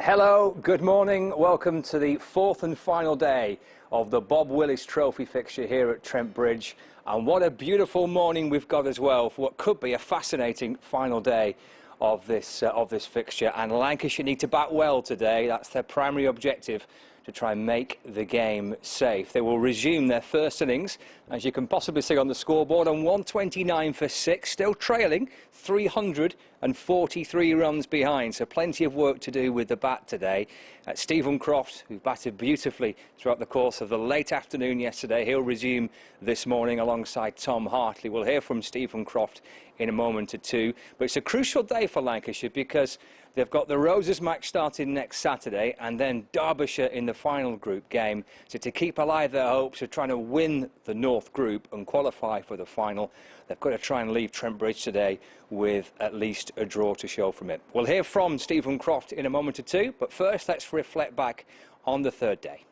Hello, good morning. Welcome to the fourth and final day of the Bob Willis Trophy fixture here at Trent Bridge. And what a beautiful morning we've got as well for what could be a fascinating final day of this fixture. And Lancashire need to bat well today. That's their primary objective, to try and make the game safe. They will resume their first innings, as you can possibly see on the scoreboard, on 129 for 6, still trailing 343 runs behind, so plenty of work to do with the bat today. Stephen Croft, who batted beautifully throughout the course of the late afternoon yesterday, he'll resume this morning alongside Tom Hartley. We'll hear from Stephen Croft in a moment or two, but it's a crucial day for Lancashire because they've got the Roses match starting next Saturday and then Derbyshire in the final group game. So to keep alive their hopes of trying to win the North Group and qualify for the final, they've got to try and leave Trent Bridge today with at least a draw to show from it. We'll hear from Stephen Croft in a moment or two, but first let's reflect back on the third day.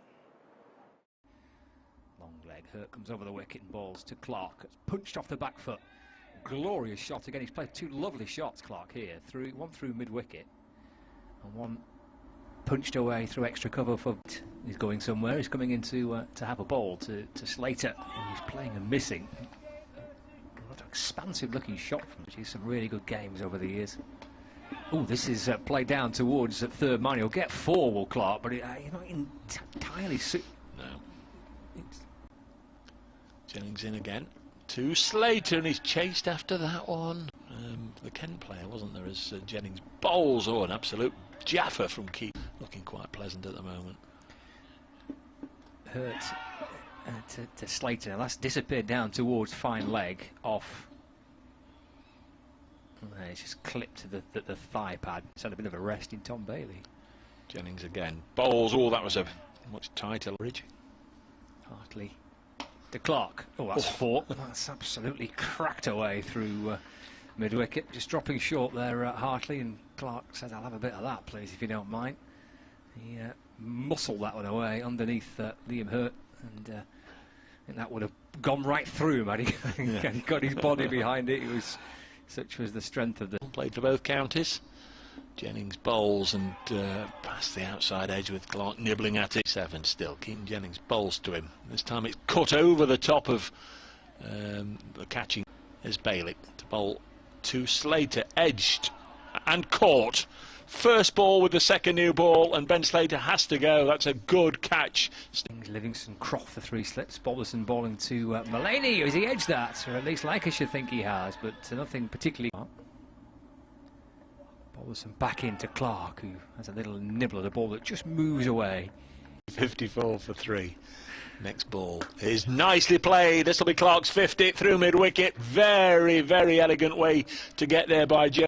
Long leg, Hurt comes over the wicket and balls to Clark. It's punched off the back foot. Glorious shot again. He's played two lovely shots, Clark, here. One through mid-wicket and one punched away through extra cover for... He's going somewhere. He's coming in to have a ball to Slater. He's playing and missing. What an expansive-looking shot from which. He's some really good games over the years. Oh, this is played down towards third man. He'll get 4, will Clark, but you're not entirely... No. Jennings in again. To Slater, and he's chased after that one. The Kent player, wasn't there, as Jennings bowls. Oh, an absolute jaffer from Keith. Looking quite pleasant at the moment. Hurt to Slater. Now that's disappeared down towards fine leg off. It's just clipped to the thigh pad. It's had a bit of a rest in Tom Bailey. Jennings again. Bowls. Oh, that was a much tighter ridge. Hartley to Clark. Oh, that's 4. That's absolutely cracked away through mid-wicket. Just dropping short there, Hartley, and Clark says, "I'll have a bit of that, please, if you don't mind." He muscled that one away underneath Liam Hurt, and I think that would have gone right through him had he got his body behind it. Such was the strength of the... Played for both counties. Jennings bowls and past the outside edge with Clark nibbling at it. 7 still. Keaton Jennings bowls to him. This time it's cut over the top of the catching. There's Bailey to bowl to Slater. Edged and caught. First ball with the second new ball, and Ben Slater has to go. That's a good catch. Livingston, Croft, the 3 slips. Balderson bowling to Mullaney. Has he edged that? Or at least Lancashire think he has, but nothing particularly... Balderson back into Clark, who has a little nibble at the ball that just moves away. 54 for 3. Next ball is nicely played. This will be Clark's 50 through mid-wicket. Very, very elegant way to get there by Jay.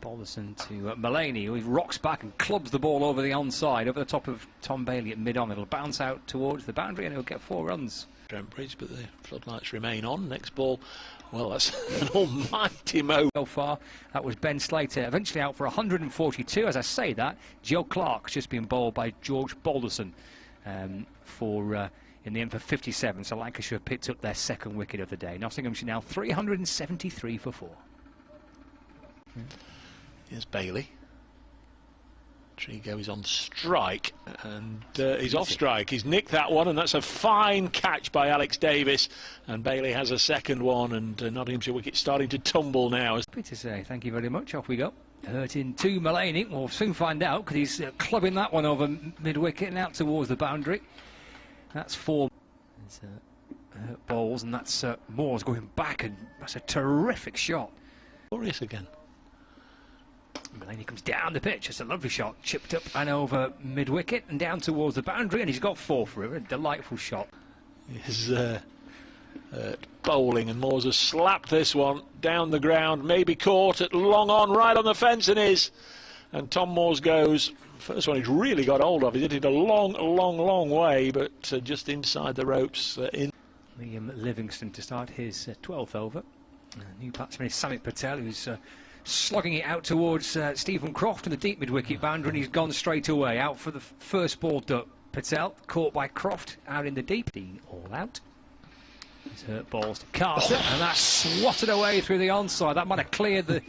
Balderson to Mullaney, who rocks back and clubs the ball over the onside, over the top of Tom Bailey at mid-on. It'll bounce out towards the boundary and he'll get 4 runs. Trent Bridge, but the floodlights remain on. Next ball, well, that's an almighty mo. So far, that was Ben Slater, eventually out for 142. As I say that, Joe Clark's just been bowled by George Balderson in the end for 57. So Lancashire picked up their second wicket of the day. Nottinghamshire now 373 for 4. Here's Bailey. Trigo is on strike, and he's off strike. He's nicked that one, and that's a fine catch by Alex Davis. And Bailey has a second one, and Nottinghamshire wicket starting to tumble now. Happy to say thank you very much. Off we go. Hurt in to Mullaney. We'll soon find out, because he's clubbing that one over mid-wicket and out towards the boundary. That's 4. Hurt bowls, and that's Moores going back, and that's a terrific shot. Glorious again. Mullaney comes down the pitch. It's a lovely shot, chipped up and over mid-wicket and down towards the boundary, and he's got 4 for it. A delightful shot. He's bowling, and Moores has slapped this one down the ground, maybe caught at long on, right on the fence, and is. And Tom Moores goes. First one he's really got hold of. He's hit it a long way, but just inside the ropes. In Liam Livingston to start his 12th over. New batsman is Samit Patel, who's slogging it out towards Stephen Croft in the deep mid-wicket boundary, and he's gone straight away. Out for the first ball, Patel, caught by Croft, out in the deep. All out. He's hurt balls to Carter, and that's swatted away through the onside. That might have cleared the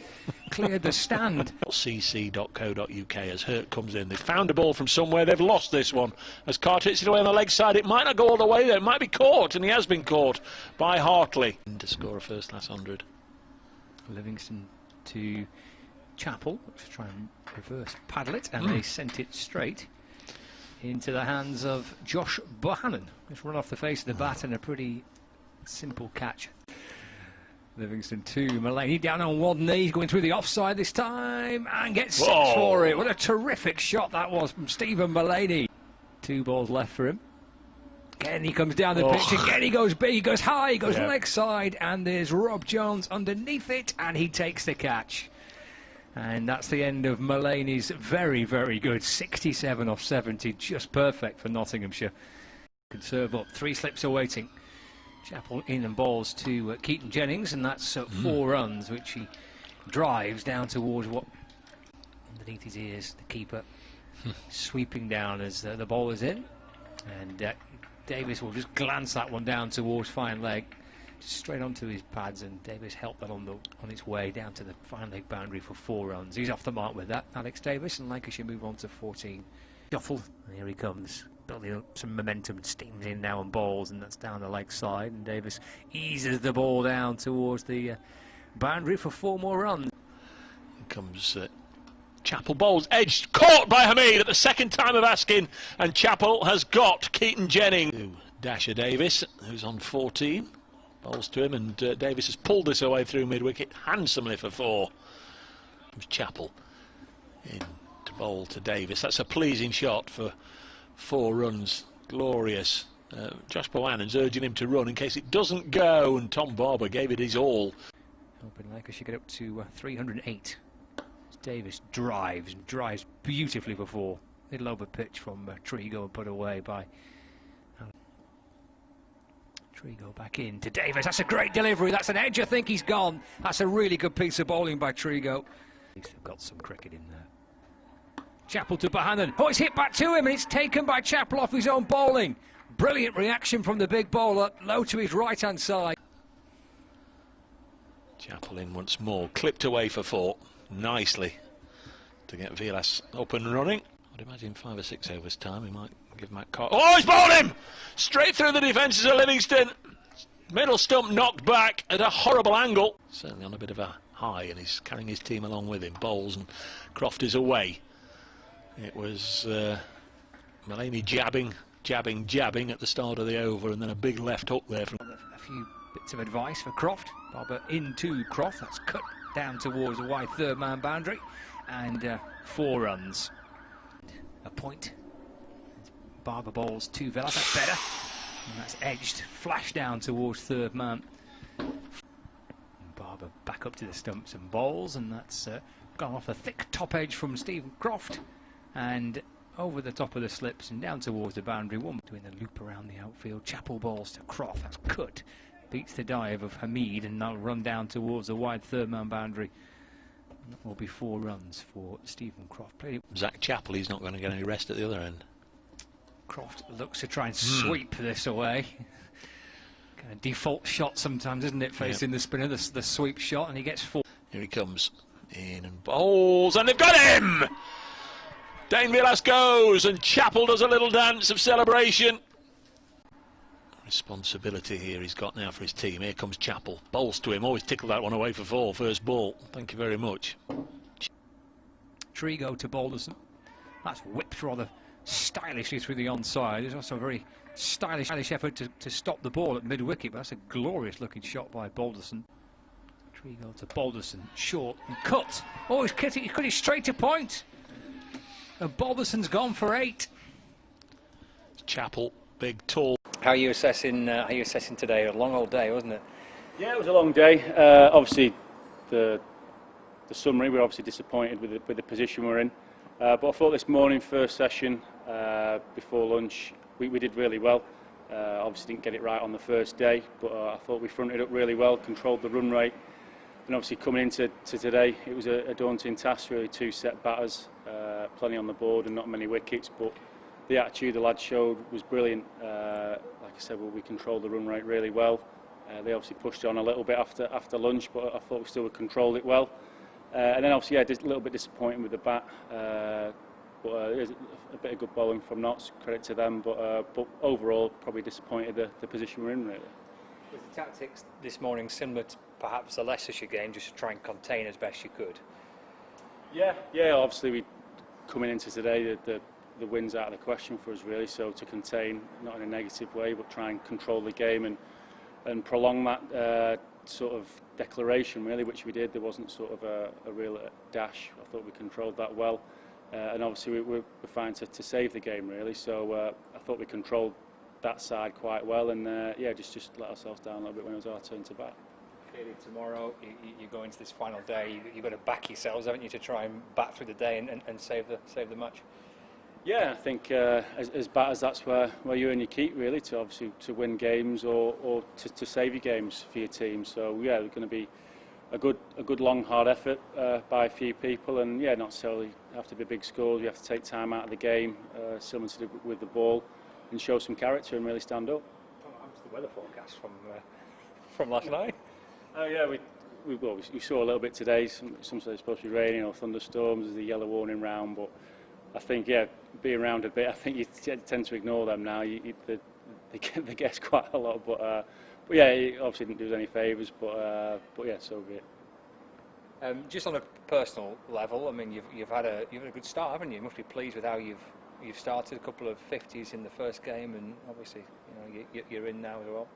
cleared the stand. cc.co.uk as Hurt comes in. They found a ball from somewhere. They've lost this one. As Carter hits it away on the leg side, it might not go all the way there. It might be caught, and he has been caught by Hartley. To score a first class 100. Livingston to Chapel. Let's try and reverse paddle it, and they sent it straight into the hands of Josh Bohannon. Just run off the face of the bat, and a pretty simple catch. Livingston to Mullany, down on one knee, going through the offside this time, and gets 6 for it. What a terrific shot that was from Stephen Mullany. 2 balls left for him. Again he comes down the pitch, again he goes big, he goes high, he goes leg side, and there's Rob Jones underneath it, and he takes the catch. And that's the end of Mullany's very, very good 67 off 70, just perfect for Nottinghamshire. Can serve up, 3 slips awaiting. Chapel in and balls to Keaton Jennings, and that's 4 runs, which he drives down towards what underneath his ears, the keeper sweeping down as the ball is in, and Davis will just glance that one down towards fine leg, straight onto his pads, and Davis helped that on its way down to the fine leg boundary for 4 runs. He's off the mark with that. Alex Davis, and Lancashire move on to 14. Shuffle, and here he comes, building up some momentum, steams in now on balls, and that's down the leg side, and Davis eases the ball down towards the boundary for 4 more runs. Here comes Chapel, bowls edged, caught by Hamid at the second time of asking, and Chapel has got Keaton Jennings. Dasher Davis, who's on 14, bowls to him, and Davis has pulled this away through mid-wicket handsomely for 4. Comes Chapel in to bowl to Davis. That's a pleasing shot for 4 runs, glorious. Josh Bohannon's urging him to run in case it doesn't go, and Tom Barber gave it his all. Hoping Lancashire get up to 308. Davis drives beautifully for 4. Little over pitch from Trigo and put away by Trigo. Back in to Davis. That's a great delivery. That's an edge. I think he's gone. That's a really good piece of bowling by Trigo. At least they've got some cricket in there. Chapel to Bohannon. Oh, it's hit back to him, and it's taken by Chapel off his own bowling. Brilliant reaction from the big bowler, low to his right-hand side. Chapel in once more, clipped away for 4. Nicely to get Willis up and running. I'd imagine 5 or 6 overs time he might give Matt Carter. Oh, he's bowled him! Straight through the defences of Livingston. Middle stump knocked back at a horrible angle. Certainly on a bit of a high, and he's carrying his team along with him. Bowles, and Croft is away. It was Mullany jabbing at the start of the over, and then a big left hook there. From a few bits of advice for Croft. Barber into Croft. That's cut down towards the wide 3rd man boundary, and 4 runs. A point. Barber bowls to Willis. That's better. And that's edged, flash down towards 3rd man. Barber back up to the stumps and bowls, and that's gone off the thick top edge from Stephen Croft, and over the top of the slips and down towards the boundary. One doing the loop around the outfield. Chapel balls to Croft. That's cut. Beats the dive of Hamid, and that'll run down towards the wide 3rd man boundary. And that will be 4 runs for Stephen Croft. Played it. Zach Chapel, he's not going to get any rest at the other end. Croft looks to try and sweep this away. Kind of default shot sometimes, isn't it, facing the spinner, the sweep shot, and he gets 4. Here he comes in and bowls, and they've got him! Dane Willis goes, and Chapel does a little dance of celebration. Responsibility here he's got now for his team. Here comes Chapel, bowls to him. Always tickled that one away for 4, first ball. Thank you very much. Trigo to Balderson. That's whipped rather stylishly through the onside. There's also a very stylish effort to stop the ball at mid-wicket, but that's a glorious looking shot by Balderson. Trigo to Balderson, short and cut. Oh, he's cut it straight to point. And Balderson's gone for 8. Chapel, big, tall. How are you assessing today? A long old day, wasn't it? Yeah, it was a long day. Obviously, the summary, we're obviously disappointed with the position we're in. But I thought this morning, first session, before lunch, we did really well. Obviously didn't get it right on the first day, but I thought we fronted up really well, controlled the run rate. And obviously coming into today, it was a daunting task, really. 2 set batters, plenty on the board and not many wickets, but the attitude the lads showed was brilliant. Like I said, we controlled the run rate really well. They obviously pushed on a little bit after lunch, but I thought we still controlled it well. And then obviously, yeah, a little bit disappointing with the bat. But there's a bit of good bowling from Notts, credit to them. But overall, probably disappointed the position we're in, really. Was the tactics this morning similar to perhaps the Leicestershire game, just to try and contain as best you could? Yeah. Obviously, we coming into today, the win's out of the question for us, really. So to contain, not in a negative way, but try and control the game and prolong that sort of declaration, really, which we did. There wasn't sort of a real dash. I thought we controlled that well. And obviously we're fine to save the game, really. So I thought we controlled that side quite well, and yeah, just let ourselves down a little bit when it was our turn to bat. Clearly tomorrow you go into this final day, you've got to back yourselves, haven't you, to try and bat through the day and save the match? Yeah, I think as batters, that's where you earn your keep, really, to obviously to win games or to save your games for your team. So yeah, there's going to be a good long hard effort by a few people, and yeah, not necessarily have to be big scores. You have to take time out of the game, something to do with the ball, and show some character and really stand up. How's the weather forecast from last night? Oh yeah, we saw a little bit today. Some say it's supposed to be raining or thunderstorms. There's a yellow warning round, but I think, yeah, being around a bit, I think you tend to ignore them now. They guess quite a lot, but yeah, it obviously didn't do us any favours, but yeah, so be it. Just on a personal level, I mean, you've had a good start, haven't you? You must be pleased with how you've started. A couple of 50s in the first game, and obviously, you know, you're in now as well.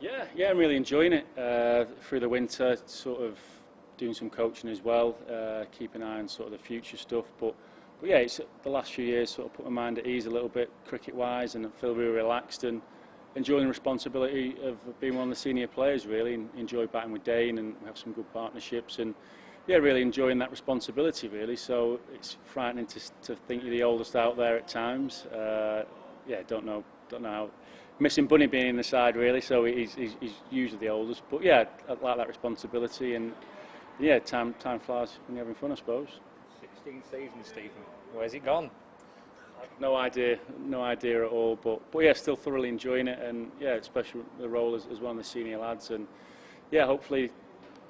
Yeah, I'm really enjoying it through the winter. Sort of doing some coaching as well, keeping an eye on sort of the future stuff, but yeah, it's the last few years sort of put my mind at ease a little bit cricket-wise, and I feel really relaxed and enjoying the responsibility of being one of the senior players, really, and enjoy batting with Dane and have some good partnerships, and yeah, really enjoying that responsibility, really. So it's frightening to think you're the oldest out there at times. Yeah, don't know how. Missing Bunny being in the side, really, so he's usually the oldest, but yeah, I like that responsibility, and yeah, time flies when you're having fun, I suppose. 16 seasons, Stephen. Where's it gone? No idea at all. But yeah, still thoroughly enjoying it, and yeah, especially the role as one of the senior lads. And yeah, hopefully,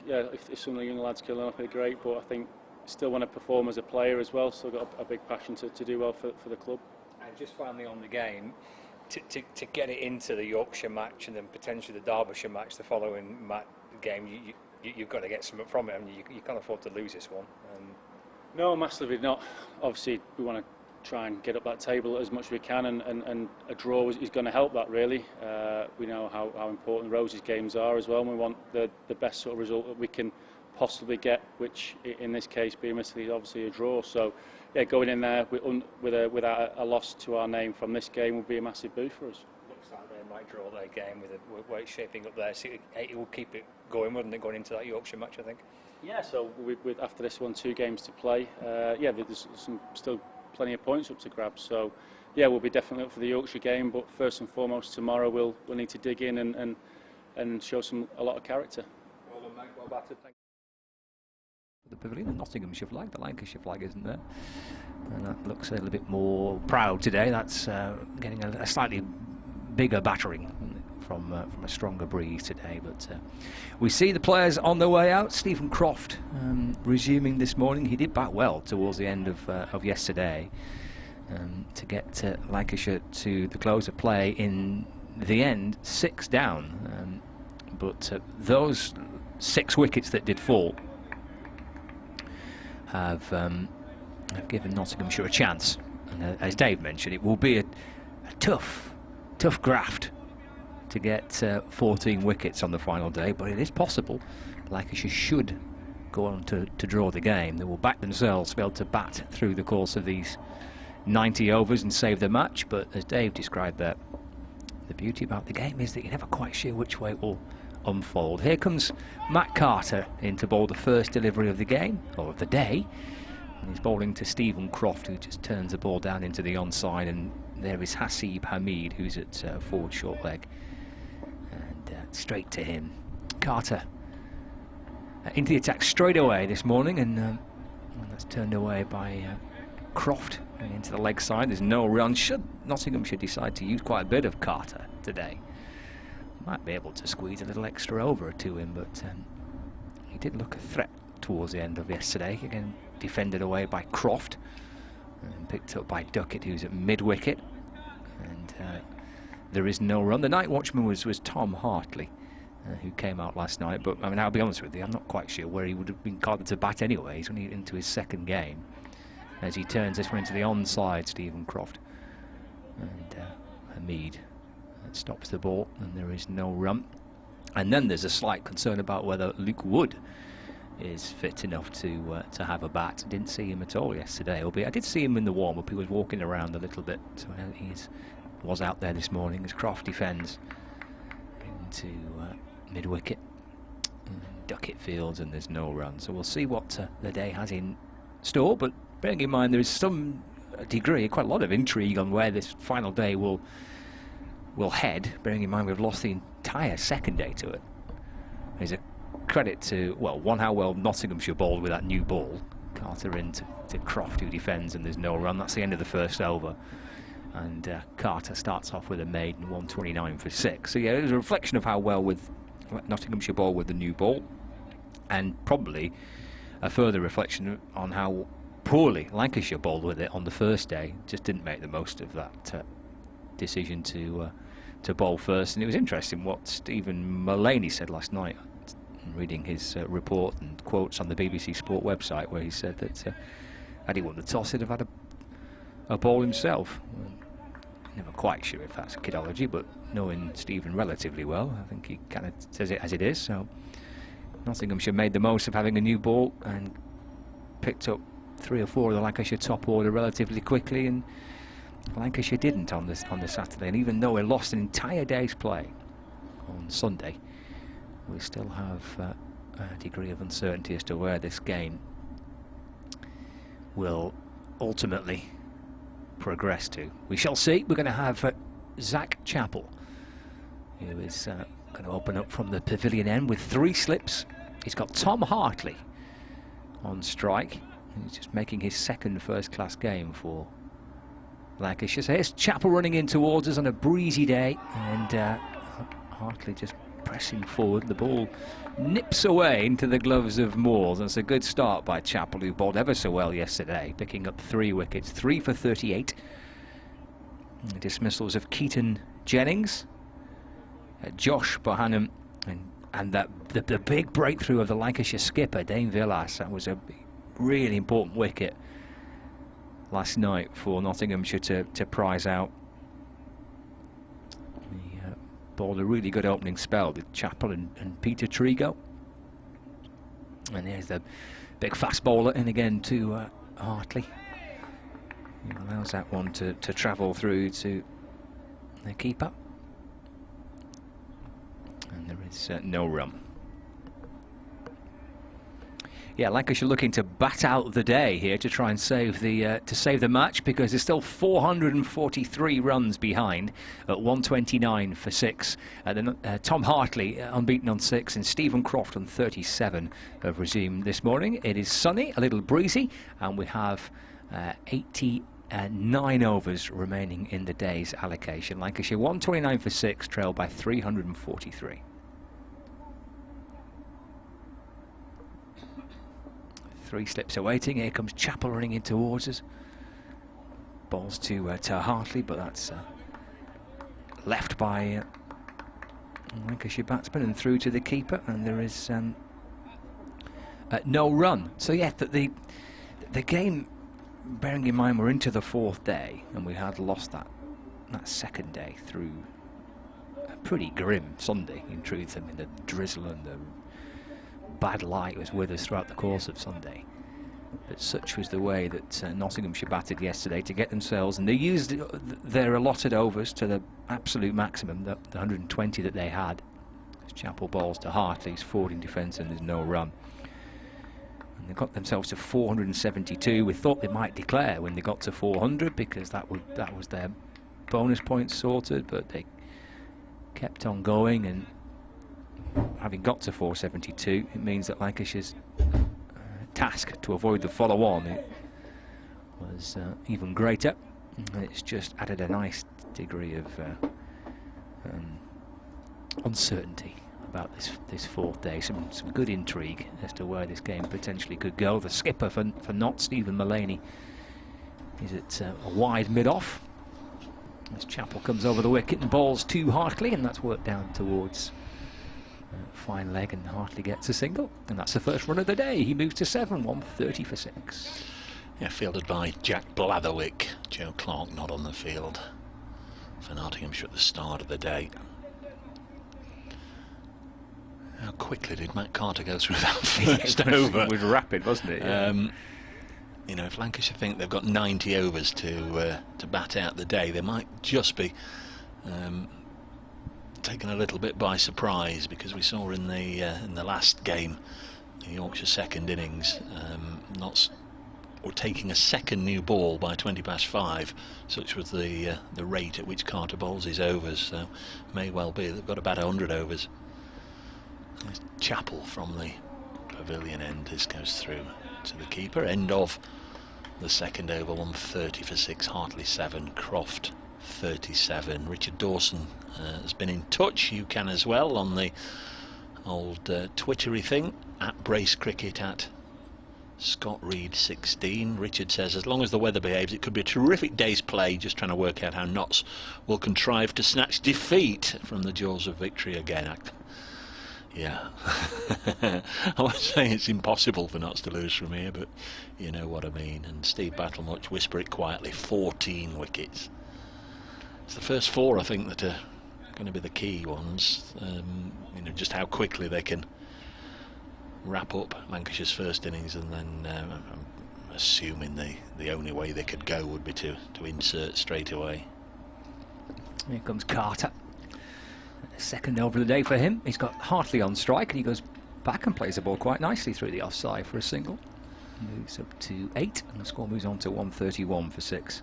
yeah, if some of the young lads can learn up, it'd be great. But I think still want to perform as a player as well. Still got a big passion to do well for the club. And just finally on the game, to get it into the Yorkshire match and then potentially the Derbyshire match, the following game, you've got to get something from it. I mean, you can't afford to lose this one. No, massively not. Obviously, we want to try and get up that table as much as we can, and a draw is going to help that, really. We know how important Rose's games are as well, and we want the best sort of result that we can possibly get, which in this case being obviously a draw. So yeah, going in there without a loss to our name from this game will be a massive boost for us. Looks like they might draw their game with the way it's shaping up there. So it will keep it going, wouldn't it, going into that Yorkshire match, I think? Yeah, so with after this one, 2 games to play, yeah, there's still plenty of points up to grab. So yeah, we'll be definitely up for the Yorkshire game, but first and foremost tomorrow we'll need to dig in and show a lot of character. Well done, mate. Well batted. Thank you. The pavilion, the Nottinghamshire flag, the Lancashire flag isn't there, and that looks a little bit more proud today. That's getting a slightly bigger battering from a stronger breeze today, but we see the players on their way out. Stephen Croft resuming this morning. He did bat well towards the end of yesterday to get Lancashire to the close of play. In the end, 6 down, but those 6 wickets that did fall have given Nottinghamshire a chance, and as Dave mentioned, it will be a tough graft to get 14 wickets on the final day, but it is possible. Lancashire should go on to draw the game. They will back themselves to be able to bat through the course of these 90 overs and save the match, but as Dave described that, the beauty about the game is that you're never quite sure which way it will unfold. Here comes Matt Carter in to bowl the first delivery of the game, or of the day, and he's bowling to Stephen Croft, who just turns the ball down into the onside, and there is Hasib Hamid, who's at forward short leg. Straight to him. Carter into the attack straight away this morning, and that's turned away by Croft into the leg side. There's no run. Should Nottinghamshire decide to use quite a bit of Carter today, might be able to squeeze a little extra over to him, but he did look a threat towards the end of yesterday. Again, defended away by Croft and picked up by Duckett, who's at mid-wicket. And there is no run. The night watchman was Tom Hartley, who came out last night. But I mean, I'll be honest with you, I'm not quite sure where he would have been called to bat anyway. He's only into his second game as he turns this one into the onside, Stephen Croft. And Hamid stops the ball, and there is no run. And then there's a slight concern about whether Luke Wood is fit enough to have a bat. Didn't see him at all yesterday, albeit I did see him in the warm-up. He was walking around a little bit, so he was out there this morning as Croft defends into mid-wicket. Duckett fields, and there's no run. So we'll see what the day has in store, but bearing in mind there is some degree, quite a lot of intrigue on where this final day will head, bearing in mind we've lost the entire second day to it. There's a credit to, well, one, how well Nottinghamshire bowled with that new ball. Carter into Croft, who defends, and there's no run. That's the end of the first over. And Carter starts off with a maiden 129 for 6. So yeah, it was a reflection of how well with Nottinghamshire bowled with the new ball, and probably a further reflection on how poorly Lancashire bowled with it on the first day. Just didn't make the most of that decision to bowl first. And it was interesting what Stephen Mullaney said last night, reading his report and quotes on the BBC Sport website, where he said that had he won the toss, he'd have had a ball himself. Never quite sure if that's kidology, but knowing Stephen relatively well, I think he kind of says it as it is. So Nottinghamshire made the most of having a new ball and picked up 3 or 4 of the Lancashire top order relatively quickly, and Lancashire didn't on the Saturday. And even though we lost an entire day's play on Sunday, we still have a degree of uncertainty as to where this game will ultimately progress to. We shall see. We're going to have Zach Chappell, who is going to open up from the pavilion end with 3 slips. He's got Tom Hartley on strike. He's just making his second first-class game for Lancashire. So here's Chappell running in towards us on a breezy day, and Hartley just pressing forward. The ball nips away into the gloves of Moores. That's a good start by Chappell, who bowled ever so well yesterday, picking up 3 wickets, 3 for 38. The dismissals of Keaton Jennings, Josh Bohannon, and the big breakthrough of the Lancashire skipper, Dane Villas. That was a really important wicket last night for Nottinghamshire to prize out. He bowled a really good opening spell with Chappell and Peter Trigo. And there's the big fast bowler in again to Hartley. He allows that one to travel through to the keeper. And there is no run. Yeah, Lancashire looking to bat out the day here to try and save the match, because there's still 443 runs behind at 129 for 6. Tom Hartley unbeaten on 6, and Stephen Croft on 37 have resumed this morning. It is sunny, a little breezy, and we have 89 overs remaining in the day's allocation. Lancashire 129 for 6, trailed by 343. 3 slips awaiting. Here comes Chappell running in towards us. Balls to Hartley, but that's left by Lancashire batsman and through to the keeper, and there is no run. So yeah, the game, bearing in mind we're into the 4th day, and we had lost that second day through a pretty grim Sunday, in truth. I mean, the drizzle and the bad light was with us throughout the course of Sunday. But such was the way that Nottinghamshire batted yesterday to get themselves, and they used their allotted overs to the absolute maximum, the 120 that they had. Chappell bowls to Hartley's forward in defence, and there's no run. And they got themselves to 472. We thought they might declare when they got to 400, because that was their bonus points sorted, but they kept on going, and having got to 472, it means that Lancashire's task to avoid the follow-on was even greater. It's just added a nice degree of uncertainty about this fourth day. Some good intrigue as to where this game potentially could go. The skipper for Nott, Stephen Mullaney, is at a wide mid-off. As Chappell comes over the wicket and bowls to Hartley, and that's worked down towards fine leg, and Hartley gets a single, and that's the first run of the day. He moves to 7, 130 for 6. Yeah, fielded by Jack Blatherwick. Joe Clark not on the field for Nottinghamshire at the start of the day. How quickly did Matt Carter go through that first over? It was rapid, wasn't it? Yeah. You know, if Lancashire think they've got 90 overs to bat out the day, they might just be taken a little bit by surprise, because we saw in the last game, the Yorkshire second innings, or taking a second new ball by 20 past 5. Such was the rate at which Carter bowls his overs. So may well be they've got about 100 overs. There's Chappell from the pavilion end. This goes through to the keeper. End of the second over, 130 for 6. Hartley 7, Croft 37. Richard Dawson has been in touch. You can as well on the old Twittery thing, at Brace Cricket, at Scott Reed 16. Richard says, as long as the weather behaves, it could be a terrific day's play. Just trying to work out how Notts will contrive to snatch defeat from the jaws of victory again. Yeah, I won't say it's impossible for Notts to lose from here, but you know what I mean. And Steve Battlemuch, whisper it quietly, 14 wickets. It's the first 4, I think, that are going to be the key ones. You know, just how quickly they can wrap up Lancashire's first innings, and then I'm assuming the only way they could go would be to insert straight away. Here comes Carter. Second over the day for him. He's got Hartley on strike, and he goes back and plays the ball quite nicely through the offside for a single. Moves up to 8, and the score moves on to 131 for 6.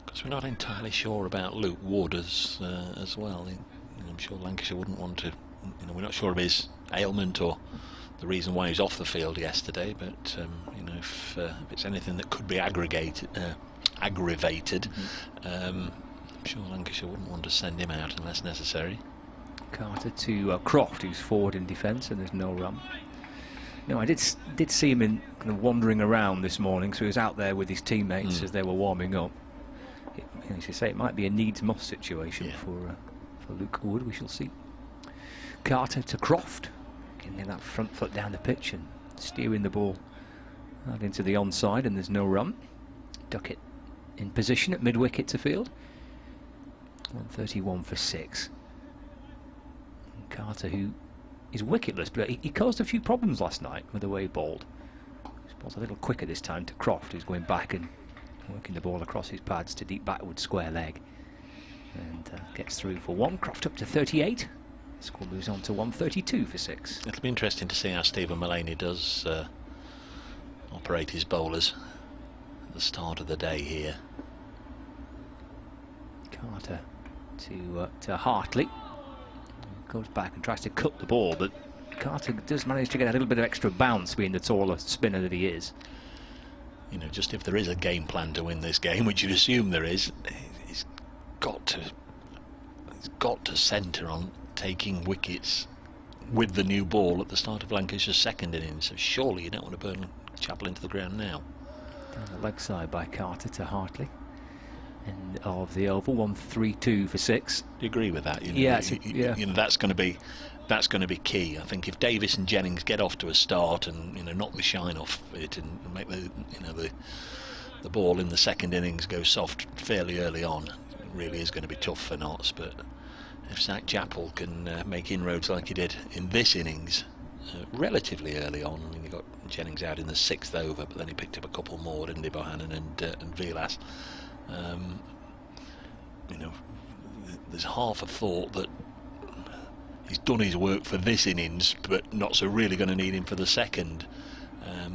Because we're not entirely sure about Luke Wood as well. I'm sure Lancashire wouldn't want to. You know, we're not sure of his ailment or the reason why he's off the field yesterday. But you know, if it's anything that could be aggravated. I'm sure Lancashire wouldn't want to send him out unless necessary. Carter to Croft, who's forward in defence, and there's no run. No, I did see him in kind of wandering around this morning, so he was out there with his teammates as they were warming up. As you say, it might be a needs-must situation for Luke Wood. We shall see. Carter to Croft, getting that front foot down the pitch and steering the ball out into the onside, and there's no run. Duckett in position at mid-wicket to field. 131 for 6. And Carter, who is wicketless, but he caused a few problems last night with the way he bowled. He bowled a little quicker this time to Croft, who's going back and working the ball across his pads to deep backward square leg, and gets through for 1. Croft up to 38. The score moves on to 132 for 6. It'll be interesting to see how Stephen Mullaney does operate his bowlers at the start of the day here. Carter to Hartley, goes back and tries to cut the ball, but Carter does manage to get a little bit of extra bounce, being the taller spinner that he is. You know, just if there is a game plan to win this game, which you'd assume there is, he's got to centre on taking wickets with the new ball at the start of Lancashire's second innings. So surely you don't want to burn Chappell into the ground now. Down the leg side by Carter to Hartley. End of the over, 132 for 6. Do you agree with that? You know, yeah, you know, that's going to be key. I think if Davis and Jennings get off to a start and, you know, knock the shine off it and make the ball in the second innings go soft fairly early on, it really is going to be tough for Notts. But if Zach Chappell can make inroads like he did in this innings relatively early on, I mean, he got Jennings out in the 6th over, but then he picked up a couple more, didn't he, Bohannon and Willis. You know, there's half a thought that he's done his work for this innings, but Notts are really going to need him for the second.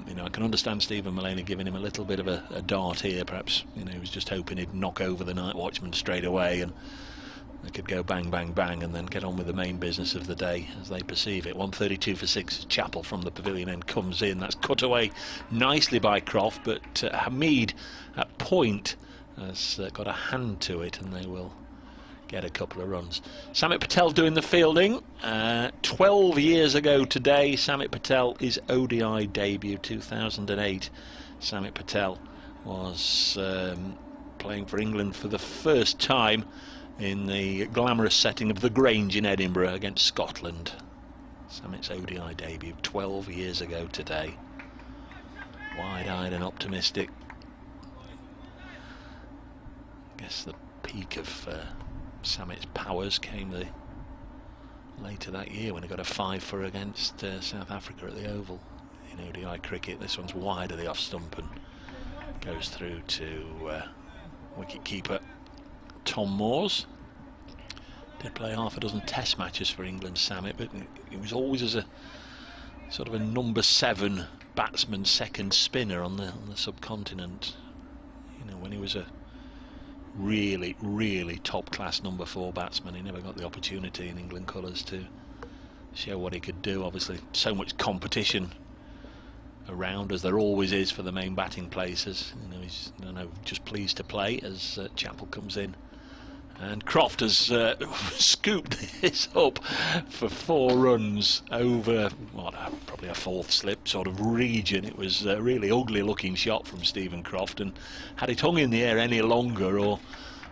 You know, I can understand Stephen Mullaney giving him a little bit of a dart here. Perhaps, you know, he was just hoping he'd knock over the night watchman straight away and they could go bang, bang, bang, and then get on with the main business of the day as they perceive it. 132 for 6. Chappell from the pavilion end comes in. That's cut away nicely by Croft, but Hamid at point has got a hand to it, and they will get a couple of runs. Samit Patel doing the fielding. 12 years ago today, Samit Patel, his ODI debut, 2008. Samit Patel was playing for England for the first time in the glamorous setting of the Grange in Edinburgh against Scotland. Samit's ODI debut 12 years ago today. Wide-eyed and optimistic. I guess the peak of Samit's powers came later that year when he got a 5-for against South Africa at the Oval in ODI cricket. This one's wide of the off stump and goes through to wicket-keeper Tom Moores. Did play half a dozen test matches for England, Samit, but he was always as a sort of a number 7 batsman, second spinner on the subcontinent. You know, when he was a really top class number 4 batsman, he never got the opportunity in England colours to show what he could do. Obviously so much competition around, as there always is for the main batting places. You know, he's just pleased to play as Chappell comes in. And Croft has scooped this up for 4 runs over probably a 4th slip sort of region. It was a really ugly looking shot from Stephen Croft, and had it hung in the air any longer, or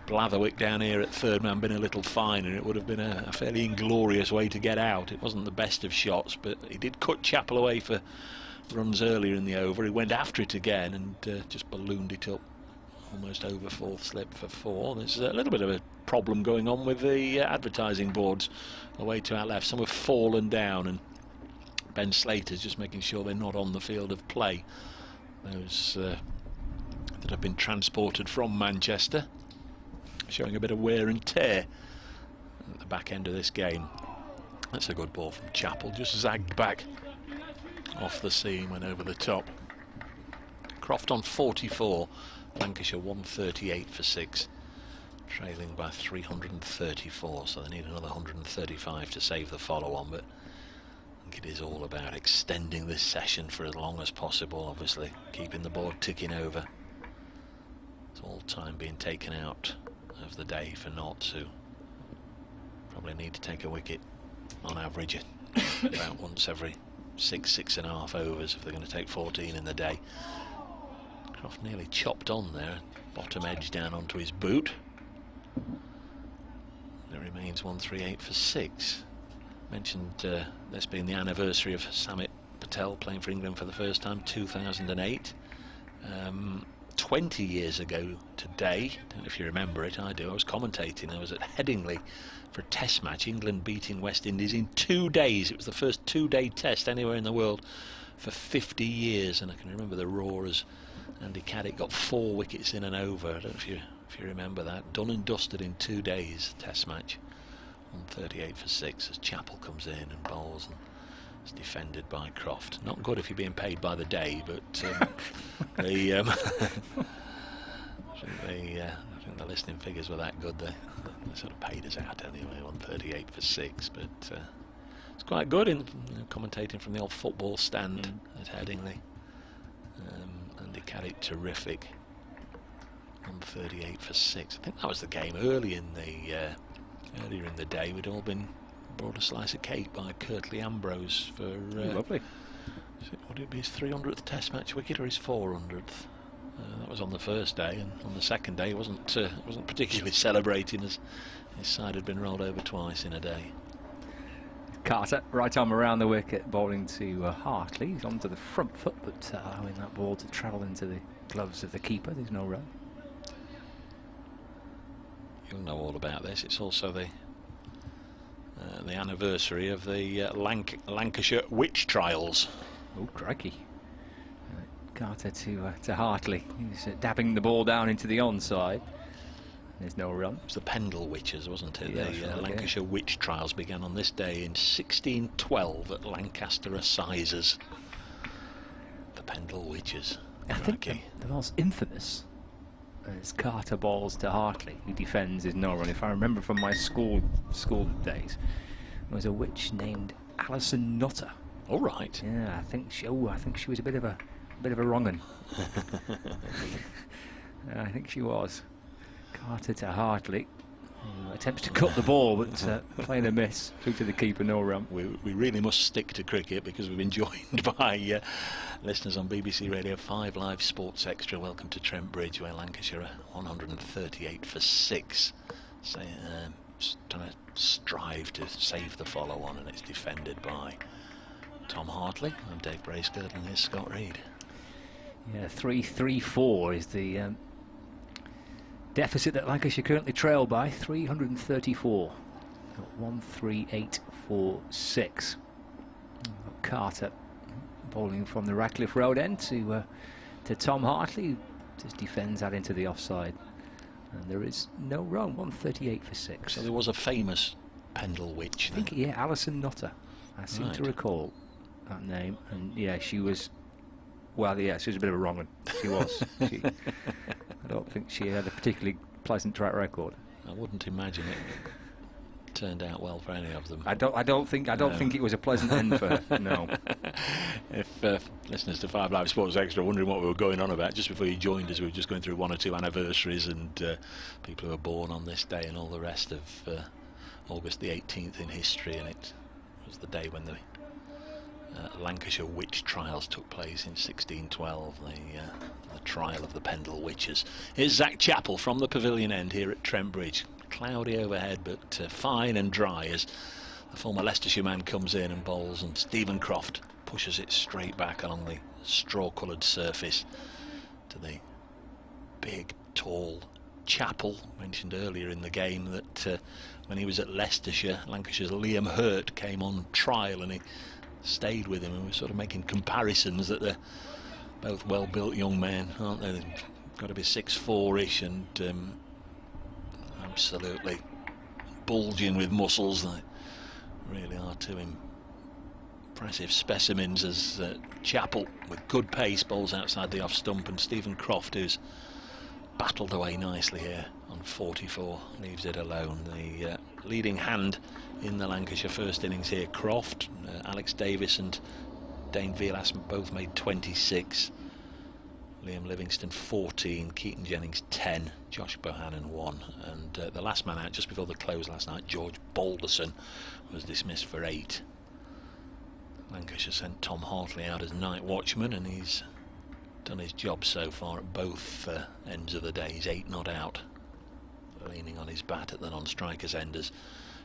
Blatherwick down here at third man been a little finer, it would have been a fairly inglorious way to get out. It wasn't the best of shots, but he did cut Chappell away for runs earlier in the over. He went after it again and just ballooned it up almost over 4th slip for 4. There's a little bit of a problem going on with the advertising boards away to our left. Some have fallen down, and Ben Slater's just making sure they're not on the field of play. Those that have been transported from Manchester, showing a bit of wear and tear at the back end of this game. That's a good ball from Chappell, just zagged back off the seam, went over the top. Croft on 44, Lancashire 138 for 6, trailing by 334, so they need another 135 to save the follow-on. But I think it is all about extending this session for as long as possible, obviously keeping the board ticking over. It's all time being taken out of the day for Notts, who probably need to take a wicket on average about once every 6.5 overs if they're going to take 14 in the day. Croft nearly chopped on there, bottom edge down onto his boot. It remains 138 for 6. Mentioned this being the anniversary of Samit Patel playing for England for the first time, 2008. 20 years ago today, don't know if you remember it, I do, I was commentating. I was at Headingley for a test match, England beating West Indies in 2 days. It was the first 2-day test anywhere in the world for 50 years, and I can remember the roar as Andy Caddick got 4 wickets in an over. I don't know if you remember that. Done and dusted in 2 days, test match. 138 for 6 as Chappell comes in and bowls, and it's defended by Croft. Not good if you're being paid by the day, but I think the listening figures were that good. They sort of paid us out anyway. 138 for 6, but it's quite good in commentating from the old football stand at Headingley. Andy Caddick terrific. 138 for 6. I think that was the game earlier in the day. We'd all been brought a slice of cake by Curtly Ambrose for lovely. Would it be his 300th Test match wicket or his 400th? That was on the first day, and on the second day, it wasn't particularly celebrating, as his side had been rolled over twice in a day. Carter, right arm around the wicket, bowling to Hartley. He's onto the front foot, but allowing that ball to travel into the gloves of the keeper. There's no run. You'll know all about this. It's also the anniversary of the Lancashire witch trials. Oh, crikey. Carter to Hartley. He's dabbing the ball down into the onside. There's no run. It was the Pendle Witches, wasn't it? Yeah, the Lancashire witch trials began on this day in 1612 at Lancaster Assizes. The Pendle Witches. I think the most infamous is Carter balls to Hartley, who defends his no run. If I remember from my school days, there was a witch named Alison Nutter. All right. Yeah, I think she was a bit of a wrong un. I think she was. Carter to Hartley. Attempts to cut the ball, but playing a miss through to the keeper, no run. We really must stick to cricket because we've been joined by listeners on BBC Radio 5 Live Sports Extra. Welcome to Trent Bridge, where Lancashire are 138 for 6. So, trying to strive to save the follow-on, and it's defended by Tom Hartley. I'm Dave Bracegirdle, and here's Scott Reed. Yeah, 3-3-4 is the deficit that Lancashire currently trail by. 334. 13846. Carter bowling from the Radcliffe Road end to Tom Hartley, who just defends that into the offside. And there is no run. 138 for 6. So there was a famous Pendle witch. I think, yeah, Alison Nutter. I seem to recall that name. And yeah, she was. Well, yeah, she was a bit of a wrong one. She was. I don't think she had a particularly pleasant track record. I wouldn't imagine it turned out well for any of them. I don't think it was a pleasant end for her. No. If listeners to 5 Live Sports Extra are wondering what we were going on about just before you joined us, we were just going through 1 or 2 anniversaries and people who were born on this day and all the rest of August the 18th in history, and it was the day when the Lancashire witch trials took place in 1612, the trial of the Pendle witches. Here's Zach Chappell from the pavilion end here at Trent Bridge. Cloudy overhead, but fine and dry as the former Leicestershire man comes in and bowls, and Stephen Croft pushes it straight back along the straw-coloured surface to the big, tall Chappell, mentioned earlier in the game that when he was at Leicestershire, Lancashire's Liam Hurt came on trial and he stayed with him, and we're sort of making comparisons that they're both well-built young men, aren't they? They've got to be 6'4"-ish and absolutely bulging with muscles. They really are two impressive specimens as Chappell, with good pace, bowls outside the off stump, and Stephen Croft, who's battled away nicely here on 44, leaves it alone. The leading hand in the Lancashire first innings here, Croft. Alex Davis and Dane Vilas both made 26. Liam Livingston 14, Keaton Jennings 10, Josh Bohannon 1, and the last man out just before the close last night, George Balderson, was dismissed for 8. Lancashire sent Tom Hartley out as night watchman, and he's done his job so far at both ends of the day. He's 8 not out, leaning on his bat at the non-strikers end as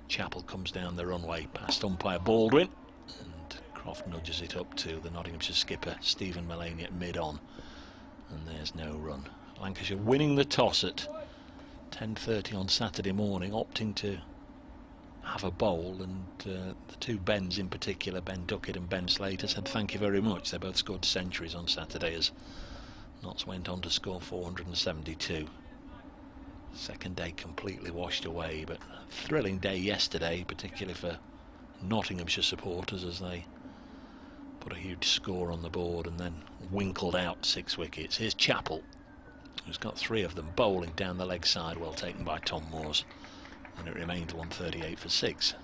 Chappell comes down the runway past umpire Baldwin, and Croft nudges it up to the Nottinghamshire skipper Stephen Mullaney at mid-on, and there's no run. Lancashire winning the toss at 10:30 on Saturday morning, opting to have a bowl, and the 2 Bens in particular, Ben Duckett and Ben Slater, said thank you very much. They both scored centuries on Saturday as Notts went on to score 472. Second day completely washed away, but a thrilling day yesterday, particularly for Nottinghamshire supporters, as they put a huge score on the board and then winkled out 6 wickets. Here's Chappell, who's got 3 of them, bowling down the leg side, well taken by Tom Moores, and it remains 138 for 6.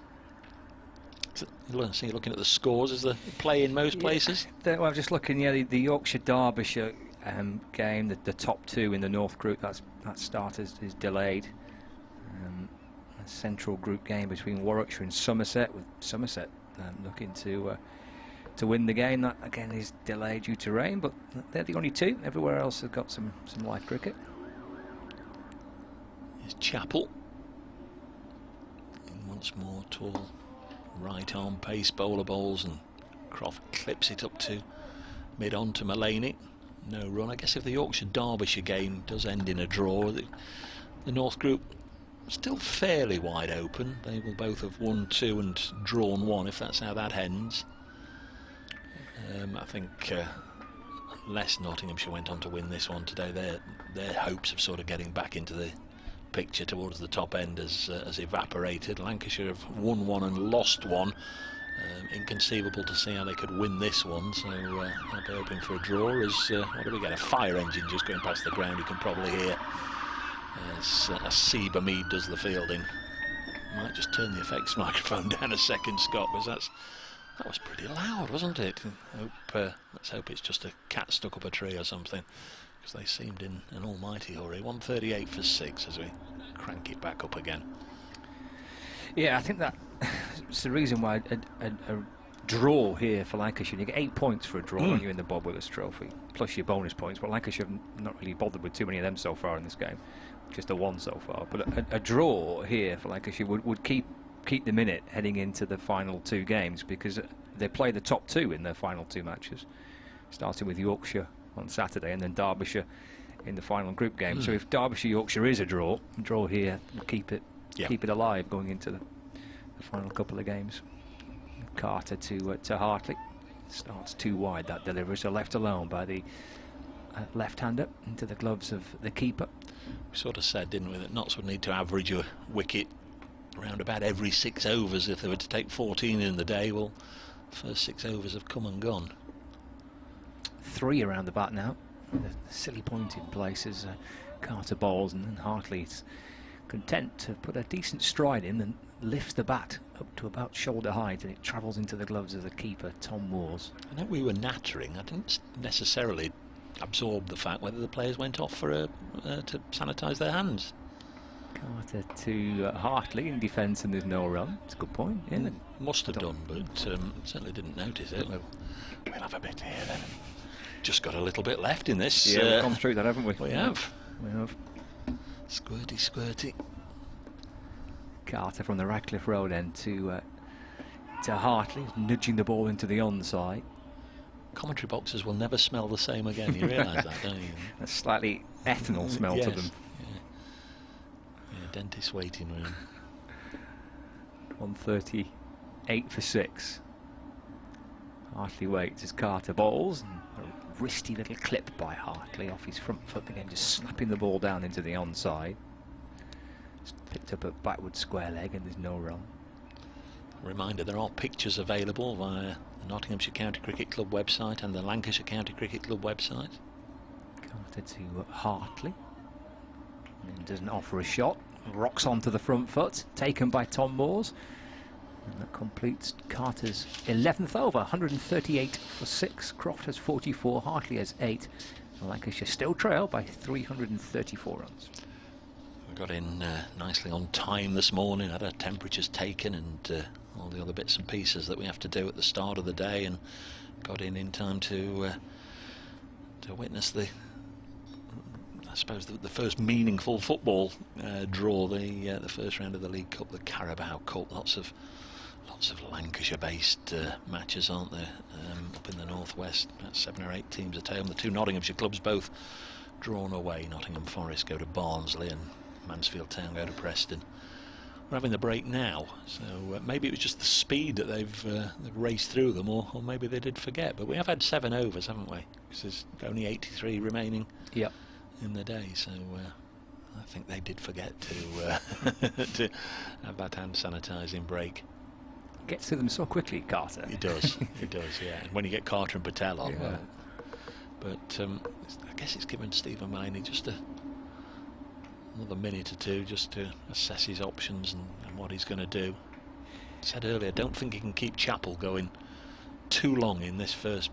So, you're looking at the scores. Is the play in most places? Well, I'm just looking. Yeah, the Yorkshire-Derbyshire game, the top 2 in the North Group, that start is delayed. A central group game between Warwickshire and Somerset, with Somerset looking to win the game. That again is delayed due to rain, but they're the only 2. Everywhere else has got some live cricket. Here's Chappell. And once more, tall right arm pace bowler bowls, and Croft clips it up to mid-on to Mullaney. No run. I guess if the Yorkshire-Derbyshire game does end in a draw, the North Group still fairly wide open. They will both have won 2 and drawn 1 if that's how that ends. I think unless Nottinghamshire went on to win this one today, their hopes of sort of getting back into the picture towards the top end has evaporated. Lancashire have won 1 and lost 1. Inconceivable to see how they could win this one, so I'll be hoping for a draw. As what do we get? A fire engine just going past the ground. You can probably hear as Seba Mead does the fielding. Might just turn the effects microphone down a second, Scott, because that was pretty loud, wasn't it? Let's hope it's just a cat stuck up a tree or something. because they seemed in an almighty hurry. 138 for 6 as we crank it back up again. Yeah, I think that's the reason why a draw here for Lancashire. You get 8 points for a draw when you're in the Bob Willis Trophy, plus your bonus points. But Lancashire have not really bothered with too many of them so far in this game, just a 1 so far. But a draw here for Lancashire would keep them in it heading into the final 2 games, because they play the top 2 in their final 2 matches, starting with Yorkshire on Saturday and then Derbyshire in the final group game. So if Derbyshire-Yorkshire is a draw here will keep it alive going into the final couple of games. Carter to Hartley, starts too wide, that delivery, so left alone by the left-hander into the gloves of the keeper. We sort of said, didn't we, that Notts would need to average a wicket around about every 6 overs if they were to take 14 in the day. Well, the first 6 overs have come and gone. 3 around the bat now, with a silly point in place as Carter bowls, and then Hartley's content to put a decent stride in and lifts the bat up to about shoulder height, and it travels into the gloves of the keeper, Tom Moores. I know we were nattering. I didn't necessarily absorb the fact whether the players went off for to sanitise their hands. Carter to Hartley in defence, and there's no run. It's a good point. Yeah. Must have done, but certainly didn't notice it. We'll have a bit here then. Just got a little bit left in this. Yeah, we've gone through that, haven't we? We have. We have. Squirty, squirty. Carter from the Radcliffe Road end to Hartley, nudging the ball into the onside. Commentary boxes will never smell the same again. You realise that, don't you? A slightly ethanol smell yes. to them. Yeah, dentist waiting room. 138 for 6. Hartley waits as Carter bowls, and a wristy little clip by Hartley off his front foot again, just slapping the ball down into the onside. It's picked up a backward square leg, and there's no run. Reminder, there are pictures available via the Nottinghamshire County Cricket Club website and the Lancashire County Cricket Club website. Carter to Hartley, and doesn't offer a shot, rocks onto the front foot, taken by Tom Moores, and that completes Carter's 11th over. 138 for 6. Croft has 44, Hartley has 8, and Lancashire still trail by 334 runs. We got in nicely on time this morning, had our temperatures taken and all the other bits and pieces that we have to do at the start of the day, and got in time to witness the first meaningful football draw, the first round of the League Cup, the Carabao Cup. Lots of Lancashire-based matches, aren't there? Up in the northwest, about 7 or 8 teams at home. The 2 Nottinghamshire clubs both drawn away. Nottingham Forest go to Barnsley, and Mansfield Town go to Preston. We're having the break now, so maybe it was just the speed that they've raced through them, or maybe they did forget. But we have had 7 overs, haven't we? Because there's only 83 remaining. Yep. In the day, so I think they did forget to to have that hand sanitising break. Gets to them so quickly, Carter. He does, he does, yeah. And when you get Carter and Patel on, well. But I guess it's given Stephen Maloney just another minute or two just to assess his options and what he's going to do. I said earlier, I don't think he can keep Chappell going too long in this first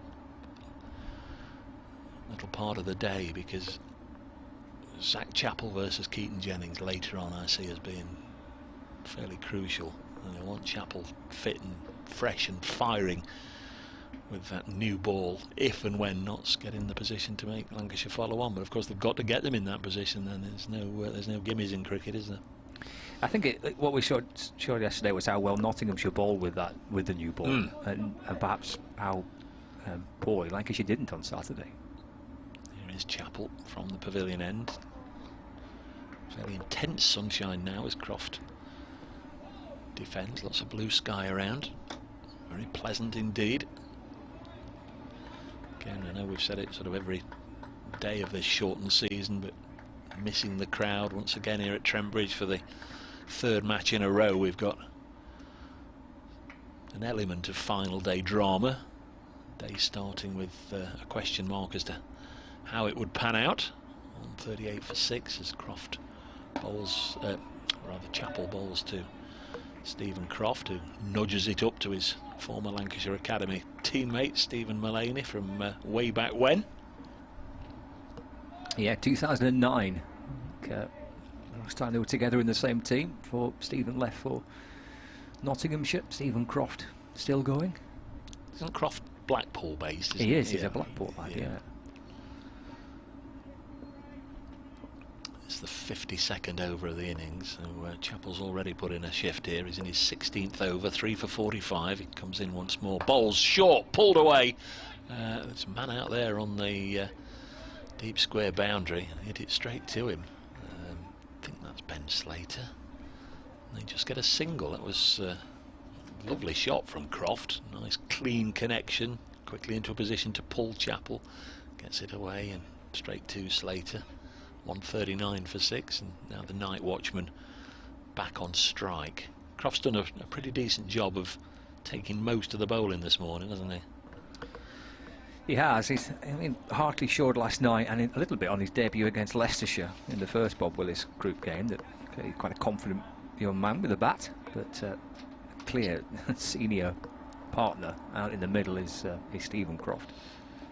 little part of the day, because Zach Chappell versus Keaton Jennings later on I see as being fairly crucial, and I want Chappell fit and fresh and firing with that new ball if and when Notts get in the position to make Lancashire follow on. But of course they've got to get them in that position, then there's no gimmies in cricket, is there? I think what we showed yesterday was how well Nottinghamshire bowled with the new ball, and perhaps how poorly Lancashire didn't on Saturday. Here is Chappell from the pavilion end. Fairly intense sunshine now as Croft defends. Lots of blue sky around. Very pleasant indeed. Again, I know we've said it sort of every day of this shortened season, but missing the crowd once again here at Trent Bridge for the 3rd match in a row. We've got an element of final day drama. Day starting with a question mark as to how it would pan out. 138 for 6 as Croft bowls, rather Chappell bowls to Stephen Croft, who nudges it up to his former Lancashire Academy teammate Stephen Maloney from way back when. Yeah, 2009. Last time they were together in the same team. For Stephen left for Nottinghamshire. Stephen Croft still going. Isn't Croft Blackpool based? He is. He's a Blackpool lad. Yeah. It's the 52nd over of the innings, so Chappell's already put in a shift here. He's in his 16th over, 3 for 45. He comes in once more, bowls short, pulled away. There's a man out there on the deep square boundary, and hit it straight to him. I think that's Ben Slater. And they just get a single. That was a lovely shot from Croft. Nice clean connection, quickly into a position to pull Chappell. Gets it away and straight to Slater. 139 for 6, and now the night watchman back on strike. Croft's done a pretty decent job of taking most of the bowling this morning, hasn't he? He has. Hartley showed last night, and a little bit on his debut against Leicestershire in the first Bob Willis group game, that he's quite a confident young man with a bat, but a clear senior partner out in the middle is Stephen Croft.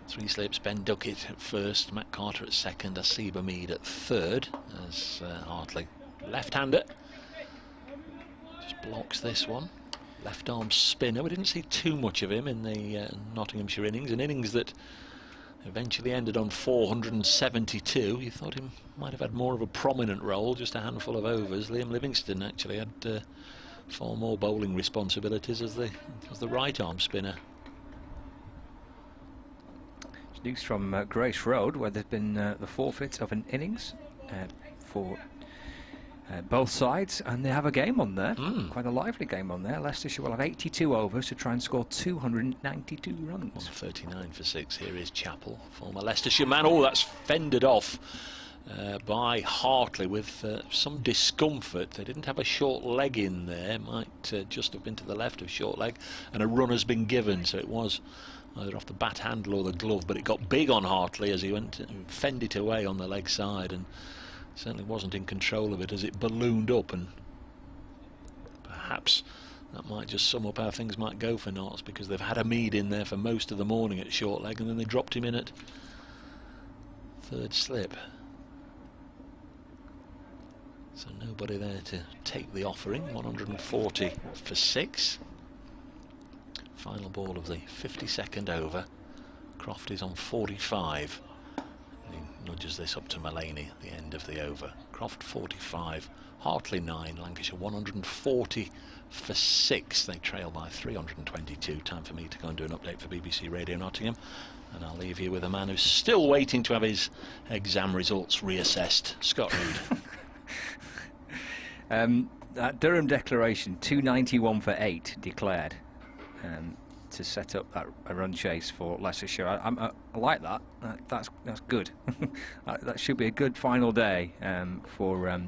3 slips, Ben Duckett at first, Matt Carter at second, Asiba Mead at third, as Hartley, left-hander, just blocks this one. Left arm spinner. We didn't see too much of him in the Nottinghamshire innings, an innings that eventually ended on 472. You thought he might have had more of a prominent role, just a handful of overs. Liam Livingston actually had far more bowling responsibilities as the right arm spinner. News from Grace Road, where there's been the forfeit of an innings for both sides, and they have a game on there, quite a lively game on there. Leicestershire will have 82 overs to try and score 292 runs. 39 for 6. Here is Chappell, former Leicestershire man. Oh, that's fended off by Hartley with some discomfort. They didn't have a short leg in there, might just have been to the left of short leg, and a run has been given, so it was either off the bat handle or the glove, but it got big on Hartley as he went and fended it away on the leg side, and certainly wasn't in control of it as it ballooned up, and perhaps that might just sum up how things might go for Notts, because they've had a Mead in there for most of the morning at short leg, and then they dropped him in at third slip. So nobody there to take the offering. 140 for 6. Final ball of the 52nd over. Croft is on 45. He nudges this up to Mullaney at the end of the over. Croft 45, Hartley 9, Lancashire 140 for 6. They trail by 322. Time for me to go and do an update for BBC Radio Nottingham, and I'll leave you with a man who's still waiting to have his exam results reassessed. Scott Reed. That Durham declaration, 291 for 8 declared. To set up a run chase for Leicestershire. I like that. That's good. That should be a good final day for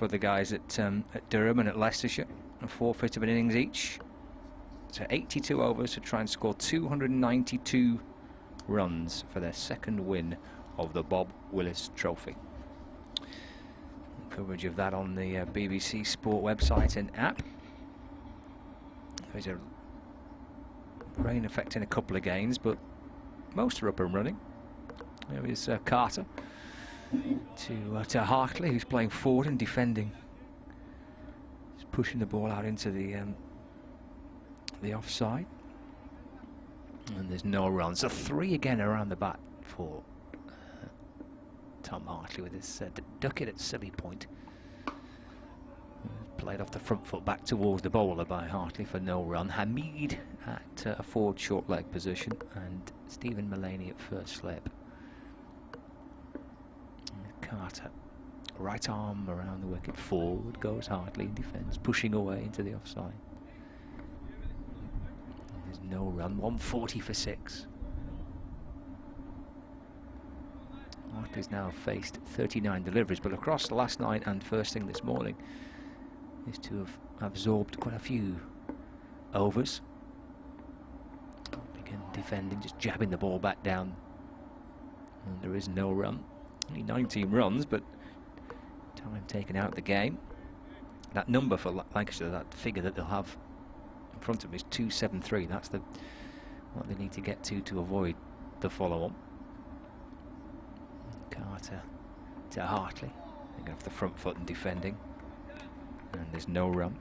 the guys at Durham and at Leicestershire. A forfeit of an innings each. So 82 overs to try and score 292 runs for their second win of the Bob Willis Trophy. Coverage of that on the BBC Sport website and app. There's a rain affecting a couple of games, but most are up and running. There is Carter to Hartley, who's playing forward and defending. He's pushing the ball out into the offside, and there's no run. So 3 again around the bat for Tom Hartley with his Duckett at silly point. Played off the front foot back towards the bowler by Hartley for no run. Hamid at a forward short leg position, and Stephen Mullaney at first slip. And Carter, right arm around the wicket, forward goes Hartley in defence, pushing away into the offside. And there's no run. 140 for 6. Hartley's now faced 39 deliveries, but across last night and first thing this morning, is to have absorbed quite a few overs. Again, defending, just jabbing the ball back down, and there is no run. Only 19 runs, but time taken out of the game. That number for Lancashire, that figure that they'll have in front of them, is 273. That's what they need to get to avoid the follow-on. far to Hartley. Going off the front foot and defending. And there's no run.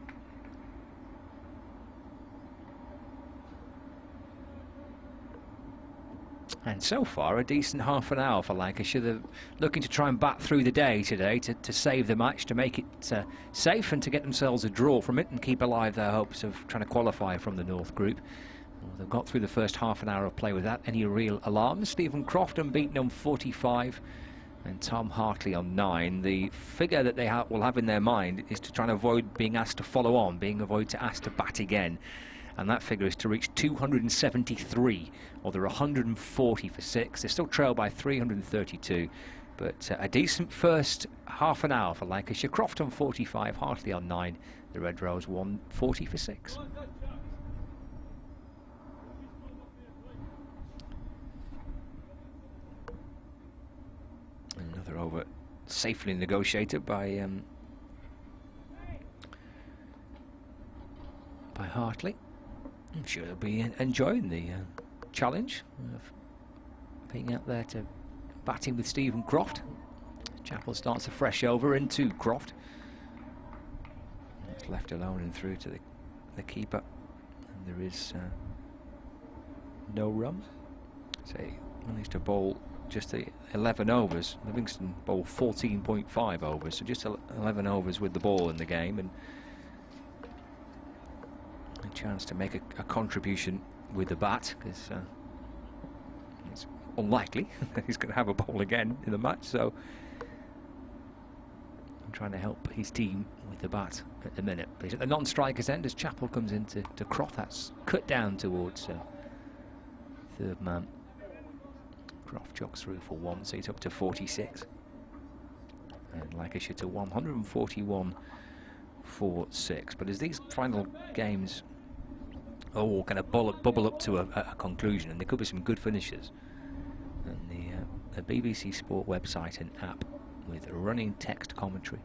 And so far, a decent half an hour for Lancashire. They're looking to try and bat through the day today to save the match, to make it safe and to get themselves a draw from it and keep alive their hopes of trying to qualify from the North Group. Well, they've got through the first half an hour of play without any real alarms. Stephen Croft unbeaten on 45 and Tom Hartley on 9. The figure that they will have in their mind is to try and avoid being asked to follow on, asked to bat again. And that figure is to reach 273, or they're 140 for 6. They're still trailed by 332, but a decent first half an hour for Lancashire. Croft on 45, Hartley on 9. The Red Rose 140 for 6. Another over safely negotiated by Hartley. I'm sure they'll be enjoying the challenge of being out there to batting with Stephen Croft. Chappell starts a fresh over into Croft. It's left alone and through to the keeper. And there is no run. So he managed to bowl just 11 overs. Livingston bowled 14.5 overs, so just 11 overs with the ball in the game, and a chance to make a contribution with the bat, because it's unlikely that he's going to have a bowl again in the match. So I'm trying to help his team with the bat at the minute. But he's at the non-strikers end as Chappell comes into Croft. That's cut down towards third man. Croft jogs through for 1, so he's up to 46. And Lancashire to 141 for 6. But as these final games all kind of bubble up to a conclusion, and there could be some good finishes, and the BBC Sport website and app with running text commentary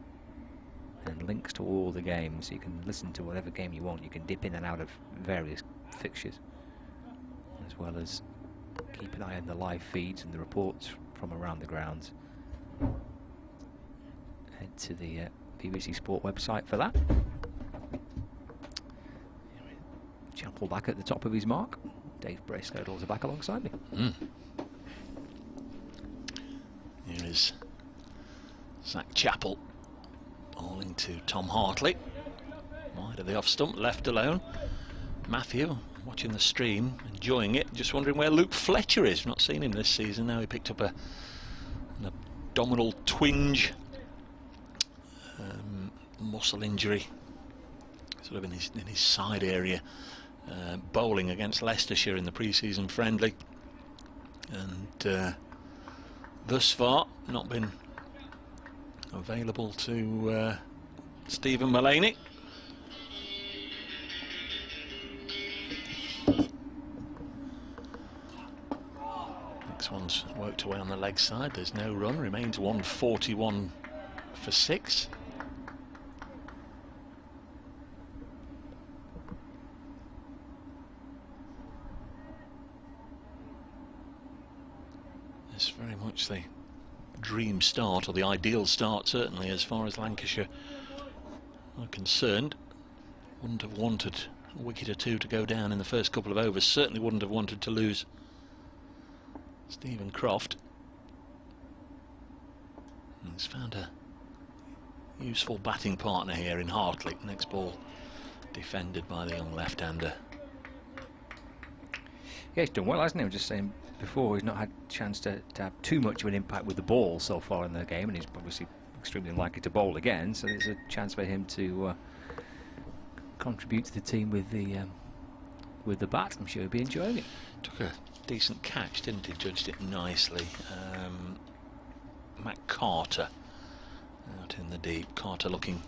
and links to all the games, so you can listen to whatever game you want. You can dip in and out of various fixtures, as well as keep an eye on the live feeds and the reports from around the grounds. Head to the BBC Sport website for that. Chappell back at the top of his mark. Dave Bracegirdle's back alongside me. Here is Zach Chappell bowling to Tom Hartley. Wide of the off stump, left alone. Matthew watching the stream, enjoying it, just wondering where Luke Fletcher is. We've not seen him this season. Now he picked up an abdominal twinge, muscle injury, sort of in his side area, bowling against Leicestershire in the pre-season friendly, and thus far not been available to Stephen Mullaney. Next one's worked away on the leg side. There's no run. Remains 141 for 6. It's very much the dream start, or the ideal start certainly, as far as Lancashire are concerned. Wouldn't have wanted a wicket or two to go down in the first couple of overs. Certainly wouldn't have wanted to lose Stephen Croft. And he's found a useful batting partner here in Hartley. Next ball defended by the young left-hander. Yeah, he's done well, hasn't he? I was just saying before, he's not had a chance to have too much of an impact with the ball so far in the game, and he's obviously extremely unlikely to bowl again, so there's a chance for him to contribute to the team with the bat. I'm sure he'll be enjoying it. Took a decent catch, didn't he? Judged it nicely. Matt Carter out in the deep. Carter looking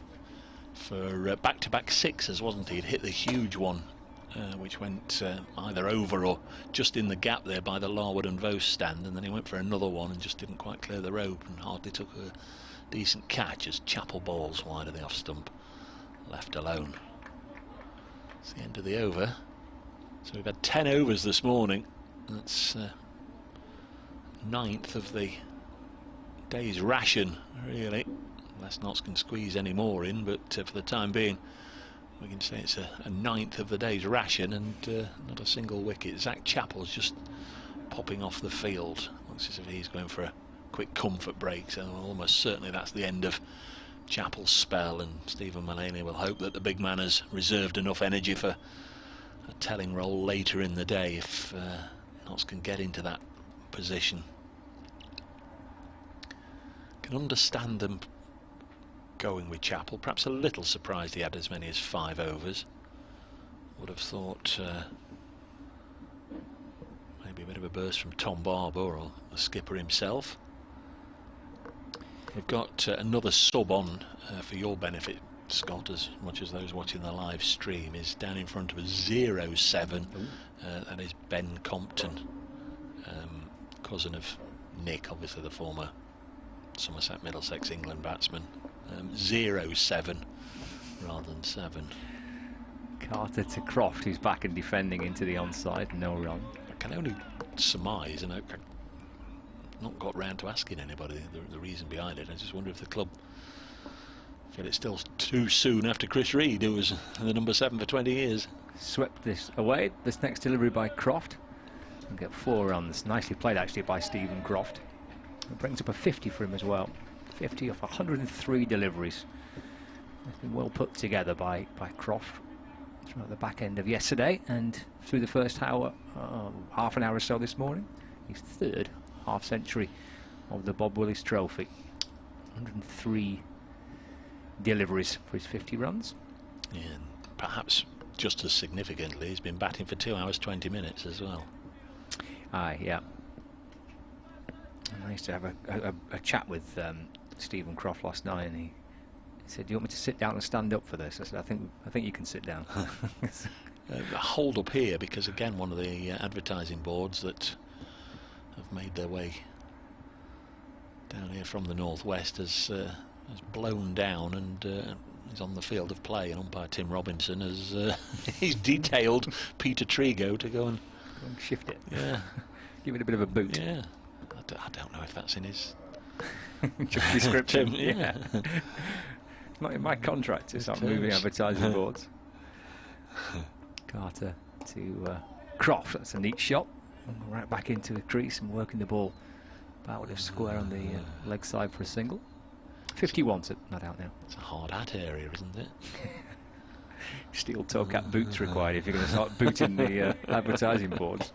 for back-to-back sixes, wasn't he? He'd hit the huge one, which went either over or just in the gap there by the Larwood and Vose stand, and then he went for another one and just didn't quite clear the rope, and hardly took a decent catch as Chappell bowls wide of the off stump, left alone. It's the end of the over. So we've had 10 overs this morning. That's 9th of the day's ration, really. Unless Notts can squeeze any more in, but for the time being, we can say it's a ninth of the day's ration, and not a single wicket. Zach Chappell's just popping off the field. Looks as if he's going for a quick comfort break, so almost certainly that's the end of Chappell's spell, and Stephen Mullaney will hope that the big man has reserved enough energy for a telling role later in the day if Notts can get into that position. Can understand them going with Chappell. Perhaps a little surprised he had as many as 5 overs. Would have thought maybe a bit of a burst from Tom Barber or the skipper himself. We've got another sub on for your benefit, Scott, as much as those watching the live stream, is down in front of a 0-7. That is Ben Compton, cousin of Nick, obviously the former Somerset Middlesex England batsman. 0-7 rather than 7. Carter to Croft, who's back and defending into the onside, no run. I can only surmise, and I've not got round to asking anybody the reason behind it. I just wonder if the club feel it's still too soon after Chris Reed, who was the number 7 for 20 years. Swept this away. This next delivery by Croft. We'll get 4 runs. Nicely played actually by Stephen Croft. It brings up a 50 for him as well. 50 off 103 deliveries. It's been well put together by Croft throughout the back end of yesterday and through the first hour, half an hour or so this morning. His 3rd half century of the Bob Willis Trophy. 103 deliveries for his 50 runs. Yeah, and perhaps just as significantly, he's been batting for 2 hours 20 minutes as well. Aye, yeah. I used to have a chat with Stephen Croft last night, and he said, "Do you want me to sit down and stand up for this?" I said, "I think you can sit down." Hold up here, because again, one of the advertising boards that have made their way down here from the northwest has blown down and is on the field of play, and umpire Tim Robinson has he's detailed Peter Trigo to go and shift it. Yeah, give it a bit of a boot. Yeah, I don't know if that's in his description. Yeah. Not in my contract. It's not moving advertising boards. Carter to Croft. That's a neat shot. Right back into the crease and working the ball about a square on the leg side for a single. 51's it, not out now. It's a hard hat area, isn't it? Steel toe cap boots required if you're going to start booting the advertising boards.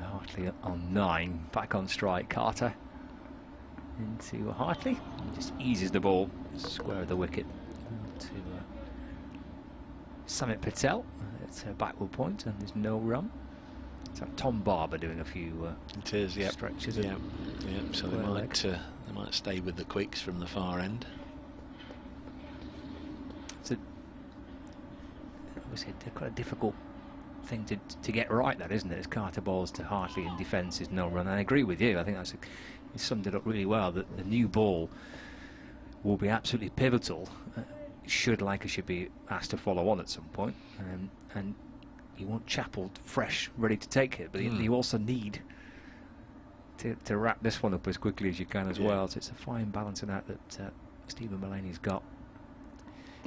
Hartley on 9, back on strike. Carter into Hartley, he just eases the ball square of the wicket to Samit Patel. It's a backward point and there's no run. It's like Tom Barber doing a few it is, yep. stretches. Yep. So they might stay with the quicks from the far end. It's obviously quite a difficult thing to get right, that, isn't it? It's Carter balls to Hartley and defence is no run. And I agree with you. I think that's he summed it up really well, that the new ball will be absolutely pivotal should Lancashire be asked to follow on at some point, and you want Chappell fresh, ready to take it, but you also need to wrap this one up as quickly as you can as well. So it's a fine balancing act that Stephen Mullaney's got.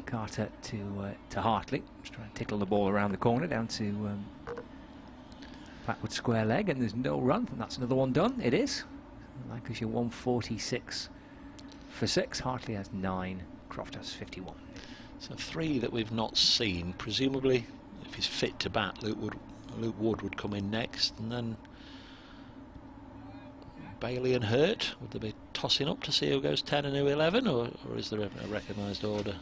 Carter to Hartley, just trying to tickle the ball around the corner down to backward square leg, and there's no run, and that's another one done. It is Lancashire 146 for 6. Hartley has 9, Croft has 51. So 3 that we've not seen. Presumably, if he's fit to bat, Luke Wood would come in next, and then Bailey and Hurt. Would they be tossing up to see who goes 10 and who 11, or is there a recognised order?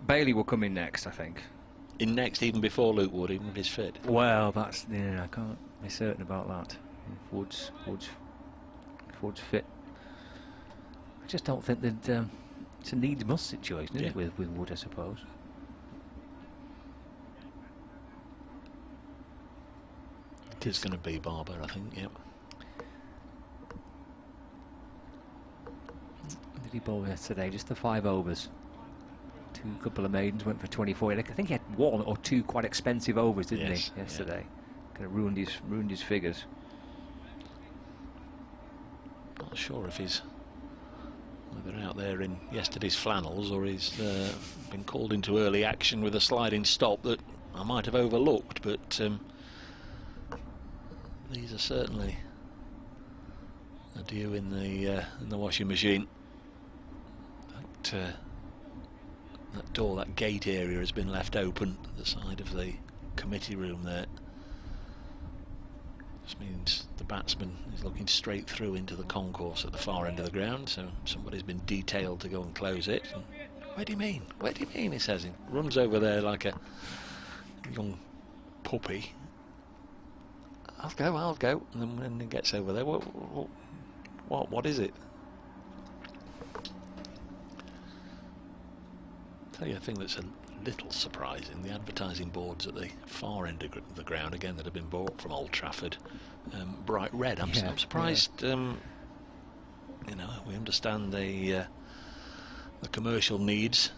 Bailey will come in next, I think. In next, even before Luke Wood, even if he's fit? Well, that's, yeah, I can't be certain about that. If Wood's fit. I just don't think that it's a needs-must situation, isn't it, with Wood, I suppose. It is going to be Barber, I think, yep. Did he bowl yesterday? Just the 5 overs. A couple of maidens, went for 24. I think he had 1 or 2 quite expensive overs, didn't he, yesterday? Kind of ruined his figures. Not sure if he's whether out there in yesterday's flannels or he's been called into early action with a sliding stop that I might have overlooked, but these are certainly a due in the washing machine. That door, that gate area has been left open at the side of the committee room there. This means the batsman is looking straight through into the concourse at the far end of the ground, so somebody's been detailed to go and close it. And, where do you mean? Where do you mean? He says. He runs over there like a young puppy. I'll go. And then when he gets over there, what is it? I'll tell you a thing that's a little surprising. The advertising boards at the far end of the ground, again, that have been bought from Old Trafford, bright red. I'm surprised. You know, we understand the commercial needs,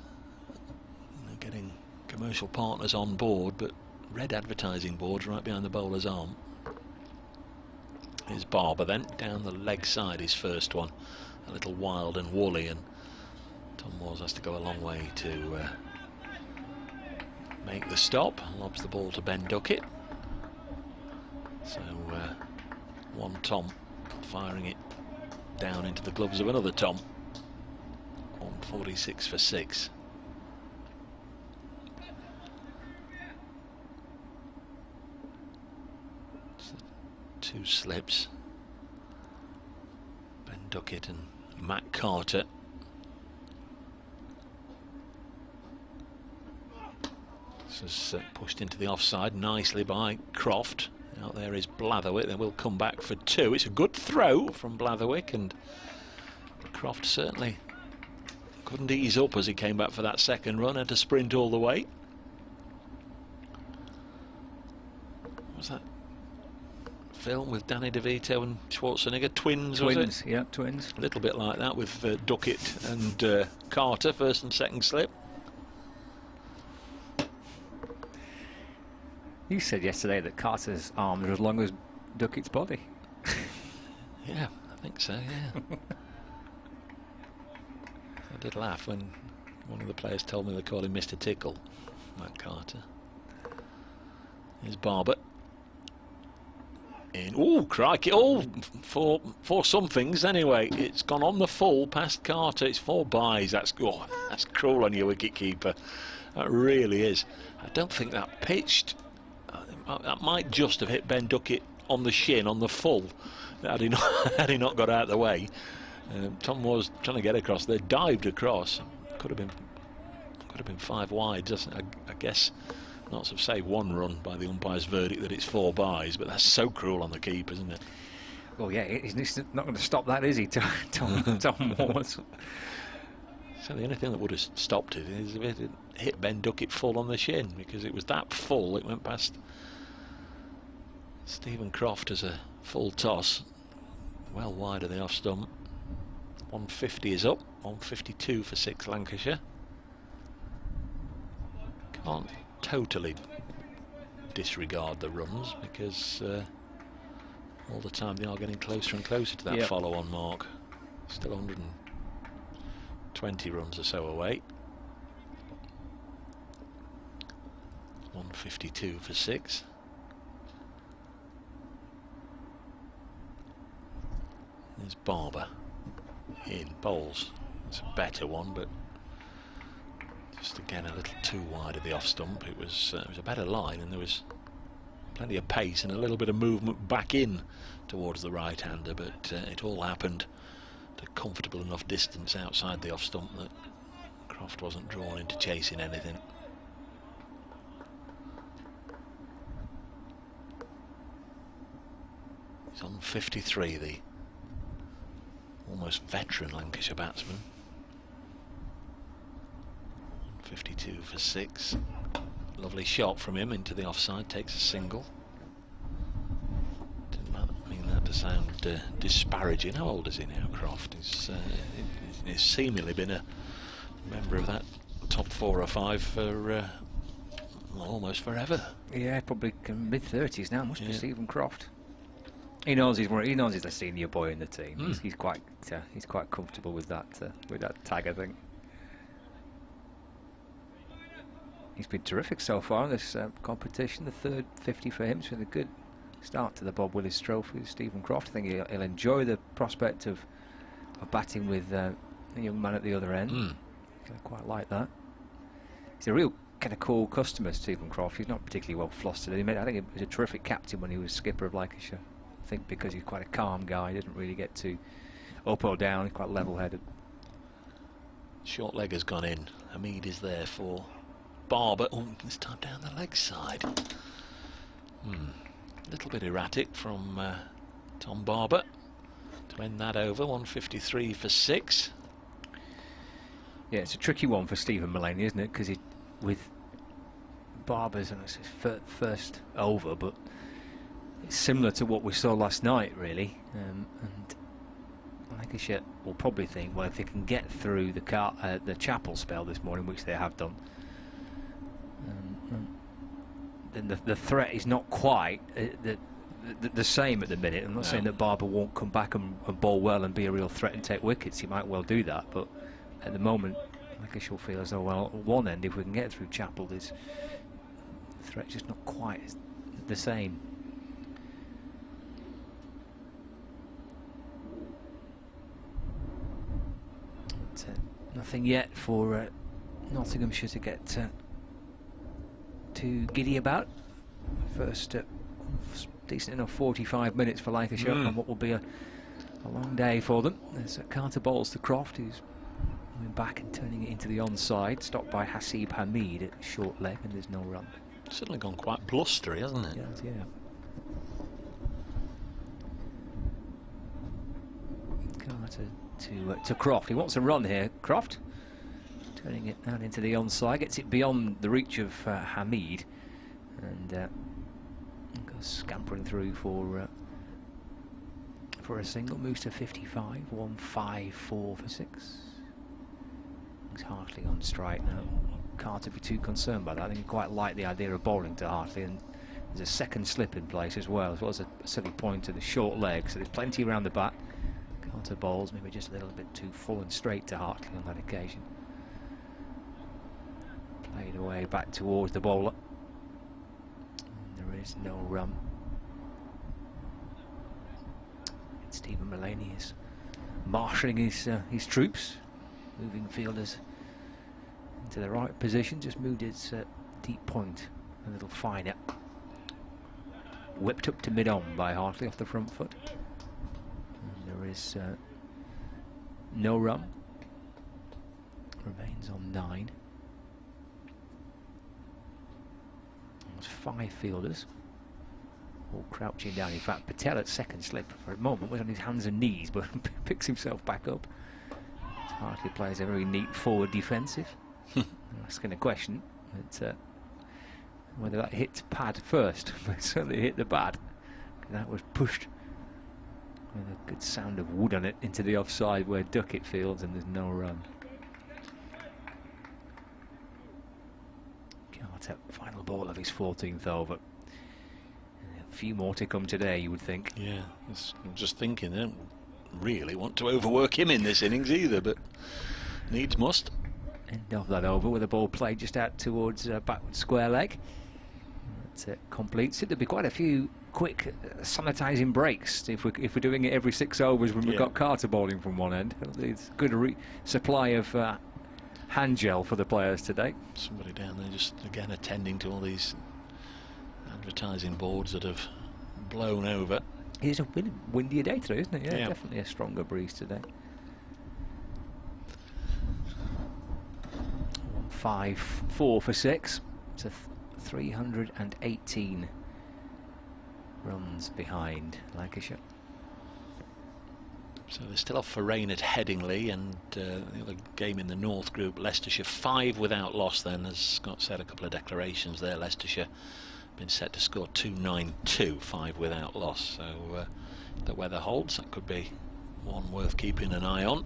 you know, getting commercial partners on board, but red advertising boards right behind the bowler's arm. Here's Barber then down the leg side, his first one, a little wild and woolly, and Tom Moores has to go a long way to make the stop. Lobs the ball to Ben Duckett. So one Tom firing it down into the gloves of another Tom. 146 for 6. So 2 slips. Ben Duckett and Matt Carter. This is pushed into the offside nicely by Croft. Out there is Blatherwick. They will come back for 2. It's a good throw from Blatherwick, and Croft certainly couldn't ease up as he came back for that second run. Had to sprint all the way. What was that film with Danny DeVito and Schwarzenegger? Twins, was it? Yeah, twins. A little bit like that with Duckett and Carter, first and second slip. You said yesterday that Carter's arms are as long as Duckett's body. Yeah, I think so, yeah. I did laugh when one of the players told me they called him Mr. Tickle, Matt Carter. Here's Barber. In. Oh, crikey. Oh, for some things anyway. It's gone on the full past Carter. It's 4 byes. That's cruel on your wicketkeeper. That really is. I don't think that pitched. That might just have hit Ben Duckett on the shin, on the full, had he not got out of the way. Tom was trying to get across there, dived across. Could have been 5 wide. Doesn't I guess not to say 1 run by the umpire's verdict that it's 4 byes, but that's so cruel on the keeper, isn't it? Well, yeah, he's not going to stop that, is he, Tom Moores? So the only thing that would have stopped it is if it hit Ben Duckett full on the shin, because it was that full. It went past Stephen Croft as a full toss, well wide of the off stump. 150 is up, 152 for 6 Lancashire. Can't totally disregard the runs, because all the time they are getting closer and closer to that follow-on mark. Still 120 runs or so away. 152 for 6. There's Barber in bowls. It's a better one, but just again a little too wide of the off stump. It was a better line, and there was plenty of pace and a little bit of movement back in towards the right-hander, but it all happened at a comfortable enough distance outside the off stump that Croft wasn't drawn into chasing anything. He's on 53, the almost veteran Lancashire batsman. 52 for 6. Lovely shot from him into the offside, takes a single. Didn't mean that to sound disparaging. How old is he now, Croft? He's seemingly been a member of that top 4 or 5 for almost forever. Yeah, probably mid-30s now, must be Stephen Croft. He knows he's the senior boy in the team. He's quite comfortable with that tag, I think. He's been terrific so far in this competition. The third 50 for him. It's been a good start to the Bob Willis Trophy with Stephen Croft. I think he'll enjoy the prospect of batting with a young man at the other end. I quite like that. He's a real kind of cool customer, Stephen Croft. He's not particularly well flustered. I think he was a terrific captain when he was skipper of Lancashire. I think because he's quite a calm guy, he doesn't really get too up or down. He's quite level-headed. Short leg has gone in. Hamid is there for Barber. Oh, this time down the leg side. A little bit erratic from Tom Barber to end that over. 153 for 6. Yeah, it's a tricky one for Stephen Mullaney, isn't it? Because with Barber's and it's his first over, but it's similar to what we saw last night, really. And Lancashire will probably think, well, if they can get through the Chapel spell this morning, which they have done, then the threat is not quite the same at the minute. I'm not saying that Barber won't come back and bowl well and be a real threat and take wickets. He might well do that, but at the moment, Lancashire will feel as though, well, at one end, if we can get through Chapel, the threat's just not quite the same. But, nothing yet for Nottinghamshire to get too giddy about. First decent enough 45 minutes for Lancashire on what will be a long day for them. There's Carter bowls to Croft, who's going back and turning it into the onside, stopped by Hasib Hamid at short leg, and there's no run. Certainly gone quite blustery, hasn't it? Yes, yeah. Carter to Croft. He wants a run here, Croft. Turning it out into the onside, gets it beyond the reach of Hamid, and goes scampering through for a single. Moves to 55. 154 for 6. It's Hartley on strike now. Carter be too concerned by that. I think he quite like the idea of bowling to Hartley, and there's a second slip in place as well as a silly point to the short leg, so there's plenty around the bat. Carter bowls maybe just a little bit too full and straight to Hartley on that occasion. Played away back towards the bowler. And there is no run. Stephen Mullaney is marshalling his troops, moving fielders into the right position. Just moved its deep point a little finer. Whipped up to mid-on by Hartley off the front foot. And there is no run. Remains on 9. There's 5 fielders, all crouching down. In fact, Patel at second slip for a moment was on his hands and knees, but picks himself back up. Hartley plays a very neat forward defensive. I'm asking a question, but whether that hit pad first, but it certainly hit the pad. That was pushed with a good sound of wood on it into the offside where Duckett fields, and there's no run. Carter, final ball of his 14th over. A few more to come today, you would think. Yeah, I'm just thinking, they don't really want to overwork him in this innings either, but needs must. End of that over with a ball played just out towards backward square leg. That completes it. There'll be quite a few quick sanitising breaks if we're doing it every 6 overs when we've got Carter bowling from one end. It's a good supply of hand gel for the players today. Somebody down there just again attending to all these advertising boards that have blown over. It's a windier day today, isn't it? Yeah, definitely a stronger breeze today. 154 for 6. It's a 318 runs behind Lancashire. So they're still off for rain at Headingley, and the other game in the North Group, Leicestershire 5 without loss then, as Scott said, a couple of declarations there. Leicestershire been set to score 292, 5 without loss, so the weather holds, that could be one worth keeping an eye on.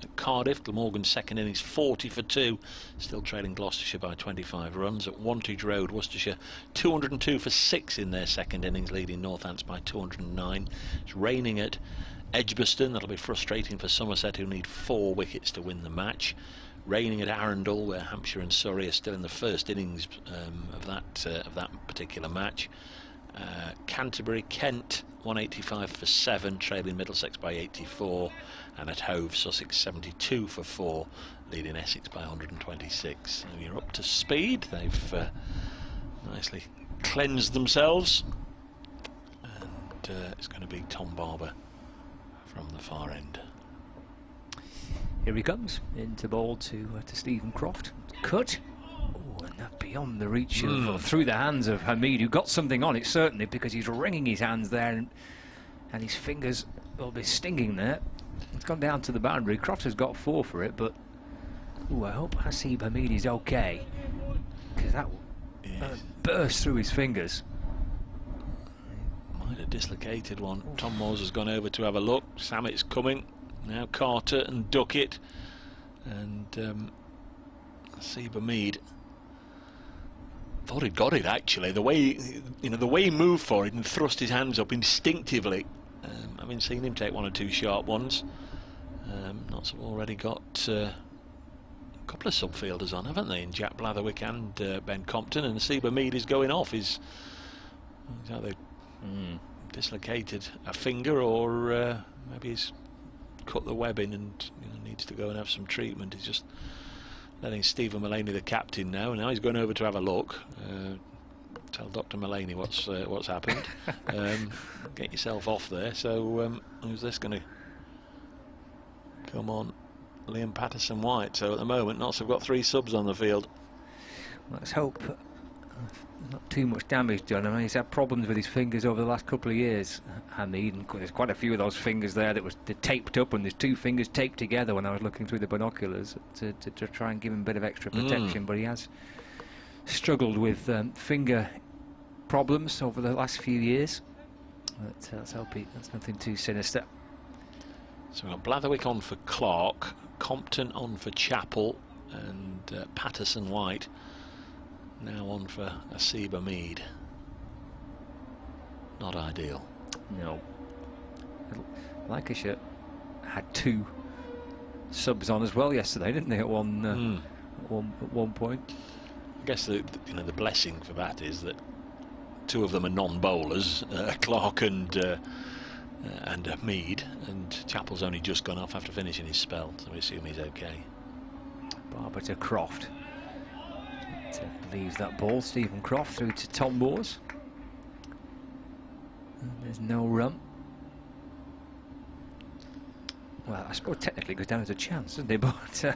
at Cardiff. Glamorgan's second innings 40 for 2, still trailing Gloucestershire by 25 runs. At Wantage Road, Worcestershire 202 for 6 in their second innings, leading Northants by 209. It's raining at Edgbaston. That'll be frustrating for Somerset, who need 4 wickets to win the match. Raining at Arundel, where Hampshire and Surrey are still in the first innings of that particular match. Canterbury, Kent 185 for 7, trailing Middlesex by 84, and at Hove, Sussex 72 for 4, leading Essex by 126. So you're up to speed. They've nicely cleansed themselves, and it's going to be Tom Barber from the far end. Here he comes into ball to Stephen Croft. Cut. Oh, and that beyond the reach of, or through the hands of Hamid, who got something on it certainly, because he's wringing his hands there, and his fingers will be stinging there. It's gone down to the boundary. Croft has got 4 for it, but ooh, I hope Hasib Hamid is okay, because that burst through his fingers. Might have dislocated one. Tom Moores has gone over to have a look. Sammett's coming. Now Carter and Duckett, and Hasib Hamid thought he'd got it actually. The way the way he moved for it and thrust his hands up instinctively. Having seen him take 1 or 2 sharp ones. Notts have already got a couple of subfielders on, haven't they? In Jack Blatherwick and Ben Compton, and Hasib Hamid is going off. He's either dislocated a finger, or maybe he's cut the webbing and needs to go and have some treatment. He's just letting Stephen Mullaney, the captain, now he's going over to have a look. Tell Dr. Mullaney what's happened. Get yourself off there. So who's this going to come on? Liam Patterson-White. So at the moment Notts have got 3 subs on the field. Let's hope not too much damage done. I mean, he's had problems with his fingers over the last couple of years, Hamid, and there's quite a few of those fingers there that they're taped up, and there's 2 fingers taped together when I was looking through the binoculars to try and give him a bit of extra protection. But he has struggled with finger problems over the last few years. But let's hope that's nothing too sinister. So we've got Blatherwick on for Clark, Compton on for Chappell, and Patterson-White now on for Hasib Hamid. Not ideal. No. Lancashire had 2 subs on as well yesterday, didn't they? At one point. I guess the blessing for that is that 2 of them are non-bowlers, Clark and Hamid, and Chappell's only just gone off after finishing his spell, so we assume he's okay. Barber to Croft. Leaves that ball. Stephen Croft through to Tom Moores. And there's no run. Well, I suppose technically it goes down as a chance, doesn't it? But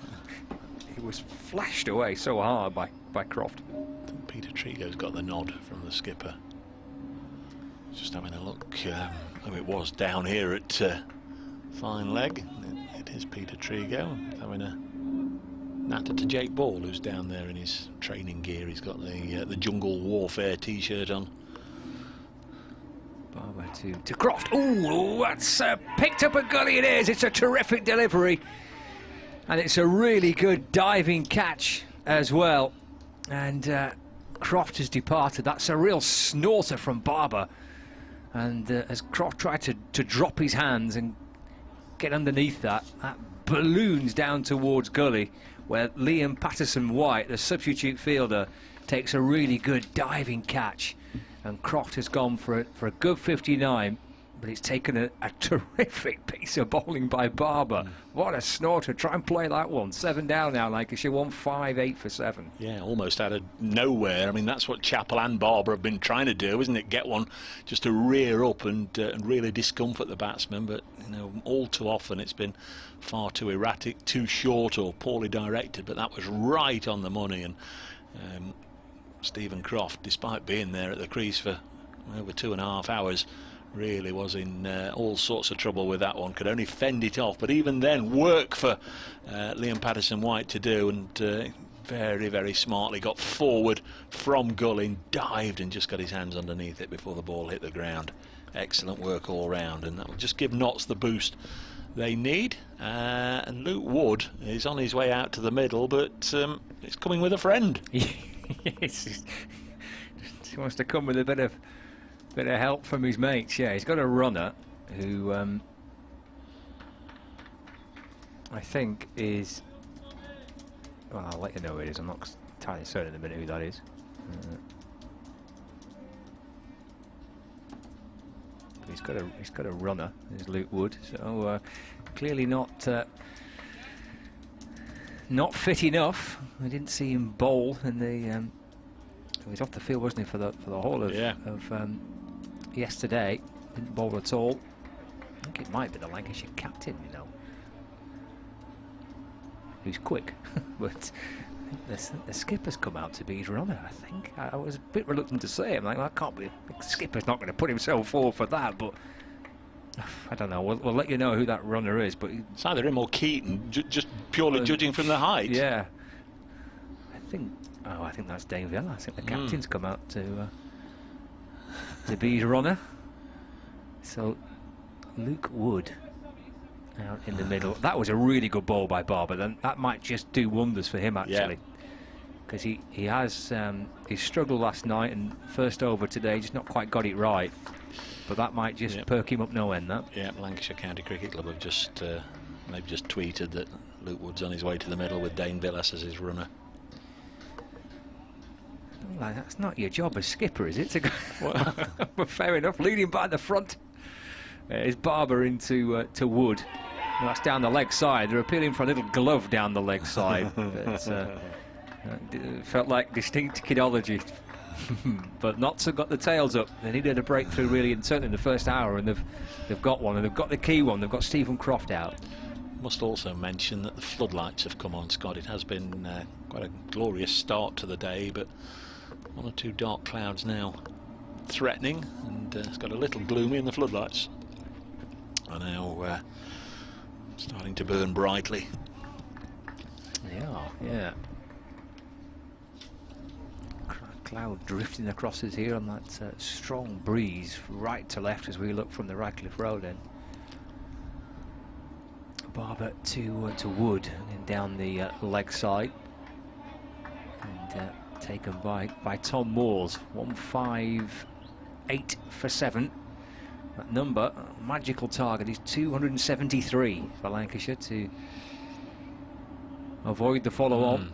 he was flashed away so hard by Croft. I think Peter Trigo's got the nod from the skipper. Just having a look. It was down here at Fine Leg. It is Peter Trigo having a natter to Jake Ball, who's down there in his training gear. He's got the Jungle Warfare t-shirt on. Barber to Croft. Ooh, that's picked up a gully. It is. It's a terrific delivery, and it's a really good diving catch as well. And Croft has departed. That's a real snorter from Barber. And as Croft tried to drop his hands and get underneath that balloons down towards gully, where Liam Patterson-White, the substitute fielder, takes a really good diving catch. And Croft has gone for a good 59, but it's taken a terrific piece of bowling by Barber. What a snorter. Try and play that one. 7 down now, Lancashire. 1-5-8 for 7. Yeah, almost out of nowhere. I mean, that's what Chappell and Barber have been trying to do, isn't it? Get one just to rear up and really discomfort the batsman. But, all too often it's been far too erratic, too short or poorly directed. But that was right on the money. And Stephen Croft, despite being there at the crease for over 2.5 hours, really was in all sorts of trouble with that one. Could only fend it off, but even then work for Liam Patterson-White to do, and very, very smartly got forward from gully, dived and just got his hands underneath it before the ball hit the ground. Excellent work all round, and that will just give Notts the boost they need. And Luke Wood is on his way out to the middle, but it's coming with a friend. Yes, he wants to come with a bit of help from his mates. Yeah, he's got a runner who I think is. Well, I'll let you know who it is. I'm not entirely certain in a minute who that is. He's got a runner. Is Luke Wood. So clearly not fit enough. I didn't see him bowl in the. He was off the field, wasn't he, for the whole of yesterday? Didn't bowl at all. I think it might be the Lancashire captain, you know, who's quick, but the skipper's come out to be his runner. I think I was a bit reluctant to say it. I'm like, well, I can't be. The skipper's not going to put himself forward for that, but. I don't know. We'll let you know who that runner is, but it's either him or Keaton, just purely judging from the height. Yeah, I think that's Dane Villa. I think the captain's come out to be his runner. So Luke Wood out in the middle. That was a really good ball by Barber. Then that might just do wonders for him actually, because he has he struggled last night and first over today, just not quite got it right. But that might just perk him up no end, that. Yeah, Lancashire County Cricket Club have just they've just tweeted that Luke Wood's on his way to the middle with Dane Villas as his runner. Well, that's not your job as skipper, is it? To go well, fair enough. Leading by the front is Barber into to Wood. Well, that's down the leg side. They're appealing for a little glove down the leg side. But, it felt like distinct kidology. But Notts have got the tails up. They needed a breakthrough really, and certainly in the first hour, and they've got one, and they've got the key one. They've got Stephen Croft out. Must also mention that the floodlights have come on, Scott. It has been quite a glorious start to the day, but one or two dark clouds now threatening, and it's got a little gloomy, and the floodlights are now starting to burn brightly. They are, yeah. Cloud drifting across us here on that strong breeze right to left as we look from the Radcliffe Road in. Barber to Wood and then down the leg side, and taken by Tom Moores. 158 for 7. That number, magical target, is 273 for Lancashire to avoid the follow-on.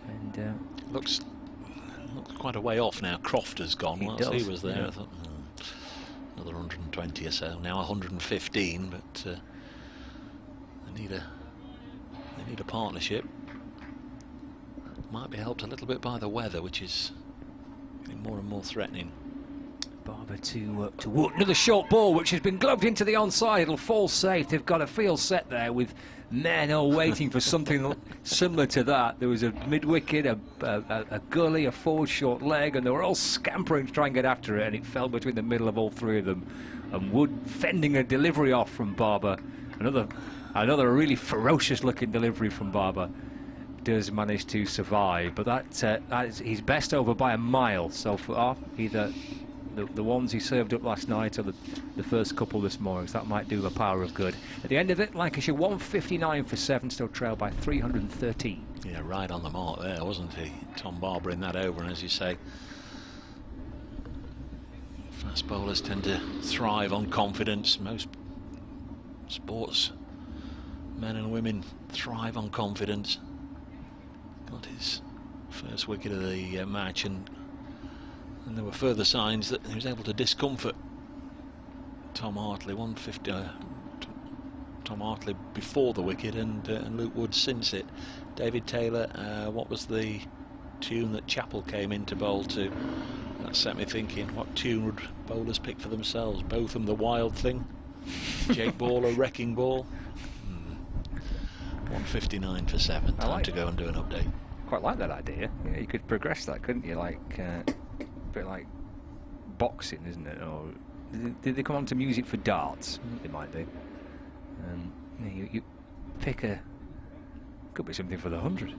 And looks quite a way off now. Croft has gone whilst he was there. Yeah. I thought, another 120 or so. Now 115, but they need a partnership. Might be helped a little bit by the weather, which is getting more and more threatening. Barber to Wood. Another short ball which has been gloved into the onside. It'll fall safe. They've got a field set there with men all waiting for something similar to that. There was a mid-wicket, a gully, a forward short leg, and they were all scampering to try and get after it, and it fell between the middle of all three of them. And Wood fending a delivery off from Barber. Another really ferocious looking delivery from Barber. Does manage to survive, but that is his best over by a mile so far. Either the ones he served up last night or the first couple this morning, so that might do a power of good. At the end of it, Lancashire 159 for 7, still trailed by 313. Yeah, right on the mark there, wasn't he? Tom Barber in that over, and as you say, fast bowlers tend to thrive on confidence. Most sports men and women thrive on confidence. Got his first wicket of the match, and there were further signs that he was able to discomfort Tom Hartley. 150 Tom Hartley before the wicket, and Luke Wood since it. David Taylor, what was the tune that Chappell came in to bowl to? That set me thinking, what tune would bowlers pick for themselves? Botham the Wild Thing, Jake Ball a Wrecking Ball. 159 for 7. Time to go and do an update. Quite like that idea. Yeah, you could progress that, couldn't you? Like a bit like boxing, isn't it? Or did they come on to music for darts? They might do. You pick could be something for the 100.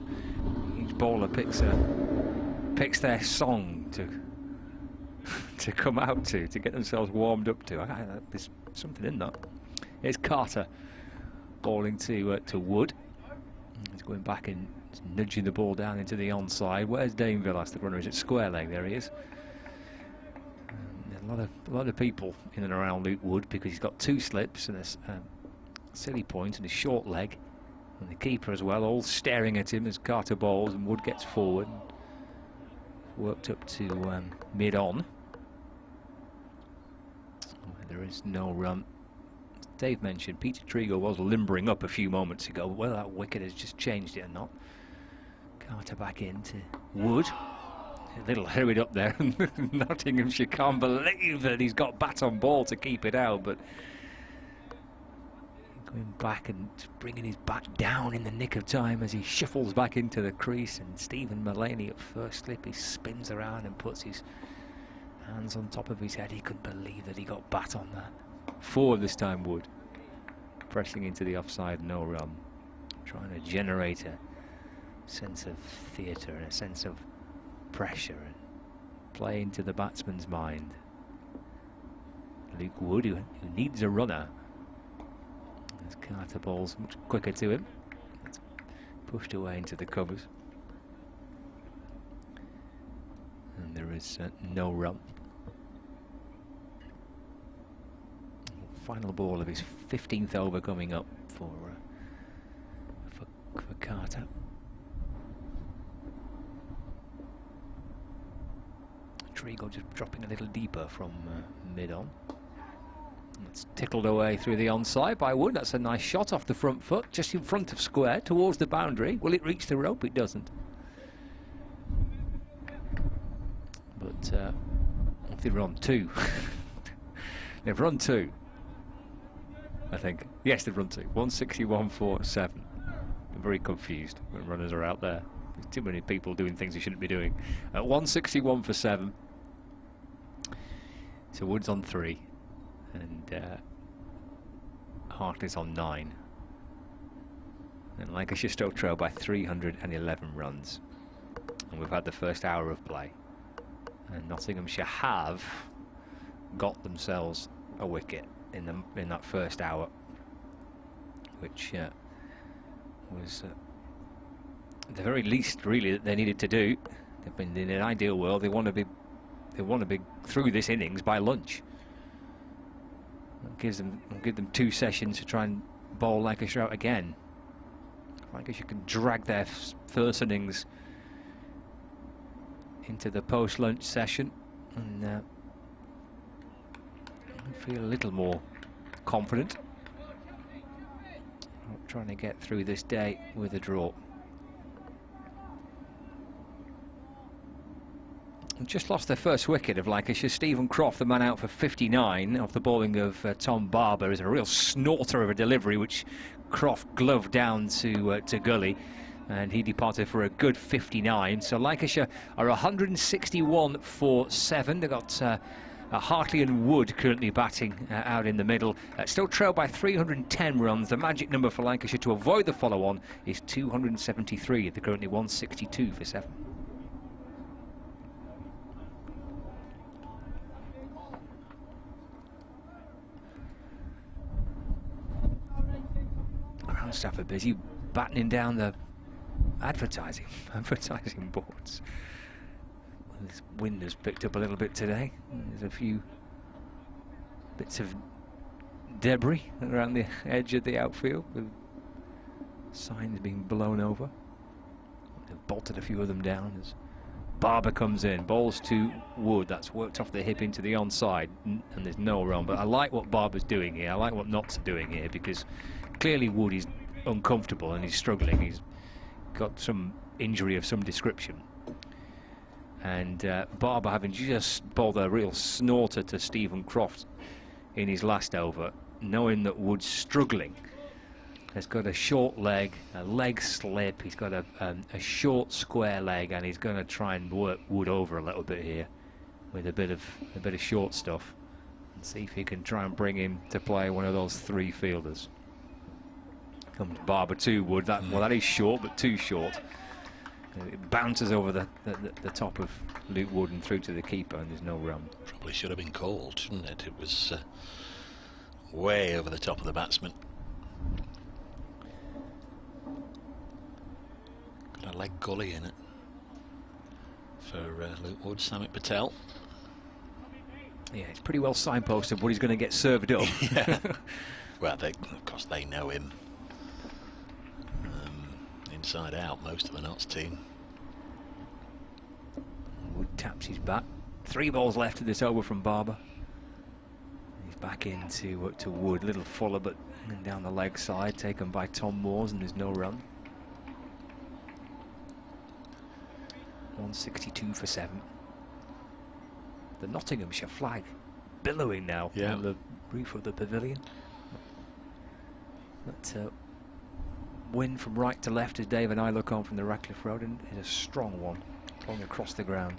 Each bowler picks their song to come out to get themselves warmed up to. There's something in that. Here's Carter balling to Wood. He's going back and nudging the ball down into the onside. Where's Dane Villas, the runner? Is it square leg? There he is. A lot of people in and around Luke Wood, because he's got 2 slips and a silly point and a short leg, and the keeper as well, all staring at him as Carter bowls and Wood gets forward. Worked up to mid-on. There is no run. As Dave mentioned, Peter Trigo was limbering up a few moments ago. Whether that wicket has just changed it or not. Carter back into Wood. A little hurried up there. Nottinghamshire can't believe that he's got bat on ball to keep it out, but going back and bringing his bat down in the nick of time as he shuffles back into the crease, and Stephen Mullaney at first slip, he spins around and puts his hands on top of his head. He couldn't believe that he got bat on that. 4 this time, Wood. Pressing into the offside, no run. Trying to generate a sense of theatre and a sense of pressure and play into the batsman's mind. Luke Wood, who needs a runner. As Carter bowls much quicker to him. It's pushed away into the covers. And there is no run. Final ball of his 15th over coming up for Carter. Trigo just dropping a little deeper from mid-on. It's tickled away through the onside by Wood. That's a nice shot off the front foot, just in front of square, towards the boundary. Will it reach the rope? It doesn't. But they've run 2. They've run 2, I think. Yes, they've run 2. 161 for 7. I'm very confused when runners are out there. There's too many people doing things they shouldn't be doing. 161 for 7. So Wood's on 3. And Hartley's on 9. And Lancashire still trail by 311 runs. And we've had the first hour of play. And Nottinghamshire have got themselves a wicket in that first hour, which was the very least really that they needed to do. They've been in an ideal world. They want to be through this innings by lunch. Give them 2 sessions to try and bowl Lancashire out again. Lancashire can drag their first innings into the post-lunch session and feel a little more confident. Trying to get through this day with a draw. Just lost their first wicket of Lancashire. Stephen Croft, the man out for 59 off the bowling of Tom Barber, is a real snorter of a delivery which Croft gloved down to Gully, and he departed for a good 59. So Lancashire are 161 for 7. They've got Hartley and Wood currently batting out in the middle. Still trailed by 310 runs. The magic number for Lancashire to avoid the follow-on is 273. They're currently 162 for 7. Ground staff are busy battening down the advertising boards. This wind has picked up a little bit today. There's a few bits of debris around the edge of the outfield, with signs being blown over. They've bolted a few of them down as Barber comes in, bowls to Wood. That's worked off the hip into the onside, and there's no run. But I like what Barber's doing here. I like what Knott's doing here, because clearly Wood is uncomfortable and he's struggling. He's got some injury of some description. And Barber, having just bowled a real snorter to Stephen Croft in his last over, knowing that Wood's struggling, has got a short leg, a leg slip. He's got a short square leg, and he's going to try and work Wood over a little bit here with a bit of short stuff, and see if he can try and bring him to play one of those 3 fielders. Comes Barber to Wood. That is short, but too short. It bounces over the top of Luke Wood and through to the keeper, and there's no run. Probably should have been called, shouldn't it? It was way over the top of the batsman. Got a leg gully in it for Luke Wood. Samit Patel. Yeah, it's pretty well signposted, but he's going to get served up. Yeah. Well, of course they know him inside out, most of the Notts team. Wood taps his bat. 3 balls left of this over from Barber. He's back into to Wood, little fuller, but down the leg side, taken by Tom Moores, and there's no run. 162 for 7. The Nottinghamshire flag billowing now on the roof of the pavilion. That wind from right to left as Dave and I look on from the Ratcliffe Road, and it's a strong one blowing across the ground.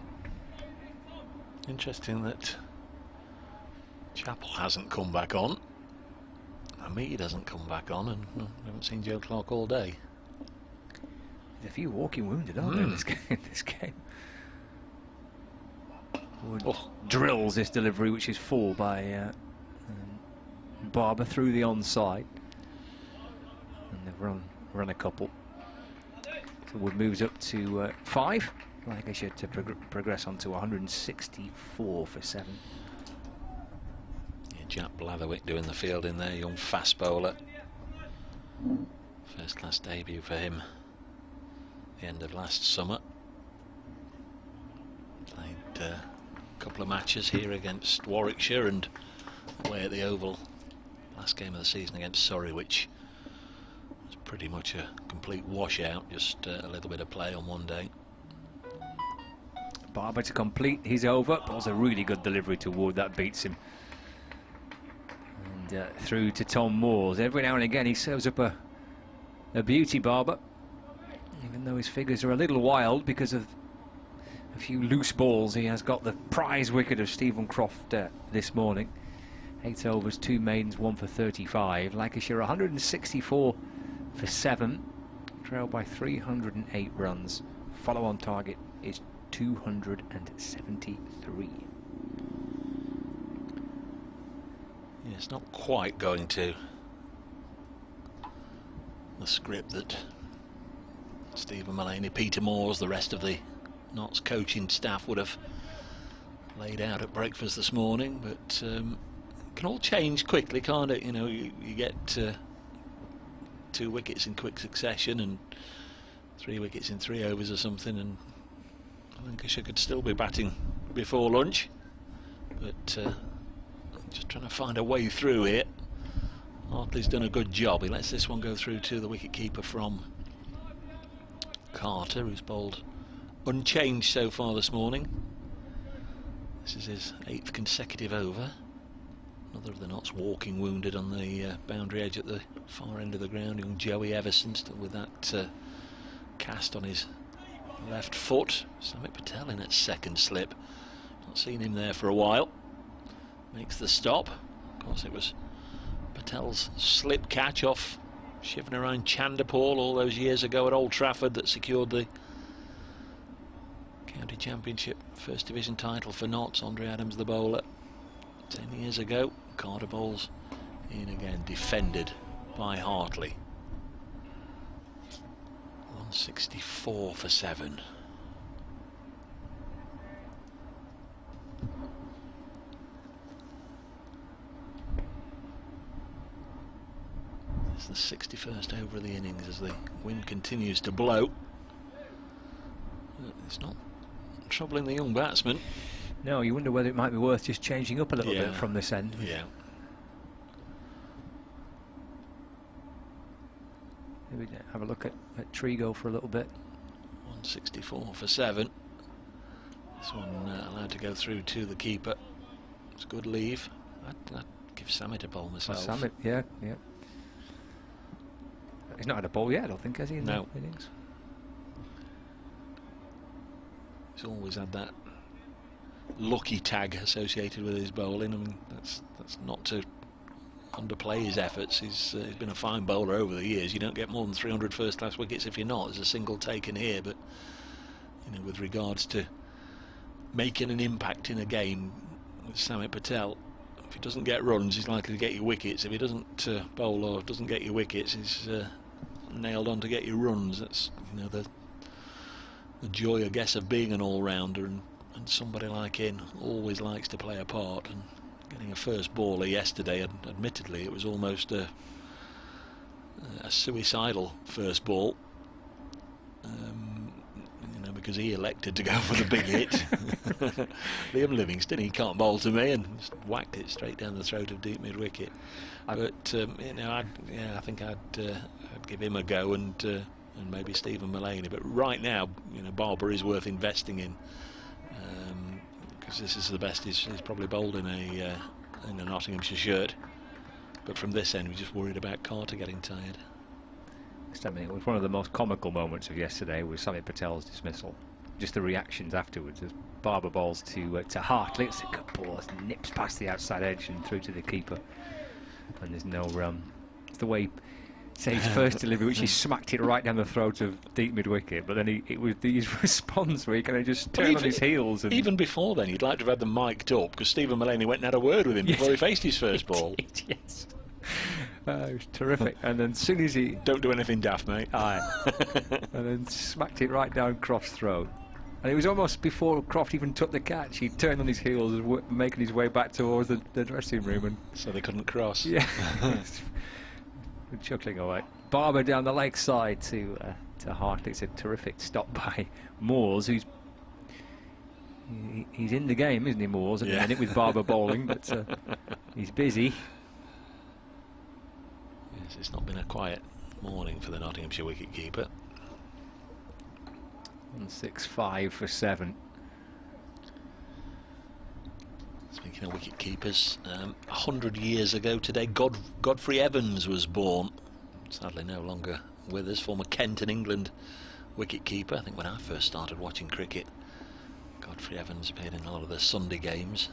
Interesting that Chappell hasn't come back on. Hamid hasn't come back on, and we haven't seen Joe Clark all day. There's a few walking wounded, aren't there, in this game? Wood drills this delivery, which is full by Barber through the onside, and they've run a couple. So Wood moves up to 5. Lancashire to progress on to 164 for 7. Yeah, Jack Blatherwick doing the fielding there, young fast bowler. First class debut for him the end of last summer. Played a couple of matches here against Warwickshire and away at the Oval last game of the season against Surrey, which was pretty much a complete washout, just a little bit of play on one day. Barber to complete his over. Ball's a really good delivery to Wood, that beats him. And through to Tom Moores. Every now and again he serves up a beauty, Barber, even though his figures are a little wild because of a few loose balls. He has got the prize wicket of Stephen Croft this morning. 8 overs, 2 maidens, 1 for 35. Lancashire 164 for 7, trailed by 308 runs. Follow on target is 273. Yeah, it's not quite going to the script that Stephen Mullaney, Peter Moores, the rest of the Notts coaching staff would have laid out at breakfast this morning, but it can all change quickly, can't it? You know, you get 2 wickets in quick succession and 3 wickets in 3 overs or something, and Lancashire could still be batting before lunch, but just trying to find a way through here. Hartley's done a good job. He lets this one go through to the wicketkeeper from Carter, who's bowled unchanged so far this morning. This is his 8th consecutive over. Another of the Notts walking wounded on the boundary edge at the far end of the ground, young Joey Everson, still with that cast on his left foot. Samit Patel in at second slip. Not seen him there for a while. Makes the stop. Of course, it was Patel's slip catch off Shivnarine Chanderpaul all those years ago at Old Trafford that secured the County Championship First Division title for Notts. Andre Adams, the bowler, 10 years ago. Carter bowls in again, defended by Hartley. 164 for 7. It's the 61st over of the innings as the wind continues to blow. It's not troubling the young batsman. No, you wonder whether it might be worth just changing up a little bit from this end. Yeah. Maybe have a look at Trigo for a little bit. 164 for 7. This one allowed to go through to the keeper. It's a good leave. I'd give Samit a bowl myself. Samit, yeah. He's not had a ball yet, I don't think, has he? In no. The innings? He's always had that lucky tag associated with his bowling. I mean, that's not to underplay his efforts. He's been a fine bowler over the years. You don't get more than 300 first-class wickets if you're not. There's a single taken here, but you know, with regards to making an impact in a game with Samit Patel, if he doesn't get runs, he's likely to get you wickets. If he doesn't bowl or doesn't get you wickets, he's nailed on to get you runs. That's, you know, the joy, I guess, of being an all-rounder, and somebody like him always likes to play a part. And getting a first baller yesterday, admittedly, it was almost a suicidal first ball. You know, because he elected to go for the big hit. Liam Livingston, he can't bowl to me, and just whacked it straight down the throat of deep mid wicket. But you know, I think I'd give him a go, and maybe Stephen Mullaney. But right now, you know, Barber is worth investing in, because this is the best he's probably bowled in a Nottinghamshire shirt. But from this end, we're just worried about Carter getting tired. I mean, it was one of the most comical moments of yesterday was Sami Patel's dismissal. Just the reactions afterwards as Barber bowls to Hartley. It's a good ball, nips past the outside edge and through to the keeper. And there's no run. It's the way he said his first delivery, which he smacked it right down the throat of deep mid wicket. But then it was his response where he kind of just turned on his heels. And even before then, you'd like to have had them mic'd up, because Stephen Mullaney went and had a word with him before he faced his first ball. Yes. It was terrific. And then as soon as he... Don't do anything daft, mate. Aye. And then smacked it right down Croft's throat. And it was almost before Croft even took the catch. He turned on his heels, making his way back towards the dressing room. And so they couldn't cross. Yeah. Chuckling away. Barber down the leg side to Hartley. It's a terrific stop by Moores, who's... He's in the game, isn't he, Moores, at the minute with Barber bowling, but he's busy. Yes, it's not been a quiet morning for the Nottinghamshire wicket-keeper. 6-5 for 7. Speaking of wicket-keepers, 100 years ago today, Godfrey Evans was born. Sadly no longer with us, former Kent and England wicket-keeper. I think when I first started watching cricket, Godfrey Evans appeared in a lot of the Sunday games.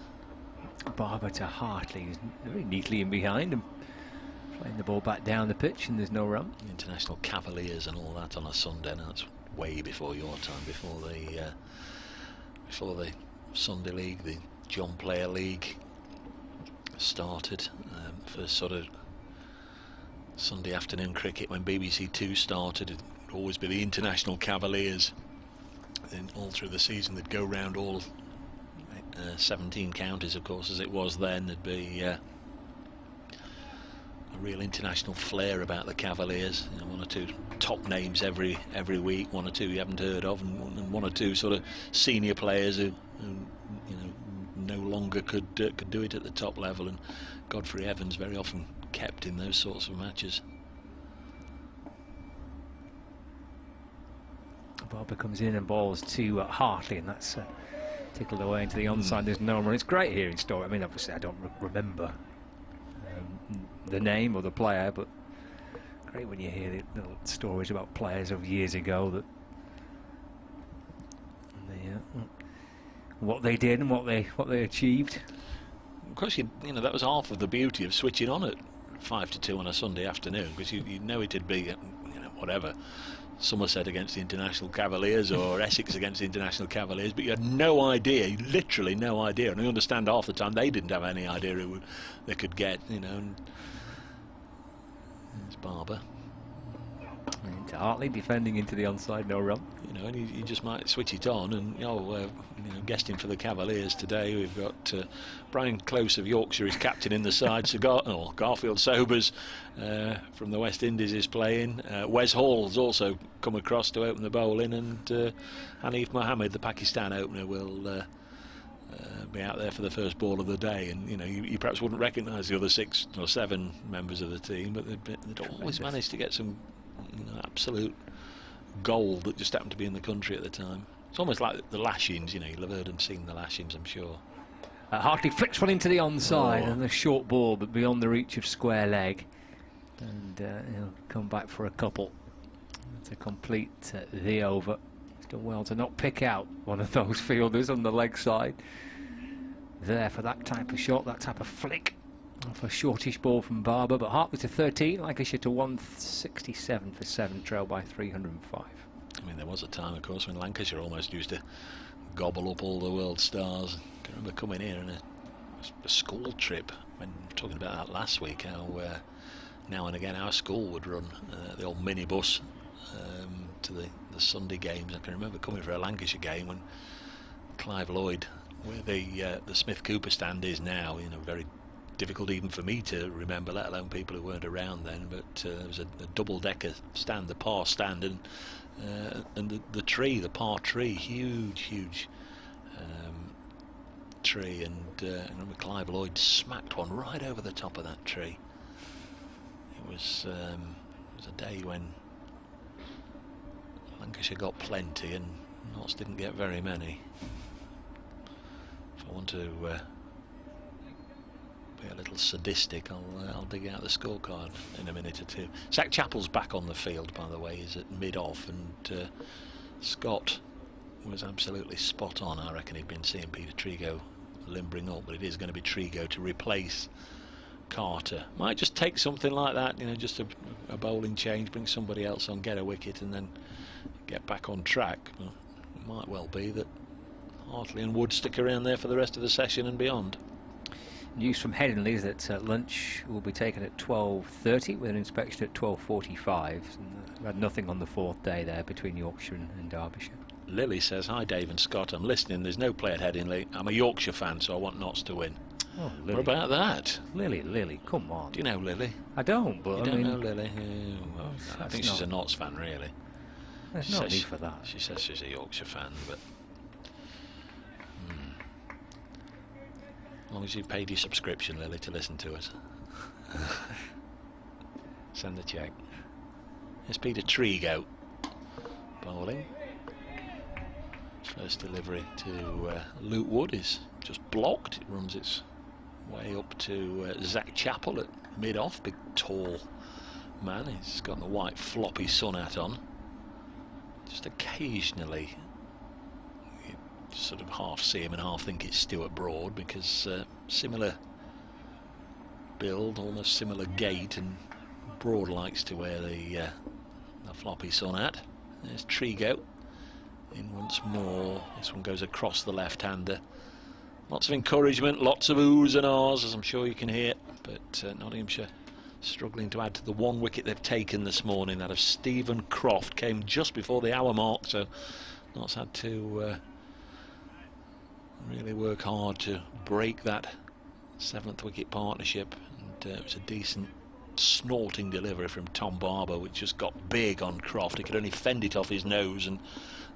Barber to Hartley, who's very neatly in behind and playing the ball back down the pitch, and there's no run. International Cavaliers and all that on a Sunday. Now that's way before your time, before the Sunday League, the John Player League started. First sort of Sunday afternoon cricket when BBC Two started, it would always be the International Cavaliers. And all through the season they'd go round all 17 counties, of course, as it was then. There'd be a real international flair about the Cavaliers. You know, one or two top names every week, one or two you haven't heard of, and one or two sort of senior players who you know, no longer could do it at the top level. And Godfrey Evans very often kept in those sorts of matches. Barber comes in and bowls to Hartley, and that's tickled away into the onside. There's no run. It's great hearing story. I mean, obviously I don't remember the name or the player, but great when you hear the little stories about players of years ago, that what they did and what they achieved. Of course, you know, that was half of the beauty of switching on at 5 to 2 on a Sunday afternoon, because you know it'd be, you know, whatever, Somerset against the International Cavaliers or Essex against the International Cavaliers, but you had no idea, literally no idea. And I understand half the time they didn't have any idea who they could get, you know. And it's Barber. And Hartley defending into the onside, no run. You know, and you just might switch it on, and you know, guesting for the Cavaliers today, we've got Brian Close of Yorkshire is captain in the side. Garfield Sobers from the West Indies is playing. Wes Hall's also come across to open the bowling, and Hanif Mohammed, the Pakistan opener, will be out there for the first ball of the day. And you know, you perhaps wouldn't recognise the other 6 or 7 members of the team, but they'd always managed to get some, you know, absolute gold that just happened to be in the country at the time. It's almost like the lashings, you know. You'll have heard and seen the lashings, I'm sure. Hartley flicks one into the onside, and a short ball, but beyond the reach of square leg, and he'll come back for a couple to complete the over. He's done well to not pick out one of those fielders on the leg side there for that type of shot, that type of flick off a shortish ball from Barber. But Hartley to 13, Lancashire to 167 for 7, trailed by 305. I mean, there was a time, of course, when Lancashire almost used to gobble up all the world stars. I can remember coming here in a a school trip. When talking about that last week, how now and again our school would run the old minibus to the Sunday games. I can remember coming for a Lancashire game when Clive Lloyd, where the Smith Cooper stand is now, you know, very difficult even for me to remember, let alone people who weren't around then. But there was a double-decker stand, the par stand, and the tree, the par tree, huge tree, and I remember Clive Lloyd smacked one right over the top of that tree. It was a day when Lancashire got plenty and Notts didn't get very many. If I want to be a little sadistic, I'll dig out the scorecard in a minute or two. Zach Chappell's back on the field, by the way. He's at mid-off, and Scott was absolutely spot on. I reckon he'd been seeing Peter Trigo limbering up, but it is going to be Trigo to replace Carter. Might just take something like that, you know, just a bowling change, bring somebody else on, get a wicket, and then get back on track. Well, it might well be that Hartley and Wood stick around there for the rest of the session and beyond. News from Headingley is that lunch will be taken at 12:30 with an inspection at 12:45. We had nothing on the fourth day there between Yorkshire and Derbyshire. Lily says, "Hi Dave and Scott, I'm listening. There's no play at Headingley. I'm a Yorkshire fan, so I want Notts to win." Oh, Lily. What about that? Lily, come on. Do you know Lily? I don't, but You I mean, don't know Lily? Well, I think she's a Notts fan, really. There's no need for that. She says she's a Yorkshire fan, but as long as you've paid your subscription, Lily, to listen to us. Send the check. Here's Peter Trigo bowling. First delivery to Luke Wood is just blocked. It runs its way up to Zach Chappell at mid-off. Big tall man. He's got the white floppy sun hat on. Just occasionally you sort of half see him and half think it's Stuart Broad, because similar build, almost similar gait, and Broad likes to wear the floppy sun hat. There's Trigo in once more. This one goes across the left-hander. Lots of encouragement, lots of oohs and ahs, as I'm sure you can hear, but Nottinghamshire struggling to add to the one wicket they've taken this morning. That of Stephen Croft came just before the hour mark, so Notts had to really work hard to break that 7th wicket partnership, and it was a decent snorting delivery from Tom Barber, which just got big on Croft. He could only fend it off his nose, and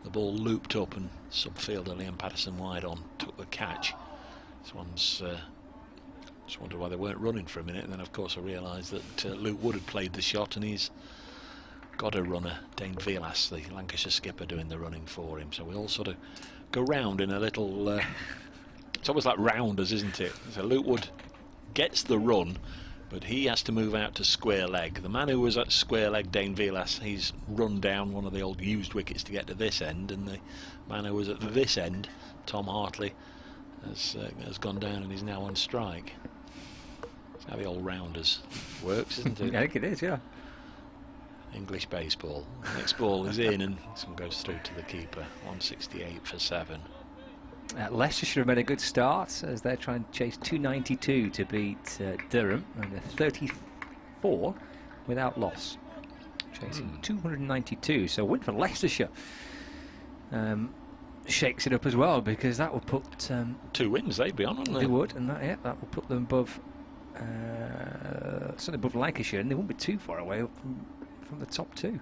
the ball looped up, and subfielder Liam Patterson wide on took the catch. This one's just wondered why they weren't running for a minute, and then of course I realised that Luke Wood had played the shot, and he's got a runner, Dane Vilas, the Lancashire skipper, doing the running for him. So we all sort of go round in a little it's almost like rounders, isn't it? So Luke Wood gets the run, but he has to move out to square leg. The man who was at square leg, Dane Vilas, he's run down one of the old used wickets to get to this end, and the man who was at this end, Tom Hartley, has gone down and is now on strike. That's how the old rounders works, isn't it? I think it is, yeah. English baseball. The next ball is in, and this one goes through to the keeper. 168 for 7. Leicestershire have made a good start as they're trying to chase 292 to beat Durham, and they're 34 without loss, chasing 292. So win for Leicestershire shakes it up as well, because that would put 2 wins they'd be on, wouldn't they? They would, and that will put them above certainly above Lancashire, and they won't be too far away up from the top 2.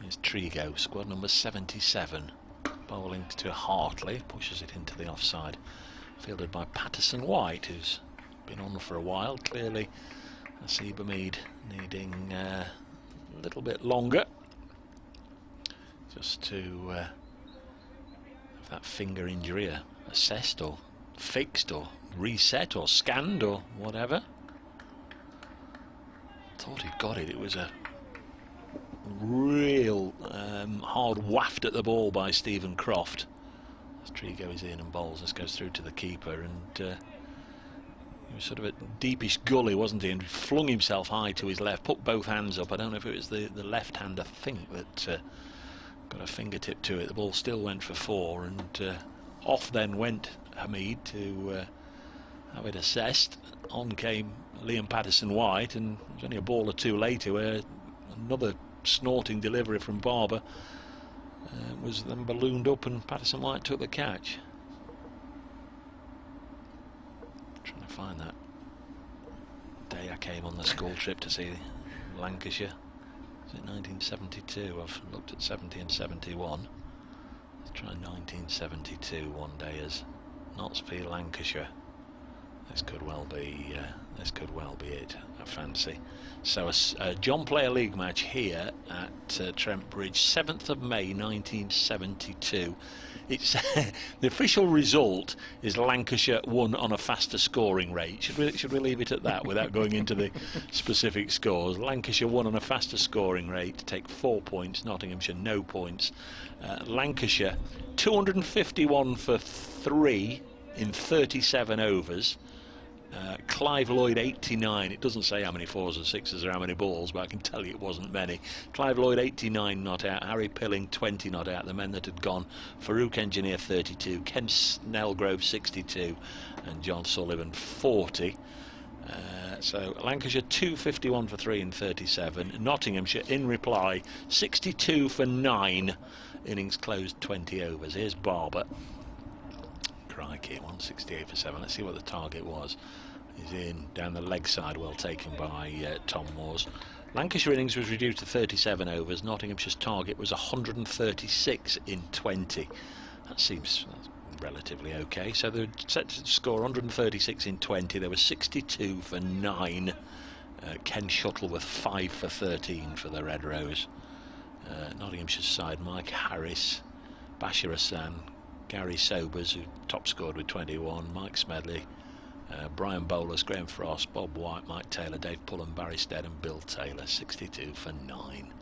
Here's Trigo, squad number 77. Bowling to Hartley, pushes it into the offside, fielded by Patterson White, who's been on for a while. Clearly Asiba Mead needing a little bit longer just to have that finger injury assessed or fixed or reset or scanned or whatever. Thought he'd got it. It was a real hard waft at the ball by Stephen Croft. As Trigo is in and bowls, this goes through to the keeper, and he was sort of a deepish gully, wasn't he, and flung himself high to his left, put both hands up. I don't know if it was the left hand, I think, that got a fingertip to it. The ball still went for 4, and off then went Hamid to have it assessed. On came Liam Patterson-White, and it was only a ball or two later where another snorting delivery from Barber was then ballooned up, and Patterson-White took the catch. Trying to find that day I came on the school trip to see Lancashire. Was it 1972? I've looked at 70 and 71. Let's try 1972 one day as Notts v Lancashire. This could well be it, I fancy. So a John Player League match here at Trent Bridge, 7th of May 1972. It's the official result is Lancashire won on a faster scoring rate. Should we leave it at that without going into the specific scores? Lancashire won on a faster scoring rate to take 4 points. Nottinghamshire no points. Lancashire 251 for 3 in 37 overs. Clive Lloyd 89. It doesn't say how many 4s and 6s or how many balls, but I can tell you it wasn't many. Clive Lloyd 89 not out, Harry Pilling 20 not out, the men that had gone. Farouk Engineer 32, Ken Snellgrove 62, and John Sullivan 40. So Lancashire 251 for 3 in 37. Nottinghamshire in reply 62 for 9. Innings closed 20 overs. Here's Barber. Crikey, 168 for 7. Let's see what the target was. He's in down the leg side, well taken by Tom Moores. Lancashire innings was reduced to 37 overs. Nottinghamshire's target was 136 in 20. That seems relatively okay. So they're set to score 136 in 20. There was 62 for 9. Ken Shuttleworth 5 for 13 for the Red Rose. Nottinghamshire's side, Mike Harris, Bashir Hassan, Gary Sobers, who top scored with 21, Mike Smedley, Brian Bowlers, Graham Frost, Bob White, Mike Taylor, Dave Pullen, Barry Stead and Bill Taylor, 62 for 9.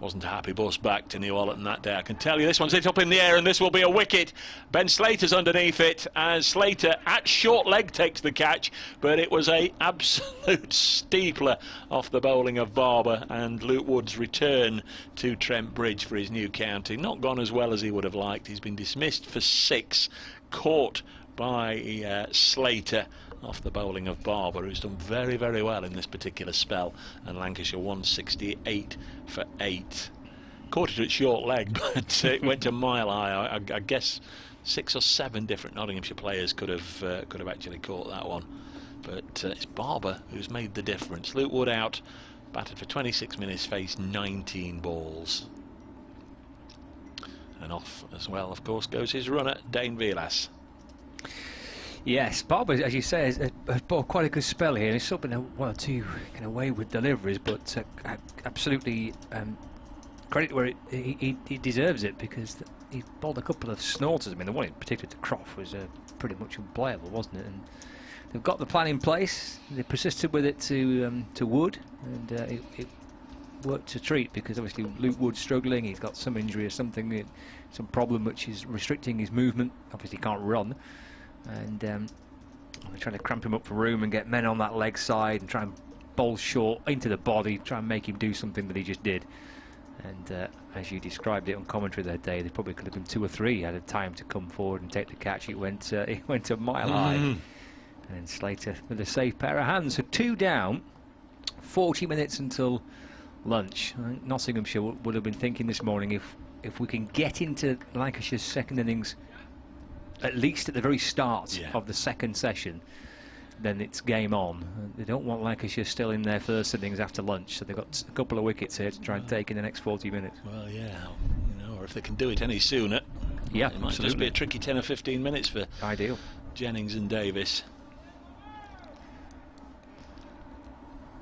Wasn't a happy bus back to New Orleans that day, I can tell you. This one's hit up in the air and this will be a wicket. Ben Slater's underneath it as Slater at short leg takes the catch, but it was a absolute steepler off the bowling of Barber, and Luke Wood's return to Trent Bridge for his new county. Not gone as well as he would have liked. He's been dismissed for 6, caught by Slater off the bowling of Barber, who's done very, very well in this particular spell, and Lancashire 168 for 8. Caught it at short leg, but it went a mile high. I guess 6 or 7 different Nottinghamshire players could have actually caught that one, but it's Barber who's made the difference. Luke Wood out, batted for 26 minutes, faced 19 balls, and off as well, of course, goes his runner Dane Vilas. Yes, Barber, as you say, has bought quite a good spell here. He's still been one or two kind of wayward deliveries, but absolutely credit where he deserves it, because he bowled a couple of snorters. I mean, the one in particular to Croft was pretty much unplayable, wasn't it? And they've got the plan in place. They persisted with it to Wood, and it worked a treat, because obviously Luke Wood's struggling. He's got some injury or something, some problem which is restricting his movement. Obviously, he can't run. And they're trying to cramp him up for room and get men on that leg side and try and bowl short into the body, try and make him do something that he just did. And as you described it on commentary that day, they probably could have done 2 or 3 had time to come forward and take the catch. It went a mile high, and then Slater with a safe pair of hands. So 2 down, 40 minutes until lunch. I think Nottinghamshire would have been thinking this morning, if we can get into Lancashire's second innings at least at the very start of the second session, then it's game on. They don't want Lancashire still in their first innings after lunch, so they've got a couple of wickets here to try and take in the next 40 minutes. Well, yeah, or if they can do it any sooner, it might just be a tricky 10 or 15 minutes for Jennings and Davis.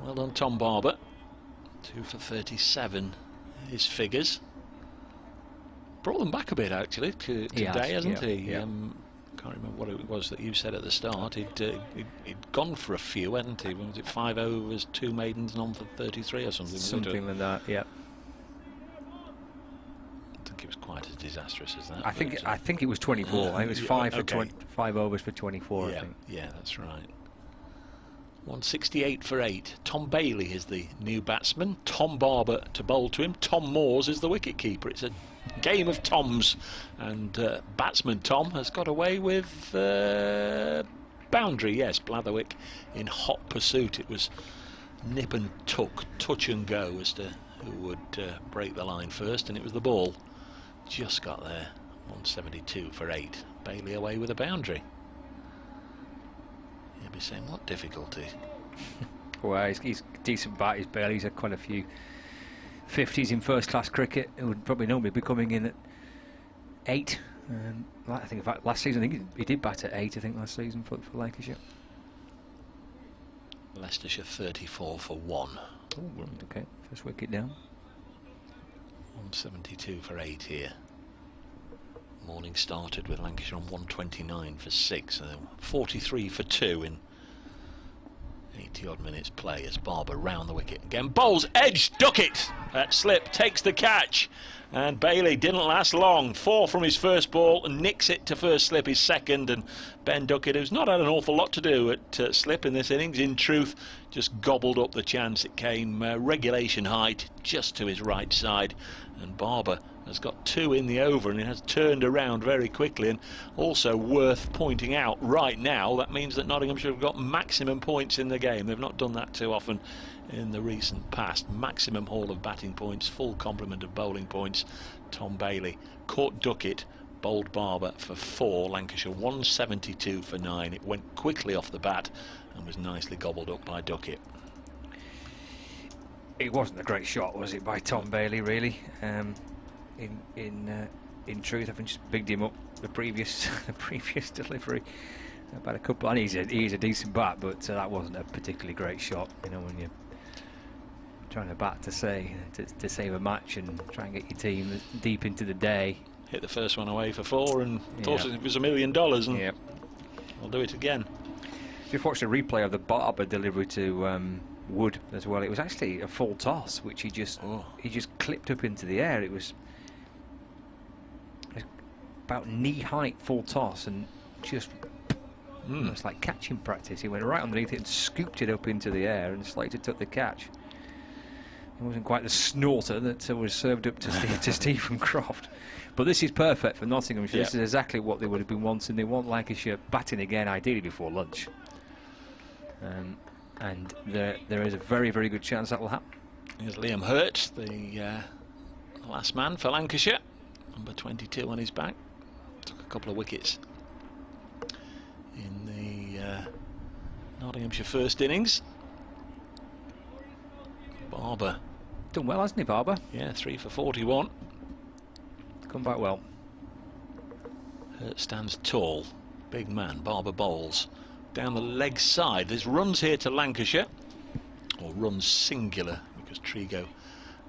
Well done, Tom Barber. 2 for 37, his figures. Brought them back a bit actually today, hasn't he? Yeah. Can't remember what it was that you said at the start. He'd gone for a few, hadn't he? Was it 5 overs, 2 maidens, and on for 33 or something? Something like that, yeah. I think it was quite as disastrous as that. I think it was 24. I think it was 5 overs for 24. Yeah, I think. Yeah, that's right. 168 for 8. Tom Bailey is the new batsman. Tom Barber to bowl to him. Tom Moores is the wicket keeper. It's a game of Toms, and batsman Tom has got away with boundary. Yes, Blatherwick in hot pursuit. It was nip and tuck, touch and go as to who would break the line first, and it was the ball. Just got there. 172 for 8. Bailey away with a boundary. You'll be saying, what difficulty? Well, he's decent bat, he's Bailey. He's had quite a few 50s in first class cricket. It would probably normally be coming in at 8. I think, in fact, last season, I think he did bat at 8, I think, last season for Lancashire. Leicestershire 34 for 1. Oh, okay, first wicket down. 172 for 8 here. Morning started with Lancashire on 129 for 6, so 43 for 2 in 80 odd minutes play as Barber round the wicket again, bowls edge, Duckett at slip, takes the catch, and Bailey didn't last long. 4 from his first ball and nicks it to first slip his second, and Ben Duckett, who's not had an awful lot to do at slip in this innings, in truth just gobbled up the chance. It came regulation height just to his right side, and Barber has got 2 in the over, and it has turned around very quickly. And also worth pointing out right now, that means that Nottinghamshire have got maximum points in the game. They've not done that too often in the recent past. Maximum haul of batting points, full complement of bowling points. Tom Bailey caught Duckett, bowled Barber for 4. Lancashire 172 for 9. It went quickly off the bat and was nicely gobbled up by Duckett. It wasn't a great shot, was it, by Tom Bailey, really? In truth, I've just bigged him up the previous delivery about a couple, and he's a decent bat, but that wasn't a particularly great shot. You know, when you're trying to bat to save a match and try and get your team deep into the day. Hit the first one away for 4 and thought it was $1 million, and I'll do it again. Just watched a replay of the Barber delivery to Wood as well. It was actually a full toss, which he just clipped up into the air. It was about knee height full toss, and just it's like catching practice. He went right underneath it and scooped it up into the air, and Slater took the catch. It wasn't quite the snorter that was served up to Stephen Croft. But this is perfect for Nottinghamshire. This is exactly what they would have been wanting. They want Lancashire batting again, ideally before lunch. And there is a very, very good chance that will happen. Here's Liam Hurt, the last man for Lancashire, number 22 on his back. Took a couple of wickets in the Nottinghamshire first innings. Barber done well, hasn't he, Barber? Yeah, 3 for 41. Come back well. Hurt stands tall, big man. Barber bowls down the leg side. There's runs here to Lancashire, or runs singular, because Trigo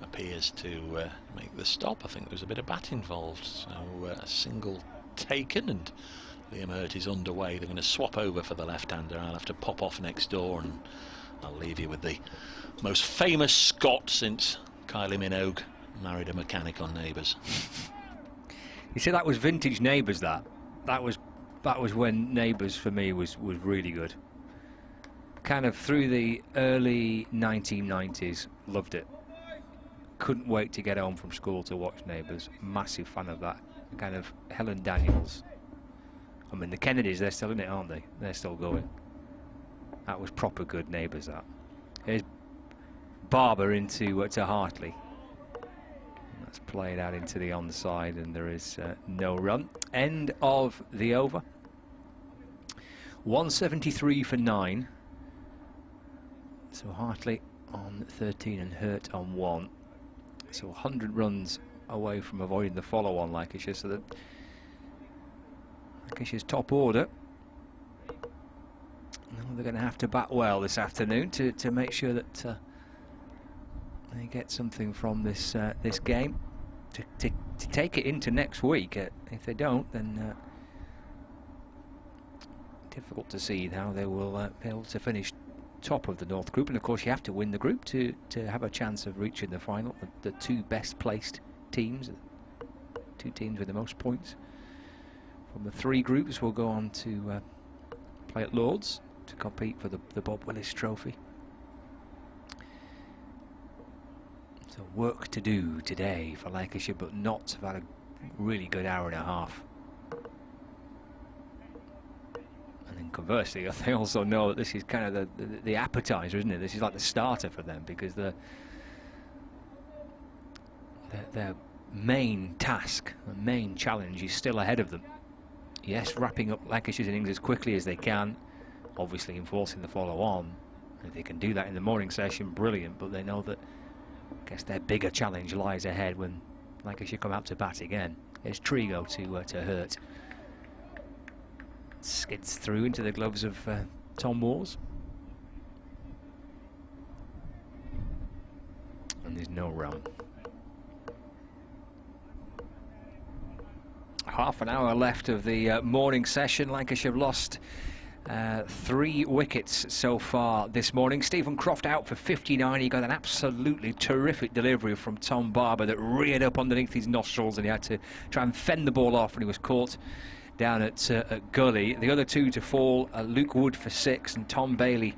appears to make the stop. I think there's a bit of bat involved, so a single taken, and Liam Hurt is underway. They're going to swap over for the left-hander. I'll have to pop off next door, and I'll leave you with the most famous Scot since Kylie Minogue married a mechanic on Neighbours. You see, that was vintage Neighbours. That was when Neighbours for me was really good. Kind of through the early 1990s, loved it. Couldn't wait to get home from school to watch Neighbours. Massive fan of that. Kind of Helen Daniels. I mean, the Kennedys, they're still in it, aren't they? They're still going. That was proper good Neighbours, that. Here's Barber into to Hartley. That's played out into the onside, and there is no run. End of the over. 173 for 9. So Hartley on 13 and Hurt on 1. So 100 runs away from avoiding the follow-on, Lancashire. So that Lancashire's top order. They're going to have to bat well this afternoon to make sure that they get something from this this game to take it into next week. If they don't, then difficult to see how they will be able to finish top of the North Group. And of course, you have to win the group to have a chance of reaching the final. The 2 best placed teams, 2 teams with the most points from the 3 groups, will go on to play at Lord's to compete for the Bob Willis Trophy. So So work to do today for Lancashire, but not about a really good hour and a half. And then conversely, they also know that this is kind of the appetizer, isn't it? This is like the starter for them, because their main task, the main challenge is still ahead of them. Yes, wrapping up Lancashire's innings as quickly as they can, obviously enforcing the follow-on. If they can do that in the morning session, brilliant, but they know that, I guess, their bigger challenge lies ahead when Lancashire come out to bat again. Here's Trigo to hurt. Skids through into the gloves of Tom Moores. And there's no run. Half an hour left of the morning session. Lancashire have lost 3 wickets so far this morning. Stephen Croft out for 59. He got an absolutely terrific delivery from Tom Barber that reared up underneath his nostrils, and he had to try and fend the ball off, and he was caught down at Gully. The other 2 to fall, Luke Wood for 6 and Tom Bailey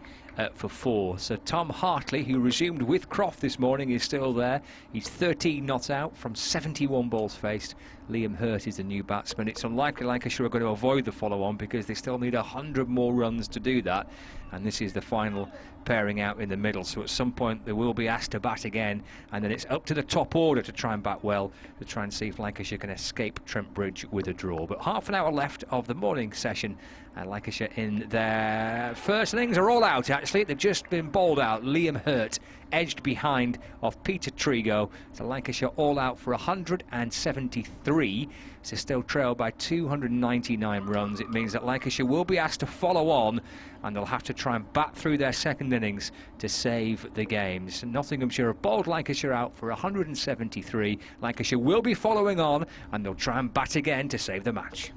for 4. So Tom Hartley, who resumed with Croft this morning, is still there. He's 13 not out from 71 balls faced. Liam Hurt is the new batsman. It's unlikely Lancashire are going to avoid the follow-on, because they still need 100 more runs to do that, and this is the final pairing out in the middle. So at some point they will be asked to bat again, and then it's up to the top order to try and bat well, to try and see if Lancashire can escape Trent Bridge with a draw. But half an hour left of the morning session, and Lancashire in their first innings are all out. Actually, they've just been bowled out. Liam Hurt edged behind of Peter Trigo. So Lancashire all out for 173. So still trailed by 299 runs. It means that Lancashire will be asked to follow on, and they'll have to try and bat through their second innings to save the games. Nottinghamshire have bowled Lancashire out for 173. Lancashire will be following on, and they'll try and bat again to save the match.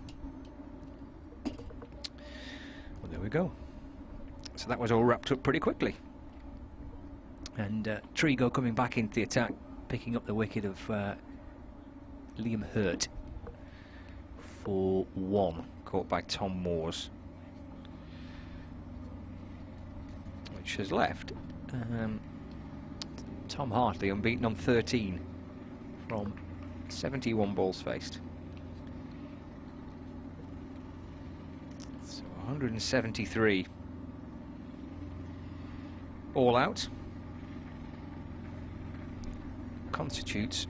Well, there we go. So that was all wrapped up pretty quickly. And Trigo coming back into the attack, picking up the wicket of Liam Hurt for 1, caught by Tom Moores, which has left Tom Hartley unbeaten on 13 from 71 balls faced. So 173 all out constitutes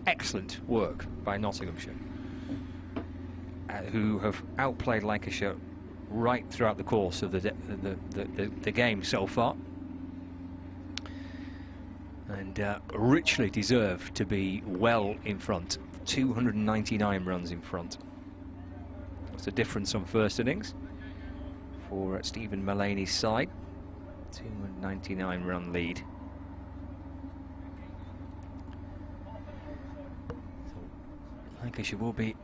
excellent work by Nottinghamshire, who have outplayed Lancashire right throughout the course of the game so far, and richly deserve to be well in front. 299 runs in front. What's the difference on first innings for Stephen Mullaney's side? 299 run lead. Lancashire will be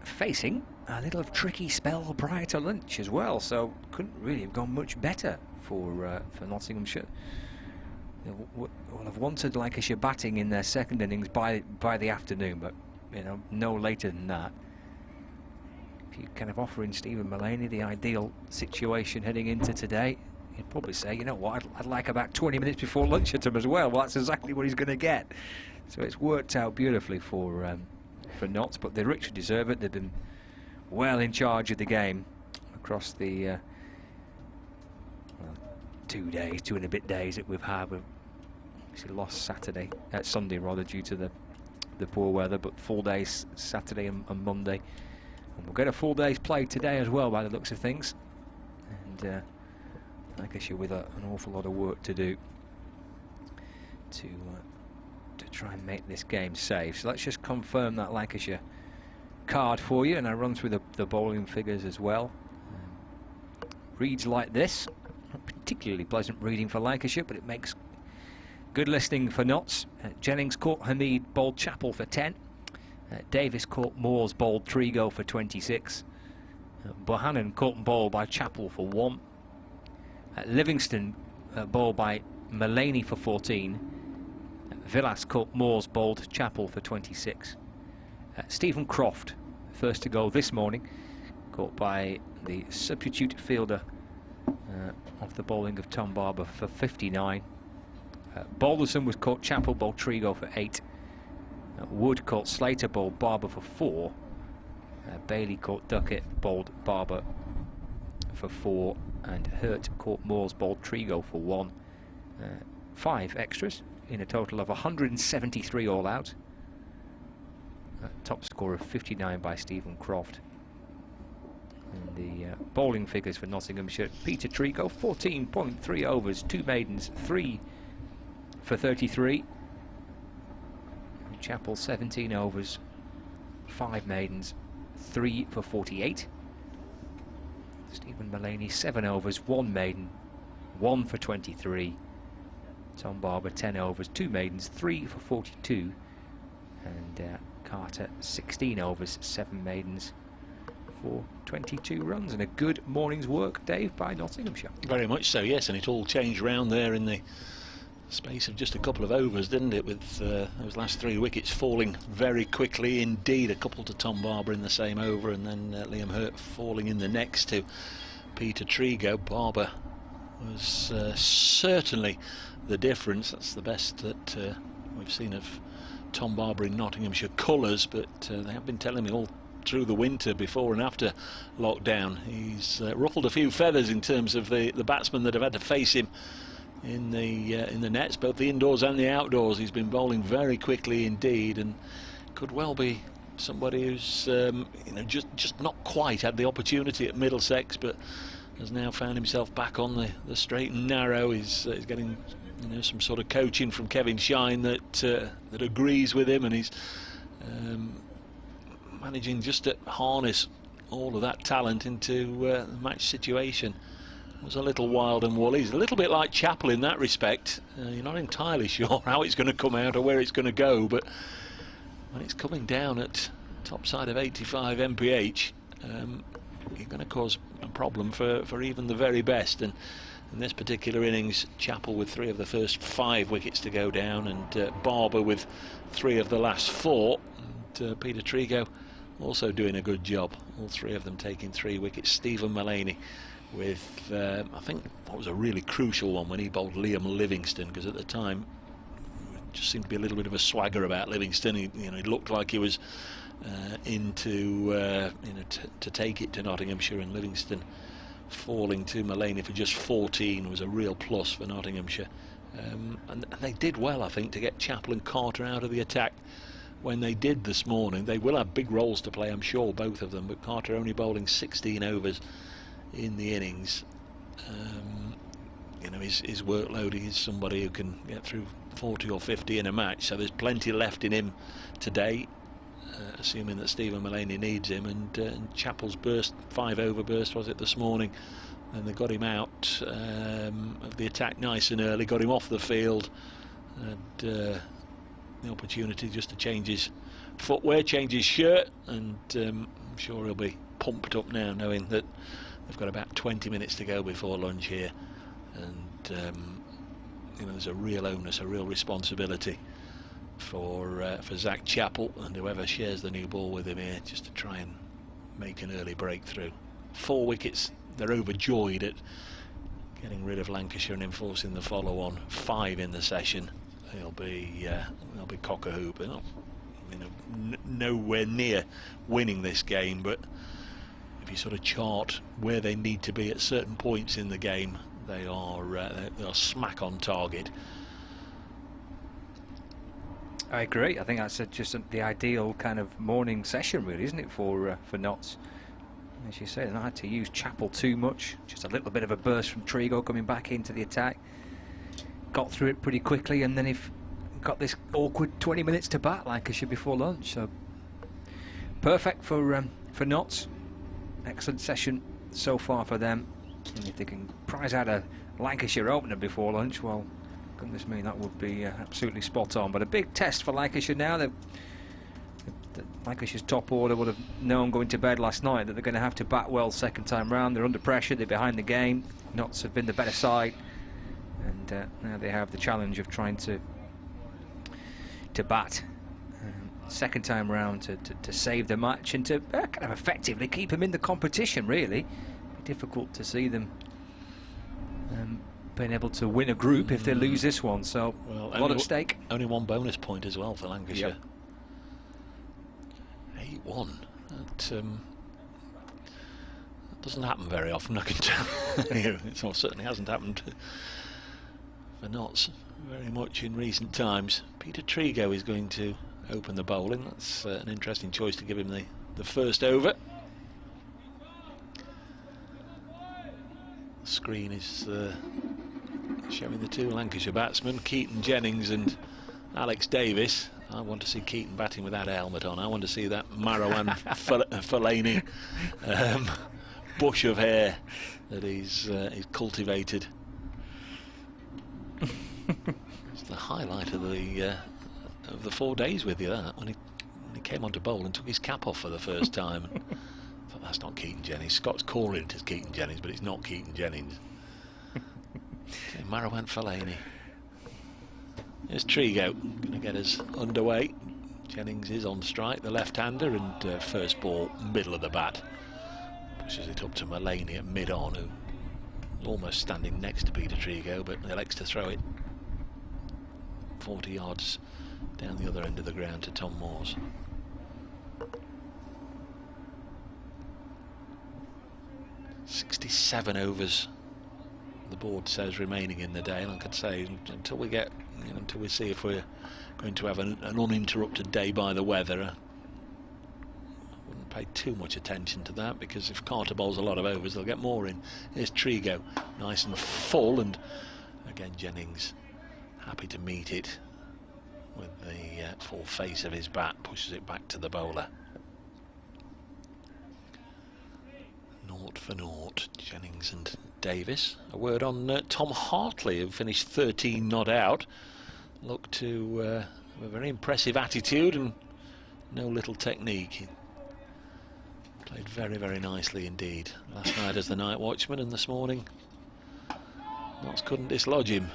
facing a little tricky spell prior to lunch as well, so couldn't really have gone much better for Nottinghamshire. They will have wanted Lancashire batting in their second innings by the afternoon, but you know, no later than that. If you kind of offering Stephen Mullaney the ideal situation heading into today, he'd probably say, you know what, I'd like about 20 minutes before lunch at him as well. Well, that's exactly what he's going to get. So it's worked out beautifully for Notts, but they richly deserve it. They've been well in charge of the game across the well, 2 and a bit days that we've had. We've obviously lost Sunday rather, due to the poor weather, but full days Saturday and Monday, and we'll get a full day's play today as well by the looks of things. And Lancashire with an awful lot of work to do to try and make this game safe. So let's just confirm that Lancashire card for you, and I run through the bowling figures as well. Reads like this. Not particularly pleasant reading for Lancashire, but it makes good listening for Notts. Jennings caught Hamid, bowled Chappell for 10. Davis caught Moores, bowled Trigo for 26. Bohannon caught and bowled by Chappell for 1. Livingston bowled by Mullaney for 14. Villas caught Moores, bowled Chappell for 26. Stephen Croft, first to go this morning, caught by the substitute fielder off the bowling of Tom Barber for 59. Balderson was caught Chapel, bowled Trigo for 8. Wood caught Slater, bowled Barber for 4. Bailey caught Duckett, bowled Barber for 4. And Hurt caught Moores, bowled Trigo for 1. 5 extras in a total of 173 all out. Top score of 59 by Stephen Croft. And the bowling figures for Nottinghamshire: Peter Trigo, 14.3 overs, 2 maidens, 3 for 33. Chapel, 17 overs, 5 maidens, 3 for 48. Stephen Mullaney, 7 overs, 1 maiden, 1 for 23. Tom Barber, 10 overs, 2 maidens, 3 for 42. And Carter, 16 overs, 7 maidens for 22 runs. And a good morning's work, Dave, by Nottinghamshire. Very much so, yes, and it all changed round there in the space of just a couple of overs, didn't it, with those last 3 wickets falling very quickly indeed. A couple to Tom Barber in the same over, and then Liam Hurt falling in the next to Peter Trigo. Barber was certainly the difference. That's the best that we've seen of Tom Barber in Nottinghamshire colours, but they have been telling me all through the winter, before and after lockdown, he's ruffled a few feathers in terms of the batsmen that have had to face him in the nets, both the indoors and the outdoors. He's been bowling very quickly indeed, and could well be somebody who's just not quite had the opportunity at Middlesex, but has now found himself back on the straight and narrow. He's getting some sort of coaching from Kevin Shine that agrees with him, and he's managing just to harness all of that talent into the match situation. Was a little wild and woolly. He's a little bit like Chappell in that respect. You're not entirely sure how it's going to come out or where it's going to go, but when it's coming down at top side of 85 mph, you're going to cause a problem for even the very best. And in this particular innings, Chappell with 3 of the first 5 wickets to go down, and Barber with 3 of the last 4, and Peter Trigo also doing a good job, all 3 of them taking 3 wickets. Stephen Mullaney with I think what was a really crucial one when he bowled Liam Livingstone, because at the time it just seemed to be a little bit of a swagger about Livingstone. He looked like he was to take it to Nottinghamshire, and Livingstone falling to Mullaney for just 14 was a real plus for Nottinghamshire. And they did well, I think, to get Chappell and Carter out of the attack when they did this morning. They will have big roles to play, I'm sure, both of them, but Carter only bowling 16 overs in the innings. His workload, is somebody who can get through 40 or 50 in a match, so there's plenty left in him today, assuming that Stephen Mullaney needs him. And Chappell's burst, 5 over burst was it this morning, and they got him out of the attack nice and early, got him off the field, and the opportunity just to change his footwear, change his shirt, and I'm sure he'll be pumped up now, knowing that they've got about 20 minutes to go before lunch here, and there's a real onus, a real responsibility for Zach Chappell and whoever shares the new ball with him here, just to try and make an early breakthrough. 4 wickets, they're overjoyed at getting rid of Lancashire and enforcing the follow-on. 5 in the session. They'll be cock-a-hoop. They're not, nowhere near winning this game, but if you sort of chart where they need to be at certain points in the game, they are smack on target. I agree. I think that's just the ideal kind of morning session, really, isn't it, for Notts? As you say, they not had to use Chappell too much. Just a little bit of a burst from Trigo coming back into the attack. Got through it pretty quickly, and then if got this awkward 20 minutes to bat Lancashire before lunch. So perfect for Notts. Excellent session so far for them. And if they can prize out a Lancashire opener before lunch, well, goodness me, that would be absolutely spot on. But a big test for Lancashire now. Lancashire's top order would have known going to bed last night that they're going to have to bat well second time round. They're under pressure, they're behind the game. Notts have been the better side, and now they have the challenge of trying to bat second time round to save the match and to kind of effectively keep them in the competition. Really difficult to see them being able to win a group if they lose this one, so well, a lot at stake. Only one bonus point as well for Lancashire. Yep. 8-1. That doesn't happen very often, I can tell you. It certainly hasn't happened for Notts very much in recent times. Peter Trigo is going to open the bowling. That's an interesting choice to give him the first over. The screen is showing the two Lancashire batsmen, Keaton Jennings and Alex Davis. I want to see Keaton batting with that helmet on. I want to see that Marwan Fellaini bush of hair that he's cultivated. It's the highlight of the 4 days with you, that, when he came on to bowl and took his cap off for the first time. I thought, that's not Keaton Jennings. Scott's calling it as Keaton Jennings, but it's not Keaton Jennings. Okay, Marwan Fellaini. Here's Trigo, going to get us underway. Jennings is on strike, the left-hander, and first ball, middle of the bat. Pushes it up to Mullaney at mid-on, who almost standing next to Peter Trigo, but elects to throw it 40 yards down the other end of the ground to Tom Moores. "67 overs," the board says, remaining in the day. Like I'd say, until we get, until we see if we're going to have an uninterrupted day by the weather, I wouldn't pay too much attention to that, because if Carter bowls a lot of overs, they'll get more in. Here's Trigo, nice and full, and again Jennings happy to meet it with the full face of his bat, pushes it back to the bowler. 0 for 0, Jennings and Davis. A word on Tom Hartley, who finished 13 not out. Looked to have a very impressive attitude and no little technique. He played very, very nicely indeed last night as the night watchman, and this morning Notts couldn't dislodge him.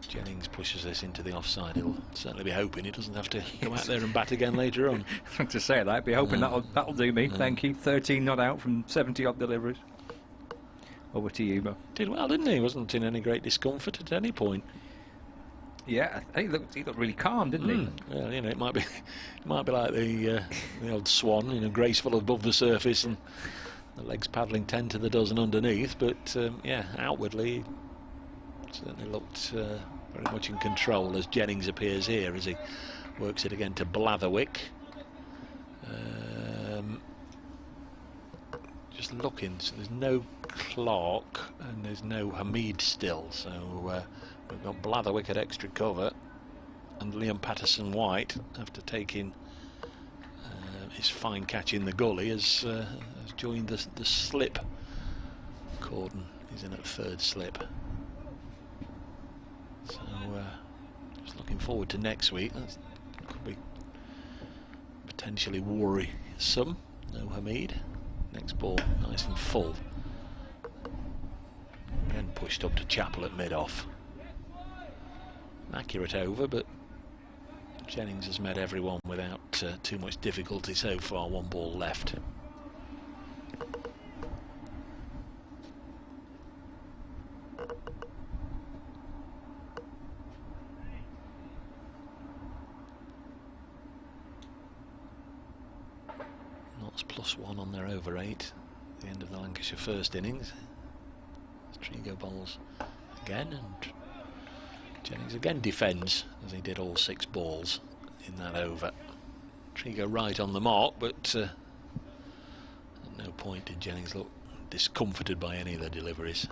Jennings pushes this into the offside. He'll certainly be hoping he doesn't have to go out there and bat again later on. To say that, be hoping that'll do me. Thank you. 13 not out from 70 odd deliveries. Over to you, Mo. Did well, didn't he? Wasn't in any great discomfort at any point. Yeah, he looked really calm, didn't he? Well, it might be like the old swan, graceful above the surface and the legs paddling 10 to the dozen underneath. But yeah, outwardly, certainly looked very much in control as Jennings appears here as he works it again to Blatherwick. Just looking, so there's no Clark and there's no Hamid still, so we've got Blatherwick at extra cover, and Liam Patterson-White, after taking his fine catch in the gully, has joined the slip. Corden is in at third slip. So just looking forward to next week. That could be potentially worrisome. No Hamid. Next ball nice and full. Again pushed up to Chappell at mid-off. An accurate over, but Jennings has met everyone without too much difficulty so far. One ball left. Notts +1 on their over 8 at the end of the Lancashire first innings. Trigo bowls again, and Jennings again defends as he did all 6 balls in that over. Trigo right on the mark, but at no point did Jennings look discomforted by any of the deliveries.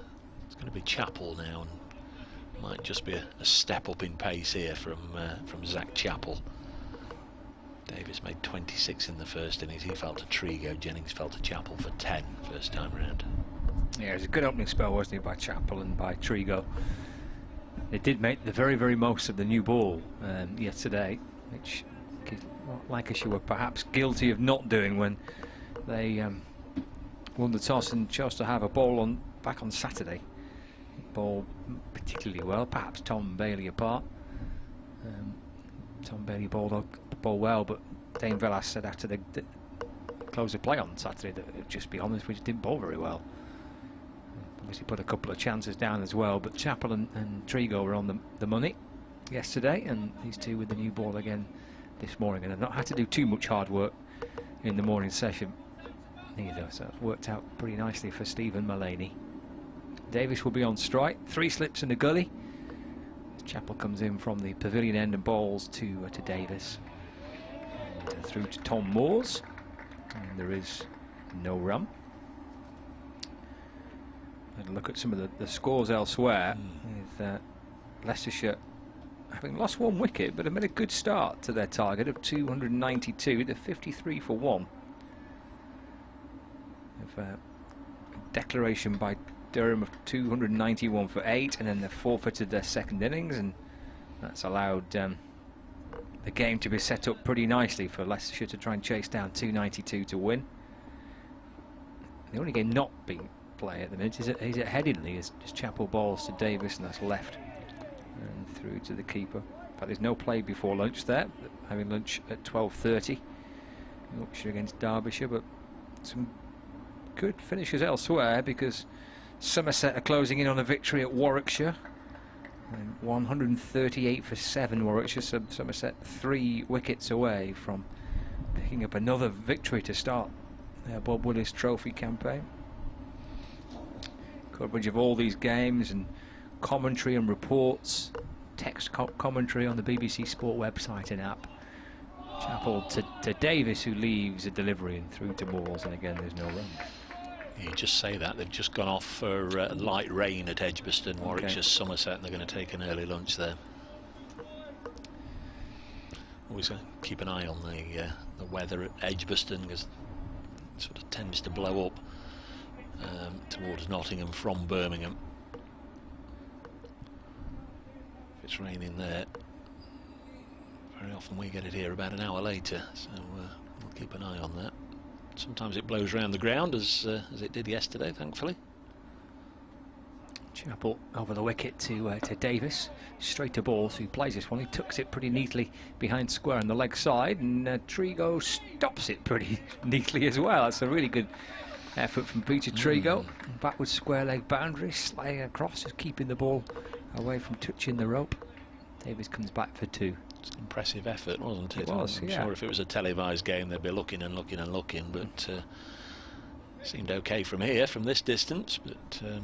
It's going to be Chappell now, and might just be a step up in pace here from Zach Chappell. Davis made 26 in the first innings. He fell to Trigo. Jennings fell to Chappell for 10 first time round. Yeah, it was a good opening spell, wasn't it, by Chappell and by Trigo. They did make the very, very most of the new ball yesterday, which Lancashire were perhaps guilty of not doing when they won the toss and chose to have a ball back on Saturday. Ball particularly well, perhaps Tom Bailey apart. Tom Bailey bowled well, but Dane Velas said after the close of play on Saturday that, just be honest, we just didn't bowl very well. obviously put a couple of chances down as well, but Chappell and Trigo were on the money yesterday, and these two with the new ball again this morning, and have not had to do too much hard work in the morning session either, so it's worked out pretty nicely for Stephen Mullaney. Davis will be on strike, 3 slips in the gully. Chappell comes in from the pavilion end and bowls to Davis, and through to Tom Moores, and there is no run. And look at some of the scores elsewhere, with Leicestershire having lost 1 wicket, but have made a good start to their target of 292. They're 53 for 1. A declaration by Durham of 291 for 8, and then they forfeited their second innings, and that's allowed the game to be set up pretty nicely for Leicestershire to try and chase down 292 to win. The only game not being played at the minute is at Headingley, as Chappell bowls to Davis, and that's left and through to the keeper. In fact, there's no play before lunch there, having lunch at 12:30. Yorkshire against Derbyshire, but some good finishes elsewhere, because Somerset are closing in on a victory at Warwickshire. And 138 for 7 Warwickshire, so Somerset 3 wickets away from picking up another victory to start their Bob Willis Trophy campaign. Coverage of all these games and commentary and reports, text commentary on the BBC Sport website and app. Chappell to Davis, who leaves a delivery, and through to Moores, and again there's no run. You just say that, they've just gone off for light rain at Edgbaston, Warwickshire, Somerset, and they're going to take an early lunch there. Always keep an eye on the weather at Edgbaston, because it sort of tends to blow up towards Nottingham from Birmingham. If it's raining there, very often we get it here about an hour later, so we'll keep an eye on that. Sometimes it blows around the ground, as it did yesterday, thankfully. Chappell over the wicket to Davis, straight to balls, who plays this one. He tucks it pretty neatly behind square on the leg side, and Trigo stops it pretty neatly as well. That's a really good effort from Peter Trigo. Backwards square leg boundary, sliding across, just keeping the ball away from touching the rope. Davis comes back for 2. It's an impressive effort, wasn't it? It was, I'm sure if it was a televised game they'd be looking and looking and looking, but seemed okay from here, from this distance, but I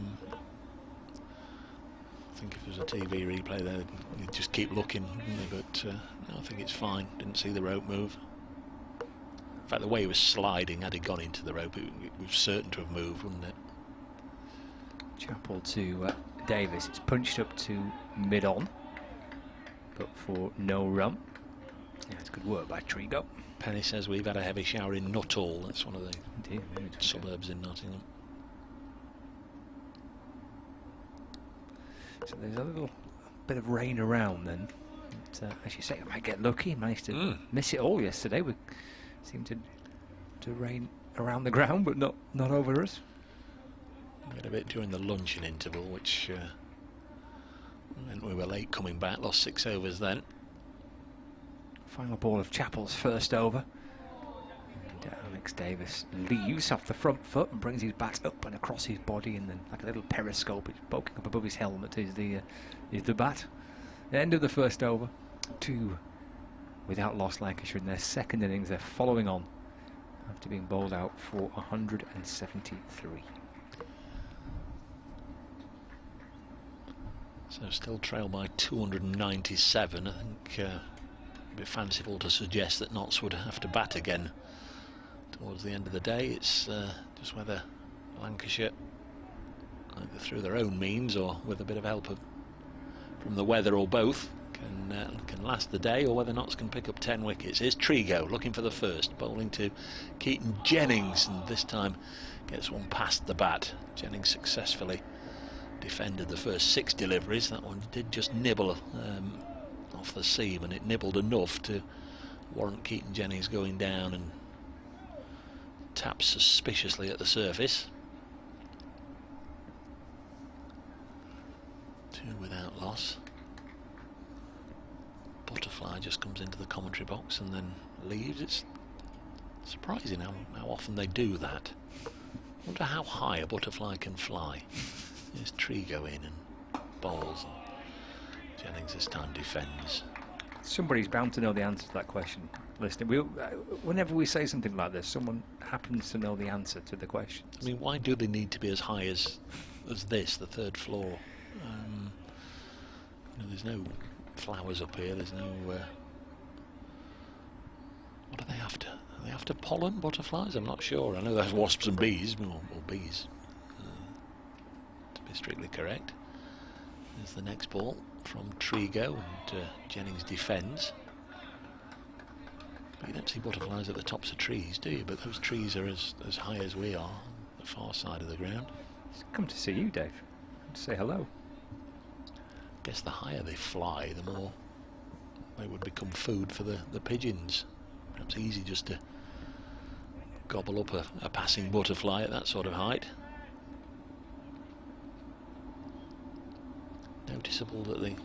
think if there was a TV replay there you'd just keep looking, but no, I think it's fine. Didn't see the rope move. In fact, the way he was sliding, had he gone into the rope, it was certain to have moved, wouldn't it? Chappell to Davis. It's punched up to mid-on, but for no run. Yeah, it's good work by Trigo. Penny says we've had a heavy shower in Nuttall. That's one of the suburbs in Nottingham. So there's a little bit of rain around then. But, as you say, I might get lucky. Managed to miss it all yesterday. We seemed to rain around the ground, but not over us. We had a bit during the luncheon interval, which meant we were late coming back. Lost 6 overs then. Final ball of Chappell's first over. And Alex Davis leaves off the front foot and brings his bat up and across his body, and then like a little periscope, it's poking up above his helmet is the bat. The end of the first over. 2 without loss Lancashire in their second innings. They're following on after being bowled out for 173. So still trailed by 297. I think a bit fanciful to suggest that Notts would have to bat again towards the end of the day. It's just whether Lancashire, either through their own means or with a bit of help from the weather or both, can last the day, or whether Notts can pick up 10 wickets. Here's Trigo looking for the first, bowling to Keaton Jennings, and this time gets one past the bat. Jennings successfully defended the first 6 deliveries. That one did just nibble off the seam, and it nibbled enough to warrant Keaton Jennings going down and taps suspiciously at the surface. 2 without loss. Butterfly just comes into the commentary box and then leaves. It's surprising how often they do that. I wonder how high a butterfly can fly. There's Trigo in and bowls. And Jennings this time defends. Somebody's bound to know the answer to that question. Listening, whenever we say something like this, someone happens to know the answer to the question. I mean, why do they need to be as high as this, the third floor? There's no flowers up here. There's no. What are they after? Are they after pollen, butterflies? I'm not sure. I know there's wasps and bees, or bees, to be strictly correct. There's the next ball from Trigo, and Jennings defends. But you don't see butterflies at the tops of trees, do you? But those trees are as high as we are, on the far side of the ground. It's come to see you, Dave. To say hello. I guess the higher they fly, the more they would become food for the pigeons. Perhaps easy just to gobble up a passing butterfly at that sort of height. Noticeable that the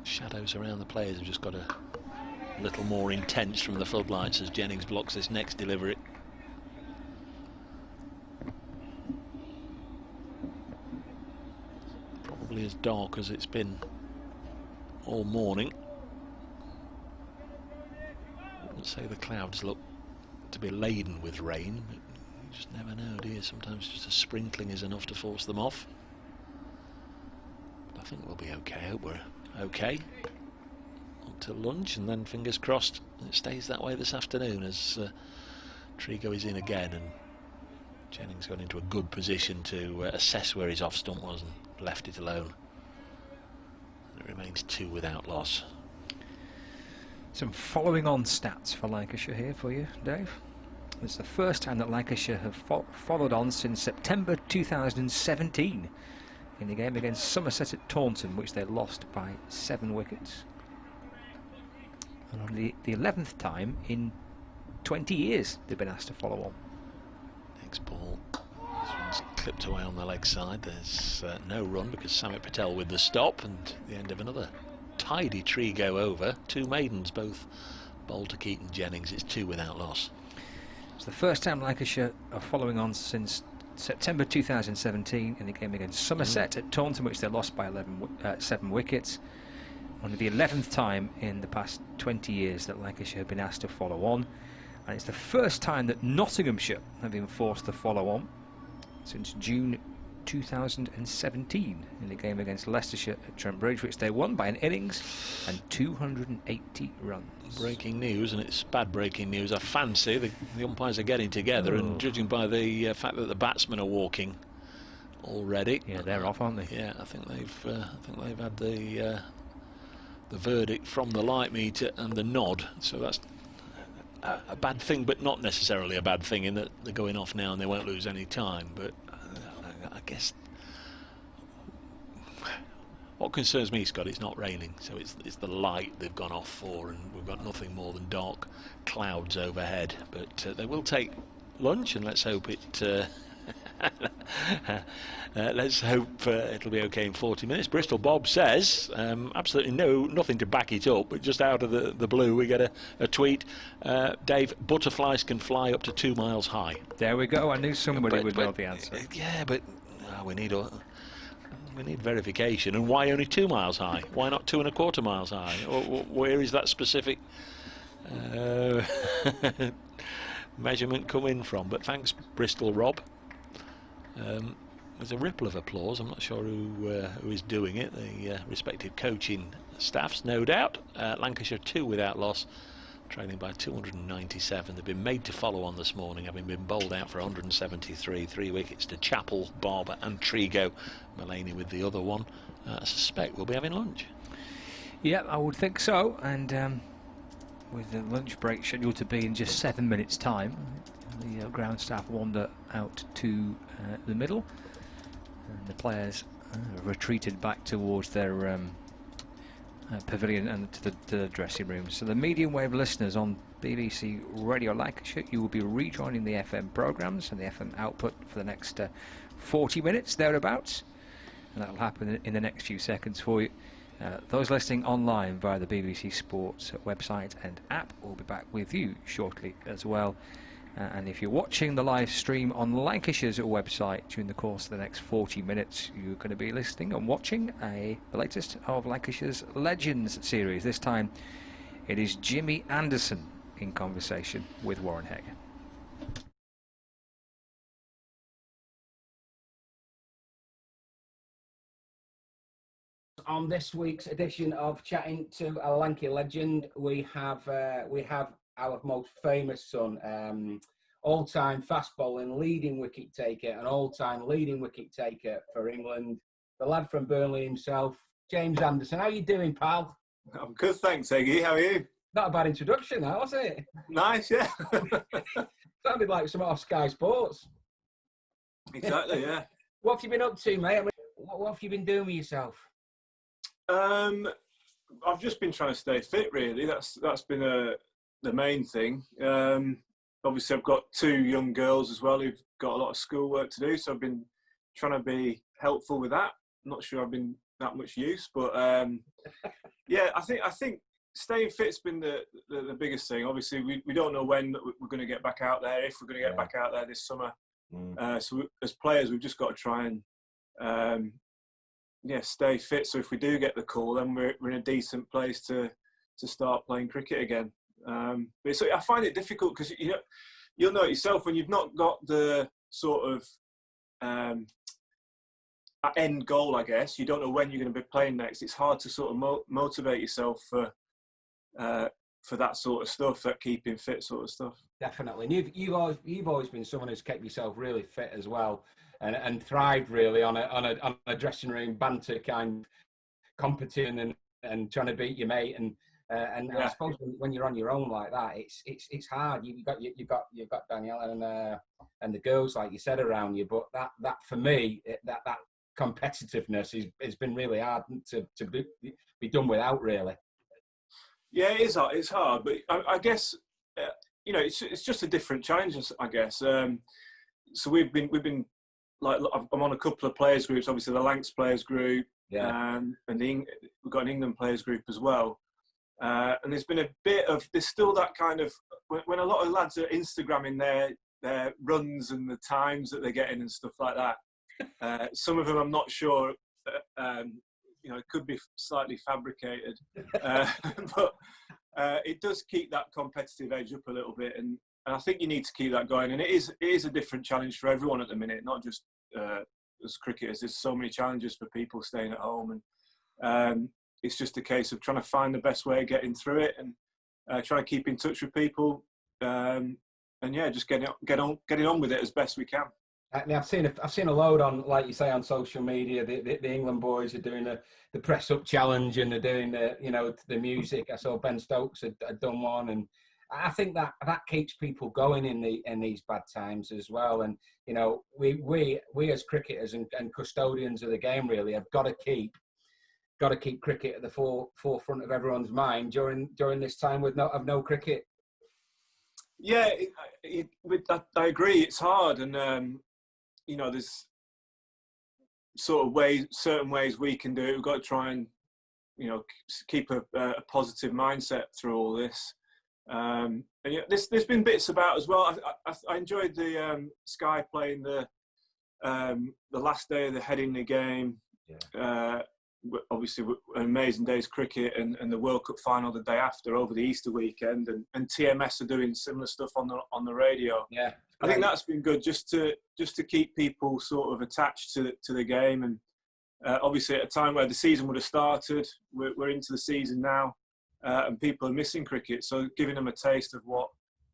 shadows around the players have just got a little more intense from the floodlights as Jennings blocks this next delivery. Probably as dark as it's been all morning. I wouldn't say the clouds look to be laden with rain, but you just never know, do you? Sometimes just a sprinkling is enough to force them off. But I think we'll be okay. I hope we're okay until lunch, and then fingers crossed it stays that way this afternoon as Trigo is in again and Jennings got into a good position to assess where his off stump was and left it alone. And it remains 2 without loss. Some following on stats for Lancashire here for you, Dave. It's the first time that Lancashire have followed on since September 2017 in the game against Somerset at Taunton, which they lost by 7 wickets. And only the 11th time in 20 years they've been asked to follow on. Next ball. This one's clipped away on the leg side. There's no run because Samit Patel with the stop, and the end of another tidy Trigo over. 2 maidens, both bowled to Keaton Jennings. It's 2 without loss. It's the first time Lancashire are following on since September 2017 in the game against Somerset at Taunton, which they lost by 7 wickets. Only the 11th time in the past 20 years that Lancashire have been asked to follow on, and it's the first time that Nottinghamshire have been forced to follow on since June 2017 in the game against Leicestershire at Trent Bridge, which they won by an innings and 280 runs. Breaking news, and it's bad breaking news. I fancy the umpires are getting together, and judging by the fact that the batsmen are walking already, yeah, they're off, aren't they? Yeah, I think they've had the verdict from the light meter and the nod, so that's a bad thing, but not necessarily a bad thing in that they're going off now and they won't lose any time. But I guess what concerns me, Scott, it's not raining, so it's the light they've gone off for, and we've got nothing more than dark clouds overhead. But they will take lunch, and let's hope it let's hope it'll be okay in 40 minutes. Bristol Bob says absolutely nothing to back it up, but just out of the blue we get a tweet. Dave, butterflies can fly up to 2 miles high. There we go. I knew somebody would know the answer. Yeah, but we need verification. And why only 2 miles high? Why not 2 1/4 miles high? Or where is that specific measurement come in from? But thanks, Bristol Rob. There's a ripple of applause. I'm not sure who is doing it. The respective coaching staffs, no doubt. Lancashire 2 without loss, trailing by 297. They've been made to follow on this morning, having been bowled out for 173. 3 wickets to Chappell, Barber and Trigo. Mullaney with the other one. I suspect we'll be having lunch. Yeah, I would think so. And with the lunch break scheduled to be in just 7 minutes' time, the ground staff wander out to the middle, and the players retreated back towards their pavilion and to the dressing room. So the medium wave listeners on BBC Radio Lancashire, you will be rejoining the FM programmes and the FM output for the next 40 minutes thereabouts, and that will happen in the next few seconds for you. Those listening online via the BBC Sports website and app will be back with you shortly as well. And if you're watching the live stream on Lancashire's website during the course of the next 40 minutes, you're going to be listening and watching the latest of Lancashire's Legends series. This time it is Jimmy Anderson in conversation with Warren Hager. On this week's edition of Chatting to a Lanky Legend, we have our most famous son, all-time fast bowling leading wicket taker and all-time leading wicket taker for England, the lad from Burnley himself, James Anderson. How you doing, pal? I'm good, thanks, Eggy. How are you? Not a bad introduction, that was it? Nice, yeah. Sounded like some off Sky Sports. Exactly, yeah. What have you been up to, mate? I mean, what have you been doing with yourself? I've just been trying to stay fit, really. That's been the main thing. Obviously, I've got 2 young girls as well who've got a lot of schoolwork to do, so I've been trying to be helpful with that. I'm not sure I've been that much use, but yeah, I think staying fit's been the biggest thing. Obviously, we don't know when we're going to get back out there, if we're going to get back out there this summer. So as players, we've just got to try and stay fit. So if we do get the call, then we're in a decent place to start playing cricket again. But I find it difficult because you'll know it yourself when you've not got the sort of end goal. I guess you don't know when you're going to be playing next. It's hard to sort of motivate yourself for that sort of stuff, that keeping fit sort of stuff. Definitely. And you've always been someone who's kept yourself really fit as well, and thrived really on a dressing room banter kind of competition and trying to beat your mate and I suppose when you're on your own like that, it's hard. You've got Danielle and the girls, like you said, around you, but that for me that competitiveness has been really hard to be done without, really. Yeah, it is hard. It's hard, but I guess it's just a different challenge, I guess. So we've been like, I'm on a couple of players groups. Obviously, the Lancs players group, and we've got an England players group as well. And there's still that kind of when a lot of lads are Instagramming their runs and the times that they're getting and stuff like that. Some of them I'm not sure. It could be slightly fabricated, but it does keep that competitive edge up a little bit, and I think you need to keep that going. And it is a different challenge for everyone at the minute, not just as cricketers. There's so many challenges for people staying at home, and it's just a case of trying to find the best way of getting through it and trying to keep in touch with people, and just getting on with it as best we can. I've seen a load on, like you say, on social media. The England boys are doing the press up challenge, and they're doing the music. I saw Ben Stokes had done one, and I think that keeps people going in these bad times as well. And we as cricketers and custodians of the game really have got to keep cricket at the forefront of everyone's mind during this time of no cricket. Yeah, I agree. It's hard, and there's sort of certain ways we can do it. We've got to try and, keep a positive mindset through all this. And there's been bits about as well. I enjoyed the Sky playing the last day of the Headingley game. Yeah. Obviously, an amazing day's cricket, and the World Cup final the day after over the Easter weekend, and TMS are doing similar stuff on the radio. Yeah, I think that's been good just to keep people sort of attached to the game. And obviously, at a time where the season would have started, we're into the season now, and people are missing cricket. So giving them a taste of what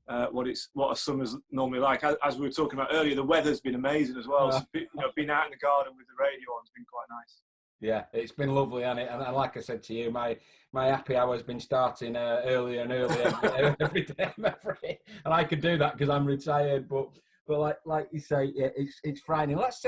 a summer's normally like. As we were talking about earlier, the weather's been amazing as well. So, being out in the garden with the radio on has been quite nice. Yeah, it's been lovely, and like I said to you, my happy hour's been starting earlier and earlier every day, and I could do that because I'm retired. But like you say, yeah, it's frightening. Let's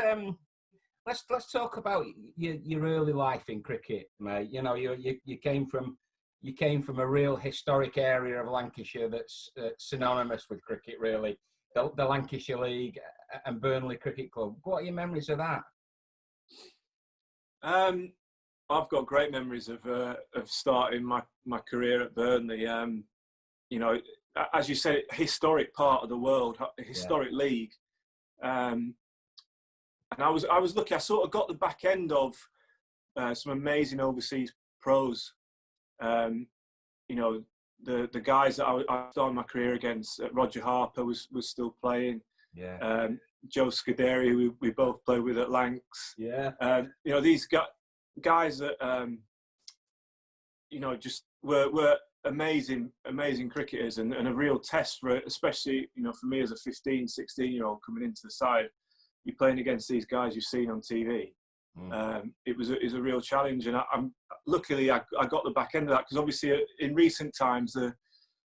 talk about your early life in cricket, mate. You came from a real historic area of Lancashire that's synonymous with cricket, really. The Lancashire League and Burnley Cricket Club. What are your memories of that? I've got great memories of starting my career at Burnley. as you said, historic part of the world, a historic league. And I was lucky. I sort of got the back end of some amazing overseas pros. You know, the guys that I started my career against. Roger Harper was still playing. Yeah. Joe Scuderi, who we both played with at Lancs. Yeah. You know, these guys that you know, just were amazing cricketers, and a real test for, especially, you know, for me as a 15, 16-year-old coming into the side. You're playing against these guys you've seen on TV. It was a real challenge, and I'm luckily I got the back end of that, because obviously in recent times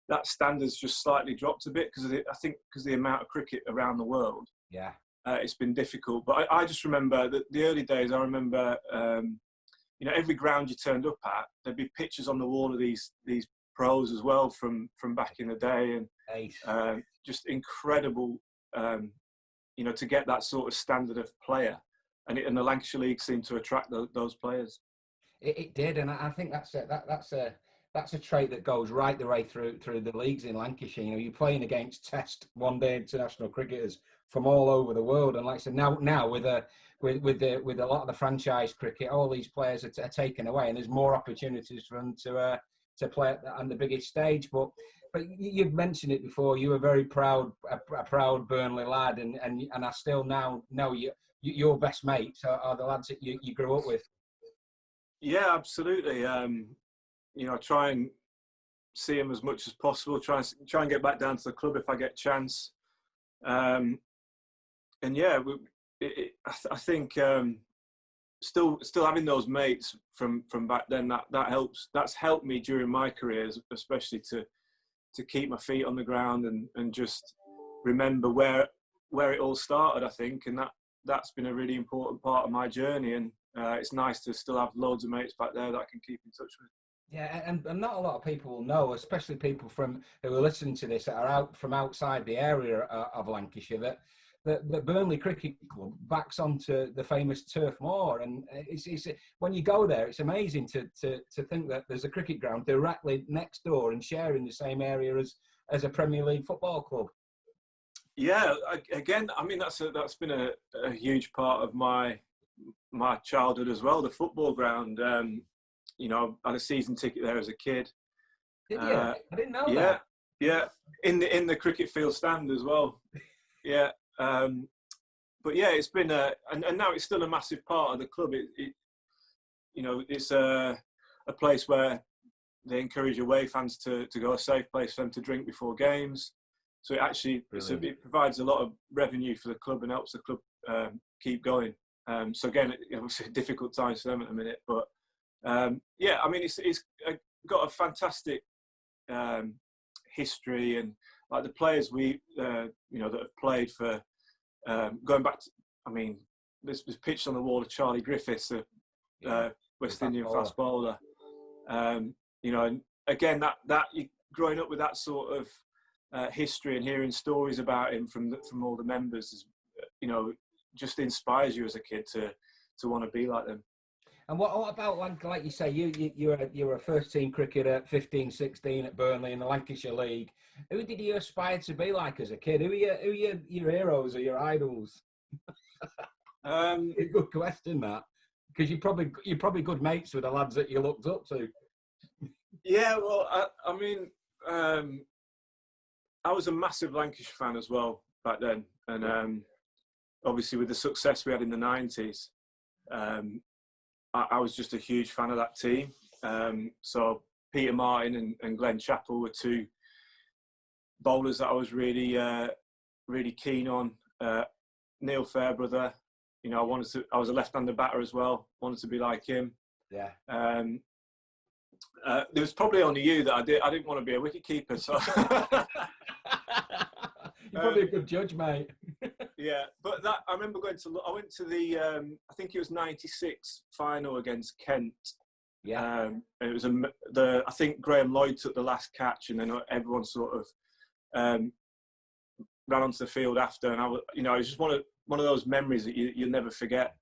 that standard's just slightly dropped a bit because I think because the amount of cricket around the world. Yeah. It's been difficult, but I just remember the early days. I remember, you know, every ground you turned up at, there'd be pictures on the wall of these pros as well from back in the day, and just incredible, you know, to get that sort of standard of player, and the Lancashire League seemed to attract those players. It did, and I think that's a trait that goes right the way through the leagues in Lancashire. You know, you're playing against Test one-day international cricketers from all over the world, and like I said, now with a lot of the franchise cricket, all these players are taken away, and there's more opportunities for them to play on the biggest stage. But you've mentioned it before. You were very proud, a proud Burnley lad, and I still now know your best mates are the lads that you grew up with. Yeah, absolutely. You know, I try and see them as much as possible. Try and get back down to the club if I get a chance. And yeah, I think still having those mates from back then, that helps. That's helped me during my career, especially to keep my feet on the ground and just remember where it all started. I think, and that's been a really important part of my journey. And it's nice to still have loads of mates back there that I can keep in touch with. Yeah, and not a lot of people will know, especially people who are listening to this that are out from outside the area of Lancashire, that the Burnley Cricket Club backs onto the famous Turf Moor, and it's when you go there, it's amazing to think that there's a cricket ground directly next door and sharing the same area as a Premier League football club. Yeah, again, I mean that's been a huge part of my childhood as well. The football ground, you know, I had a season ticket there as a kid. Did you? I didn't know that. Yeah, in the cricket field stand as well. Yeah. But yeah, it's been and now it's still a massive part of the club. It you know, it's a place where they encourage away fans to go, a safe place for them to drink before games. So it provides a lot of revenue for the club and helps the club keep going. So again, it was a difficult times for them at the minute, but yeah, I mean, it's got a fantastic history, and like the players you know, that have played for. Going back to, I mean, there's pictures on the wall of Charlie Griffiths, West Indian fast bowler. You know, and again, that growing up with that sort of history and hearing stories about him from all the members, is, you know, just inspires you as a kid to want to be like them. And what about, like you say, you were a first team cricketer at 15, 16 at Burnley in the Lancashire League. Who did you aspire to be like as a kid? Who are your heroes or your idols? A good question, that, because you're probably good mates with the lads that you looked up to. Yeah, well, I mean, I was a massive Lancashire fan as well back then, and obviously with the success we had in the 90s. I was just a huge fan of that team. So Peter Martin and Glenn Chappell were two bowlers that I was really keen on. Neil Fairbrother, you know, I was a left-handed batter as well. Wanted to be like him. Yeah. There was probably only you that I didn't want to be a wicketkeeper. So you're probably a good judge, mate. Yeah, but I remember I went to the I think it was '96 final against Kent. Yeah. And it was I think Graham Lloyd took the last catch, and then everyone sort of ran onto the field after, and it was just one of those memories that you'll never forget.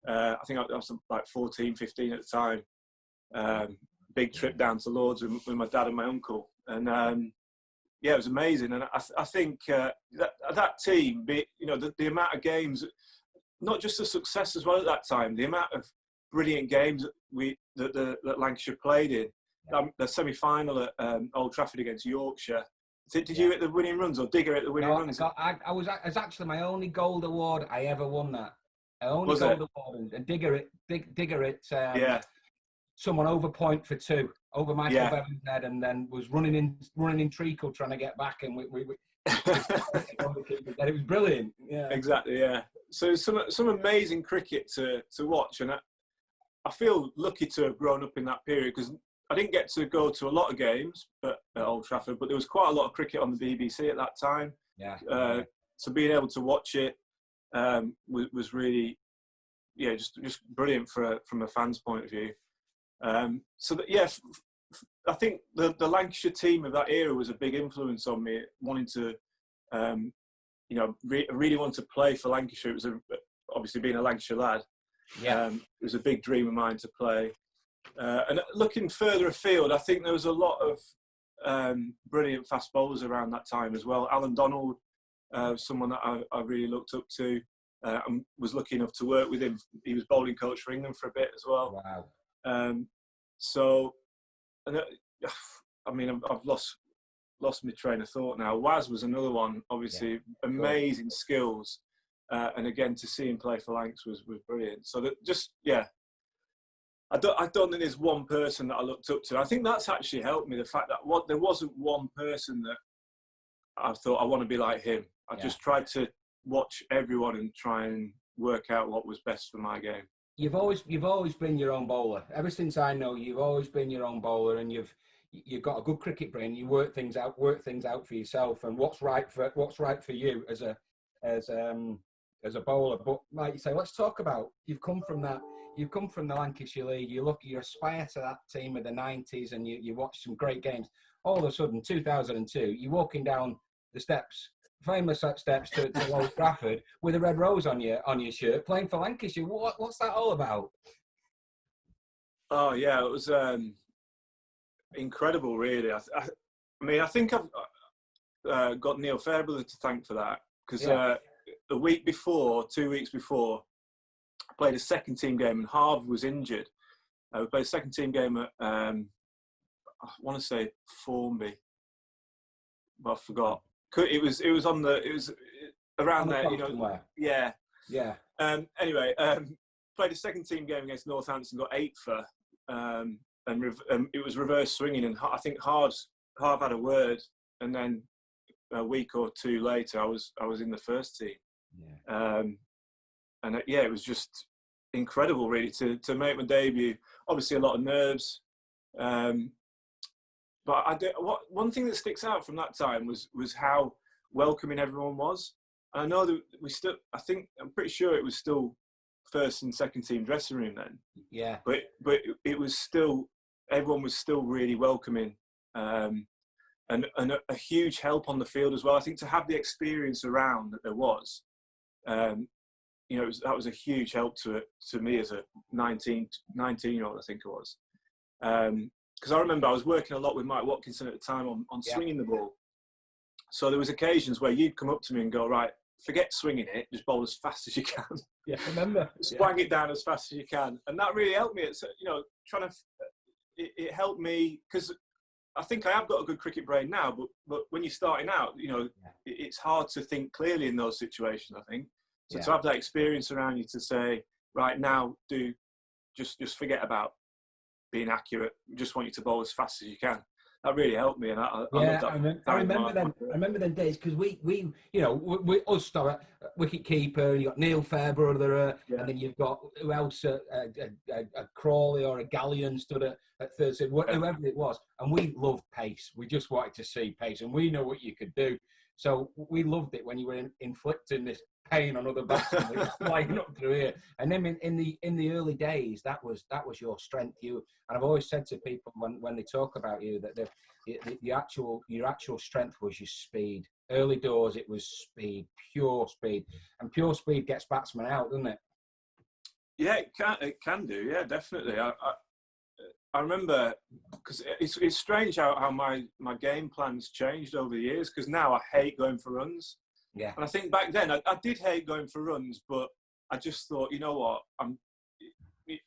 I think I was like 14, 15 at the time. Big trip down to Lords with my dad and my uncle, and yeah, it was amazing. And I think that team, the amount of games, not just the success as well at that time, the amount of brilliant games that Lancashire played in. The semi-final at Old Trafford against Yorkshire. Did you hit the winning runs or Digger hit the winning runs? It's actually my only gold award I ever won that. Only gold award, and Digger hit someone over point for 2 over Michael Bevan's head, and then was running in treacle trying to get back, and we it was brilliant. Yeah, exactly. Yeah, so some amazing cricket to watch, and I feel lucky to have grown up in that period, because I didn't get to go to a lot of games at Old Trafford, but there was quite a lot of cricket on the BBC at that time. Yeah. So being able to watch it was really, just brilliant from a fan's point of view. I think the Lancashire team of that era was a big influence on me, wanting to, really want to play for Lancashire. It was obviously being a Lancashire lad. Yeah. It was a big dream of mine to play. And looking further afield, I think there was a lot of brilliant fast bowlers around that time as well. Alan Donald, someone that I really looked up to, and was lucky enough to work with him. He was bowling coach for England for a bit as well. Wow. I've lost my train of thought now. Waz was another one, obviously, amazing skills. And again, to see him play for Lancs was brilliant. So I don't think there's one person that I looked up to. I think that's actually helped me, the fact that there wasn't one person that I thought I want to be like him. I just tried to watch everyone and try and work out what was best for my game. You've always been your own bowler. Ever since I know you, you've always been your own bowler, and you've got a good cricket brain. You work things out for yourself, and what's right for you as a bowler. But like you say, let's talk about, you've come from the Lancashire League. You aspire to that team of the 90s, and you watch some great games. All of a sudden, 2002, you're walking down the steps, famous steps to Old Trafford, with a red rose on your shirt, playing for Lancashire. What's that all about? Oh yeah, it was incredible, really. I think I've got Neil Fairbrother to thank for that, because a week before, 2 weeks before, I played a second team game, and Harv was injured. We played a second team game at I want to say Formby, but I forgot. It was around there, somewhere. Yeah. Anyway, played a second team game against Northampton, got 8 for, and it was reverse swinging, and I think Harv had a word, and then a week or 2 later, I was in the first team. It was just incredible, really, to make my debut. Obviously, a lot of nerves, but one thing that sticks out from that time was how welcoming everyone was. And I know that I'm pretty sure it was still first and second team dressing room then. Yeah. But it was still, everyone was still really welcoming, and a huge help on the field as well. I think to have the experience around that there was, that was a huge help to me as a 19-year-old, I think it was. Because I remember I was working a lot with Mike Watkinson at the time on swinging the ball. So there was occasions where you'd come up to me and go, right, forget swinging it, just bowl as fast as you can. Yeah, I remember. Swang it down as fast as you can. And that really helped me. It's, it helped me, because I think I have got a good cricket brain now, but when you're starting out, it's hard to think clearly in those situations, I think. So to have that experience around you to say, right, now just forget about being accurate. We just want you to bowl as fast as you can. That really helped me, and I remember them days, because we us start wicket keeper. You got Neil Fairbrother, and then you've got who else? A Crawley or a Galleon stood at third, whoever it was, and we loved pace. We just wanted to see pace, and we know what you could do. So we loved it when you were inflicting this pain on other batsmen, flying up through here. And then in the early days, that was your strength. And I've always said to people when they talk about you that your actual strength was your speed. Early doors, it was speed, pure speed, and pure speed gets batsmen out, doesn't it? Yeah, it can do. Yeah, definitely. I remember, because it's strange how my game plans changed over the years, because now I hate going for runs. Yeah. And I think back then I did hate going for runs, but I just thought, you know what,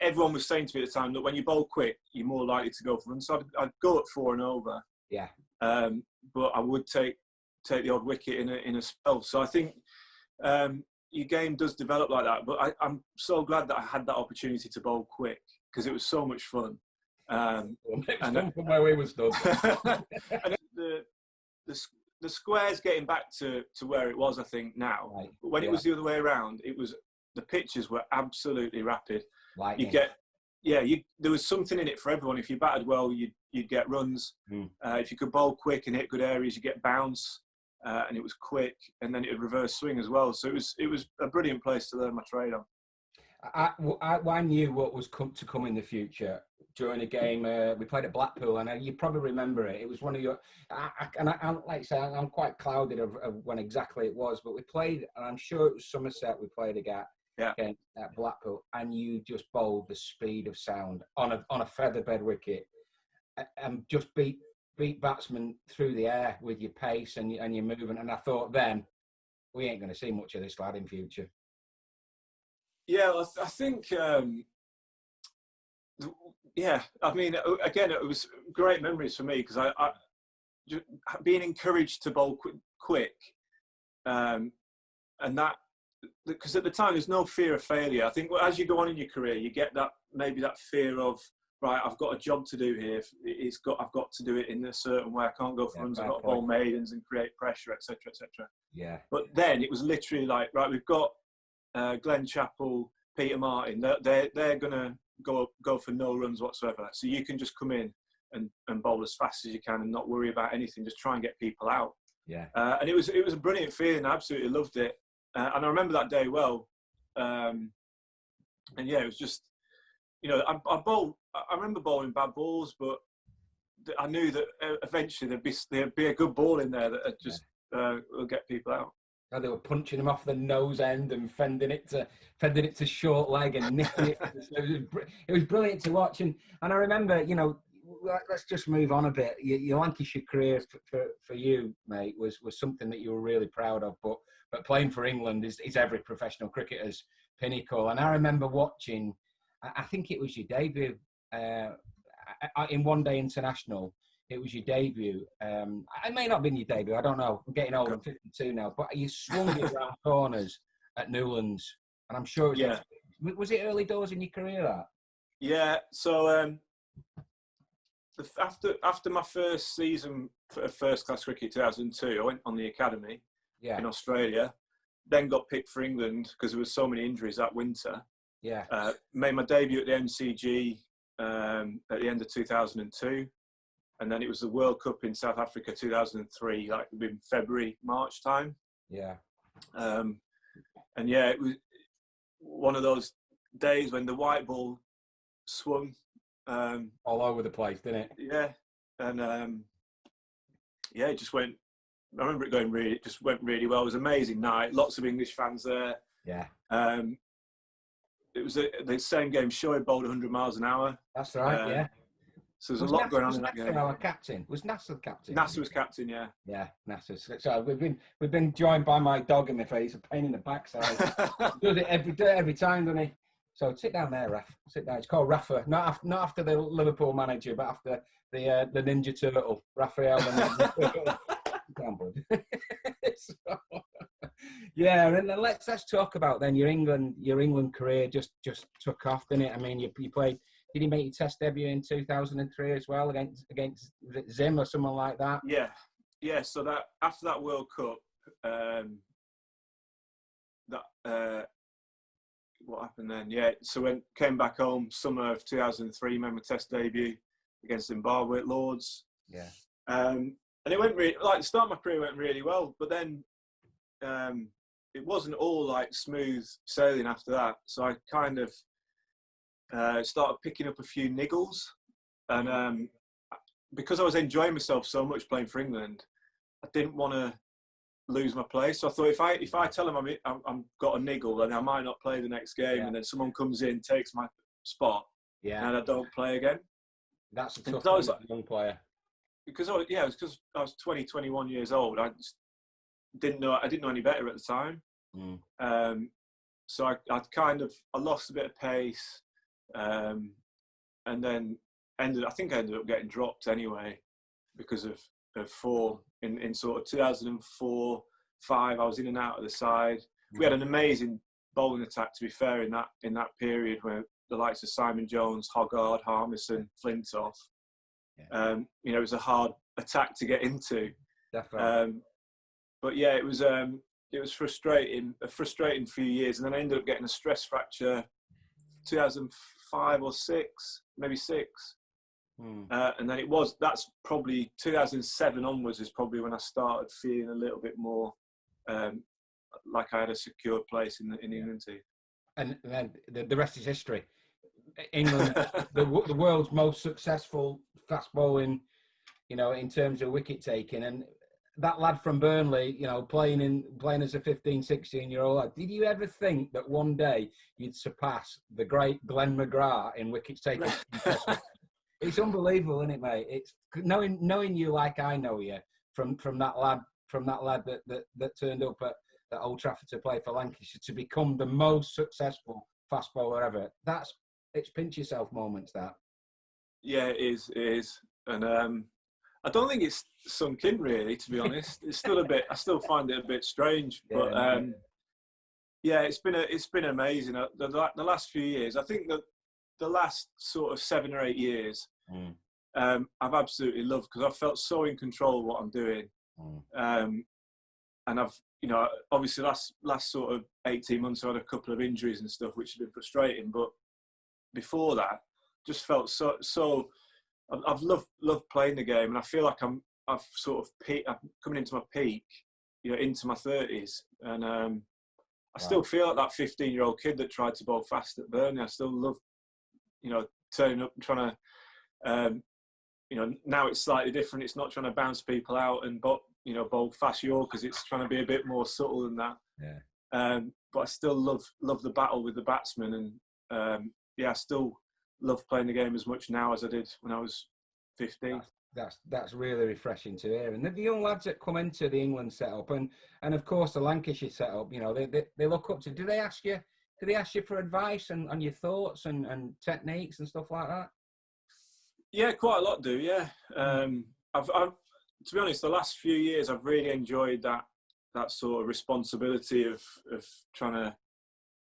everyone was saying to me at the time that when you bowl quick, you're more likely to go for runs. So I'd go at 4 and over. Yeah. But I would take the odd wicket in a spell. So I think your game does develop like that. But I'm so glad that I had that opportunity to bowl quick, because it was so much fun. And from where we were stood. And the square's getting back to where it was, I think, now. Right. But when it was the other way around, the pitches were absolutely rapid. Lightning. There was something in it for everyone. If you batted well, you'd get runs. If you could bowl quick and hit good areas, you get bounce, and it was quick, and then it would reverse swing as well. So it was a brilliant place to learn my trade on. I knew what was to come in the future during a game we played at Blackpool, and you probably remember it. It was one of your, and I like I say, I'm quite clouded of when exactly it was, but we played, and I'm sure it was Somerset we played against at Blackpool, and you just bowled the speed of sound on a featherbed wicket, and just beat batsmen through the air with your pace and your movement. And I thought then, we ain't going to see much of this lad in future. Yeah, I think, I mean, again, it was great memories for me, because I just being encouraged to bowl quick, and that, because at the time there's no fear of failure. I think as you go on in your career, you get that fear of, right, I've got a job to do here. I've got to do it in a certain way. I can't go for runs. I've got to bowl maidens and create pressure, etc., etc. Yeah. But then it was literally like, right, we've got Glenn Chappell, Peter Martin. They're gonna go for no runs whatsoever. So you can just come in and bowl as fast as you can and not worry about anything. Just try and get people out. Yeah. And it was a brilliant feeling. I absolutely loved it. And I remember that day well. And yeah, it was just, you know, I remember bowling bad balls, but I knew that eventually there'd be a good ball in there that just will get people out. And they were punching him off the nose end and fending it to short leg and nicking it. It was brilliant to watch. And I remember, you know, let's just move on a bit. Your Lancashire career for you, mate, was something that you were really proud of. But playing for England is every professional cricketer's pinnacle. And I remember watching, I think it was your debut in One Day International. It was your debut. It may not have been your debut. I don't know. I'm getting old. I'm 52 now. But you swung it around corners at Newlands, and I'm sure it was. Was it early doors in your career? That. Yeah. So after my first season for first class cricket, 2002, I went on the academy in Australia. Then got picked for England because there was so many injuries that winter. Yeah. Made my debut at the MCG at the end of 2002. And then it was the World Cup in South Africa 2003, like in February, March time. Yeah. And yeah, it was one of those days when the white ball swung. All over the place, didn't it? Yeah. And yeah, it just went, I remember it just went really well. It was an amazing night. Lots of English fans there. Yeah. It was the same game. Shoaib bowled 100 miles an hour. That's right, yeah. So there's a lot going on in that game. Our captain was Nasser captain. Nasser was captain, yeah. Yeah, Nasser. So we've been joined by my dog in the face, a pain in the backside. He does it every time, doesn't he? So sit down there, Raf. Sit down. It's called Rafa, not after the Liverpool manager, but after the Ninja Turtle, Raphael the Ninja Turtle. Down, bud. Yeah, and then let's talk about then your England career just took off, didn't it? I mean, you played. Did he make your Test debut in 2003 as well against Zim or someone like that? Yeah. So that after that World Cup, what happened then? Yeah. So when came back home, summer of 2003, made my Test debut against Zimbabwe at Lords. Yeah. And it went really, like the start of my career went really well, but then it wasn't all like smooth sailing after that. So I kind of started picking up a few niggles, and because I was enjoying myself so much playing for England, I didn't want to lose my place. So I thought if I tell them I'm got a niggle, then I might not play the next game, and then someone comes in, takes my spot, and I don't play again. That's a tough I one was as a young player. Because it was because I was 20, 21 years old. I didn't know any better at the time. So I lost a bit of pace, and then I think I ended up getting dropped anyway because of form in sort of 2004, 5. I was in and out of the side. We had an amazing bowling attack, to be fair, in that period where the likes of Simon Jones, Hoggard, Harmison, Flintoff. It was a hard attack to get into. Definitely. But yeah, it was frustrating, a frustrating few years, and then I ended up getting a stress fracture, 2005 or 6, maybe 6. And then that's probably 2007 onwards is probably when I started feeling a little bit more like I had a secure place in the England team. And then the rest is history. England, the world's most successful fast bowling, in terms of wicket taking, and that lad from Burnley, playing as a 15, 16-year-old lad. Did you ever think that one day you'd surpass the great Glenn McGrath in wickets taken? It's unbelievable, isn't it, mate? It's knowing you like I know you from that lad that turned up at Old Trafford to play for Lancashire to become the most successful fast bowler ever. It's pinch yourself moments, that. Yeah, it is, and I don't think it's sunk in really, to be honest. It's still a bit. I still find it a bit strange, but it's been amazing. The last few years, I think that the last sort of 7 or 8 years, I've absolutely loved, because I've felt so in control of what I'm doing, and I've obviously last sort of 18 months I had a couple of injuries and stuff which have been frustrating, but before that, just felt so. I've loved playing the game, and I feel like I'm coming into my peak, into my 30s, and I still feel like that 15-year-old kid that tried to bowl fast at Burnley. I still love, turning up and trying to, now it's slightly different. It's not trying to bounce people out and bowl fast Yorkers. It's trying to be a bit more subtle than that. Yeah. But I still love the battle with the batsmen, and I still love playing the game as much now as I did when I was 15. That's really refreshing to hear. And the young lads that come into the England setup, and of course the Lancashire setup, they look up to. Do they ask you for advice and your thoughts and techniques and stuff like that? Yeah, quite a lot do. Yeah, I've to be honest, the last few years I've really enjoyed that sort of responsibility of trying to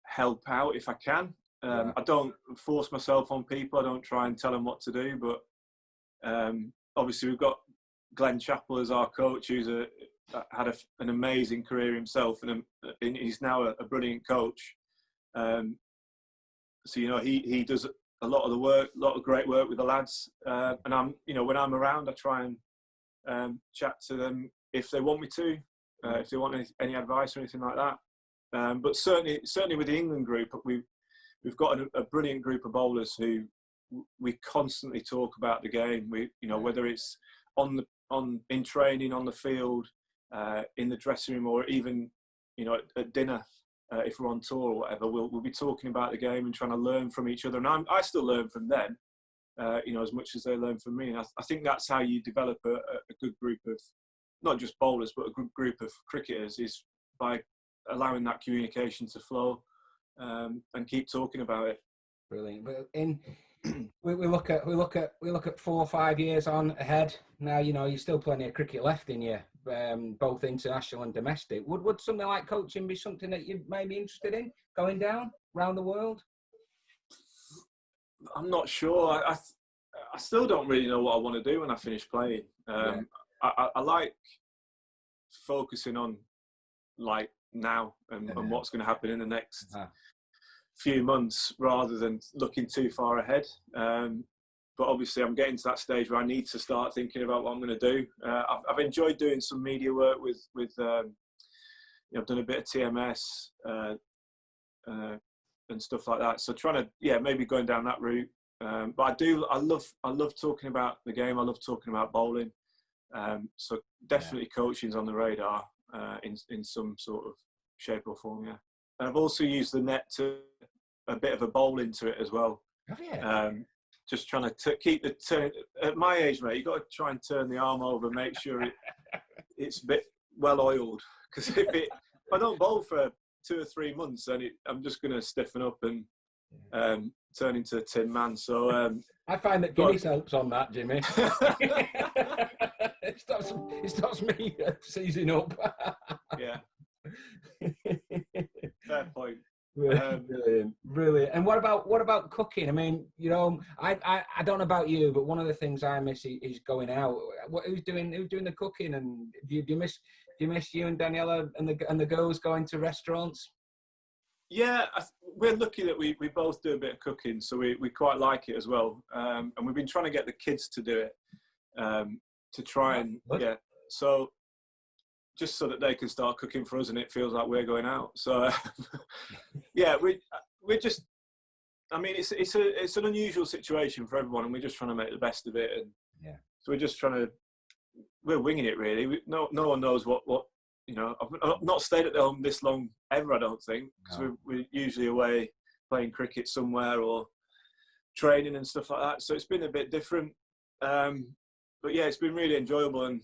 help out if I can. I don't force myself on people. I don't try and tell them what to do. But obviously, we've got Glenn Chappell as our coach, who's had an amazing career himself, and he's now a brilliant coach. So he does a lot of the work, a lot of great work with the lads. And I'm, when I'm around, I try and chat to them if they want me to, if they want any advice or anything like that. But certainly with the England group, we've got a brilliant group of bowlers who we constantly talk about the game. Whether it's in training, on the field, in the dressing room, or even at dinner, if we're on tour or whatever, we'll be talking about the game and trying to learn from each other. And I still learn from them, as much as they learn from me. And I think that's how you develop a good group of not just bowlers, but a good group of cricketers, is by allowing that communication to flow. And keep talking about it. Brilliant. But we look at 4 or 5 years on ahead. Now you're still plenty of cricket left in you, both international and domestic. Would something like coaching be something that you may be interested in, going down around the world? I'm not sure. I still don't really know what I want to do when I finish playing. I like focusing on now and what's going to happen in the next few months, rather than looking too far ahead. But obviously I'm getting to that stage where I need to start thinking about what I'm going to do. I've enjoyed doing some media work with I've done a bit of TMS and stuff like that, so trying to maybe going down that route. But I love talking about the game. I love talking about bowling. So definitely coaching's on the radar in some sort of shape or form. Yeah, and I've also used the net to a bit of a bowl into it as well. Oh, yeah. just trying to keep the turn. At my age, mate, you've got to try and turn the arm over, make sure it's a bit well oiled. Because if I don't bowl for 2 or 3 months, then I'm just going to stiffen up and turn into a tin man. So I find that Guinness helps on that, Jimmy. It stops me seizing up. Yeah. Fair point. Brilliant. And what about cooking? I mean, you know, I don't know about you, but one of the things I miss is going out. Who's doing the cooking? And do you miss you and Daniela and the girls going to restaurants? Yeah, we're lucky that we both do a bit of cooking, so we quite like it as well. And we've been trying to get the kids to do it, to try and so just so that they can start cooking for us, and it feels like we're going out. So yeah, we're just. I mean, it's an unusual situation for everyone, and we're just trying to make the best of it. And so we're just trying to. We're winging it, really. No one knows what. You know, I've not stayed at home this long ever, I don't think, because we're usually away playing cricket somewhere or training and stuff like that. So it's been a bit different. But yeah, it's been really enjoyable, and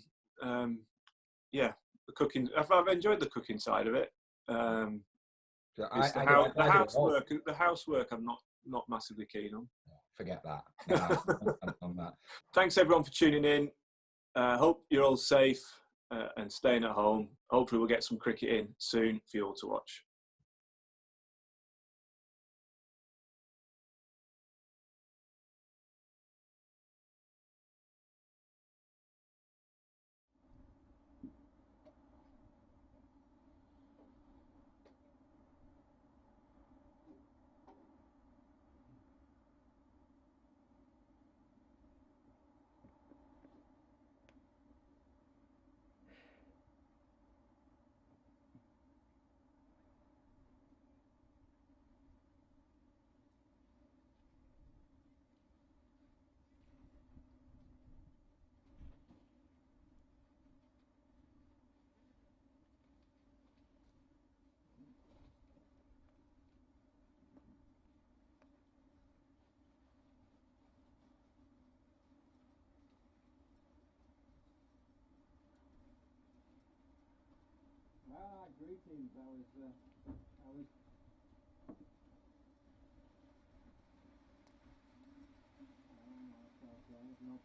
the cooking. I've enjoyed the cooking side of it. The housework I'm not massively keen on. Forget that. No, on that. Thanks everyone for tuning in. Hope you're all safe and staying at home. Hopefully we'll get some cricket in soon for you all to watch. Greetings. I was no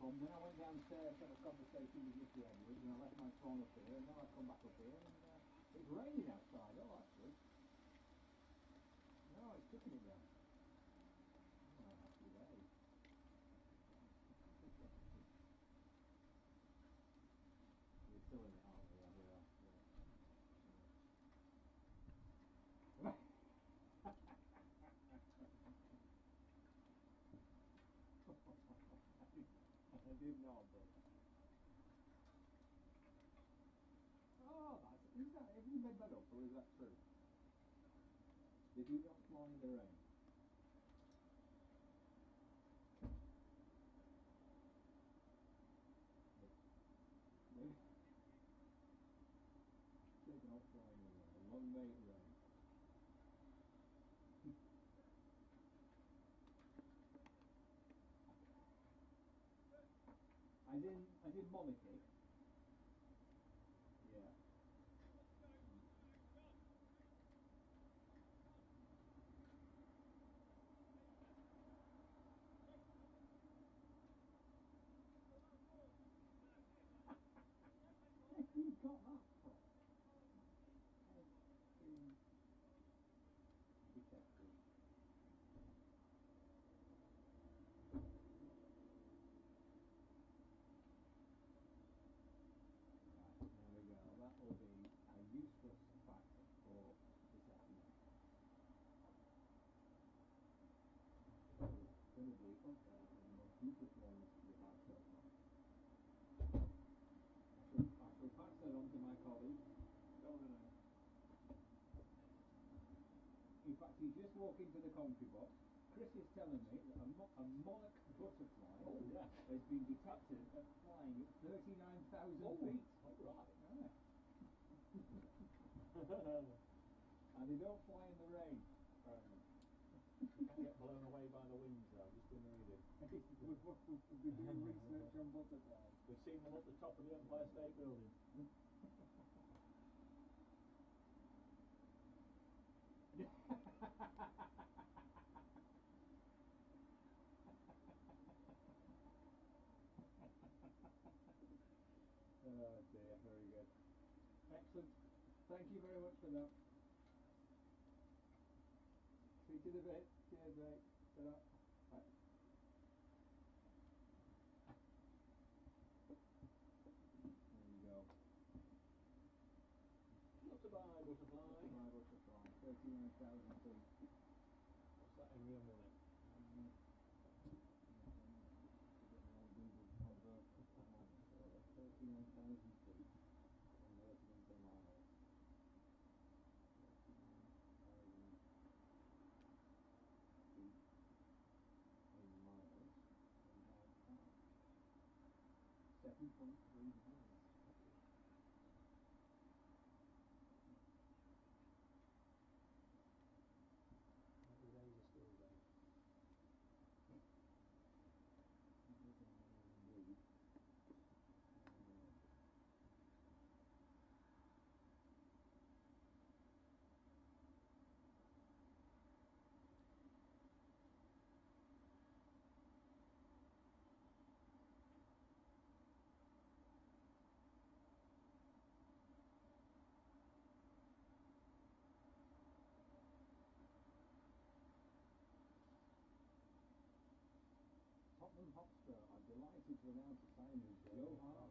problem. Then I went downstairs to have a conversation with Mr. Edwards, and I left my phone up here, and now I've come back up here, and it's raining outside. Oh, actually. No, it's tipping it down. Oh, happy day. We're still in it, aren't we? Yeah, we are. I did not, but... Oh, have you made that up, or is that true? They do not fly in the rain. They don't fly in the rain. A long-made rain. I did monarchy. Yeah. You got that from? Detective. There we go. That will be a useless fact for this afternoon. It's going to be one of the most useless ones we've had so far. I shall pass that on to my colleague. No. In fact, he's just walked into the commentary box. Chris is telling me that a monarch butterfly has been detected at flying at 39,000 feet. All right. Yeah. And they don't fly in the rain. You can't get blown away by the winds though, just in the reading. We've been doing research on butterflies. We've seen them up the top of the Empire State Building. Oh dear, very good. Excellent. Thank you very much for that. Speak to you in a bit. Cheers, mate. Ta-ra. Bye. There you go. Butterfly, butterfly. My butterfly, 39,000 feet. What's that in real money? 39,000 feet converted into miles. 39,000 feet in miles. 7.3 miles. The days are still there. Indeed. Tottenham Hotspur are delighted to announce the signing of Joe Hart.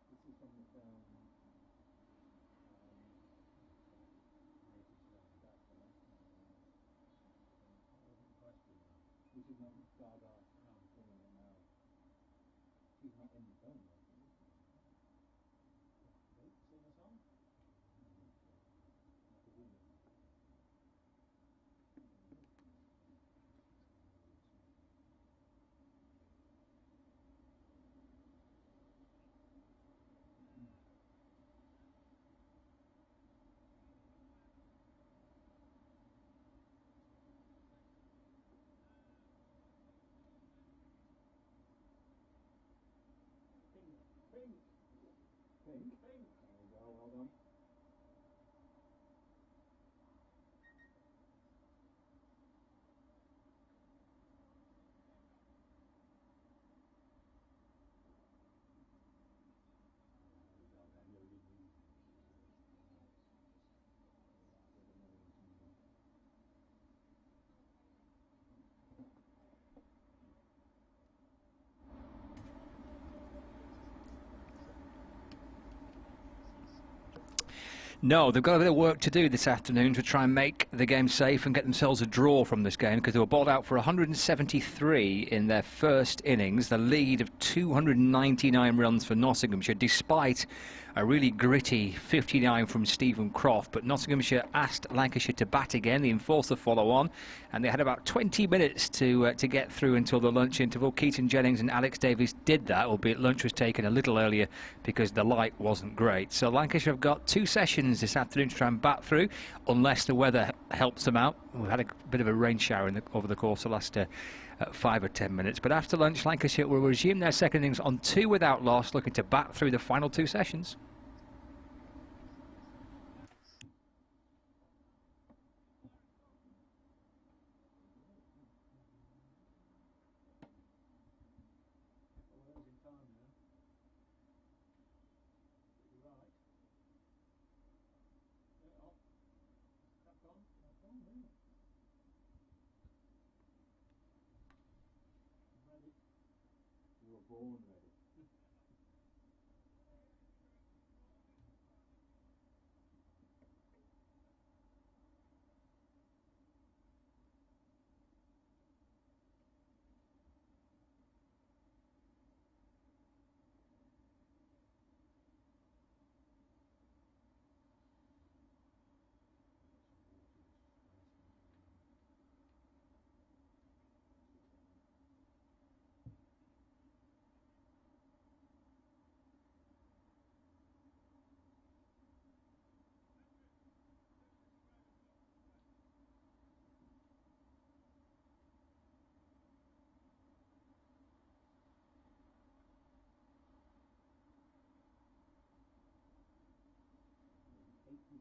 This is from the film That's the last one. I wasn't impressed with that. This is not Gaga singing it now. She's not in the film though. Sing a song? I presume it's Pink. There you go, well done. No, they've got a bit of work to do this afternoon to try and make the game safe and get themselves a draw from this game, because they were bowled out for 173 in their first innings, the lead of 299 runs for Nottinghamshire, despite a really gritty 59 from Stephen Croft. But Nottinghamshire asked Lancashire to bat again, the enforcer follow on, and they had about 20 minutes to get through until the lunch interval. Keaton Jennings and Alex Davies did that, albeit lunch was taken a little earlier because the light wasn't great. So Lancashire have got 2 sessions this afternoon to try and bat through, unless the weather helps them out. We've had a bit of a rain shower over the course of the last 5 or 10 minutes. But after lunch, Lancashire will resume their second innings on 2 without loss, looking to bat through the final 2 sessions. You were born ready.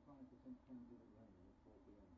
Chance of it raining at 4 p.m.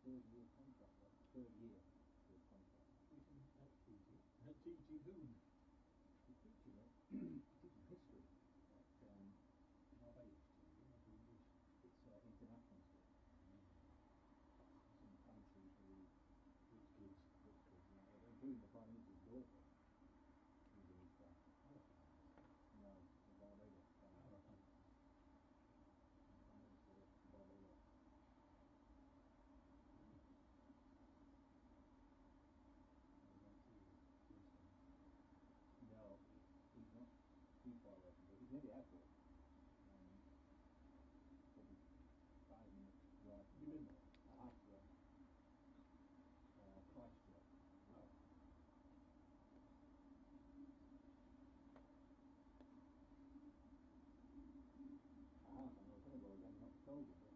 third-year contract, though. Third year contract. He's at teaching. Teaching whom? He's teaching it. Teaching history at Norwich. English. It's international stuff. Some countries for rich kids, including the Prime Minister's daughter. Who's in his class. No, it's Barbados. Prime Minister of Barbados. No, he's not too far away from it. He's near the airport. Probably 5 minutes drive. You been there? I have to. Christchurch. Oh. I have. I was going to go again in October, but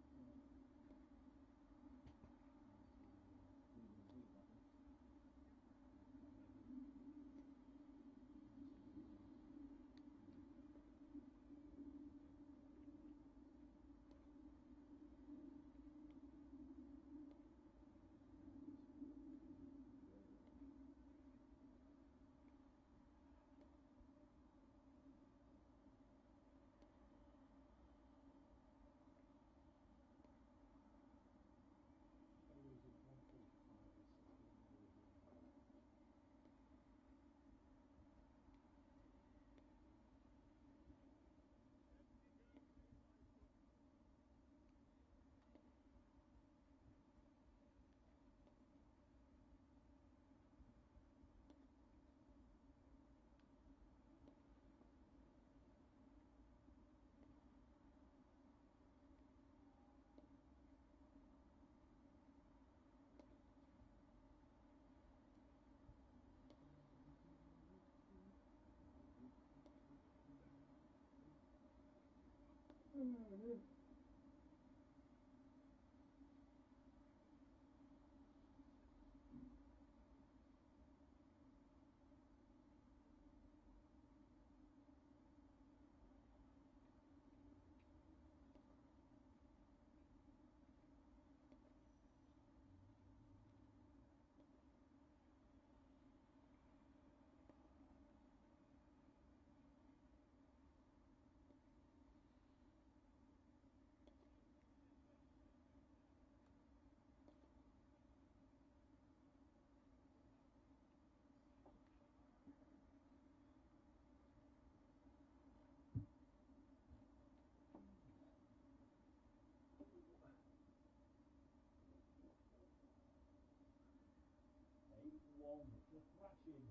it's a thrashing.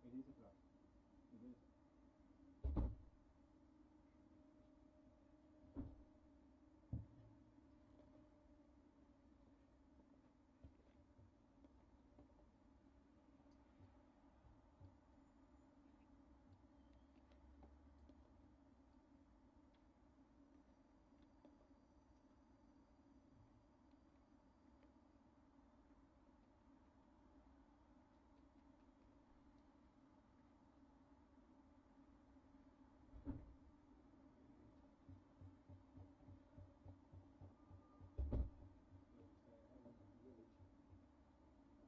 It is a thrash. It is.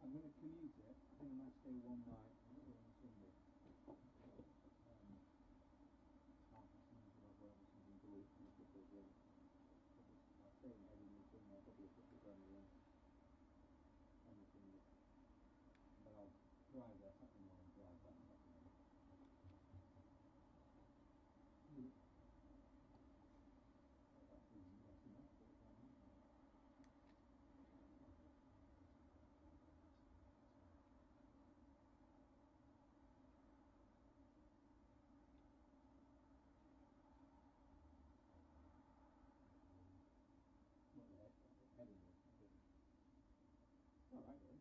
I'm going to commute it. I think I might stay one night. I'm not going on Sunday. Half past 9 to whatever something good. I'll stay in Edinburgh somewhere. Probably a couple of grand away. On the Sunday. But I'll drive there Saturday morning, drive back Saturday morning. That's interesting. That's 45 minutes. All right, then.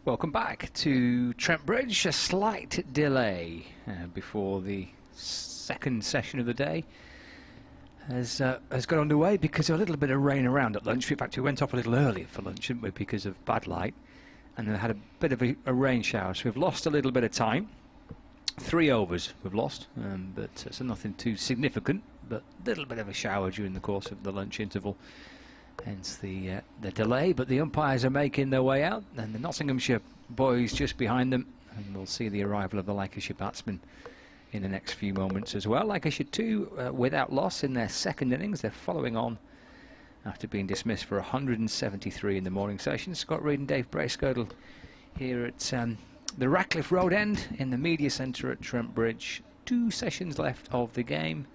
Welcome back to Trent Bridge. A slight delay before the second session of the day has got underway because of a little bit of rain around at lunch. In fact, we went off a little earlier for lunch, didn't we, because of bad light, and then had a bit of a rain shower. So we've lost a little bit of time. 3 overs we've lost, but so nothing too significant, but a little bit of a shower during the course of the lunch interval. Hence the delay, but the umpires are making their way out, and the Nottinghamshire boys just behind them, and we'll see the arrival of the Lancashire batsmen in the next few moments as well. Lancashire 2 without loss in their second innings. They're following on after being dismissed for 173 in the morning session. Scott Reed and Dave Bracegirdle here at the Ratcliffe Road end in the media centre at Trent Bridge. 2 sessions left of the game.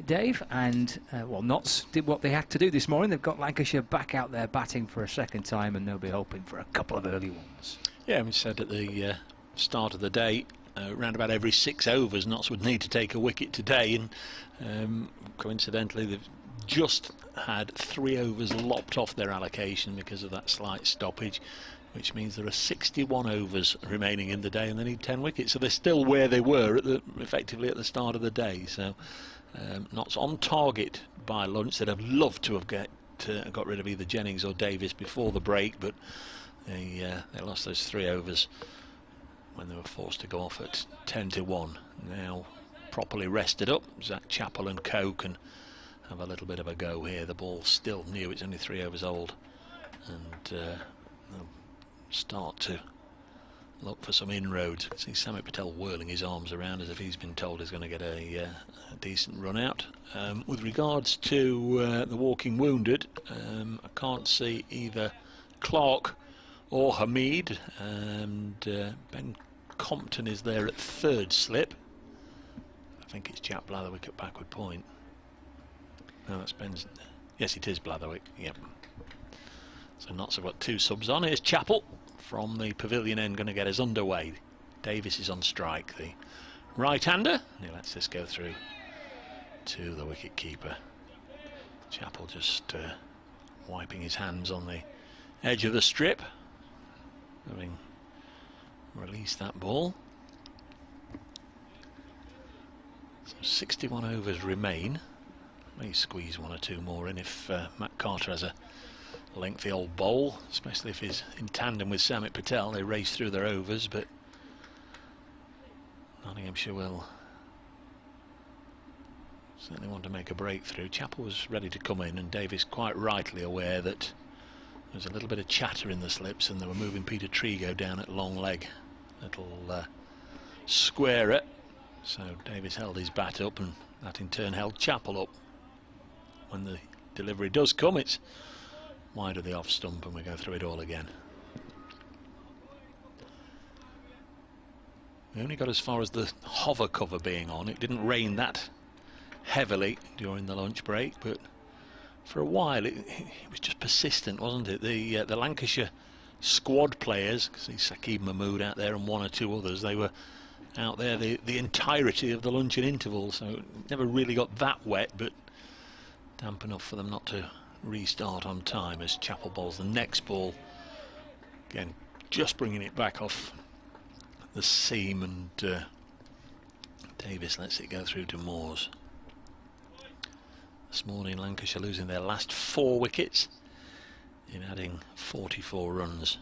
Dave, and well, Notts did what they had to do this morning. They've got Lancashire back out there batting for a second time, and they'll be hoping for a couple of early ones. Yeah, we said at the start of the day, around about every 6 overs, Notts would need to take a wicket today, and coincidentally, they've just had 3 overs lopped off their allocation because of that slight stoppage, which means there are 61 overs remaining in the day, and they need 10 wickets. So they're still where they were effectively at the start of the day. So. Notts on target by lunch. They'd have loved to have got rid of either Jennings or Davis before the break, but they lost those 3 overs when they were forced to go off at 10-1. Now properly rested up, Zach Chappell and co can have a little bit of a go here. The ball's still new, it's only 3 overs old, and they'll start to look for some inroads. See Samit Patel whirling his arms around as if he's been told he's going to get a decent run out. With regards to the walking wounded, I can't see either Clark or Hamid, and Ben Compton is there at 3rd slip. I think it's Jack Blatherwick at backward point. No, that's Ben's. Yes, it is Blatherwick. Yep. So Notts have got 2 subs on. Here's Chappell from the pavilion end, going to get us underway. Davis is on strike, the right-hander. He lets this go through to the wicket-keeper. Chappell just wiping his hands on the edge of the strip, having released that ball. So 61 overs remain. May squeeze 1 or 2 more in if Matt Carter has a lengthy old bowl, especially if he's in tandem with Samit Patel. They race through their overs, but Nottinghamshire will certainly want to make a breakthrough. Chappell was ready to come in, and Davis quite rightly aware that there was a little bit of chatter in the slips, and they were moving Peter Trigo down at long leg, little squarer. So Davis held his bat up, and that in turn held Chappell up. When the delivery does come, it's wide of the off stump, and we go through it all again. We only got as far as the hover cover being on. It didn't rain that heavily during the lunch break, but for a while it was just persistent, wasn't it? The Lancashire squad players, see Saqib Mahmood out there and 1 or 2 others, they were out there the entirety of the luncheon interval, so it never really got that wet, but damp enough for them not to restart on time as Chappell bowls the next ball. Again, just bringing it back off the seam, and Davis lets it go through to Moores. This morning Lancashire losing their last 4 wickets in adding 44 runs.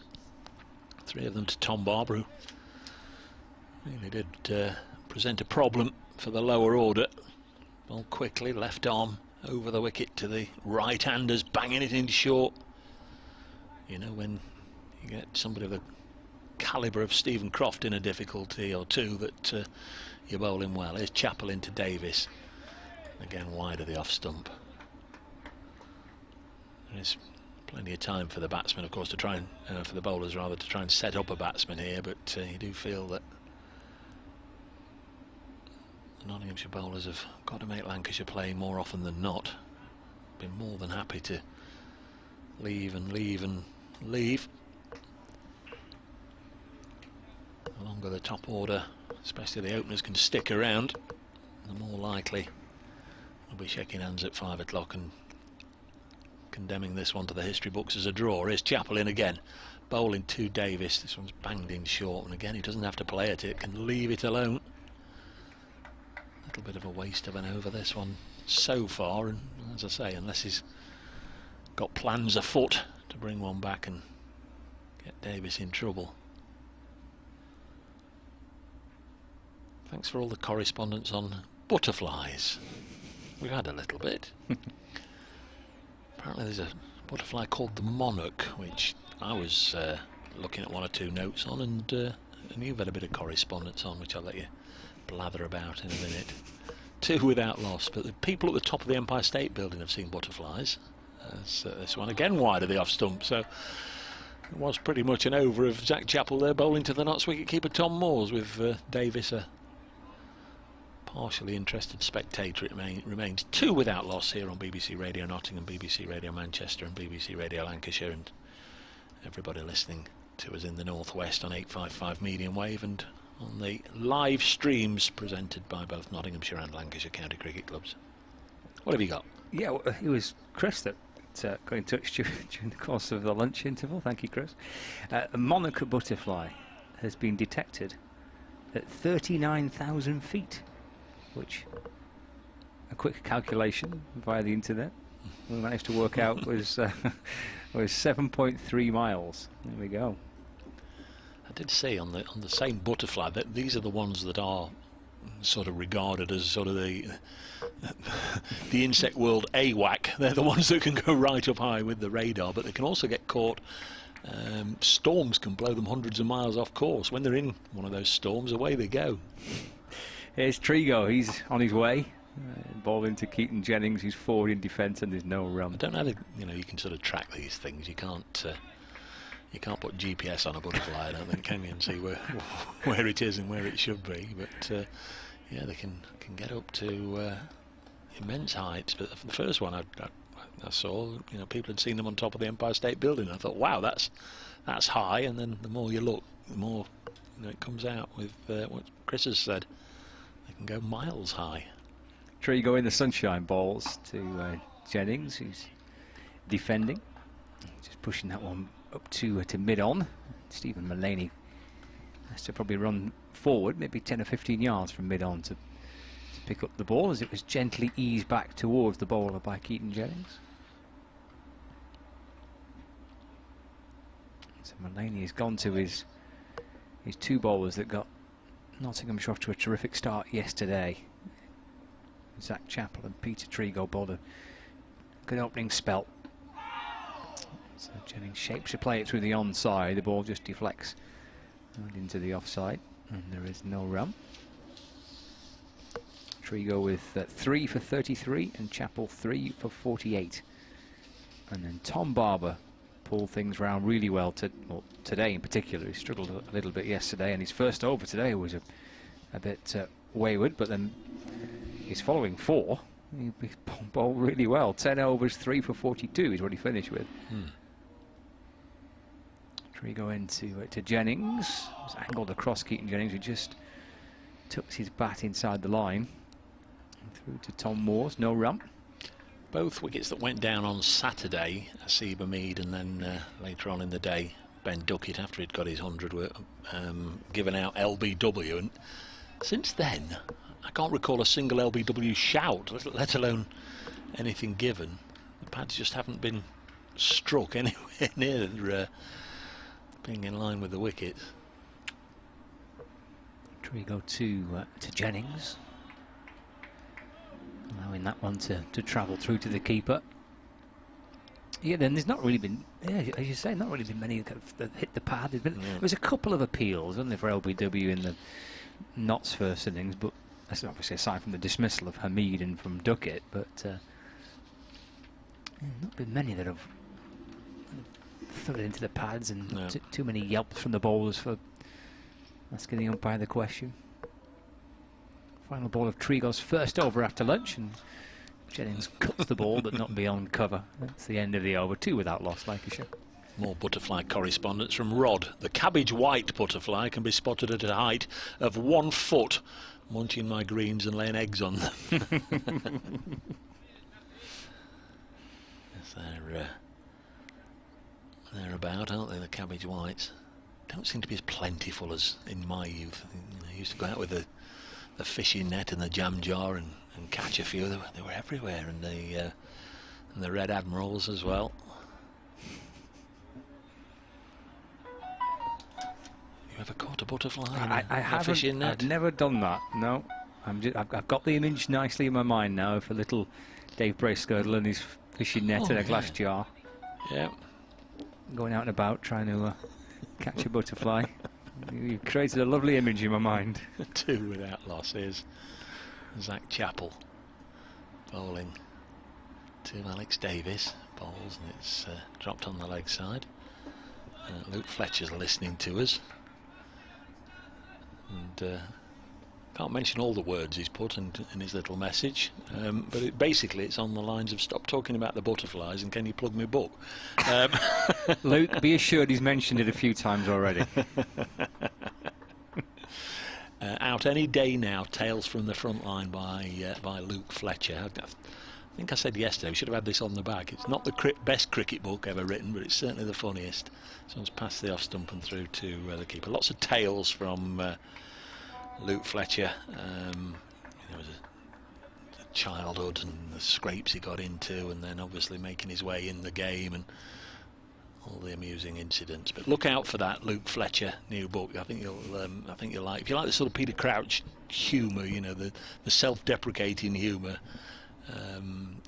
3 of them to Tom Barber, who really did present a problem for the lower order. Ball quickly, left arm over the wicket to the right-handers, banging it in short. You know, when you get somebody of the calibre of Stephen Croft in a difficulty or 2, that you're bowling well. Here's Chappell into Davis. Again, wide of the off stump. There's plenty of time for the batsmen, of course, to try and for the bowlers rather, to try and set up a batsman here, but you do feel that the Nottinghamshire bowlers have got to make Lancashire play more often than not. Been more than happy to leave and leave and leave. The longer the top order, especially the openers, can stick around, the more likely we'll be shaking hands at 5 o'clock and condemning this one to the history books as a draw. Here's Chappell in again. bowling to Davis. This one's banged in short, and again he doesn't have to play at it, can leave it alone. A little bit of a waste of an over this one so far, and as I say, unless he's got plans afoot to bring one back and get Davis in trouble. Thanks for all the correspondence on butterflies. We've had a little bit. Apparently there's a butterfly called the monarch, which I was looking at one or two notes on, and you've had a bit of correspondence on, which I'll let you blather about in a minute. 2 without loss, but the people at the top of the Empire State Building have seen butterflies. This one again wide of the off stump, so it was pretty much an over of Zach Chappell there bowling to the Notts wicketkeeper Tom Moores, with Davis a partially interested spectator. It remains 2 without loss here on BBC Radio Nottingham, BBC Radio Manchester and BBC Radio Lancashire, and everybody listening to us in the northwest on 855 medium wave and on the live streams presented by both Nottinghamshire and Lancashire County Cricket Clubs. What have you got? Yeah, well, it was Chris that got in touch during the course of the lunch interval. Thank you, Chris. A monarch butterfly has been detected at 39,000 feet, which a quick calculation via the internet we managed to work out was 7.3 miles. There we go. I did see on the same butterfly that these are the ones that are sort of regarded as sort of the insect world AWAC. They're the ones that can go right up high with the radar, but they can also get caught. Storms can blow them hundreds of miles off course. When they're in one of those storms, away they go. Here's Trigo. He's on his way. Ball into Keaton Jennings, who's forward in defence, and there's no run. I don't know how you can sort of track these things. You can't put GPS on a butterfly, I don't think, can you, and see where it is and where it should be. But yeah, they can get up to immense heights. But the first one I saw, people had seen them on top of the Empire State Building. I thought, wow, that's high. And then the more you look, the more it comes out with what Chris has said. They can go miles high. Trigo in the sunshine balls to Jennings, who's defending, just pushing that one up to mid-on. Stephen Mullaney has to probably run forward, maybe 10 or 15 yards from mid-on to pick up the ball, as it was gently eased back towards the bowler by Keaton Jennings. So Mullaney has gone to his 2 bowlers that got Nottinghamshire off to a terrific start yesterday. Zach Chappell and Peter Trigo bowled a good opening spell. So Jennings shapes to play it through the onside. The ball just deflects and into the offside, and there is no run. Trigo with 3 for 33 and Chappell 3 for 48. And then Tom Barber pulled things round really well, today in particular. He struggled a little bit yesterday, and his first over today was a bit wayward, but then his following 4, he bowled really well. 10 overs, 3 for 42 is what he finished with. Trigo into to Jennings. It's angled across Keaton Jennings, who just tucks his bat inside the line. And through to Tom Moores, no run. Both wickets that went down on Saturday, Asiba Mead, and then later on in the day, Ben Duckett, after he'd got his 100, were given out LBW. And since then, I can't recall a single LBW shout, let alone anything given. The pads just haven't been struck anywhere near being in line with the wicket. Trigo to Jennings, allowing that one to travel through to the keeper. Yeah, then there's not really been, as you say, not really been many that hit the pad. There was a couple of appeals, wasn't there, for LBW in the Notts first innings, but that's obviously aside from the dismissal of Hamid and from Duckett, but not been many that have thudded into the pads, and too many yelps from the bowlers for asking the umpire the question. Final ball of Trigo's first over after lunch, and Jennings cuts the ball but not beyond cover. That's the end of the over. 2 without loss, Lancashire. More butterfly correspondence from Rod. The cabbage white butterfly can be spotted at a height of 1 foot, munching my greens and laying eggs on them. Yes, they're a about, aren't they, the cabbage whites? Don't seem to be as plentiful as in my youth. I used to go out with the fishing net and the jam jar and catch a few. They were everywhere, and the red admirals as well. You ever caught a butterfly I in a haven't. fishing net? I've never done that. No, I've got the image nicely in my mind now of a little Dave Bracegirdle and his fishing net in a glass jar, Yeah. going out and about trying to catch a butterfly. You've created a lovely image in my mind. 2 without loss. Here's Zach Chappell bowling to Alex Davis. Bowls, and it's dropped on the leg side. Luke Fletcher's listening to us, and can't mention all the words he's put in his little message, but basically it's on the lines of stop talking about the butterflies and can you plug me book. Luke, be assured he's mentioned it a few times already. Out any day now, Tales from the Front Line by Luke Fletcher. I think I said yesterday we should have had this on the back. It's not the best cricket book ever written, but it's certainly the funniest. Someone's passed the off stump and through to the keeper. Lots of tales from Luke Fletcher. There was a childhood and the scrapes he got into, and then obviously making his way in the game and all the amusing incidents. But look out for that Luke Fletcher new book. I think you'll like. If you like the sort of Peter Crouch humour, you know, the self-deprecating humour.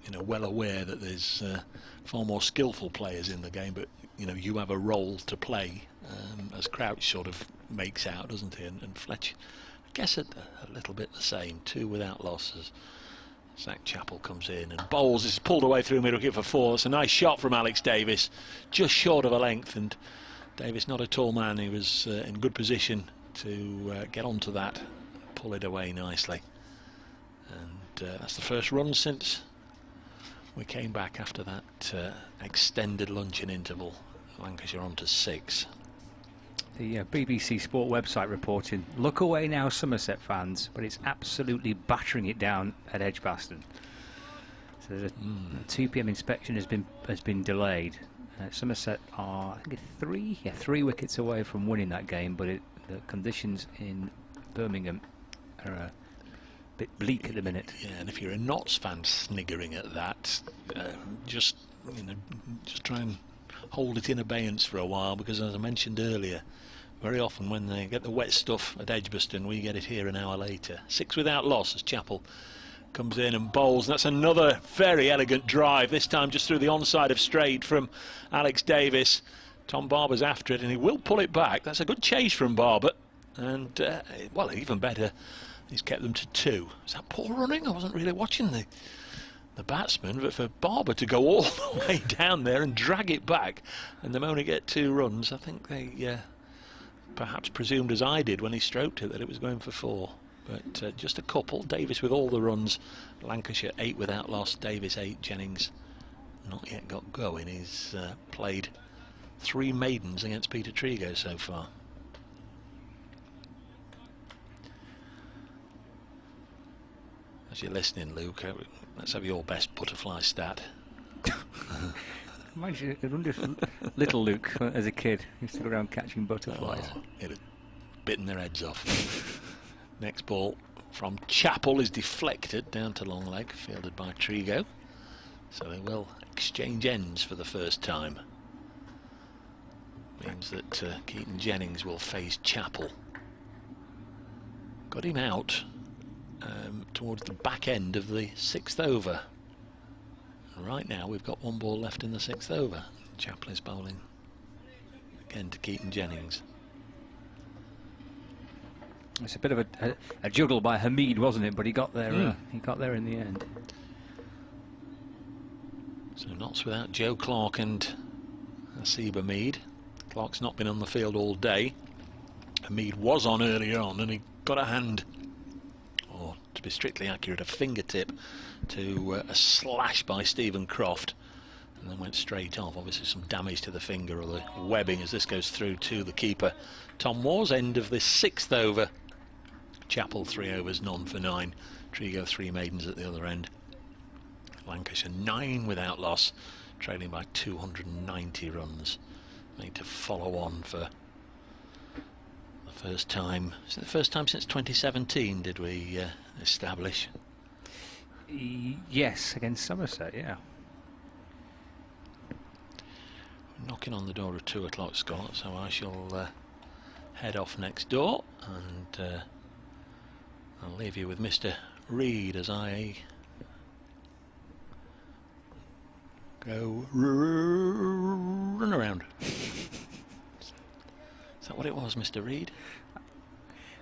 You know, well aware that there's far more skillful players in the game, but you know, you have a role to play, as Crouch sort of makes out, doesn't he? And Fletcher, I guess a little bit the same. 2 without losses. Zach Chappell comes in and bowls. It's pulled away through middle wicket for 4. It's a nice shot from Alex Davis, just short of a length, and Davis, not a tall man, he was in good position to get onto that, pull it away nicely. That's the first run since we came back after that extended luncheon interval. Lancashire on to 6. The BBC Sport website reporting, look away now Somerset fans, but it's absolutely battering it down at Edgbaston. So the 2 PM inspection has been delayed. Somerset are, I think, 3 wickets away from winning that game, but the conditions in Birmingham are a bit bleak at the minute. Yeah, and if you're a Notts fan sniggering at that, just try and hold it in abeyance for a while, because as I mentioned earlier, very often when they get the wet stuff at Edgbaston, we get it here an hour later. 6 without loss as Chappell comes in and bowls. And that's another very elegant drive, this time just through the onside of straight from Alex Davis. Tom Barber's after it and he will pull it back. That's a good chase from Barber, and well, even better, he's kept them to 2. Is that poor running? I wasn't really watching the batsman, but for Barber to go all the way down there and drag it back and them only get 2 runs, I think they perhaps presumed, as I did when he stroked it, that it was going for 4. But just a couple. Davis with all the runs. Lancashire 8 without loss. Davis 8. Jennings not yet got going. He's played 3 maidens against Peter Trigo so far. As you're listening, Luke, let's have your best butterfly stat. Mind you, little Luke, as a kid, used to go around catching butterflies. Oh, he'd have bitten their heads off. Next ball from Chappell is deflected down to long leg, fielded by Trigo. So they will exchange ends for the first time. Means that Keaton Jennings will face Chappell. Got him out towards the back end of the 6th over. And right now we've got 1 ball left in the 6th over. Chappell is bowling again to Keaton Jennings. It's a bit of a juggle by Hamid, wasn't it? But he got there. He got there in the end. So Notts without Joe Clark and Asib Hamid. Clark's not been on the field all day. Hamid was on earlier on, and he got a hand, or to be strictly accurate, a fingertip to a slash by Stephen Croft, and then went straight off. Obviously some damage to the finger or the webbing as this goes through to the keeper. Tom Moore's end of this 6th over. Chappell 3 overs, none for 9. Trigo 3 maidens at the other end. Lancashire 9 without loss, trailing by 290 runs. need to follow on for the first time. Is it the first time since 2017 did we establish? Yes, against Somerset, yeah. Knocking on the door of 2 o'clock, Scott, so I shall head off next door, and I'll leave you with Mr. Reed as I go run around. Is that what it was, Mr. Reed?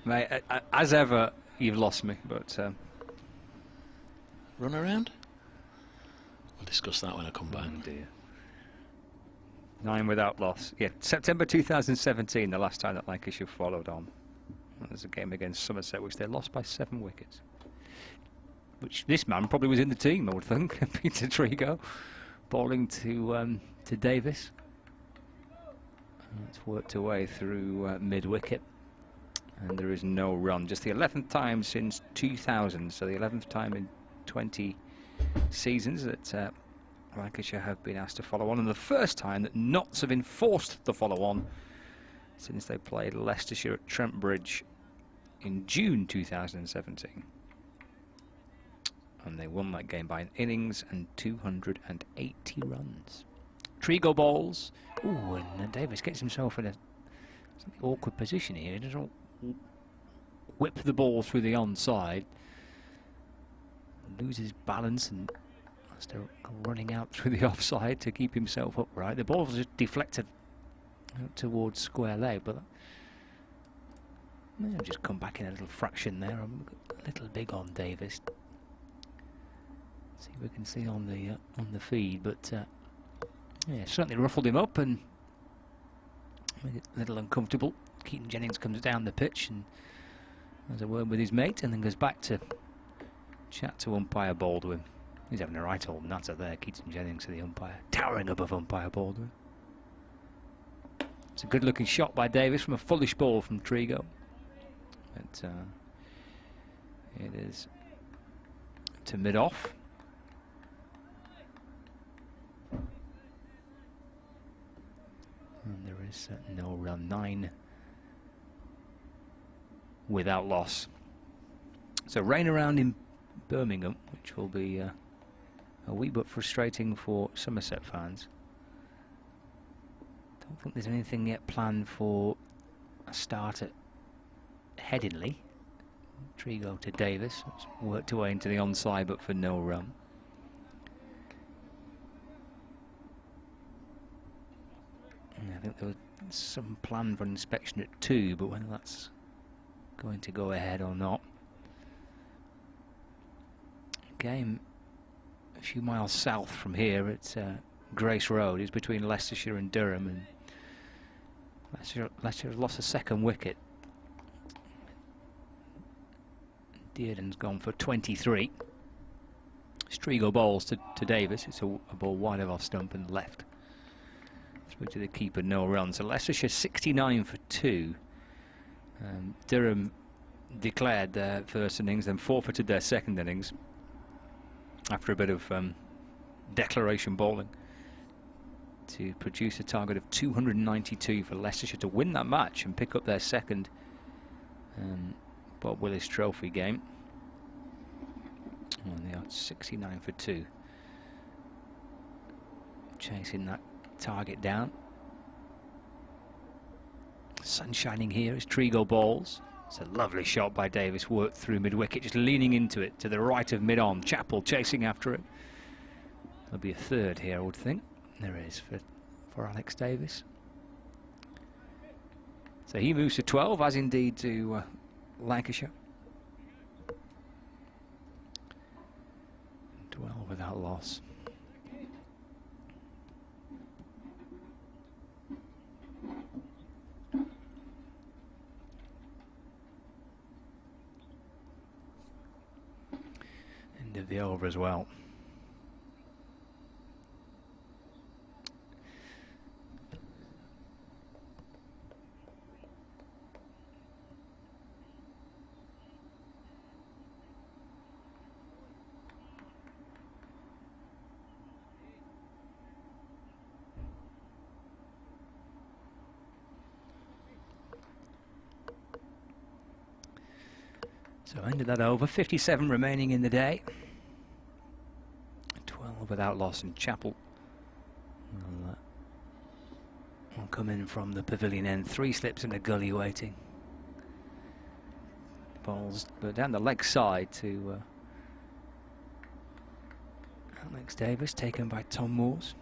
Mate, as ever, you've lost me, but... Run around? We'll discuss that when I come back. Oh dear. 9 without loss. Yeah, September 2017, the last time that Lancashire followed on. There's a game against Somerset, which they lost by 7 wickets. Which this man probably was in the team, I would think. Peter Trigo, bowling to Davis. It's worked away through mid-wicket. And there is no run. Just the 11th time since 2000, so the 11th time in 20 seasons that Lancashire have been asked to follow on, and the first time that Notts have enforced the follow-on since they played Leicestershire at Trent Bridge in June 2017. And they won that game by an innings and 280 runs. Trigo bowls. Ooh, and Davis gets himself in a awkward position here. He doesn't whip the ball through the onside. Loses balance and has to go running out through the offside to keep himself upright. The ball's just deflected out towards square leg, but I'll just come back in a little fraction there. I'm a little big on Davis. See if we can see on the feed, but yeah, certainly ruffled him up and made it a little uncomfortable. Keaton Jennings comes down the pitch and has a word with his mate, and then goes back to chat to umpire Baldwin. He's having a right old nutter there, Keaton Jennings, to the umpire, towering above umpire Baldwin. It's a good looking shot by Davis from a fullish ball from Trigo. But it is to mid-off. And there is no run. 9 without loss. So rain around in Birmingham, which will be a wee bit frustrating for Somerset fans. Don't think there's anything yet planned for a start at Headingley. Trigo to Davis. It's worked away into the onside, but for no run. And I think there was some plan for inspection at 2, but whether that's going to go ahead or not. Game a few miles south from here at Grace Road is between Leicestershire and Durham, and Leicestershire has lost a 2nd wicket. Dearden's gone for 23. Strigo bowls to Davis. It's a ball wide of off stump and left through to the keeper, no run. So Leicestershire 69 for 2. Durham declared their first innings, then forfeited their second innings after a bit of declaration bowling to produce a target of 292 for Leicestershire to win that match and pick up their second Bob Willis Trophy game. And they are 69 for 2. Chasing that target down. Sun shining here as Trigo bowls. It's a lovely shot by Davis, worked through mid-wicket, just leaning into it to the right of mid-on. Chappell chasing after it. There'll be a third here, I would think. There is for Alex Davis. So he moves to 12, as indeed to Lancashire. 12 without loss. End of the over as well. So ended that over. 57 remaining in the day. 12 without loss, and Chapel will come in from the pavilion end. 3 slips in a gully waiting. Balls down the leg side to Alex Davis, taken by Tom Moores.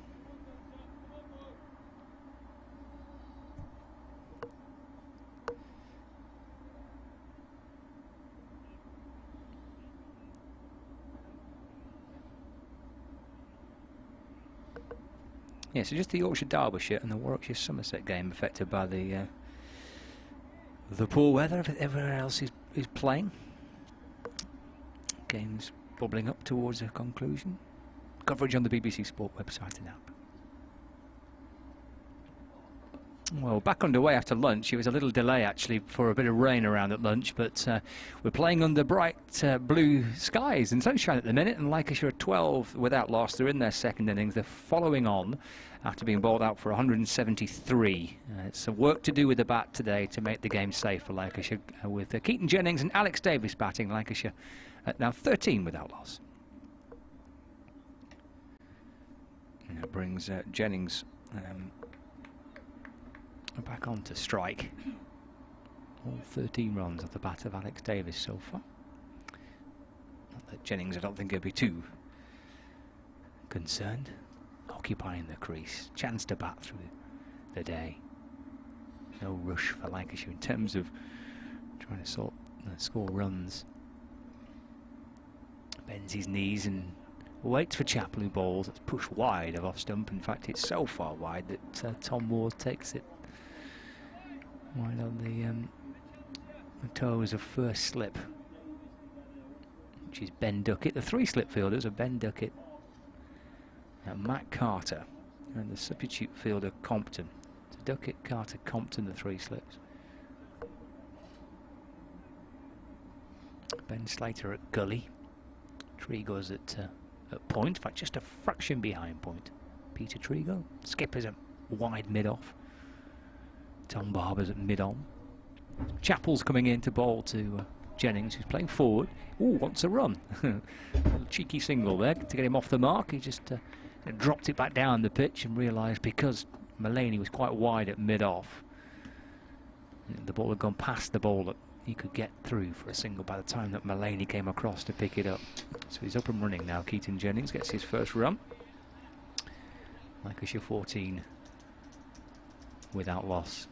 Yeah, so just the Yorkshire Derbyshire and the Warwickshire Somerset game affected by the poor weather. Everywhere else is playing. Games bubbling up towards a conclusion. Coverage on the BBC Sport website and app. Well, back underway after lunch. It was a little delay actually for a bit of rain around at lunch, but we're playing under bright blue skies and sunshine at the minute, and Lancashire 12 without loss. They're in their second innings. They're following on after being bowled out for 173. It's some work to do with the bat today to make the game safe for Lancashire, with Keaton Jennings and Alex Davis batting. Lancashire at now 13 without loss. And that brings Jennings back on to strike. All 13 runs off the bat of Alex Davis so far. Not that Jennings, I don't think he'll be too concerned. Occupying the crease. Chance to bat through the day. No rush for Lancashire in terms of trying to score runs. Bends his knees and waits for Chapel, who bowls. It's pushed wide of off stump. In fact, it's so far wide that Tom Moore takes it wide on the toes of first slip, which is Ben Duckett. The 3 slip fielders are Ben Duckett and Matt Carter, and the substitute fielder Compton. So Duckett, Carter, Compton, the 3 slips. Ben Slater at gully. Trego's at point, in fact just a fraction behind point. Peter Trego. Skipper's a wide mid-off. Tom Barber's at mid-on. Chapel's coming in to bowl to Jennings, who's playing forward. Ooh, wants a run. A cheeky single there to get him off the mark. He just dropped it back down the pitch and realised because Mullaney was quite wide at mid-off, the ball had gone past the ball that he could get through for a single by the time that Mullaney came across to pick it up. So he's up and running now. Keaton Jennings gets his first run. Lancashire 14 without loss.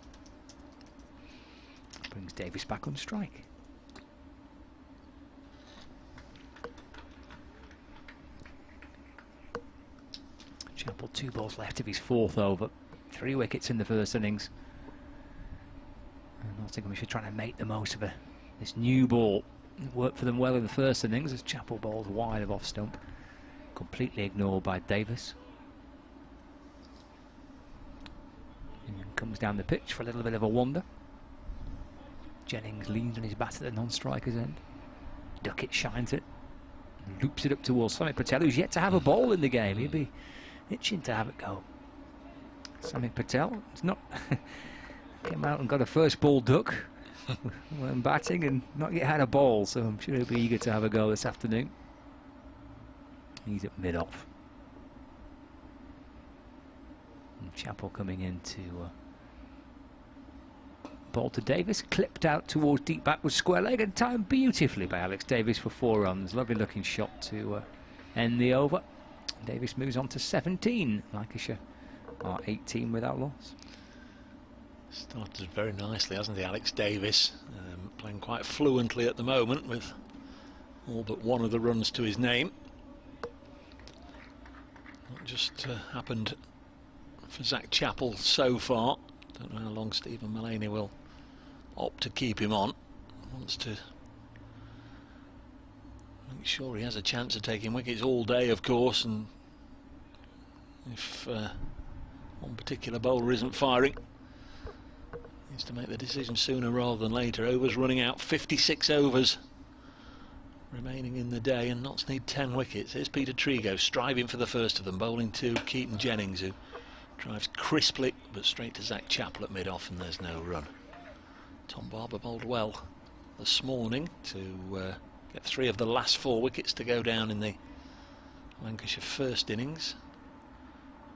Brings Davis back on strike. Chapel 2 balls left of his 4th over. 3 wickets in the first innings. And Nottinghamshire trying to make the most of this new ball. It worked for them well in the first innings as Chapel bowls wide of off stump. Completely ignored by Davis. And comes down the pitch for a little bit of a wander. Jennings leans on his bat at the non-striker's end. Duckett shines it. Loops it up towards Samit Patel, who's yet to have a ball in the game. He'll be itching to have it go. Samit Patel, it's not came out and got a first ball duck when batting and not yet had a ball, so I'm sure he'll be eager to have a go this afternoon. He's at mid-off. And Chapel coming in to ball to Davis, clipped out towards deep back with square leg and timed beautifully by Alex Davis for 4 runs. Lovely looking shot to end the over. Davis moves on to 17. Lancashire are 18 without loss. Started very nicely, hasn't he, Alex Davis? Playing quite fluently at the moment with all but one of the runs to his name. Not just happened for Zach Chapel so far. Don't know how long Stephen Mullaney will opt to keep him on. Wants to make sure he has a chance of taking wickets all day, of course, and if one particular bowler isn't firing, needs to make the decision sooner rather than later. Overs running out, 56 overs remaining in the day, and Notts need 10 wickets. Here's Peter Trego striving for the first of them, bowling to Keaton Jennings, who drives crisply but straight to Zach Chapel at mid-off, and there's no run. Tom Barber bowled well this morning to get 3 of the last 4 wickets to go down in the Lancashire first innings.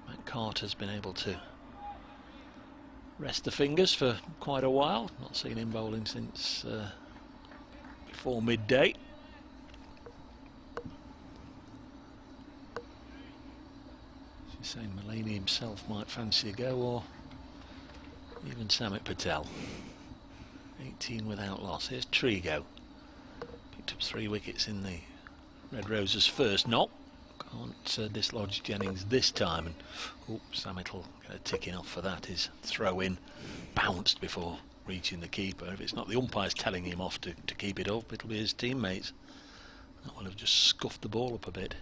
Matt Carter's been able to rest the fingers for quite a while. Not seen him bowling since before midday. She's saying Mulaney himself might fancy a go, or even Samit Patel. 18 without loss. Here's Trigo. Picked up 3 wickets in the Red Roses first. Not can't dislodge Jennings this time, and Samit will get a ticking off for that. His throw in bounced before reaching the keeper. If it's not the umpires telling him off to keep it up, it'll be his teammates. That will have just scuffed the ball up a bit.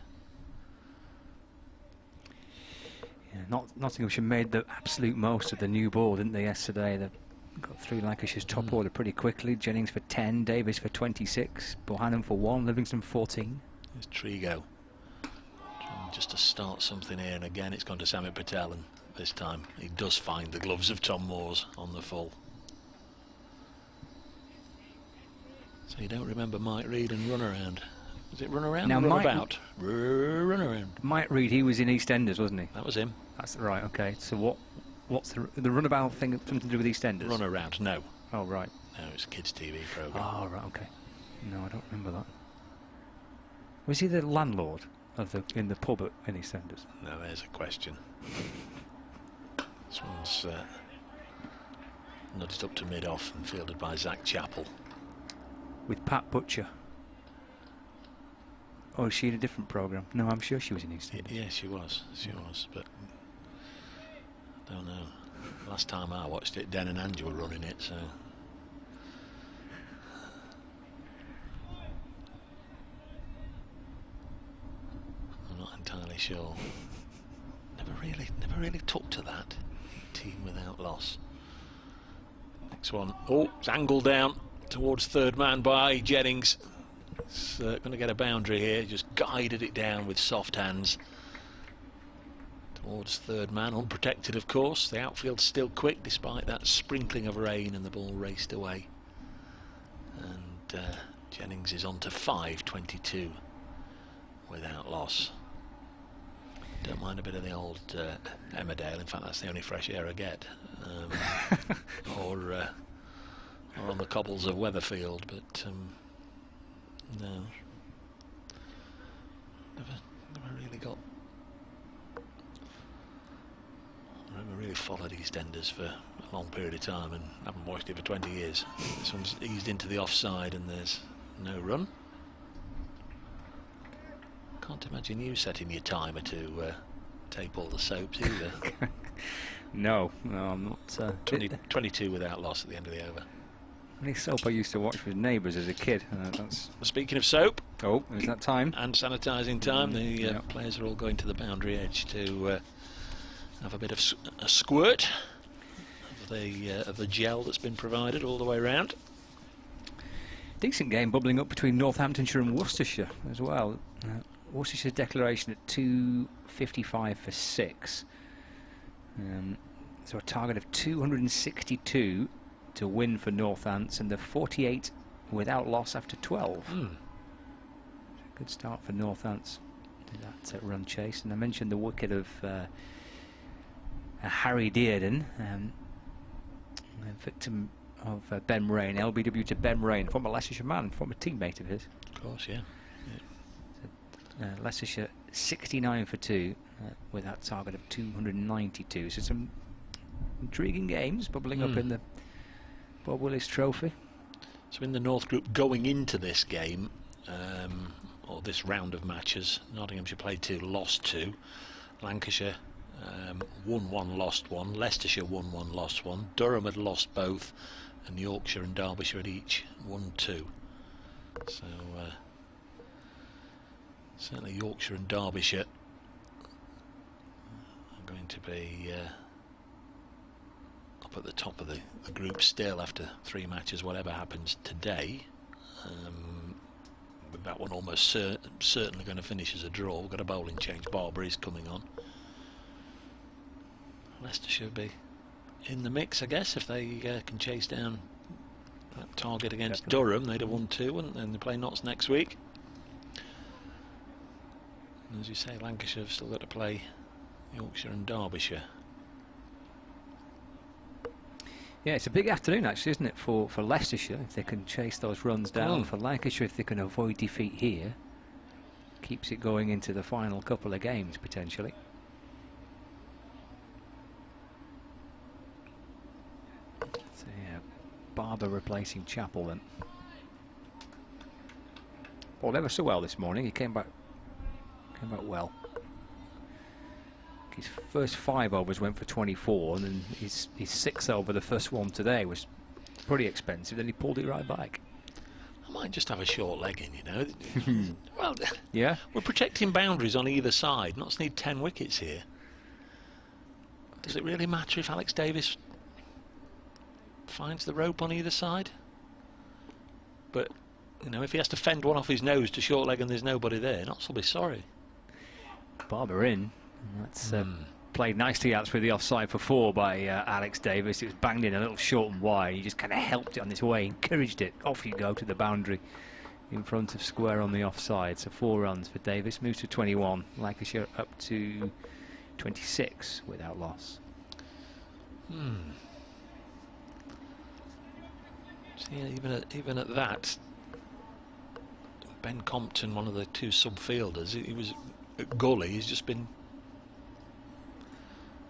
Yeah, Nottinghamshire made the absolute most of the new ball, didn't they, yesterday? They got through Lancashire's top order pretty quickly. Jennings for 10, Davis for 26, Bohannon for 1, Livingston 14. There's Trigo. Trying just to start something here, and again it's gone to Samit Patel, and this time he does find the gloves of Tom Moores on the full. So you don't remember Mike Reid and Run Around? Was it Run Around now, or Run About? Run Around. Mike Reid, he was in EastEnders, wasn't he? That was him. That's right, okay. So what's the runabout thing, something to do with EastEnders? Run Around, no. Oh, right. No, it's a kids' TV programme. Oh, right, okay. No, I don't remember that. Was he the landlord of in the pub in EastEnders? No, there's a question. This one's nudged up to mid-off and fielded by Zach Chappell. With Pat Butcher. Oh, is she in a different programme? No, I'm sure she was in EastEnders. Yeah, she was. She was, but I don't know. Last time I watched it, Den and Angie were running it, so. I'm not entirely sure. Never really took to that. Team without loss. Next one. Oh, it's angled down towards third man by Jennings. It's going to get a boundary here. Just guided it down with soft hands towards third man, unprotected of course. The outfield's still quick despite that sprinkling of rain, and the ball raced away. And Jennings is on to 5-22 without loss. Don't mind a bit of the old Emmerdale. In fact, that's the only fresh air I get. Or on the cobbles of Weatherfield, but no, never really followed EastEnders for a long period of time, and haven't watched it for 20 years. This one's eased into the offside, and there's no run. Can't imagine you setting your timer to tape all the soaps either. No, I'm not. 22 without loss at the end of the over. Only soap I used to watch with Neighbours as a kid. That's. Speaking of soap, oh, is that time? And sanitising time. The players are all going to the boundary edge to have a bit of a squirt of the gel that's been provided all the way around. Decent game bubbling up between Northamptonshire and Worcestershire as well. Worcestershire's declaration at 255 for 6. So a target of 262 to win for Northants, and the 48 without loss after 12. Good start for Northants to that run chase. And I mentioned the wicket of Harry Dearden, a victim of Ben Rain, LBW to Ben Rain, former Leicestershire man, former teammate of his. Of course, yeah. Leicestershire 69 for 2 with that target of 292. So some intriguing games bubbling up in the Bob Willis Trophy. So in the North Group going into this game, or this round of matches, Nottinghamshire played 2, lost 2. Lancashire won 1, lost 1. Leicestershire won 1, lost 1. Durham had lost both, and Yorkshire and Derbyshire had each won 2. So certainly Yorkshire and Derbyshire are going to be up at the top of the group still after 3 matches, whatever happens today. With that one almost certainly going to finish as a draw. We've got a bowling change. Barbary's coming on. Leicester should be in the mix, I guess, if they can chase down that target against Durham. They'd have won 2, and they play Notts next week. And as you say, Lancashire have still got to play Yorkshire and Derbyshire. Yeah, it's a big afternoon actually, isn't it, for Leicestershire, if they can chase those runs down. For Lancashire, if they can avoid defeat here, keeps it going into the final couple of games potentially. So yeah, Barber replacing Chappell then. Bowled ever so well this morning. He came back well. His first 5 overs went for 24, and then his 6th over, the first one today, was pretty expensive. Then he pulled it right back. I might just have a short leg in, you know. Well, yeah, we're protecting boundaries on either side. Notts need 10 wickets here. Does it really matter if Alex Davis finds the rope on either side? But you know, if he has to fend one off his nose to short leg and there's nobody there, Notts will be sorry. Barber in. That's played nicely out through the offside for 4 by Alex Davis. It was banged in a little short and wide. He just kind of helped it on his way, encouraged it. Off you go to the boundary in front of square on the offside. So 4 runs for Davis. Moves to 21. Lancashire up to 26 without loss. So yeah, even at that, Ben Compton, one of the 2 subfielders, he was at Gully. He's just been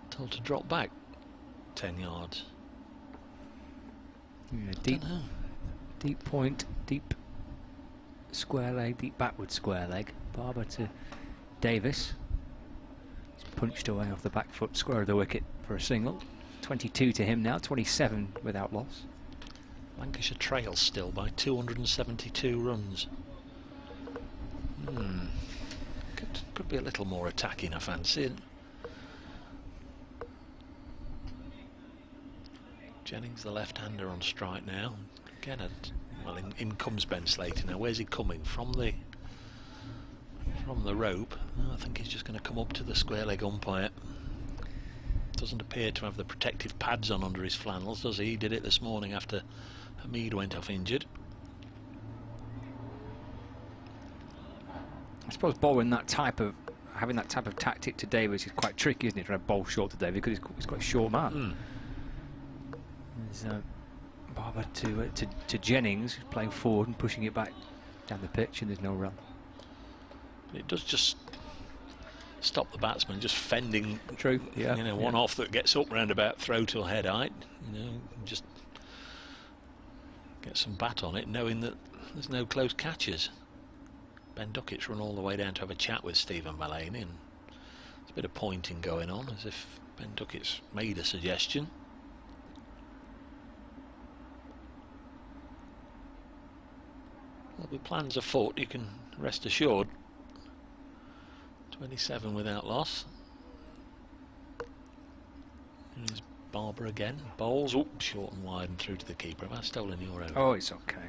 told to drop back 10 yards. Yeah, deep point, deep square leg, deep backward square leg. Barber to Davis. He's punched away off the back foot, square of the wicket for a single. 22 to him now, 27 without loss. Lancashire trails still by 272 runs. Could be a little more attacking, I fancy. Jennings, the left-hander, on strike now. Again, in comes Ben Slater now. Where's he coming from? The rope. I think he's just going to come up to the square leg umpire. Doesn't appear to have the protective pads on under his flannels, does he? He did it this morning after Hamid went off injured. I suppose having that type of tactic to Davis is quite tricky, isn't it? Trying to bowl short to Davis because he's quite a short man. There's Barber to Jennings, who's playing forward and pushing it back down the pitch, and there's no run. It does just stop the batsman just fending. True. Yeah. You know, one off that gets up round about throat or head height. You know, just get some bat on it, knowing that there's no close catches. Ben Duckett's run all the way down to have a chat with Stephen Mullaney, and there's a bit of pointing going on, as if Ben Duckett's made a suggestion. There'll be plans afoot, you can rest assured. 27 without loss. Here's Barber again. Bowls up short and wide and through to the keeper. Have I stolen your over? Oh, it's okay.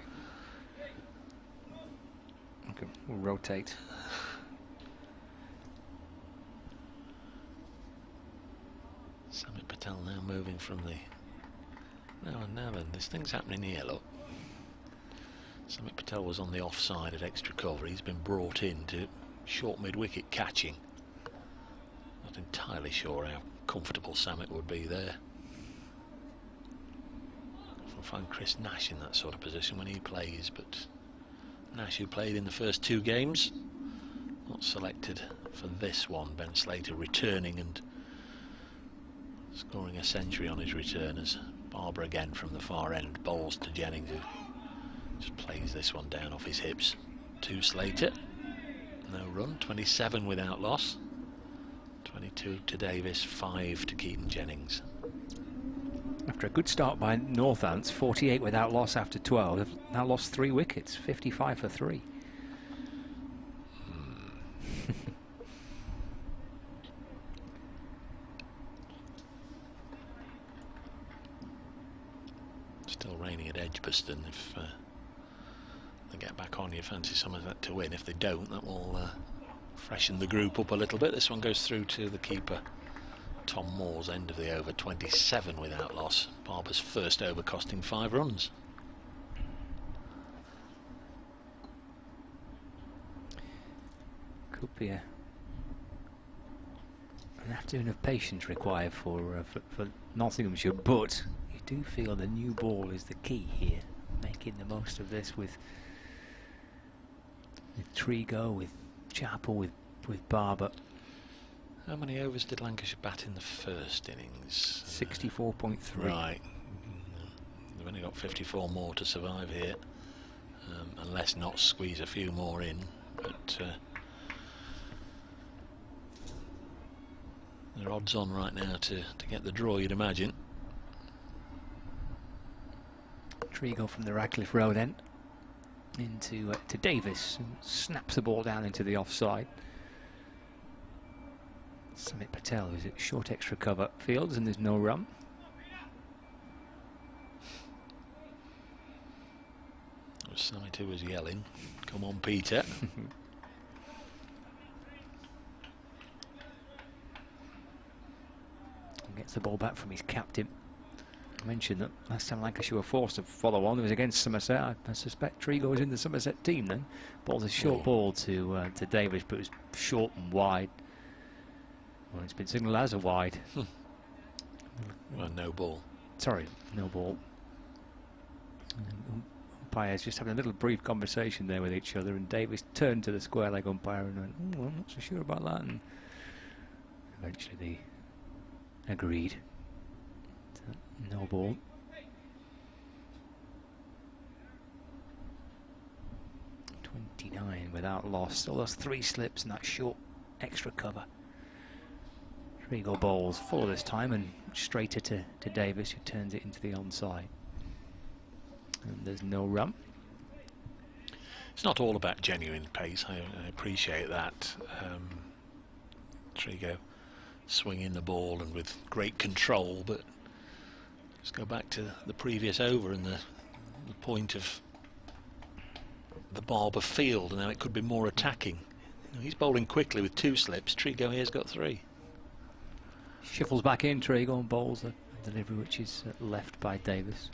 Okay, we'll rotate. Samit Patel now moving from the... Now then, there's things happening here, look. Samit Patel was on the offside at extra cover. He's been brought in to short mid-wicket catching. Not entirely sure how comfortable Samit would be there. Often find Chris Nash in that sort of position when he plays, but Nash, who played in the first 2 games, not selected for this one. Ben Slater returning and scoring a century on his return, as Barber again from the far end bowls to Jennings, who just plays this one down off his hips. 2 Slater. No run, 27 without loss. 22 to Davis, 5 to Keaton Jennings. After a good start by Northants, 48 without loss after 12. They've now lost 3 wickets, 55 for 3. Still raining at Edgbaston. If they get back on, you fancy some of that to win. If they don't, that will freshen the group up a little bit. This one goes through to the keeper, Tom Moore's end of the over. 27 without loss. Barber's first over costing 5 runs. Could be an afternoon of patience required for Nottinghamshire, but you do feel the new ball is the key here, making the most of this with Trigo, with Chapel, with Barber. How many overs did Lancashire bat in the first innings? 64.3. Right. They've only got 54 more to survive here, unless not squeeze a few more in. But they're odds on right now to get the draw, you'd imagine. Trigo from the Radcliffe Road end into to Davis, who snaps the ball down into the offside. Samit Patel is at short extra cover fields and there's no run. Samit who was yelling, "Come on, Peter." Gets the ball back from his captain. I mentioned that last time Lancashire were forced to follow on, it was against Somerset. I suspect Trigo was in the Somerset team then. Ball's a short ball to Davis, but it was short and wide. Well, it's been signalled as a wide. Well, no ball. Sorry, no ball. Umpires just having a little brief conversation there with each other, and Davis turned to the square leg umpire and went, "Oh, I'm not so sure about that." And eventually they agreed. No ball. .29 without loss. Still those 3 slips and that short extra cover. Trigo balls full this time and straighter to Davis, who turns it into the onside. And there's no run. It's not all about genuine pace. I appreciate that. Trigo swinging the ball and with great control, but let's go back to the previous over and the point of the Barber field, and now it could be more attacking. He's bowling quickly with 2 slips. Trigo here's got 3. Shuffles back in, Trigo, and bowls the delivery, which is left by Davis.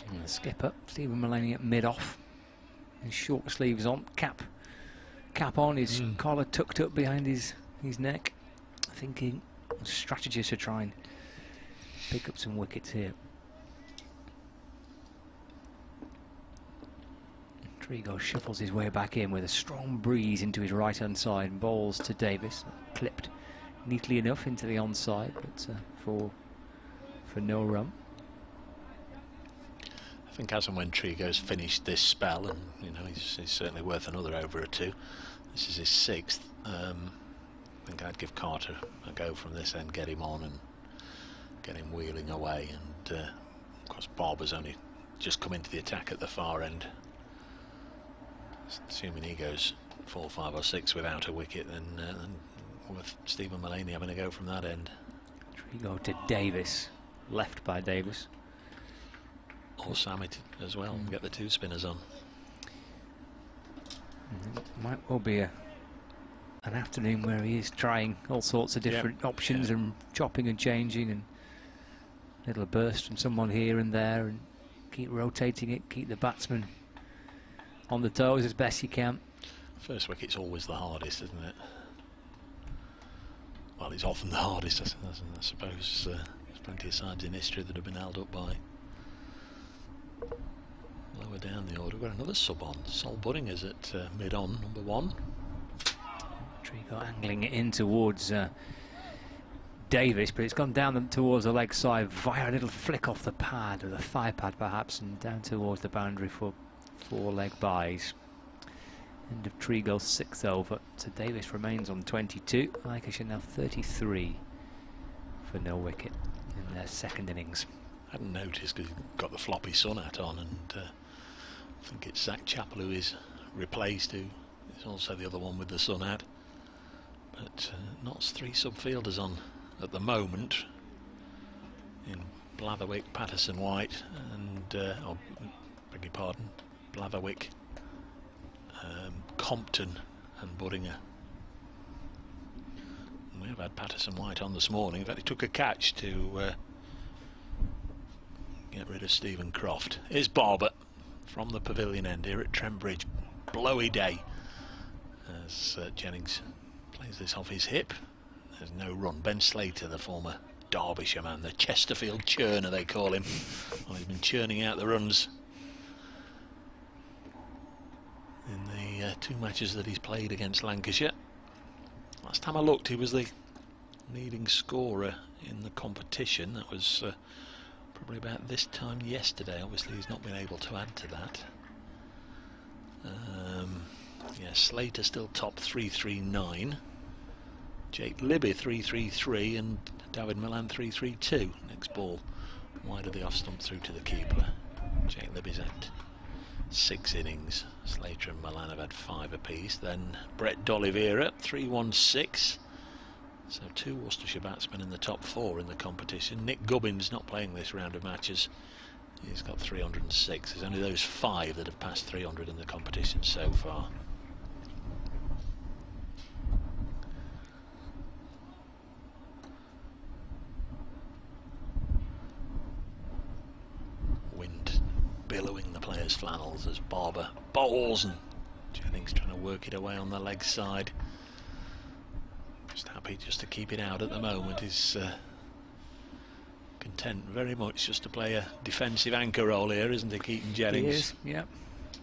And the skipper, Stephen Mullaney, at mid-off. His short sleeves on, cap on, his collar tucked up behind his neck, thinking strategies to try and pick up some wickets here. Trigo shuffles his way back in with a strong breeze into his right hand side and bowls to Davis, clipped neatly enough into the onside, but for no run. I think as and when Trigo's finished this spell, and you know he's certainly worth another over or 2. This is his 6th. I think I'd give Carter a go from this end, get him on and get him wheeling away. And of course Barber's only just come into the attack at the far end. Assuming he goes 4, 5 or 6 without a wicket, then worth Stephen Mullaney having a go from that end. Trigo to Davis, left by Davis. Or Samit as well, and get the 2 spinners on. Might well be an afternoon where he is trying all sorts of different options and chopping and changing, and little burst from someone here and there, and keep rotating it, keep the batsman on the toes as best you can. First wicket's always the hardest, isn't it? Well, it's often the hardest, I suppose. There's plenty of sides in history that have been held up by. Lower down the order, we've got another sub on. Sol Buddinger's at mid-on, number 1. Trigo angling it in towards Davis, but it's gone down towards the leg side via a little flick off the pad, or the thigh pad perhaps, and down towards the boundary for 4 leg byes. End of Trigo's 6th over. So Davis remains on 22. Lancashire now 33 for no wicket in their 2nd innings. I hadn't noticed because he's got the floppy sun hat on, and I think it's Zach Chappell who is replaced, who is also the other one with the sun hat. But Notts 3 subfielders on at the moment in Blatherwick, Patterson, White, and beg your pardon, Blatherwick, Compton and Buddinger. We have had Patterson White on this morning. In fact, he took a catch to get rid of Stephen Croft. Here's Barber from the pavilion end here at Trent Bridge. Blowy day as Jennings plays this off his hip. There's no run. Ben Slater, the former Derbyshire man, the Chesterfield churner they call him. Well, he's been churning out the runs in the 2 matches that he's played against Lancashire. Last time I looked, he was the leading scorer in the competition. That was probably about this time yesterday. Obviously he's not been able to add to that. Yeah, Slater still top 339. Jake Libby 333 and David Milan 332. Next ball wide of the off stump through to the keeper. Jake Libby's had 6 innings. Slater and Milan have had 5 apiece. Then Brett D'Oliveira 316. So 2 Worcestershire batsmen in the top 4 in the competition. Nick Gubbins not playing this round of matches. He's got 306. There's only those 5 that have passed 300 in the competition so far. Wind billowing the players' flannels as Barber bowls, and Jennings trying to work it away on the leg side. Just happy just to keep it out at the moment. He's content very much just to play a defensive anchor role here, isn't he, Keaton Jennings? He is, yeah.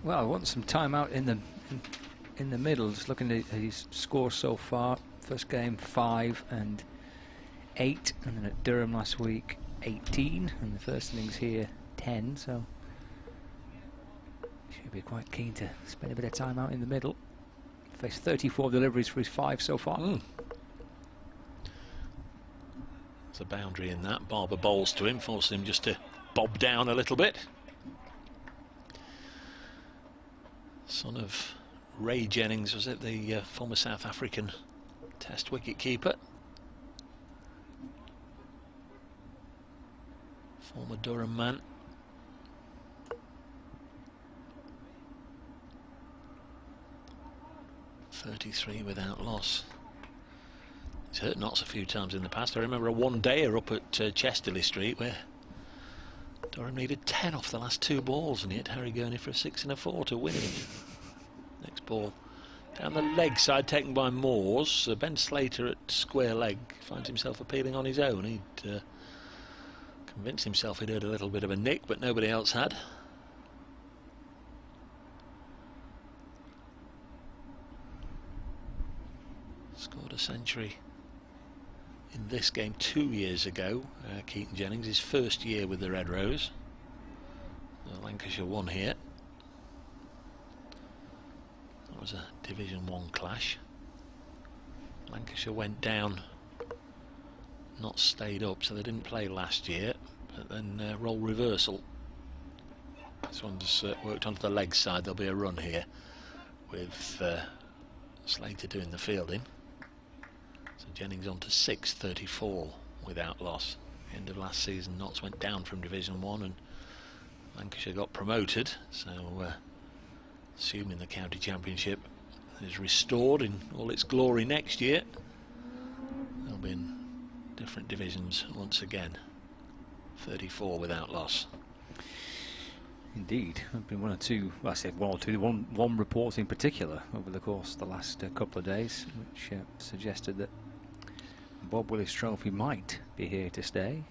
Well, I want some time out in the middle. Just looking at his score so far. First game 5 and 8, and then at Durham last week 18, and the first innings here 10. So should be quite keen to spend a bit of time out in the middle. Faced 34 deliveries for his 5 so far. There's a boundary in that. Barber bowls to him, forcing him just to bob down a little bit. Son of Ray Jennings, was it, the former South African Test wicket keeper? Former Durham man. .33 without loss. He's hurt knots a few times in the past. I remember a one-dayer up at Chesterley Street where Durham needed 10 off the last 2 balls and he had Harry Gurney for a 6 and a 4 to win it. Next ball down the leg side, taken by Moores. Ben Slater at square leg finds himself appealing on his own. He'd convinced himself he'd heard a little bit of a nick, but nobody else had. Scored a century in this game 2 years ago. Keaton Jennings, his first year with the Red Rose. Lancashire won here. That was a Division 1 clash. Lancashire went down, not stayed up, so they didn't play last year. But then role reversal. This one's worked onto the leg side. There'll be a run here with Slater doing the fielding. So Jennings on to 634 without loss. End of last season, Notts went down from Division 1 and Lancashire got promoted. So assuming the county championship is restored in all its glory next year, they'll be in different divisions once again. 34 without loss. Indeed, there have been one or two reports in particular over the course of the last couple of days, which suggested that Bob Willis Trophy might be here to stay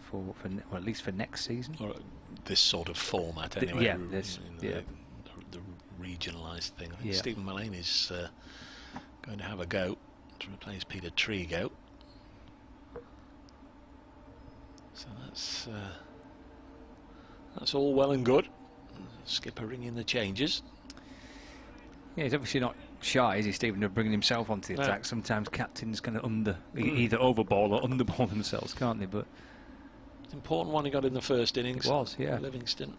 for well, at least for next season. Or this sort of format, anyway. Yeah, the regionalised thing. I think Stephen Mullaney's going to have a go to replace Peter Trigo. So that's all well and good. Skipper ringing the changes. Yeah, he's obviously not shy, is he, Stephen, of bringing himself onto the attack. Sometimes captains kind of either overball or underball themselves, can't they? But it's an important one he got in the first innings. It was, yeah. Livingston.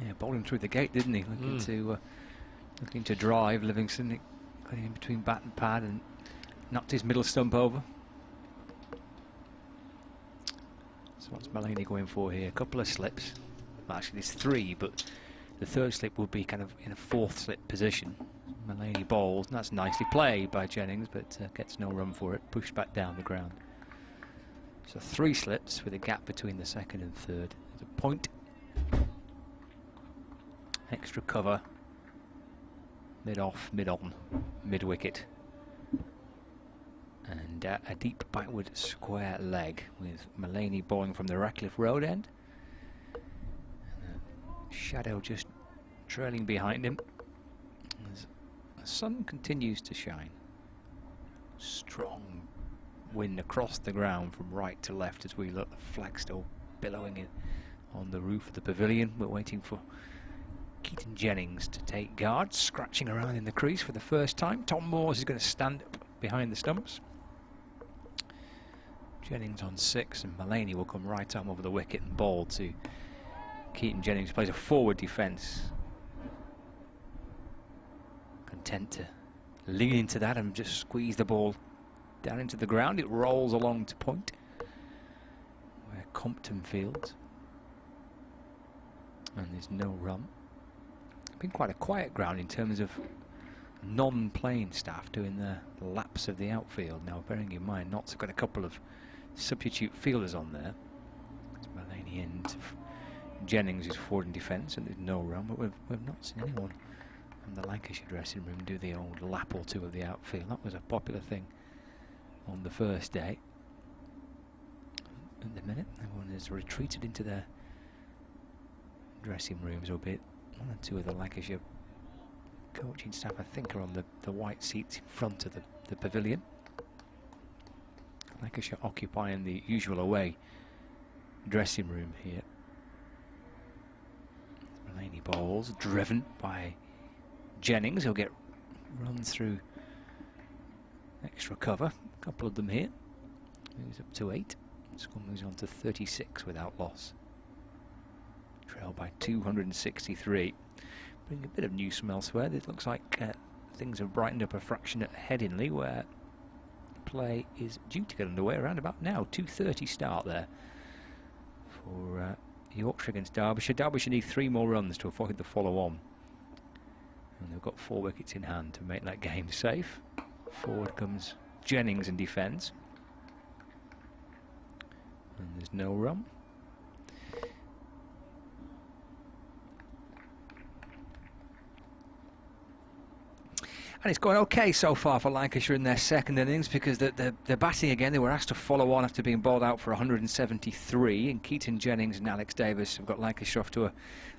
Yeah, bowled him through the gate, didn't he? Looking to drive Livingston, got in between bat and pad and knocked his middle stump over. So what's Mullaney going for here? A couple of slips. Well, actually, there's 3, but the third slip would be kind of in a 4th slip position. Mullaney bowls, and that's nicely played by Jennings, but gets no run for it. Pushed back down the ground. So 3 slips with a gap between the second and third. There's a point. Extra cover. Mid-off, mid-on, mid-wicket. And a deep backward square leg with Mullaney bowling from the Ratcliffe Road end. And a shadow just trailing behind him. As the sun continues to shine. Strong wind across the ground from right to left as we look. The flag still billowing on the roof of the pavilion. We're waiting for Keaton Jennings to take guard, scratching around in the crease for the first time. Tom Moores is going to stand up behind the stumps. Jennings on 6, and Mullaney will come right arm over the wicket and bowl to Keaton Jennings, who plays a forward defence. Content to lean into that and just squeeze the ball down into the ground. It rolls along to point, where Compton fields, and there's no run. It's been quite a quiet ground in terms of non-playing staff doing the laps of the outfield. Now, bearing in mind, Notts have got a couple of substitute fielders on there. It's Mullaney and Jennings is forward in defence, and there's no run, but we've not seen anyone from the Lancashire dressing room do the old lap or two of the outfield. That was a popular thing on the first day. At the minute, everyone has retreated into their dressing rooms, albeit one or two of the Lancashire coaching staff, I think, are on the white seats in front of the pavilion. Lancashire occupying the usual away dressing room here. Mullaney bowls, driven by Jennings. He'll get run through extra cover. A couple of them here. Moves up to 8. Score moves on to 36 without loss. Trail by 263. Bring a bit of news from elsewhere. It looks like things have brightened up a fraction at Headingley, where play is due to get underway around about now. 2:30 start there for Yorkshire against Derbyshire. Derbyshire need 3 more runs to avoid the follow-on, and they've got 4 wickets in hand to make that game safe. Forward comes Jennings in defence, and there's no run. And it's going okay so far for Lancashire in their second innings, because they're batting again. They were asked to follow on after being bowled out for 173, and Keaton Jennings and Alex Davis have got Lancashire off to a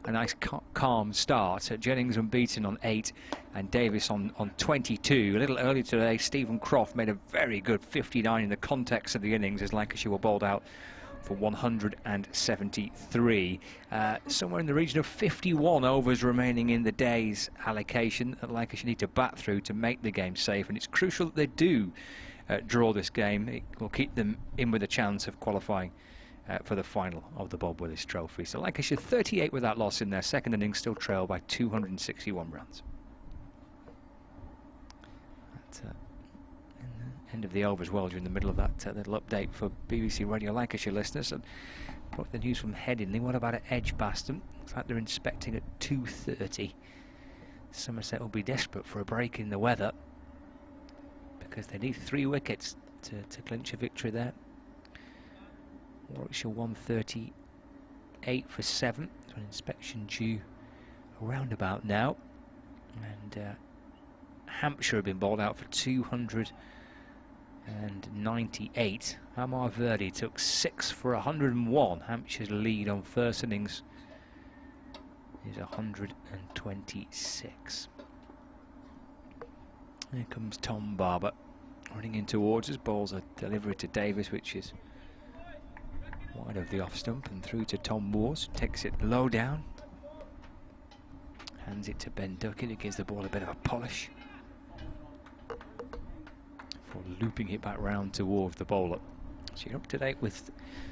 nice calm start. Jennings unbeaten on 8 and Davis on 22. A little earlier today, Stephen Croft made a very good 59 in the context of the innings as Lancashire were bowled out for 173. Somewhere in the region of 51 overs remaining in the day's allocation that Lancashire need to bat through to make the game safe, and it's crucial that they do draw this game. It will keep them in with a chance of qualifying for the final of the Bob Willis Trophy. So Lancashire 38 without loss in their second innings, still trail by 261 runs. End of the over as well during the middle of that little update for BBC Radio Lancashire listeners. And brought the news from Headingley. What about at Edgbaston? Looks like they're inspecting at 2:30. Somerset will be desperate for a break in the weather, because they need 3 wickets to clinch a victory there. Warwickshire 138 for 7. So an inspection due around about now. And Hampshire have been bowled out for 298. Amar Verdi took 6 for 101. Hampshire's lead on first innings is 126. Here comes Tom Barber running in towards us. Bowls a delivery to Davis, which is wide of the off stump, and through to Tom Moores. Takes it low down, hands it to Ben Duckett, who gives the ball a bit of a polish for looping it back round towards the bowler. So you're up to date with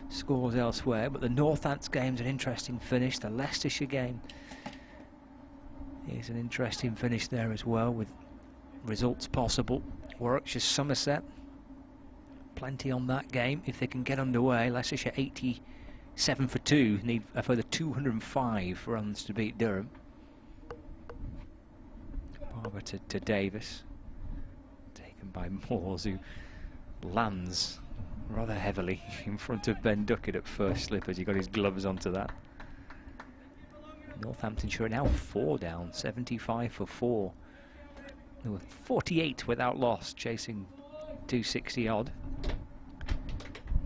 scores elsewhere, but the Northants game's an interesting finish. The Leicestershire game is an interesting finish there as well, with results possible. Warwickshire Somerset, plenty on that game if they can get underway. Leicestershire 87 for 2, need a further 205 runs to beat Durham. Barber to Davis, taken by Moores, who lands rather heavily in front of Ben Duckett at first slip as he got his gloves onto that. Northamptonshire now 4 down, 75 for 4. They were 48 without loss, chasing 260 odd.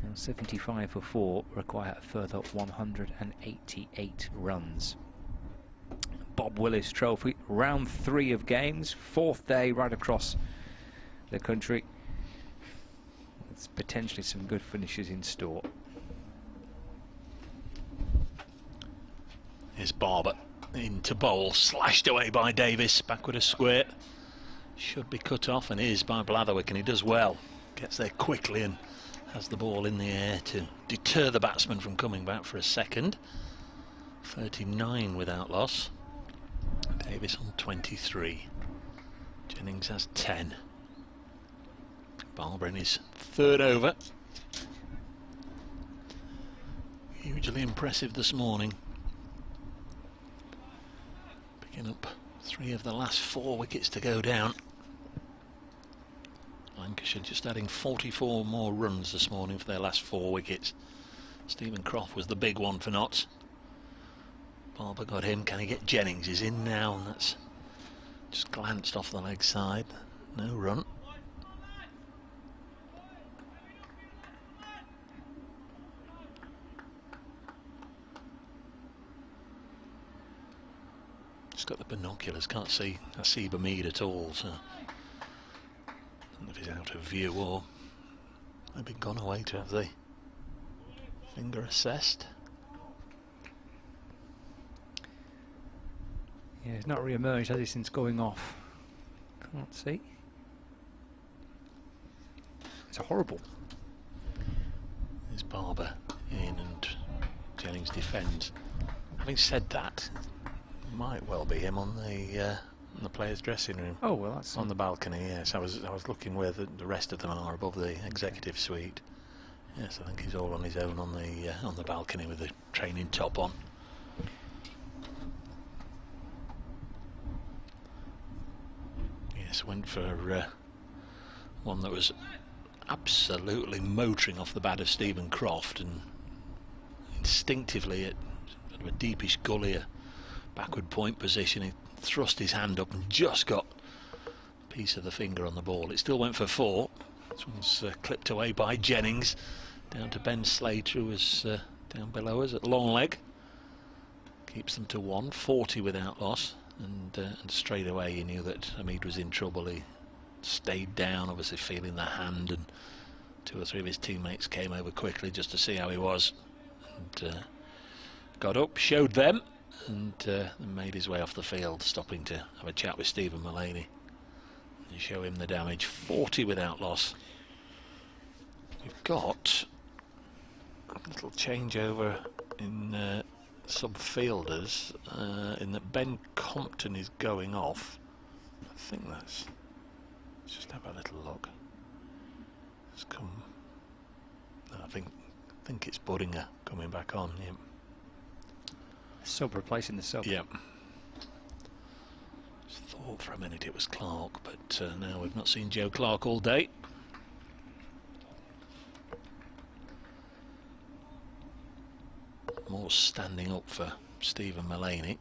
Now 75 for 4 require a further 188 runs. Bob Willis Trophy, round 3 of games, 4th day right across the country. There's potentially some good finishes in store. Here's Barber into bowl, slashed away by Davis, backward a square. Should be cut off and is by Blatherwick, and he does well. Gets there quickly and has the ball in the air to deter the batsman from coming back for a second. 39 without loss. Davis on 23. Jennings has 10. Barber in his 3rd over. Hugely impressive this morning. Picking up 3 of the last 4 wickets to go down. Lancashire just adding 44 more runs this morning for their last 4 wickets. Stephen Croft was the big one for Notts. Barber got him. Can he get Jennings? He's in now, and that's just glanced off the leg side. No run. Just got the binoculars, can't see Hasib Hamid at all, so I don't know if he's out of view or maybe gone away to have the finger assessed. Yeah, he's not re-emerged, has he, since going off? Can't see. It's horrible. There's Barber in and Jennings defends. Having said that, it might well be him on the players' dressing room. Oh well, that's on the balcony. Yes, I was looking where the rest of them are above the executive suite. Yes, I think he's all on his own on the balcony with the training top on. Yes, went for one that was absolutely motoring off the bat of Stephen Croft, and instinctively at sort of a deepish gully, a backward point position, he thrust his hand up and just got a piece of the finger on the ball. It still went for 4. This one's clipped away by Jennings, down to Ben Slater, who was down below us at long leg. Keeps them to 1, 40 without loss, and straight away you knew that Hamid was in trouble. He stayed down, obviously feeling the hand, and 2 or 3 of his teammates came over quickly just to see how he was, and got up, showed them, and made his way off the field, stopping to have a chat with Stephen Mullaney and show him the damage. 40 without loss. We've got a little changeover in some fielders, in that Ben Compton is going off. I think that's... Let's just have a little look. It's come... No, I think it's Buddinger coming back on. Yeah. Sub replacing the sub. Yep. Just thought for a minute it was Clark, but now we've not seen Joe Clark all day. More standing up for Stephen Mullaney.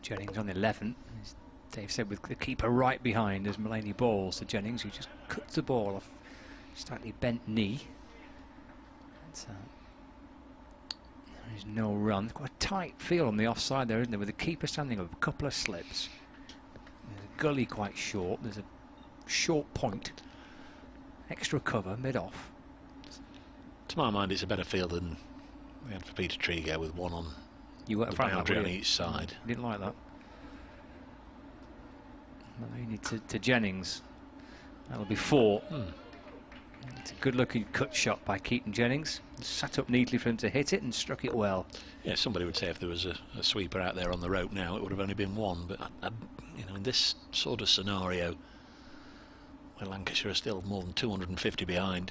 Jennings on 11. As Dave said, with the keeper right behind as Mullaney bowls to Jennings, who just cuts the ball off slightly bent knee. There is no run. Quite a tight feel on the offside there, isn't there, with the keeper standing up, a couple of slips. There's a gully quite short. There's a short point. Extra cover mid-off. To my mind, it's a better field than we had for Peter Trigo, with one on the boundary on each side. You didn't like that. Mullaney to Jennings. That'll be 4. It's a good-looking cut shot by Keaton Jennings. Sat up neatly for him to hit it and struck it well. Yeah, somebody would say if there was a sweeper out there on the rope now, it would have only been 1. But you know, in this sort of scenario, where Lancashire are still more than 250 behind,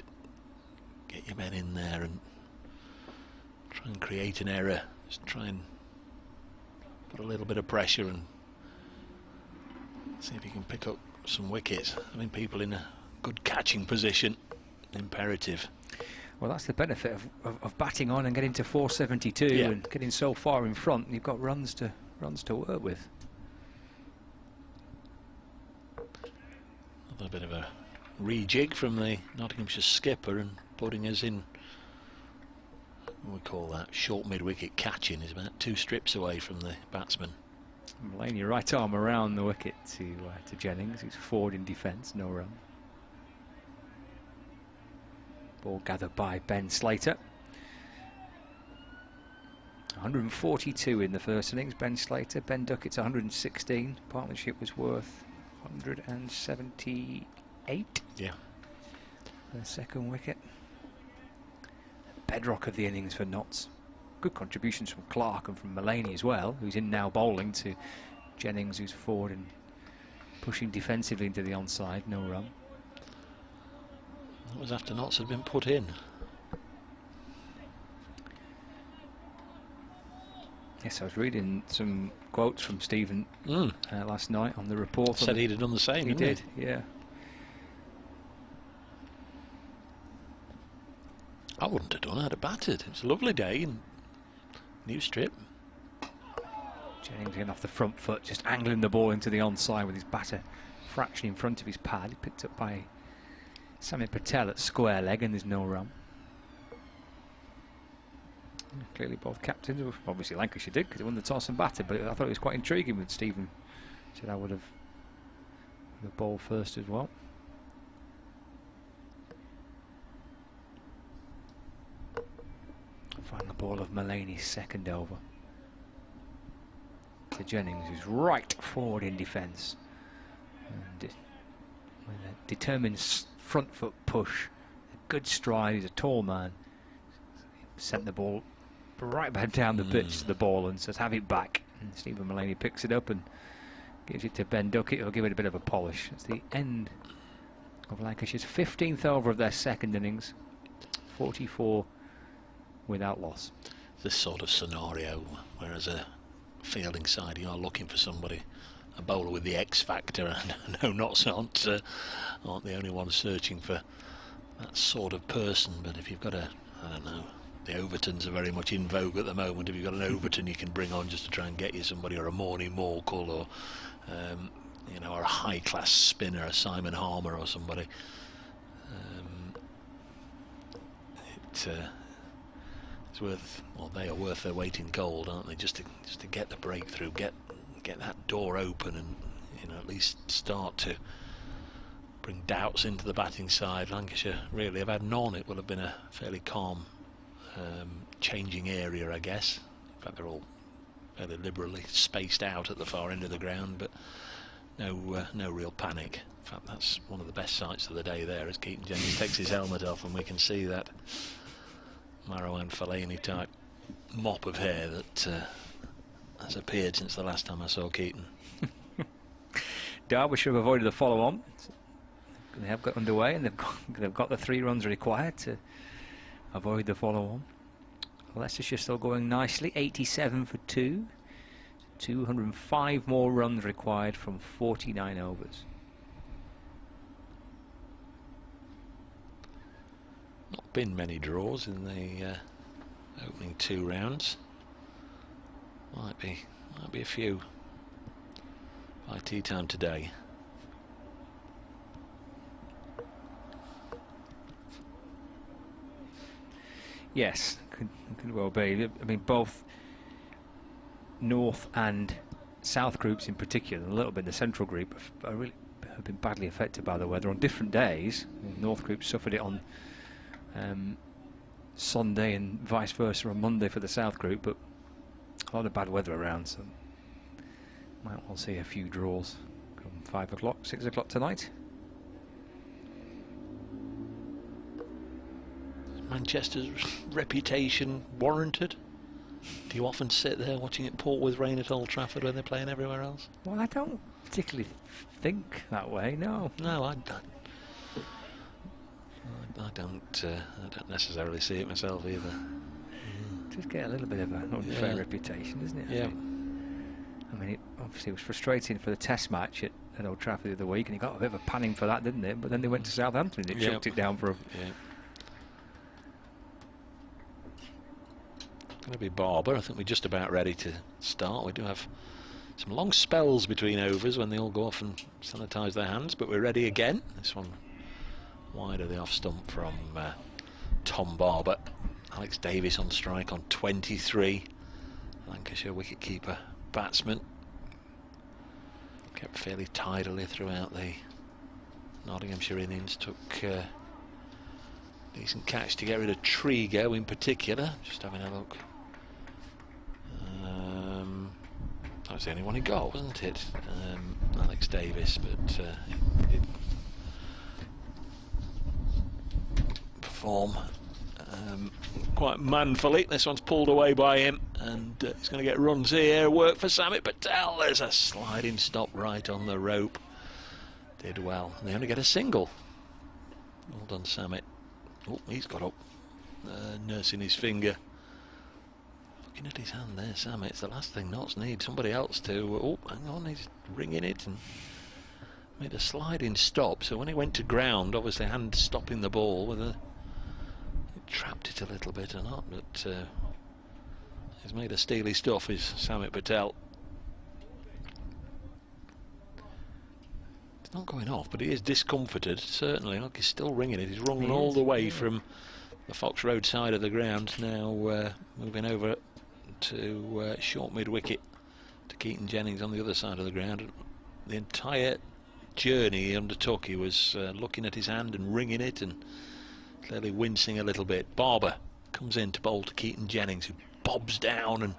get your men in there and try and create an error. Just try and put a little bit of pressure and see if you can pick up some wickets. I mean, people in a good catching position, imperative. Well, that's the benefit of batting on and getting to 472 and getting so far in front. You've got runs to work with. A bit of a rejig from the Nottinghamshire skipper and putting us in, what we call that, short mid-wicket catching. Is about 2 strips away from the batsman. Mulaney right arm around the wicket to Jennings, who's forward in defence, no run. Ball gathered by Ben Slater. 142 in the first innings, Ben Slater. Ben Duckett's 116. Partnership was worth 178. Yeah. The second wicket. Bedrock of the innings for Notts. Good contributions from Clark and from Mulaney as well, who's in now bowling, to Jennings, who's forward and pushing defensively into the onside, no run. That was after Notts had been put in. Yes, I was reading some quotes from Stephen last night on the report. Said he'd have done the same. He did, yeah. I wouldn't have done. I'd have battered. It was a lovely day and new strip. Jennings getting off the front foot, just angling the ball into the onside with his batter fraction in front of his pad. Picked up by Sami Patel at square leg, and there's no run. Clearly both captains, obviously Lancashire did because they won the toss and batted, but I thought it was quite intriguing when Stephen said I would have bowled first as well. Final ball of Mulaney's second over to Jennings, who's right forward in defence, and with a determined front foot push, a good stride. He's a tall man. Sent the ball right back down the pitch to the ball and says have it back, and Stephen Mulaney picks it up and gives it to Ben Duckett, who'll give it a bit of a polish. It's the end of Lancashire's 15th over of their second innings, 44 without loss. This sort of scenario, whereas a fielding side, you are looking for somebody, a bowler with the X factor, and no, Notts aren't the only ones searching for that sort of person. But if you've got a, I don't know, the Overtons are very much in vogue at the moment. If you've got an Overton you can bring on just to try and get you somebody, or a Morning Morkel, or you know, or a high-class spinner, a Simon Harmer or somebody. It's worth, well, they are worth their weight in gold, aren't they? Just to get the breakthrough, get that door open, and you know, at least start to bring doubts into the batting side. Lancashire really have had none. It will have been a fairly calm changing area, I guess. In fact, they're all fairly liberally spaced out at the far end of the ground, but no real panic. In fact, that's one of the best sights of the day there, as Keaton Jennings takes his helmet off, and we can see that Marwan Fellaini type mop of hair that has appeared since the last time I saw Keaton. Derbyshire have avoided the follow-on. They have got underway, and they've got the 3 runs required to avoid the follow-on. Leicestershire still going nicely, 87 for 2. 205 more runs required from 49 overs. Not been many draws in the opening 2 rounds. Might be a few by tea time today. Yes, could well be. I mean, both North and South groups in particular, a little bit in the Central group, have been badly affected by the weather on different days. The North group suffered it on Sunday and vice versa on Monday for the South group, but a lot of bad weather around, so might well see a few draws come 5 o'clock, 6 o'clock tonight. Manchester's reputation warranted? Do you often sit there watching it pour with rain at Old Trafford when they're playing everywhere else? Well, I don't particularly think that way, no. No, I don't necessarily see it myself either. Just get a little bit of an unfair reputation, doesn't it? Yeah. I mean, it obviously was frustrating for the Test match at at Old Trafford the other week, and he got a bit of a panning for that, didn't it? But then they went to Southampton and it chucked it down for him. Yeah. Going to be Barber. I think we're just about ready to start. We do have some long spells between overs when they all go off and sanitise their hands, but we're ready again. This one wide of the off stump from Tom Barber. Alex Davis on strike on 23. Lancashire wicketkeeper batsman. Kept fairly tidily throughout the Nottinghamshire innings. Took decent catch to get rid of Trigo in particular. Just having a look. That was the only one he got, wasn't it? Alex Davis, but he did perform quite manfully. This one's pulled away by him, and he's going to get runs here. Work for Samit Patel. There's a sliding stop right on the rope. Did well, and they only get a single. Well done, Samit. Oh, he's got up, nursing his finger. Looking at his hand there, Samit. It's the last thing Notts need. Somebody else to. Oh, hang on, he's ringing it and made a sliding stop. So when he went to ground, obviously hand stopping the ball, whether it trapped it a little bit or not, but he's made a steely stuff. Is Samit Patel. It's not going off, but he is discomforted. Certainly, look, he's still ringing it. He's rung all the way from the Fox Road side of the ground. Now moving over to short mid wicket to Keaton Jennings on the other side of the ground. The entire journey he undertook, he was looking at his hand and wringing it and clearly wincing a little bit. Barber comes in to bowl to Keaton Jennings, who bobs down and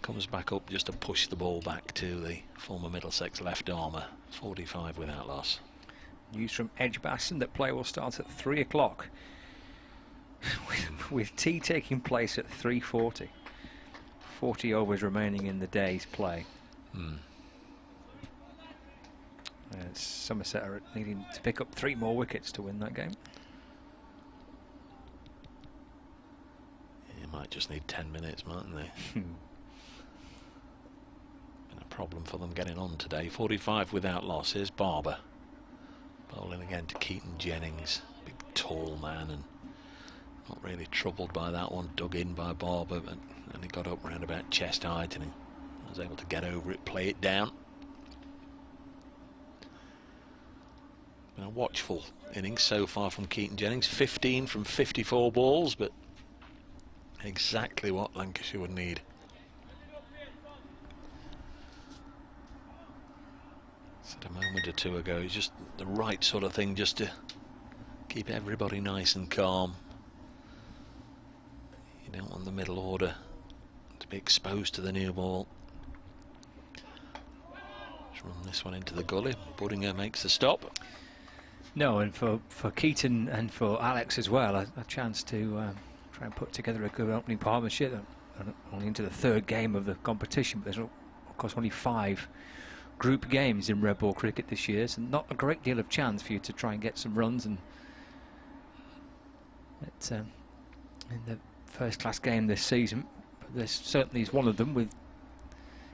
comes back up just to push the ball back to the former Middlesex left armour. 45 without loss. News from Edgbaston that play will start at 3 o'clock with tea taking place at 3:40. 40 overs remaining in the day's play. Somerset are needing to pick up 3 more wickets to win that game. You might just need 10 minutes, mightn't they? Been a problem for them getting on today. 45 without loss. Here's Barber bowling again to Keaton Jennings, big tall man, and not really troubled by that one. Dug in by Barber, but and he got up round about chest height and he was able to get over it, play it down. Been a watchful innings so far from Keaton Jennings. 15 from 54 balls, but exactly what Lancashire would need. Said a moment or two ago, it's just the right sort of thing just to keep everybody nice and calm. You don't want the middle order to be exposed to the new ball. Let's run this one into the gully. Buddinger makes the stop. No, and for Keaton and for Alex as well, a chance to try and put together a good opening partnership. Only into the 3rd game of the competition, but there's of course only 5 group games in red ball cricket this year, so not a great deal of chance for you to try and get some runs. And it's in the first class game this season, but there certainly is one of them with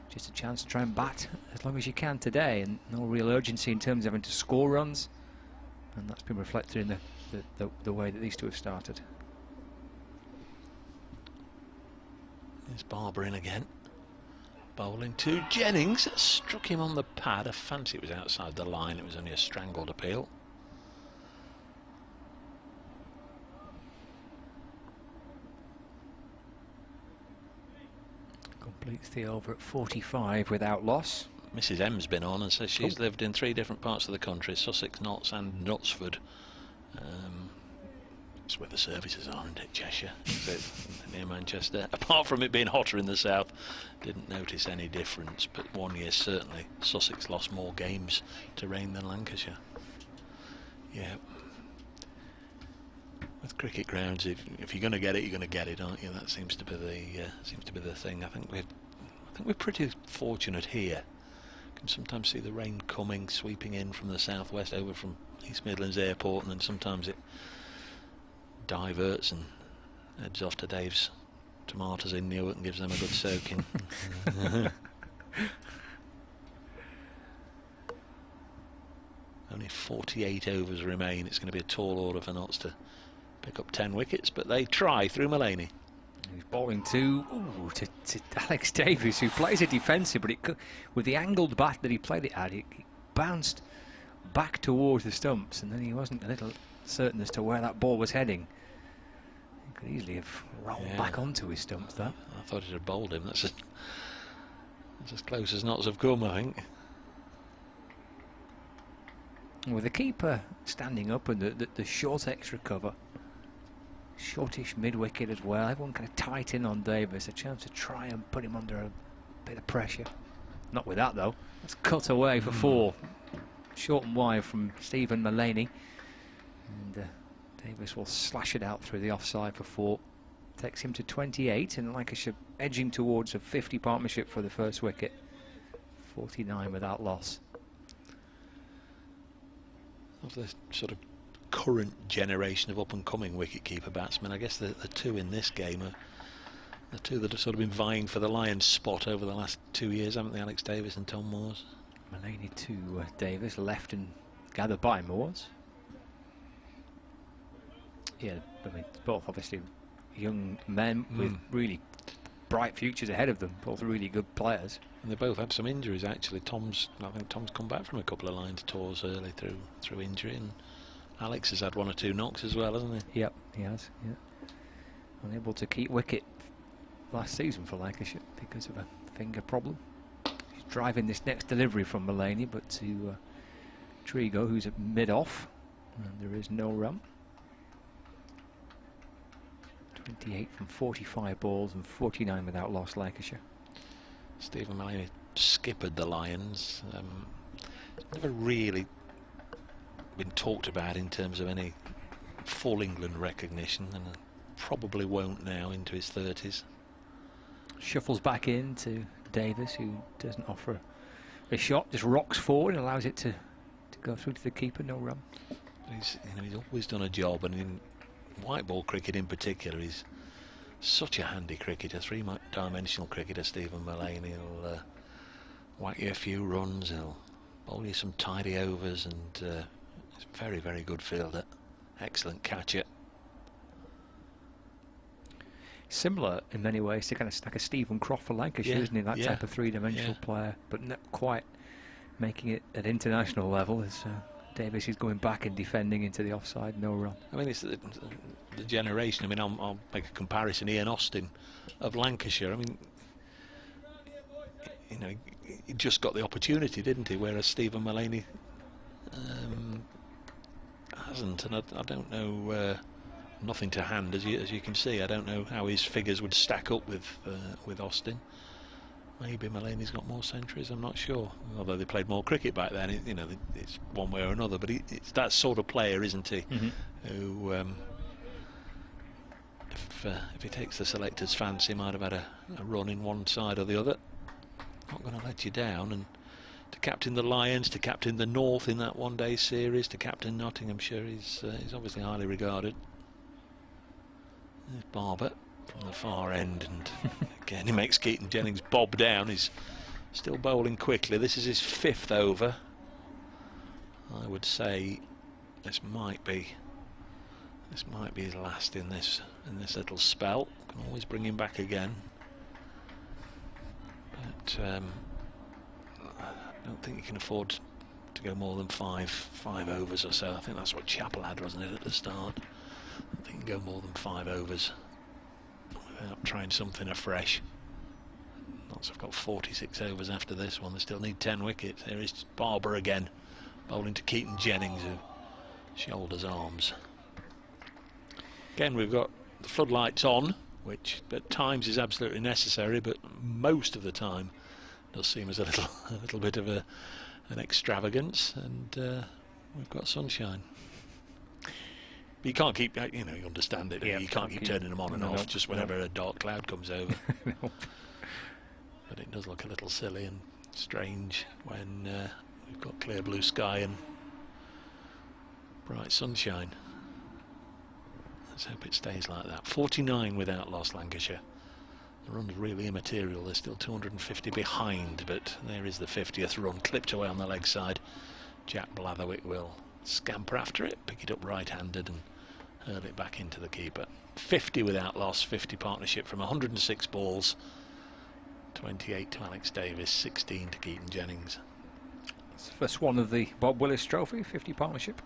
just a chance to try and bat as long as you can today, and no real urgency in terms of having to score runs, and that's been reflected in the way that these two have started. There's Barber in again, bowling to Jennings. Struck him on the pad. I fancy it was outside the line. It was only a strangled appeal. Completes the over at 45 without loss. Mrs M's been on and says she's lived in 3 different parts of the country: Sussex, Notts and Knutsford. It's where the services are, isn't it? Cheshire, is it? Near Manchester. Apart from it being hotter in the south, didn't notice any difference, but one year certainly Sussex lost more games to rain than Lancashire. Yeah, with cricket grounds, if you're going to get it, you're going to get it, aren't you? That seems to be the thing. I think we're pretty fortunate here. You can sometimes see the rain coming, sweeping in from the southwest over from East Midlands Airport, and then sometimes it diverts and heads off to Dave's tomatoes in Newark and gives them a good soaking. Only 48 overs remain. It's going to be a tall order for Notts to pick up 10 wickets, but they try through Mullaney. He's bowling to Alex Davis, who plays it defensive, but with the angled bat that he played it at, it bounced back towards the stumps, and then he wasn't a little certain as to where that ball was heading. He could easily have rolled back onto his stumps. That I thought it had bowled him. That's as close as Notts have come, I think. With the keeper standing up and the short extra cover, shortish mid-wicket as well, everyone kind of tight in on Davis, a chance to try and put him under a bit of pressure. Not with that though. It's cut away for 4. Short and wide from Stephen Mullaney, and Davis will slash it out through the offside for 4. Takes him to 28, and Lancashire edging towards a 50 partnership for the first wicket. 49 without loss. Of the sort of current generation of up-and-coming wicket-keeper batsmen, I guess the two in this game are the two that have sort of been vying for the Lions spot over the last 2 years, haven't they? Alex Davis and Tom Moores. Mullaney to Davis, left and gathered by Moores. Yeah, I mean, both obviously young men with really bright futures ahead of them, both really good players. And they both had some injuries actually. I think Tom's come back from a couple of Lions tours early through injury, and Alex has had 1 or 2 knocks as well, hasn't he? Yep, he has. Yeah, unable to keep wicket last season for Lancashire because of a finger problem. He's driving this next delivery from Mullaney, but to Trigo, who's at mid-off, and there is no run. 28 from 45 balls and 49 without loss, Lancashire. Stephen Mullaney skippered the Lions. Never really been talked about in terms of any full England recognition, and probably won't now into his 30s. Shuffles back in to Davis, who doesn't offer a shot, just rocks forward and allows it to go through to the keeper, no run. He's always done a job, and in white ball cricket in particular, he's such a handy cricketer, 3-dimensional cricketer. Stephen Mullaney will whack you a few runs, he'll bowl you some tidy overs, and he's a very, very good fielder, excellent catcher. Similar in many ways to kind of like a Stephen Croft for Lancashire, isn't he? That type of 3-dimensional player, but not quite making it at international level as Davis is going back and defending into the offside, no run. I mean, it's the generation. I mean, I'll make a comparison. Ian Austin of Lancashire. I mean, you know, he just got the opportunity, didn't he? Whereas Stephen Mullaney hasn't, and I don't know. Nothing to hand, as you can see. I don't know how his figures would stack up with Austin. Maybe Mullaney's got more centuries, I'm not sure. Although they played more cricket back then, you know, it's one way or another. But it's that sort of player, isn't he? Who, if he takes the selector's fancy, might have had a run in one side or the other. Not going to let you down. And to captain the Lions, to captain the North in that one-day series, to captain Nottinghamshire, he's obviously highly regarded. There's Barber from the far end, and again he makes Keaton Jennings bob down. He's still bowling quickly. This is his 5th over. I would say this might be his last in this little spell. Can always bring him back again, but I don't think you can afford to go more than five overs or so. I think that's what Chappell had, wasn't it, at the start? I think you can go more than 5 overs without trying something afresh. Notts have got 46 overs after this one. They still need 10 wickets. Here is Barber again, bowling to Keaton Jennings, who shoulders arms. Again, we've got the floodlights on, which at times is absolutely necessary, but most of the time does seem as a little bit of an extravagance, and we've got sunshine. But you can't keep, you know, you understand it. Yeah, you can't keep turning them on and off just whenever a dark cloud comes over. But it does look a little silly and strange when we've got clear blue sky and bright sunshine. Let's hope it stays like that. 49 without loss, Lancashire. The run's really immaterial. They're still 250 behind, but there is the 50th run, clipped away on the leg side Jack Blatherwick will scamper after it, pick it up right-handed and hurl it back into the keeper. 50 without loss, 50 partnership from 106 balls. 28 to Alex Davis, 16 to Keaton Jennings. It's the first one of the Bob Willis Trophy, 50 partnership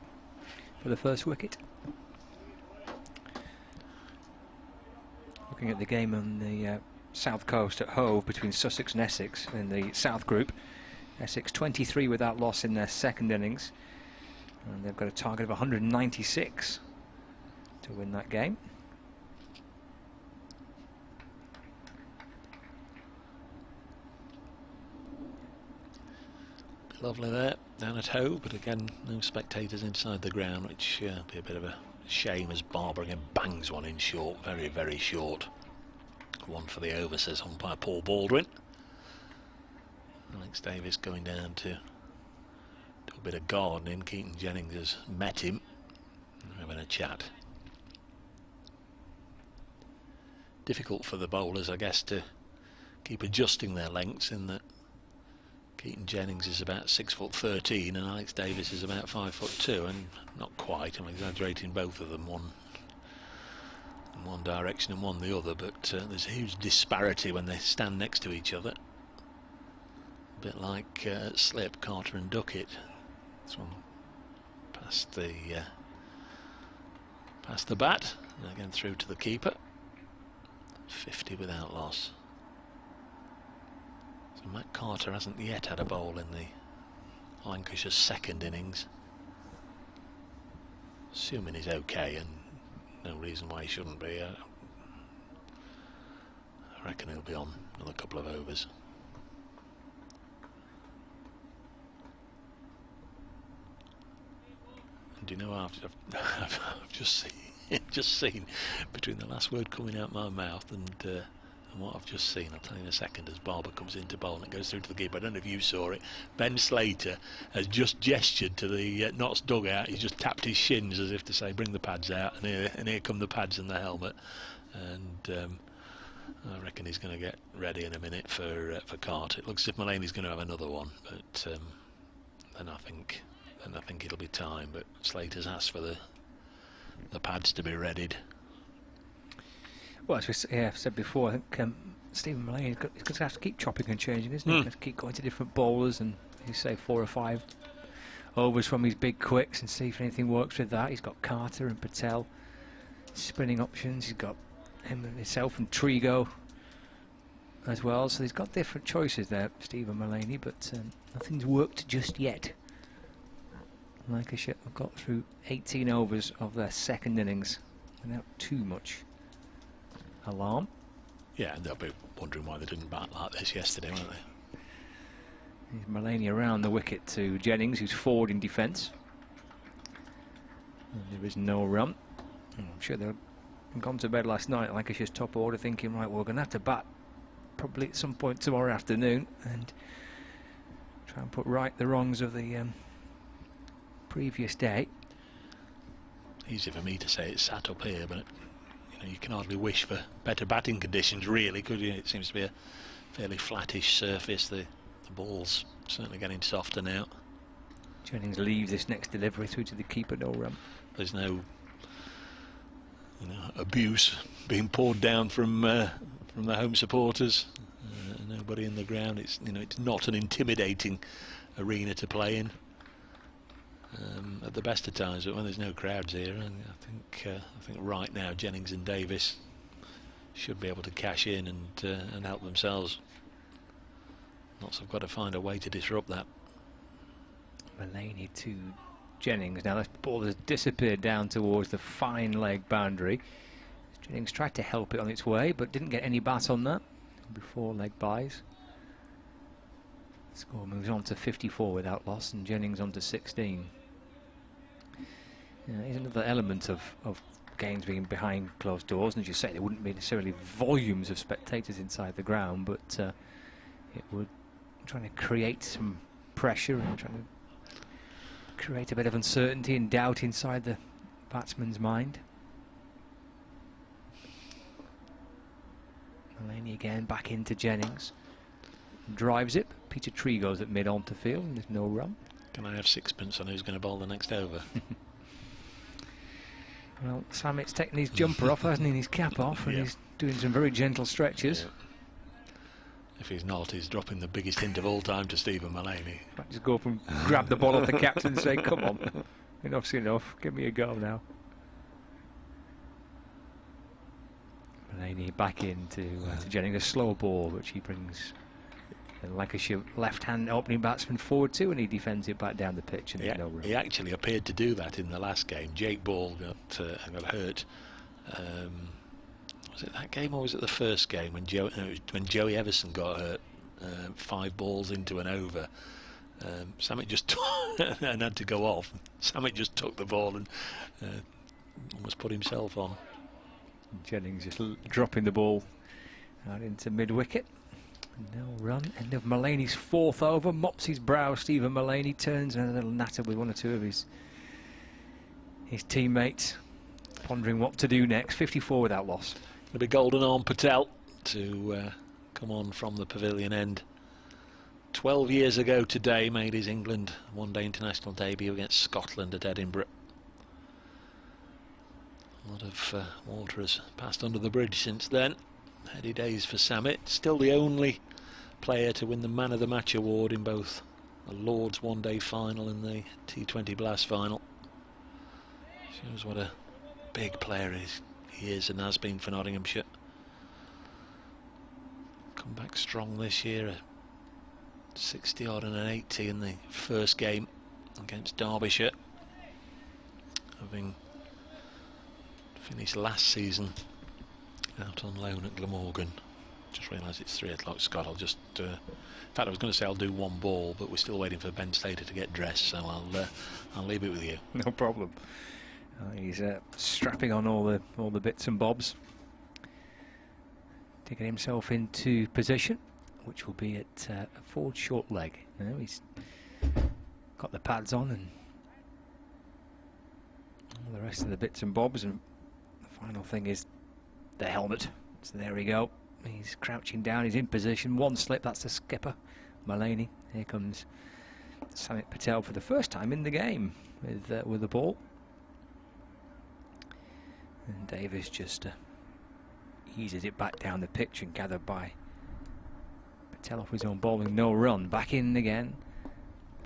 for the first wicket. Looking at the game on the south coast at Hove between Sussex and Essex in the South Group. Essex 23 without loss in their second innings, and they've got a target of 196 to win that game. Lovely there down at Hove, but again no spectators inside the ground, which be a bit of a shame as Barber again bangs one in short, very, very short. One for the over, says umpire Paul Baldwin. Alex Davis going down to do a bit of gardening. Keaton Jennings has met him, having a chat. Difficult for the bowlers, I guess, to keep adjusting their lengths, in that Keaton Jennings is about 6'13" and Alex Davis is about 5'2", and not quite, I'm exaggerating both of them, one in one direction and one the other, but there's a huge disparity when they stand next to each other. A bit like Slip, Carter and Duckett. This one past the bat, and again through to the keeper. 50 without loss. So Matt Carter hasn't yet had a bowl in the Lancashire second innings. Assuming he's okay, and no reason why he shouldn't be. I reckon he'll be on another couple of overs. And do you know, I've just seen between the last word coming out my mouth and what I've just seen, I'll tell you in a second, as Barber comes into bowl and it goes through to the keeper. I don't know if you saw it. Ben Slater has just gestured to the Notts dugout. He's just tapped his shins as if to say, bring the pads out, and here come the pads and the helmet. And I reckon he's going to get ready in a minute for Carter. It looks as if Mulaney's going to have another one, but then I think it'll be time. But Slater's asked for the pads to be readied. Well, as I've said before, I think Stephen Mulaney he's going to have to keep chopping and changing, isn't he? He's going to keep going to different bowlers and, you say, 4 or 5 overs from his big quicks and see if anything works with that. He's got Carter and Patel spinning options. He's got himself and Trigo as well. So he's got different choices there, Stephen Mulaney, but nothing's worked just yet. Lancashire have got through 18 overs of their second innings without too much alarm. Yeah, and they'll be wondering why they didn't bat like this yesterday, won't they? Here's Mulaney around the wicket to Jennings, who's forward in defence. There is no run. I'm sure they've gone to bed last night, Lancashire's top order, thinking, right, we're going to have to bat probably at some point tomorrow afternoon and try and put right the wrongs of the previous day. Easy for me to say it's sat up here, but you can hardly wish for better batting conditions, really, could you? It seems to be a fairly flattish surface. The ball's certainly getting softer now. Jennings leaves this next delivery through to the keeper, no run. There's no abuse being poured down from the home supporters. Nobody in the ground. It's it's not an intimidating arena to play in at the best of times, but when there's no crowds here, and I think right now Jennings and Davis should be able to cash in and help themselves. Notts have got to find a way to disrupt that. Mulaney to Jennings. Now this ball has disappeared down towards the fine leg boundary. Jennings tried to help it on its way, but didn't get any bat on that before leg buys. Score moves on to 54 without loss, and Jennings on to 16. There's another element of games being behind closed doors, and as you say, there wouldn't be necessarily volumes of spectators inside the ground, but it would trying to create some pressure and trying to create a bit of uncertainty and doubt inside the batsman's mind. Mulaney again back into Jennings, drives it. Peter Tree goes at mid on to field, and there's no run. Can I have sixpence on who's going to bowl the next over? Well, Samit's taking his jumper off, hasn't he, and his cap off, and Yeah. he's doing some very gentle stretches. Yeah. If he's not, he's dropping the biggest hint of all time to Stephen Mullaney. Might just go up and grab the ball off the captain and say, come on, enough's enough, give me a go now. Mullaney back into to Jennings, a slow ball which he brings the Lancashire left-hand opening batsman forward to, and he defends it back down the pitch, and no run. He actually appeared to do that in the last game. Jake Ball got hurt. Was it that game or was it the first game when Joey Everson got hurt? 5 balls into an over. Samit just and had to go off. Samit just took the ball and almost put himself on. Jennings just dropping the ball out into mid-wicket. No run. End of Mullaney's 4th over. Mops his brow. Stephen Mullaney turns and a little natter with 1 or 2 of his teammates, pondering what to do next. 54 without loss. It'll be Golden Arm Patel to come on from the pavilion end. 12 years ago today made his England one-day international debut against Scotland at Edinburgh. A lot of water has passed under the bridge since then. Heady days for Samit. Still the only player to win the Man of the Match award in both the Lord's one-day final and the T20 Blast final. Shows what a big player he is and has been for Nottinghamshire. Come back strong this year, 60 odd and an 80 in the first game against Derbyshire, having finished last season out on loan at Glamorgan. Just realised it's 3 o'clock, Scott. I'll just in fact I was going to say I'll do 1 ball, but we're still waiting for Ben Slater to get dressed, so I'll leave it with you. No problem. He's strapping on all the bits and bobs, taking himself into position, which will be at a forward short leg. Now he's got the pads on and all the rest of the bits and bobs, and the final thing is the helmet. So there we go. He's crouching down. He's in position. 1 slip. That's the skipper, Mullaney. Here comes Samit Patel for the first time in the game with the ball. And Davis just eases it back down the pitch and gathered by Patel off his own bowling. No run. Back in again.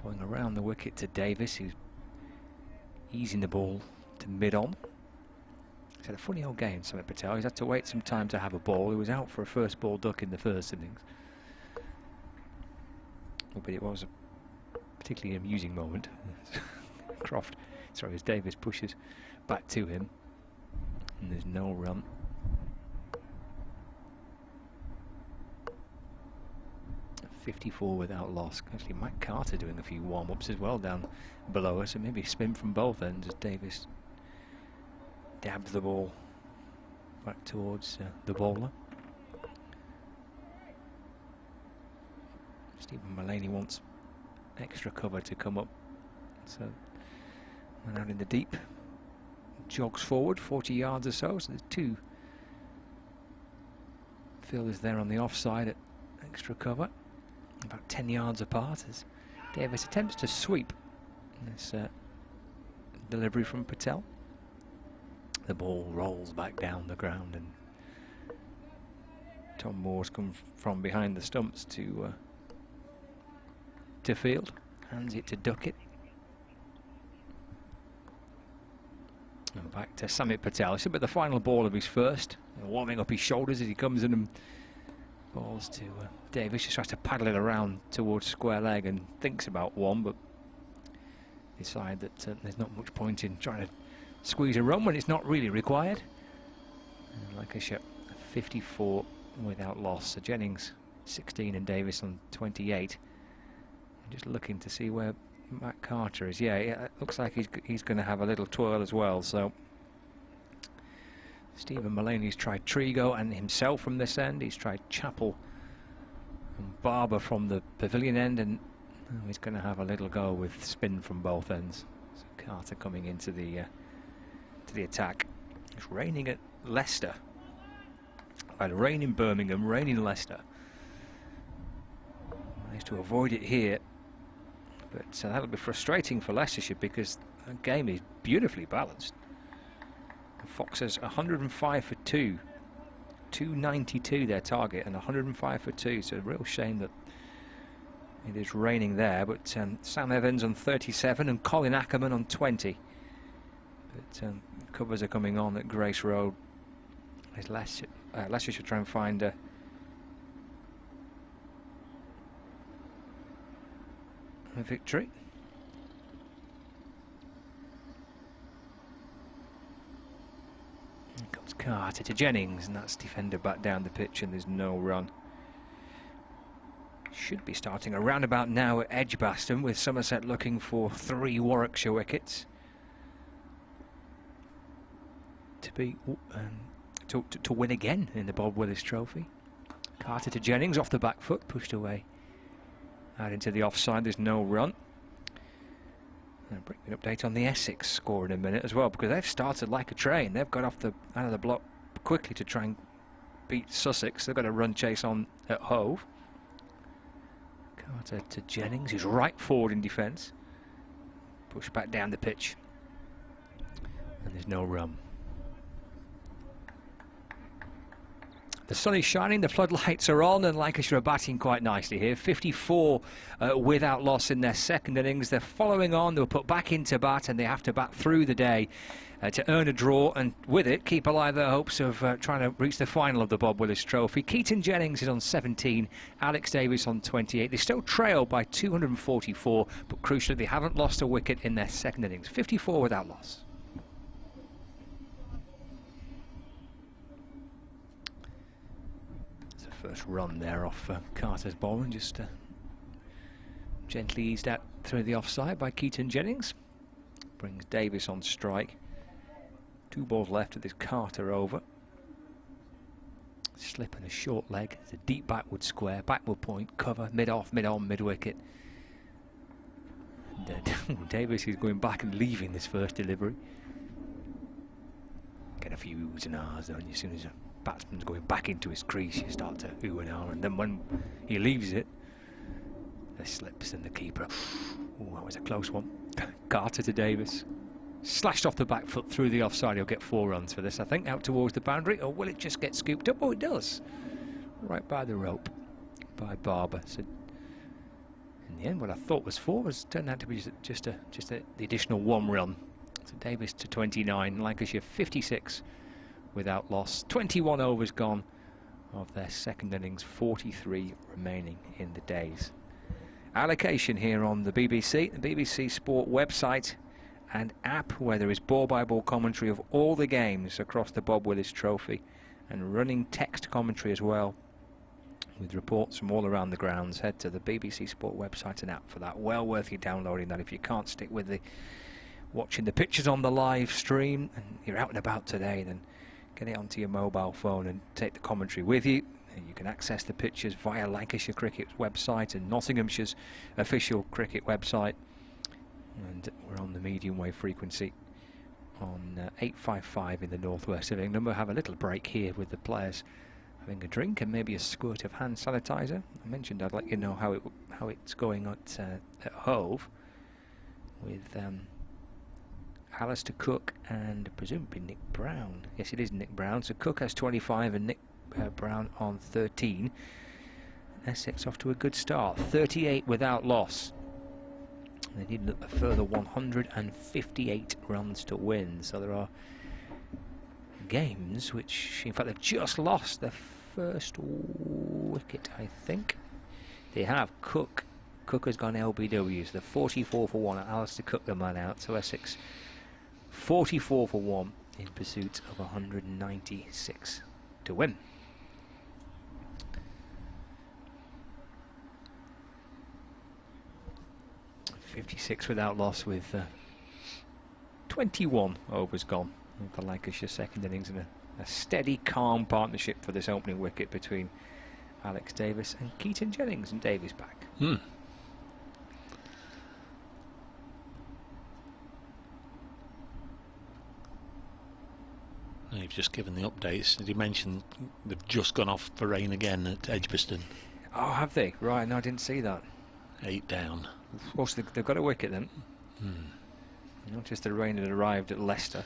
Going around the wicket to Davis, who's easing the ball to mid-on. He's had a funny old game, Samit Patel. He's had to wait some time to have a ball. He was out for a first ball duck in the first innings. But it was a particularly amusing moment. Croft, sorry, as Davis pushes back to him. And there's no run. .54 without loss. Actually, Matt Carter doing a few warm-ups as well down below us, and maybe spin from both ends as Davis dabs the ball back towards the bowler. Stephen Mullaney wants extra cover to come up, so and out in the deep. Jogs forward 40 yards or so, so there's 2 fielders there on the offside at extra cover, about 10 yards apart as Davis attempts to sweep this delivery from Patel. The ball rolls back down the ground and Tom Moore's come from behind the stumps to field, hands it to Duckett. And back to Samit Patel. It's about the final ball of his first, warming up his shoulders as he comes in and balls to Davis. Just tries to paddle it around towards square leg and thinks about 1, but decide that there's not much point in trying to squeeze a run when it's not really required. And Lancashire 54 without loss. So Jennings 16 and Davis on 28. I'm just looking to see where Matt Carter is. Yeah, it looks like he's going to have a little twirl as well. So Stephen Mullaney's tried Trigo and himself from this end. He's tried Chappell and Barber from the pavilion end, and he's going to have a little go with spin from both ends. So Carter coming into the attack. It's raining at Leicester. Well, rain in Birmingham, rain in Leicester. Managed to avoid it here. But that'll be frustrating for Leicestershire because the game is beautifully balanced. The Foxes 105 for 2, 292 their target, and 105 for 2. So a real shame that it is raining there. But Sam Evans on 37 and Colin Ackerman on 20. But covers are coming on at Grace Road. As Leicester should try and find a victory. Here comes Carter to Jennings, and that's defender back down the pitch, and there's no run. Should be starting around about now at Edgbaston, with Somerset looking for 3 Warwickshire wickets to be to win again in the Bob Willis Trophy. Carter to Jennings, off the back foot, pushed away out into the offside. There's no run. I'll bring an update on the Essex score in a minute as well, because they've started like a train. They've got out of the block quickly to try and beat Sussex. They've got a run chase on at Hove. Carter to Jennings, who's right forward in defence. Push back down the pitch, and there's no run. The sun is shining, the floodlights are on, and Lancashire are batting quite nicely here. 54 without loss in their second innings. They're following on, they were put back into bat, and they have to bat through the day to earn a draw, and with it keep alive their hopes of trying to reach the final of the Bob Willis Trophy. Keaton Jennings is on 17, Alex Davis on 28. They still trail by 244, but crucially they haven't lost a wicket in their second innings. 54 without loss. First run there off Carter's ball, and just gently eased out through the offside by Keaton Jennings. Brings Davis on strike. 2 balls left with this Carter over. Slip and a short leg. It's a deep backward square, backward point, cover, mid-off, mid-on, mid-wicket. And Davis is going back and leaving this first delivery. Get a few oohs and ahs, don't you? As soon as a batsman's going back into his crease, you start to ooh and ah, and then when he leaves it, the slips and the keeper. Oh, that was a close one. Carter to Davis. Slashed off the back foot through the offside. He'll get 4 runs for this, I think, out towards the boundary. Or will it just get scooped up? Oh, it does. Right by the rope by Barber. So in the end, what I thought was 4 was turned out to be just the additional 1 run. So Davis to 29, Lancashire 56 without loss. 21 overs gone of their second innings, 43 remaining in the days. Allocation here on the BBC Sport website and app, where there is ball-by-ball commentary of all the games across the Bob Willis Trophy, and running text commentary as well, with reports from all around the grounds. Head to the BBC Sport website and app for that. Well worth you downloading that if you can't stick with the watching the pictures on the live stream and you're out and about today. Then get it onto your mobile phone and take the commentary with you. And you can access the pictures via Lancashire Cricket's website and Nottinghamshire's official cricket website. And we're on the medium wave frequency on 855 in the northwest of England. We'll have a little break here with the players having a drink and maybe a squirt of hand sanitizer. I mentioned I'd let you know how it's going at Hove with Alistair Cook and presumably Nick Brown. Yes, it is Nick Brown. So Cook has 25 and Nick Brown on 13. Essex off to a good start. 38 without loss. They need a further 158 runs to win. So there are games which, in fact, they've just lost their first wicket, I think. They have. Cook has gone LBW, so they're 44 for 1. Alistair Cook, the man out. So Essex 44 for 1 in pursuit of 196 to win. .56 without loss with 21 overs gone with the Lancashire second innings, and a steady, calm partnership for this opening wicket between Alex Davis and Keaton Jennings, and Davis back. You've just given the updates. Did you mention they've just gone off for rain again at Edgbaston? Oh, have they? Right, no, I didn't see that. 8 down. Of course, they've got a wicket then. Not just the rain had arrived at Leicester.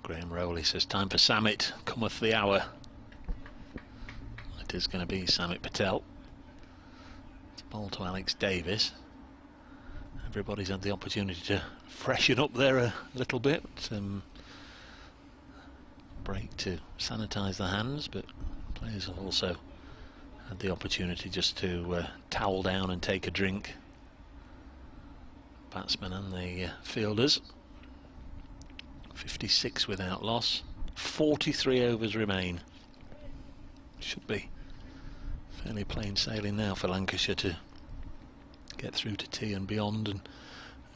Graham Rowley says time for Samit, cometh the hour. It is going to be Samit Patel. It's ball to Alex Davis. Everybody's had the opportunity to freshen up there a little bit. Break to sanitise the hands, but players have also had the opportunity just to towel down and take a drink. Batsmen and the fielders. 56 without loss. 43 overs remain. Should be fairly plain sailing now for Lancashire to get through to tea and beyond and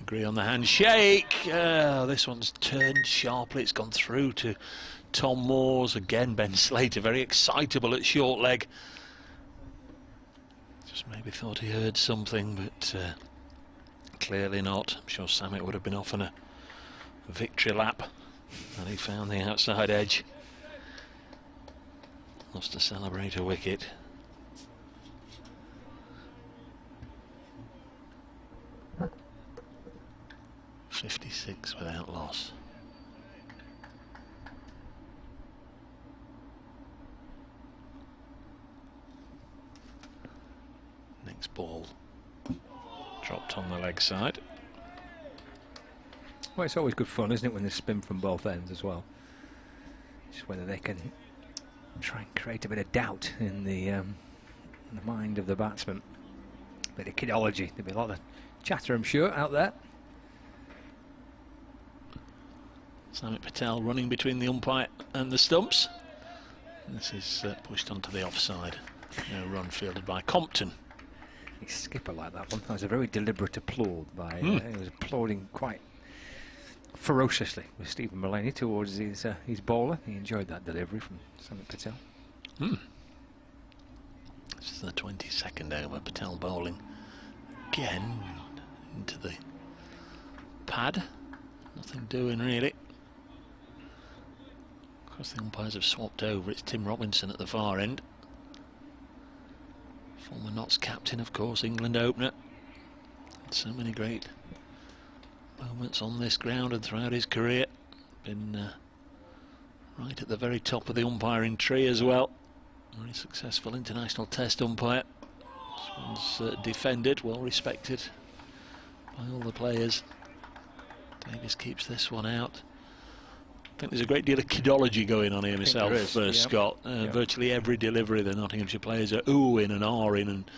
agree on the handshake. This one's turned sharply. It's gone through to Tom Moores. Again, Ben Slater very excitable at short leg. Just maybe thought he heard something, but clearly not. I'm sure Samit would have been off on a victory lap, and he found the outside edge. Lost to celebrate a wicket. .56 without loss. Next ball dropped on the leg side. Well, it's always good fun, isn't it, when they spin from both ends as well. Just whether they can try and create a bit of doubt in the mind of the batsman. A bit of kidology. There'll be a lot of chatter, I'm sure, out there. Samit Patel running between the umpire and the stumps. This is pushed onto the offside. No run fielded by Compton. His skipper like that one. That was a very deliberate applaud by. He was applauding quite ferociously with Stephen Mullaney towards his bowler. He enjoyed that delivery from Samit Patel. This is the 22nd over. Patel bowling again into the pad. Nothing doing really. Of course, the umpires have swapped over. It's Tim Robinson at the far end. Former Notts captain, of course, England opener. Had so many great moments on this ground and throughout his career. Been right at the very top of the umpiring tree as well. Very successful international test umpire. This one's defended, well respected by all the players. Davis keeps this one out. I think there's a great deal of kidology going on here myself, Scott. Virtually every delivery the Nottinghamshire players are oohing and ahhing and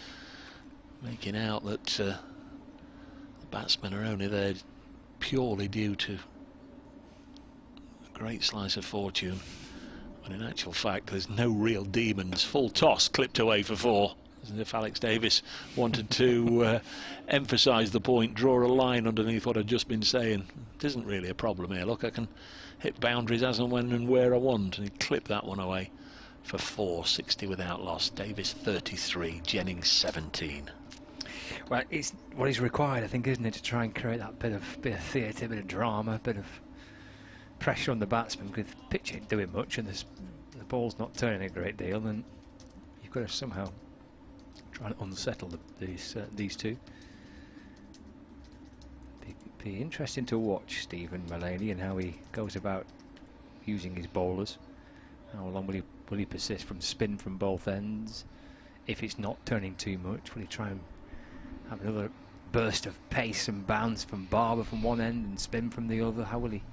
making out that the batsmen are only there purely due to a great slice of fortune, when in actual fact there's no real demons. Full toss clipped away for 4, as if Alex Davis wanted to emphasise the point, draw a line underneath what I'd just been saying. It isn't really a problem here. Look, I can hit boundaries as and when and where I want, and he clipped that one away for 4. 60 without loss. Davis 33, Jennings 17. Well, it's what is required, I think, isn't it, to try and create that bit of theatre, bit of drama, bit of pressure on the batsman, because the pitch ain't doing much and the ball's not turning a great deal, and you've got to somehow try and unsettle these two. Be interesting to watch Stephen Mullaney and how he goes about using his bowlers. How long will he persist from spin from both ends? If it's not turning too much, will he try and have another burst of pace and bounce from Barber from one end and spin from the other? How will he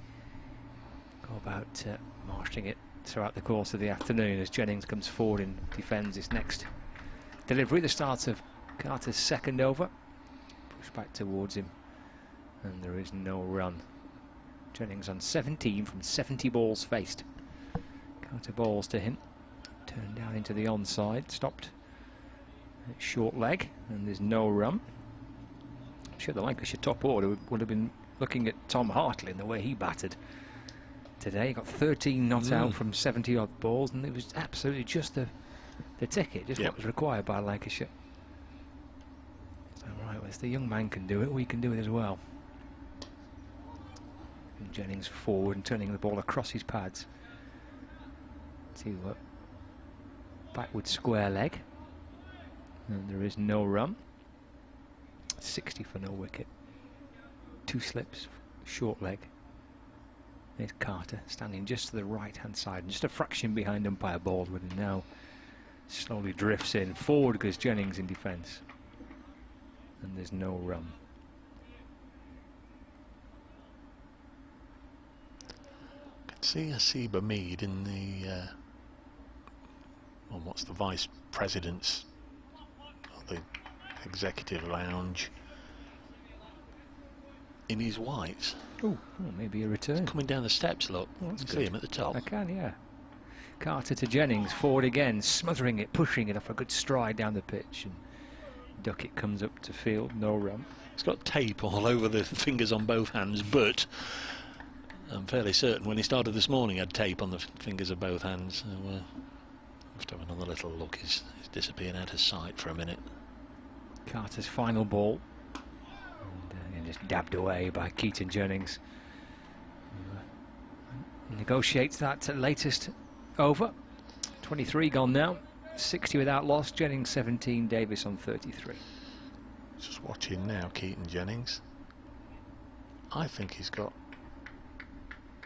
go about marshalling it throughout the course of the afternoon as Jennings comes forward and defends his next delivery? The start of Carter's second over. Push back towards him, and there is no run. Jennings on 17 from 70 balls faced. Carter balls to him, turned down into the onside, stopped at short leg, and there's no run. I'm sure the Lancashire top order would have been looking at Tom Hartley and the way he batted today. He got 13 not out from 70 odd balls, and it was absolutely just the ticket, just what was required by Lancashire. So right, well, if the young man can do it, we can do it as well. And Jennings forward and turning the ball across his pads to backward square leg, and there is no run. 60 for no wicket. 2 slips, short leg. There's Carter standing just to the right-hand side, and just a fraction behind umpire Baldwin, and now slowly drifts in. Forward goes Jennings in defence, and there's no run. I can see Asiba Mead in the well, what's the vice president's, the executive lounge, in his whites. Oh, maybe a return. He's coming down the steps, look. Oh, You that's see him at the top. I can, yeah. Carter to Jennings, forward again, smothering it, pushing it off a good stride down the pitch, and Duckett comes up to field, no run. He's got tape all over the fingers on both hands, but I'm fairly certain when he started this morning he had tape on the fingers of both hands. So we'll have to have another little look. He's disappearing out of sight for a minute. Carter's final ball, and just dabbed away by Keaton Jennings. Negotiates that latest over. 23 gone now, 60 without loss. Jennings 17, Davis on 33. Just watching now, Keaton Jennings. I think he's got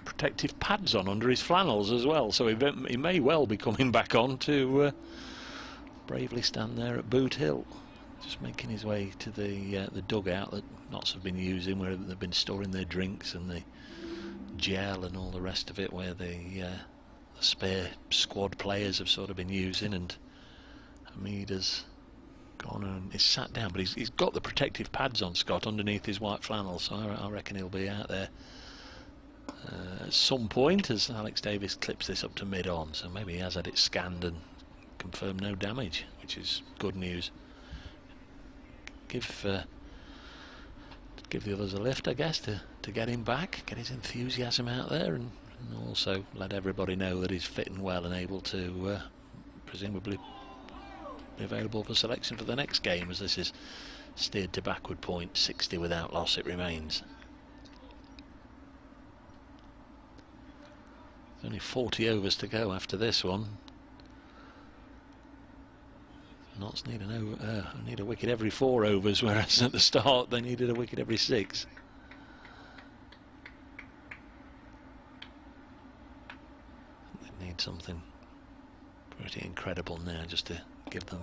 protective pads on under his flannels as well, so he may well be coming back on to bravely stand there at Boot Hill, just making his way to the dugout that Notts have been using, where they've been storing their drinks and the gel and all the rest of it, where the spare squad players have sort of been using. And Hamid has gone and is sat down, but he's got the protective pads on, Scott, underneath his white flannel, so I reckon he'll be out there at some point as Alex Davis clips this up to mid-on, so maybe he has had it scanned and confirmed no damage, which is good news. Give the others a lift, I guess, to get him back, get his enthusiasm out there, and also let everybody know that he's fit and well and able to presumably be available for selection for the next game, as this is steered to backward point. 60 without loss it remains. Only 40 overs to go after this one. Notts need a wicket every 4 overs, whereas at the start they needed a wicket every 6. They need something pretty incredible now just to give them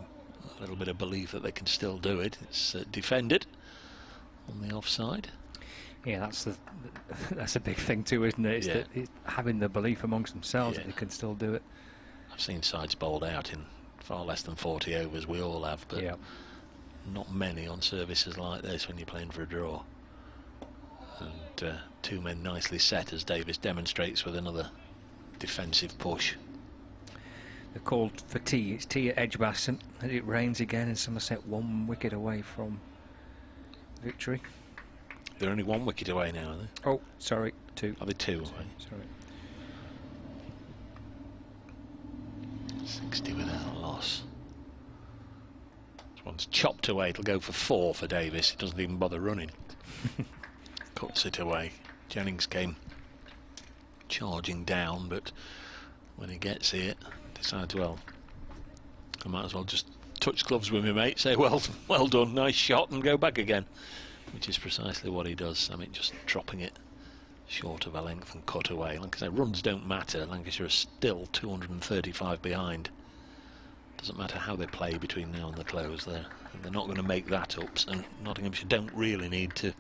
a little bit of belief that they can still do it. It's defended on the offside. Yeah, that's a big thing too, isn't it? It's it's having the belief amongst themselves that they can still do it. I've seen sides bowled out in far less than 40 overs, we all have, but not many on services like this when you're playing for a draw. And 2 men nicely set, as Davis demonstrates with another defensive push. They're called for tea. It's tea at Edgbaston, and it rains again, and Somerset 1 wicket away from victory. They're only 1 wicket away now, are they? Oh, sorry, 2. Are they 2? Sorry. 60 without loss. This one's chopped away. It'll go for 4 for Davis. He doesn't even bother running. Cuts it away. Jennings came charging down, but when he gets it, decides, well, I might as well just touch gloves with me, mate, say well done, nice shot, and go back again, which is precisely what he does. I mean, just dropping it short of a length and cut away. Like I say, runs don't matter. Lancashire are still 235 behind. Doesn't matter how they play between now and the close. They're not going to make that up, and Nottinghamshire don't really need to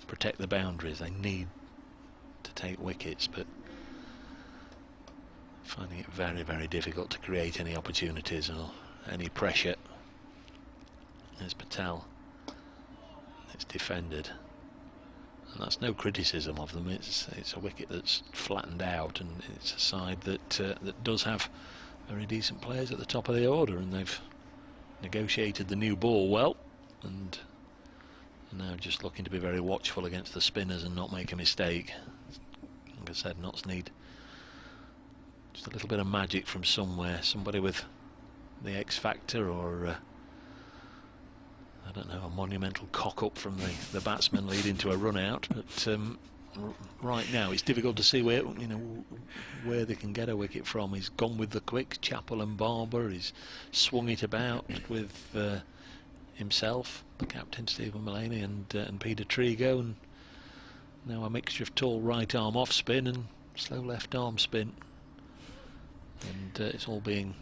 protect the boundaries. They need to take wickets, but finding it very, very difficult to create any opportunities or any pressure. There's Patel. It's defended, and that's no criticism of them. It's a wicket that's flattened out, and it's a side that that does have very decent players at the top of the order, and they've negotiated the new ball well, and are now just looking to be very watchful against the spinners and not make a mistake. Like I said, Notts need just a little bit of magic from somewhere, somebody with the X factor, or I don't know, a monumental cock-up from the batsman leading to a run-out. But right now it's difficult to see where they can get a wicket from. He's gone with the quicks, Chappell and Barber. He's swung it about with himself, the captain Stephen Mullaney, and Peter Trigo, and now a mixture of tall right arm off spin and slow left arm spin, and it's all being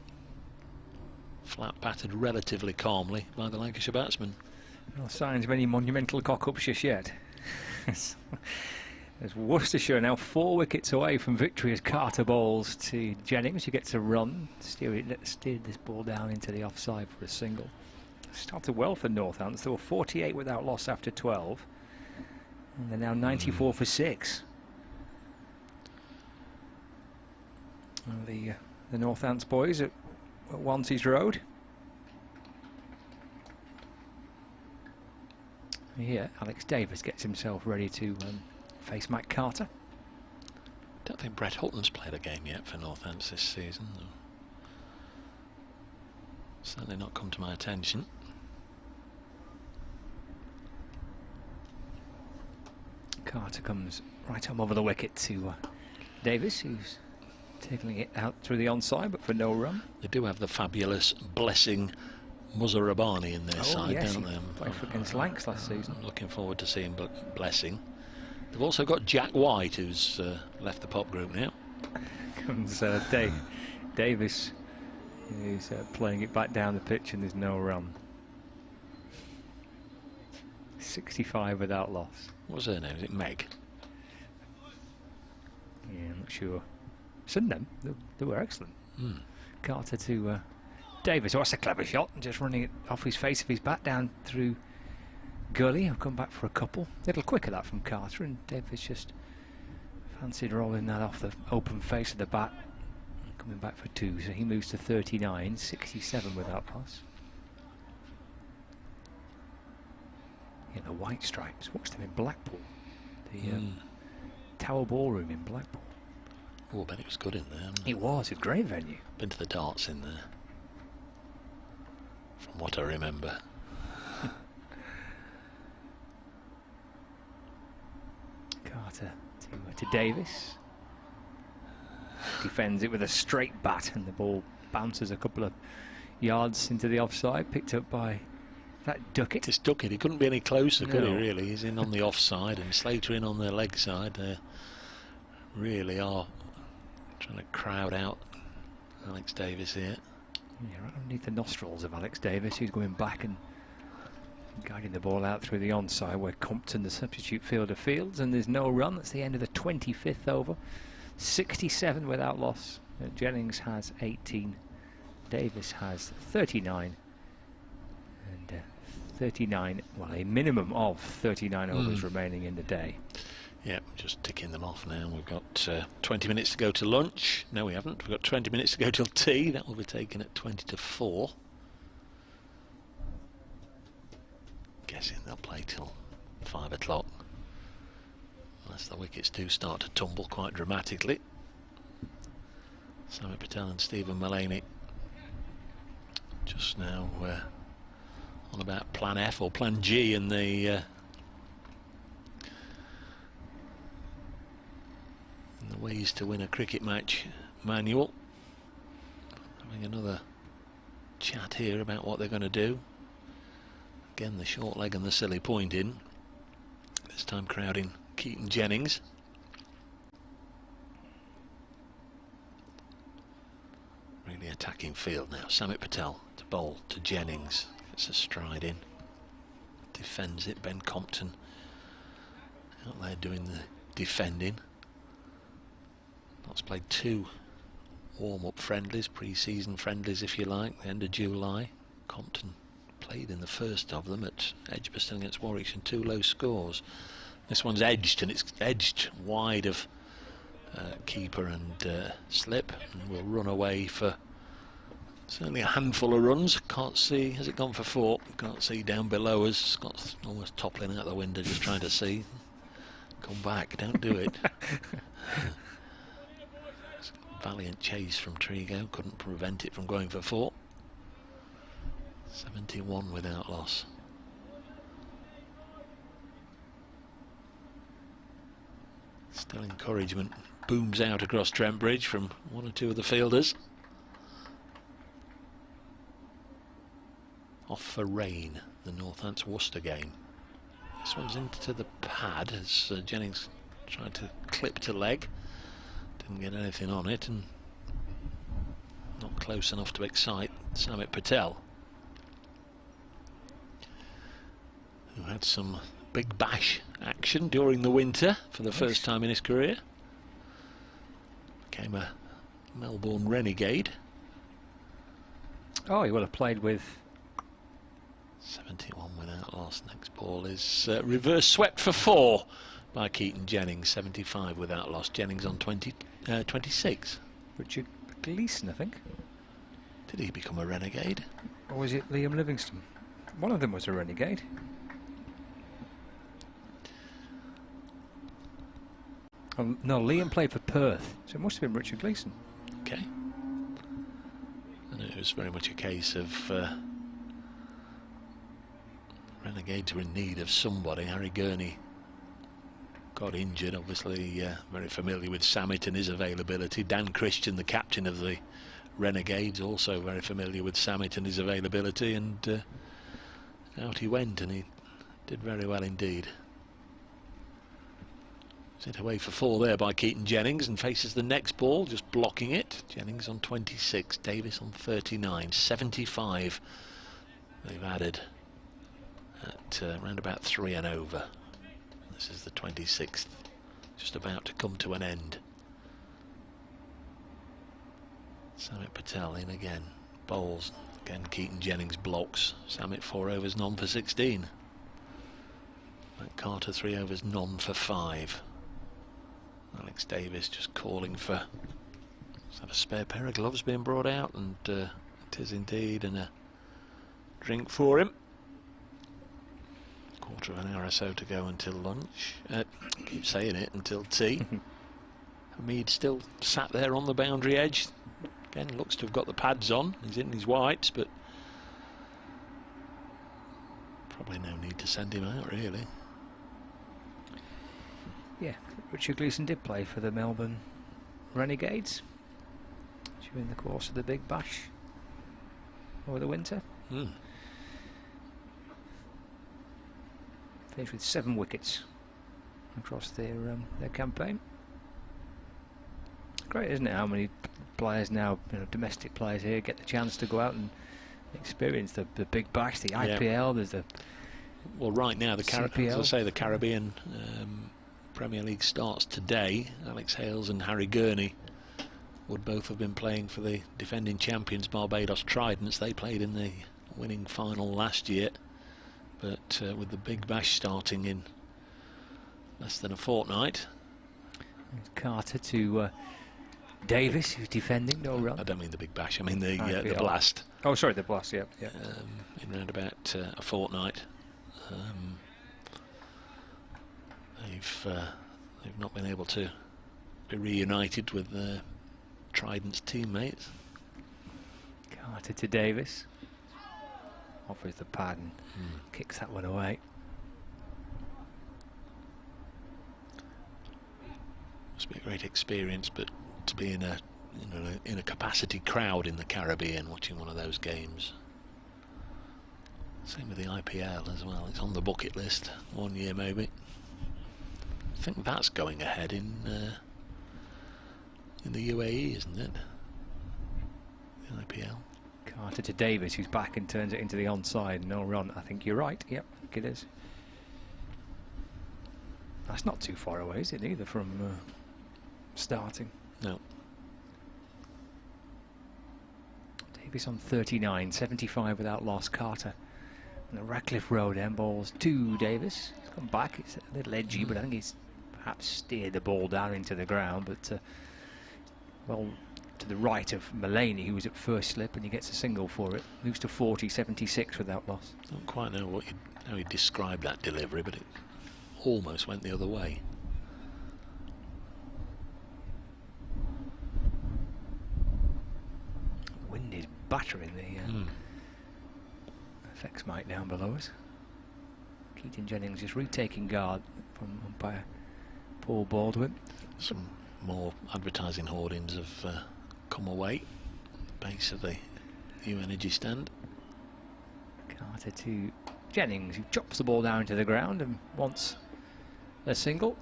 flat battered relatively calmly by the Lancashire batsmen. No signs of any monumental cock-ups just yet. As Worcestershire now 4 wickets away from victory as Carter bowls to Jennings, who gets a run, steered this ball down into the offside for a single. Started well for Northants. They were 48 without loss after 12, and they're now 94 for 6. And the Northants boys at Wanties Road. Here, Alex Davis gets himself ready to face Matt Carter. Don't think Brett Hutton's played a game yet for Northants this season. Certainly not come to my attention. Carter comes right home over the wicket to Davis, who's taking it out through the onside, but for no run. They do have the fabulous Blessing Muzarabani in their side, yes, don't they? Played against Lancs last season. I'm looking forward to seeing Blessing. They've also got Jack White, who's left the pop group now. Comes Davis, who's playing it back down the pitch, and there's no run. 65 without loss. What's her name? Is it Meg? Yeah, I'm not sure. Seen them. They were excellent. Carter to Davis. Oh, that's a clever shot. Just running it off his face of his bat down through Gully. I've come back for a couple. A little quicker that from Carter, and Davis just fancied rolling that off the open face of the bat. Coming back for 2, so he moves to 39, 67 without loss. Yeah, the White Stripes. Watched them in Blackpool. The Tower Ballroom in Blackpool. Oh, I bet it was good in there. It was a great venue. Been to the darts in there, from what I remember. Carter to Davis. Defends it with a straight bat, and the ball bounces a couple of yards into the offside, picked up by that Duckett. It's Duckett. He couldn't be any closer, could he, No. really? He's in on the offside, and Slater in on the leg side. They really are trying to crowd out Alex Davis here. Yeah, right underneath the nostrils of Alex Davis, who's going back and guiding the ball out through the onside, where Compton, the substitute fielder, fields, and there's no run. That's the end of the 25th over. 67 without loss. Jennings has 18. Davis has 39. And 39, well, a minimum of 39 overs remaining in the day. Yeah, just ticking them off now. We've got 20 minutes to go to lunch. No, we haven't. We've got 20 minutes to go till tea. That will be taken at 20 to 4. Guessing they'll play till 5 o'clock. Unless the wickets do start to tumble quite dramatically. Sami Patel and Stephen Mullaney just now on about plan F or plan G in the ways to win a cricket match manual. Having another chat here about what they're going to do. Again, the short leg and the silly point in. This time crowding Keaton Jennings. Really attacking field now. Samit Patel to bowl to Jennings. Gets a stride in. Defends it. Ben Compton out there doing the defending. Notts played 2 warm-up friendlies, pre-season friendlies if you like, the end of July. Compton played in the first of them at Edgbaston against Warwickshire and 2 low scores. This one's edged, and it's edged wide of keeper and slip, and will run away for certainly a handful of runs. Can't see, has it gone for 4? Can't see down below us. Scott's almost toppling out the window just trying to see. Come back, don't do it. Valiant chase from Trigo, couldn't prevent it from going for 4. 71 without loss. Still encouragement booms out across Trent Bridge from 1 or 2 of the fielders. off for rain, the Northants-Worcester game. This one's into the pad as Jennings tried to clip to leg. Didn't get anything on it, and not close enough to excite Samit Patel, who had some big bash action during the winter for the first time in his career. Became a Melbourne renegade. Oh, he will have played with 71 without loss. Next ball is reverse swept for 4 by Keaton Jennings. 75 without loss. Jennings on 26. Richard Gleeson, I think. Did he become a renegade? Or was it Liam Livingston? One of them was a renegade. Oh, no, Liam played for Perth, so it must have been Richard Gleeson. Okay. And it was very much a case of renegades were in need of somebody. Harry Gurney got injured, obviously very familiar with Samit and his availability. Dan Christian, the captain of the Renegades, also very familiar with Samit and his availability, and out he went, and he did very well indeed. Sent away for 4 there by Keaton Jennings, and faces the next ball, just blocking it. Jennings on 26, Davis on 39, 75 they've added at round about 3 and over. This is the 26th, just about to come to an end. Samit Patel in again, bowls again. Keaton Jennings blocks. Samit 4 overs, none for 16. Matt Carter 3 overs, none for 5. Alex Davis just calling for, is that a spare pair of gloves being brought out? And it is indeed, and a drink for him. Quarter of an hour or so to go until lunch. Keep saying it, until tea. Hamid still sat there on the boundary edge. Again, looks to have got the pads on. He's in his whites, but probably no need to send him out, really. Yeah, Richard Gleeson did play for the Melbourne Renegades during the course of the Big Bash over the winter. Finished with 7 wickets across their campaign. Great, isn't it, how many players now, domestic players here, get the chance to go out and experience the Big Bash, the IPL. There's the well, right now the CPL. As I say, the Caribbean Premier League starts today. Alex Hales and Harry Gurney would both have been playing for the defending champions Barbados Tridents. They played in the winning final last year, but with the Big Bash starting in less than a fortnight. Carter to Davis, who's defending, no run. I don't mean the Big Bash, I mean the Blast. Oh, sorry, the Blast, yeah. In around about a fortnight. They've not been able to be reunited with their Trident's teammates. Carter to Davis. Offers the pad and kicks that one away. Must be a great experience, but to be in a capacity crowd in the Caribbean watching one of those games. Same with the IPL as well. It's on the bucket list, 1 year maybe. I think that's going ahead in the UAE, isn't it? The IPL. Carter to Davis, who's back and turns it into the onside. No run. I think you're right. Yep, I think it is. That's not too far away, is it, either, from starting? No. Davis on 39, 75 without loss. Carter on the Radcliffe Road end, balls to Davis. He's come back. It's a little edgy, but I think he's perhaps steered the ball down into the ground. But well, to the right of Mullaney, who was at first slip, and he gets a single for it. Moves to 40, 76 without loss. Don't quite know how you describe that delivery, but it almost went the other way. Wind is battering the FX mic down below us. Keaton Jennings just retaking guard from umpire Paul Baldwin. Some more advertising hoardings have come away. Base of the new energy stand. Carter to Jennings, who chops the ball down to the ground and wants a single.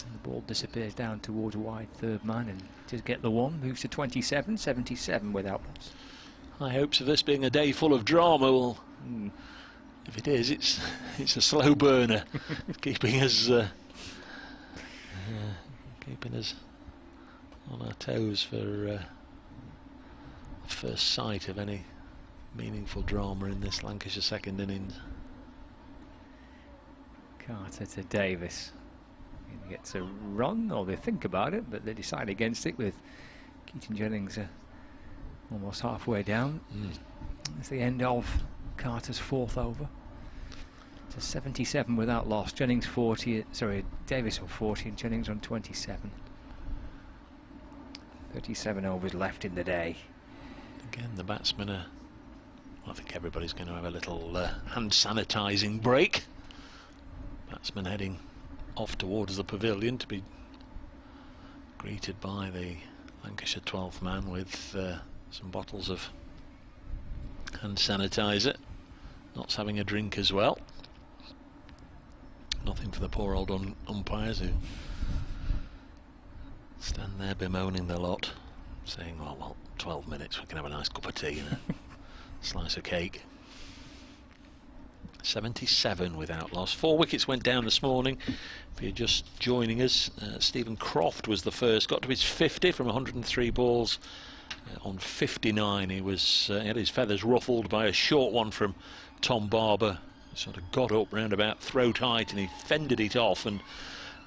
And the ball disappears down towards wide third man and just get the one. Moves to 27, 77 without loss. High hopes of this being a day full of drama. Well, if it is, it's a slow burner, keeping us on our toes for first sight of any meaningful drama in this Lancashire second innings. Carter to Davis. He gets a run, or they think about it, but they decide against it with Keaton Jennings almost halfway down. It's the end of Carter's fourth over. To 77 without loss. Jennings 40, sorry, Davis on 40 and Jennings on 27. 37 overs left in the day. Again, the batsmen are, I think everybody's going to have a little hand sanitising break. Batsman heading off towards the pavilion to be greeted by the Lancashire 12th man with some bottles of hand sanitizer. Not's having a drink as well. Nothing for the poor old umpires who stand there bemoaning the lot, saying, well, 12 minutes, we can have a nice cup of tea and a slice of cake. 77 without loss. 4 wickets went down this morning. If you're just joining us, Stephen Croft was the first, got to his 50 from 103 balls on 59. He had his feathers ruffled by a short one from Tom Barber. Sort of got up round about throat height and he fended it off, and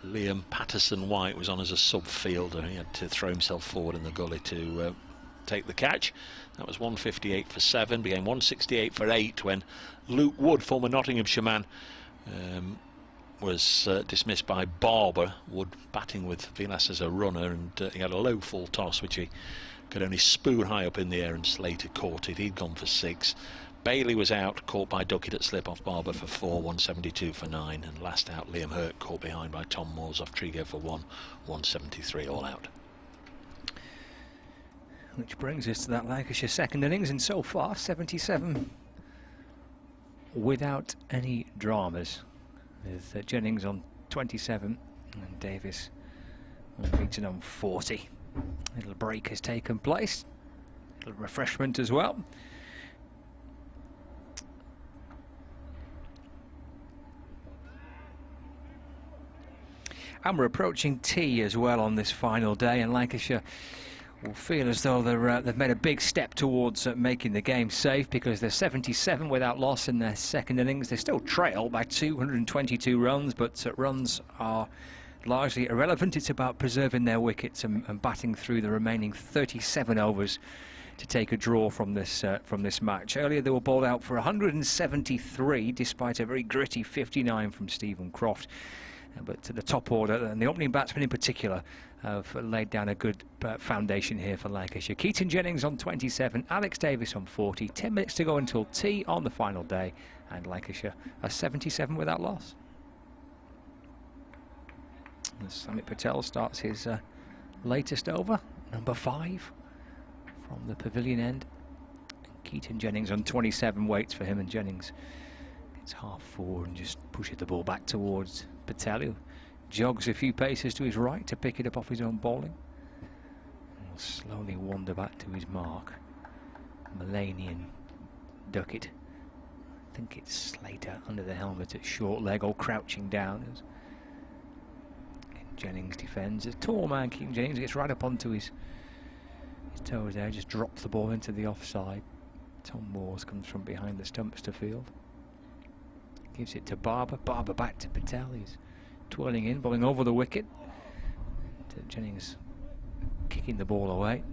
Liam Patterson-White was on as a sub-fielder. He had to throw himself forward in the gully to take the catch. That was 158 for 7, became 168 for 8 when Luke Wood, former Nottinghamshire man, was dismissed by Barber. Wood batting with Willis as a runner, and he had a low full toss which he could only spoon high up in the air, and Slater caught it. He'd gone for 6. Bailey was out, caught by Duckett at slip off Barber for 4, 172 for 9, and last out Liam Hurt, caught behind by Tom Moores off Trigo for 1, 173 all out. Which brings us to that Lancashire second innings, and so far 77 without any dramas, with Jennings on 27 and Davis beaten on 40. A little break has taken place, a little refreshment as well. And we're approaching tea as well on this final day, and Lancashire will feel as though they've made a big step towards making the game safe, because they're 77 without loss in their second innings. They still trail by 222 runs, but runs are largely irrelevant. It's about preserving their wickets and batting through the remaining 37 overs to take a draw from this match. Earlier they were bowled out for 173 despite a very gritty 59 from Stephen Croft. But to the top order, and the opening batsmen in particular, have laid down a good foundation here for Lancashire. Keaton Jennings on 27, Alex Davis on 40, 10 minutes to go until tea on the final day, and Lancashire are 77 without loss. As Samit Patel starts his latest over, number 5, from the pavilion end. And Keaton Jennings on 27 waits for him, and Jennings gets half forward and just pushes the ball back towards Patel, who jogs a few paces to his right to pick it up off his own bowling. And will slowly wander back to his mark. Malanian Duckett. I think it's Slater under the helmet at short leg, all crouching down as Jennings defends. A tall man, Keaton Jennings, gets right up onto his toes there, just drops the ball into the offside. Tom Moores comes from behind the stumps to field. Gives it to Barber. Barber back to Patel. He's twirling in, bowling over the wicket. Jennings kicking the ball away.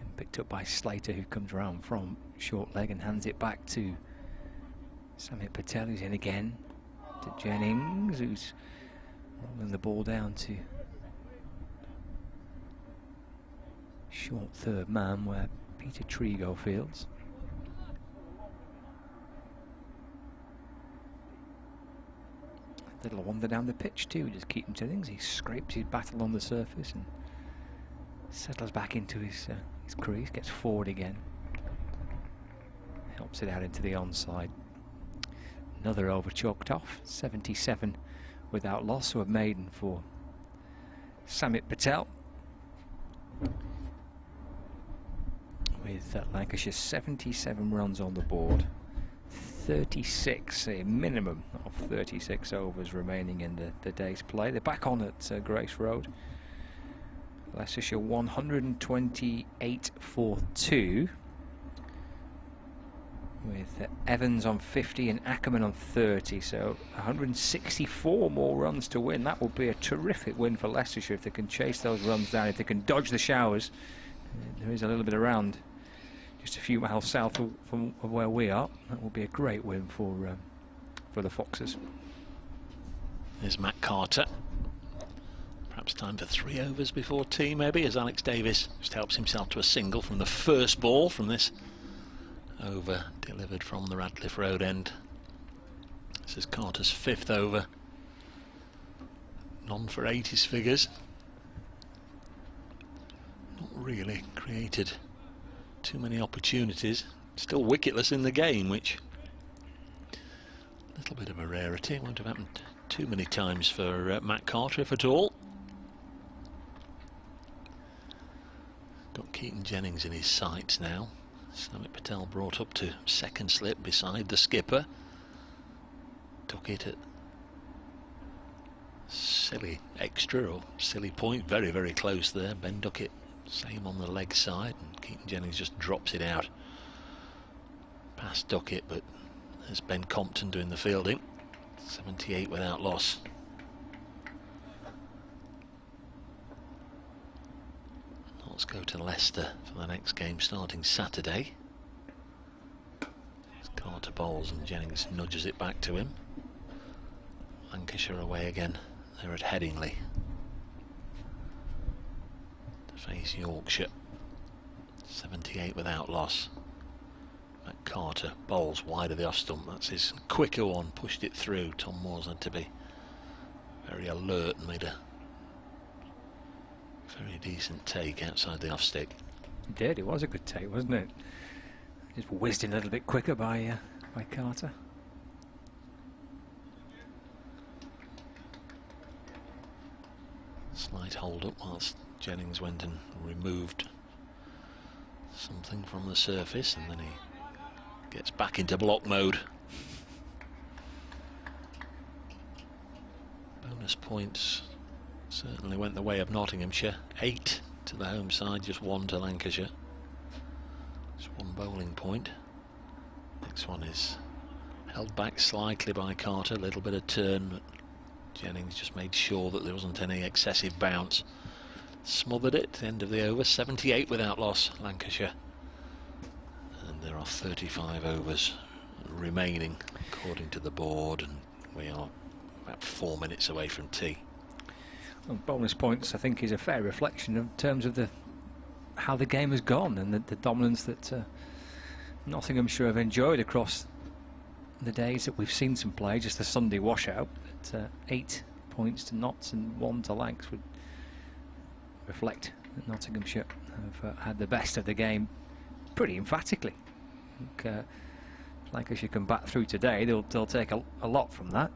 And picked up by Slater, who comes round from short leg and hands it back to Samit Patel, who's in again. To Jennings, who's rolling the ball down to short third man where Peter Trigo fields. A little wander down the pitch too, just Keaton Jennings. He scrapes his bat along the surface and Settles back into his crease, gets forward again. Helps it out into the onside. Another over chalked off. 77 without loss, so a maiden for Samit Patel. With Lancashire 77 runs on the board. 36, a minimum of 36 overs remaining in the day's play. They're back on at Grace Road. Leicestershire 128 for 2, with Evans on 50 and Ackerman on 30, so 164 more runs to win. That would be a terrific win for Leicestershire if they can chase those runs down, if they can dodge the showers. There is a little bit around, just a few miles south of where we are. That will be a great win for the Foxes. There's Matt Carter. Perhaps time for 3 overs before tea, maybe, as Alex Davis just helps himself to a single from the first ball from this over delivered from the Radcliffe Road end. This is Carter's 5th over. None for 80s figures. Not really created too many opportunities. Still wicketless in the game, which a little bit of a rarity. Won't have happened too many times for Matt Carter, if at all. Got Keaton Jennings in his sights now. Samit Patel brought up to second slip beside the skipper. Took it at silly extra or silly point, very, very close there. Ben Duckett, same on the leg side, and Keaton Jennings just drops it out past Duckett, but there's Ben Compton doing the fielding. 78 without loss. Let's go to Leicester for the next game starting Saturday. As Carter bowls and Jennings nudges it back to him. Lancashire away again. They're at Headingley to face Yorkshire. 78 without loss. Matt Carter bowls wide of the off stump. That's his quicker one. Pushed it through. Tom Moore's had to be very alert and made a very decent take outside the off stick. It did. It was a good take, wasn't it? Just whizzed in a little bit quicker by Carter. Slight hold up whilst Jennings went and removed something from the surface, and then he gets back into block mode. Bonus points certainly went the way of Nottinghamshire. 8 to the home side, just 1 to Lancashire. Just 1 bowling point. Next one is held back slightly by Carter, a little bit of turn, but Jennings just made sure that there wasn't any excessive bounce. Smothered it at the end of the over. 78 without loss, Lancashire. And there are 35 overs remaining according to the board, and we are about 4 minutes away from tea. Well, bonus points, I think, is a fair reflection in terms of how the game has gone and the dominance that Nottinghamshire have enjoyed across the days that we've seen some play. Just a Sunday washout, but 8 points to Notts and 1 to Lancs would reflect that Nottinghamshire have had the best of the game pretty emphatically. I think Lancashire come back through today, they'll take a lot from that,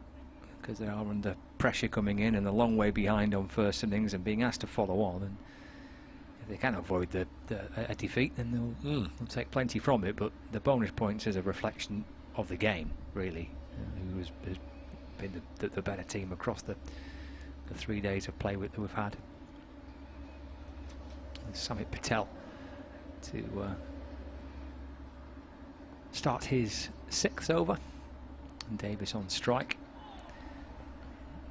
because they are under pressure coming in and a long way behind on first innings and being asked to follow on, and if they can avoid a defeat, then they'll take plenty from it. But the bonus points is a reflection of the game, really, who has been the better team across the 3 days of play that we've had. And Samit Patel to start his 6th over, and Davis on strike.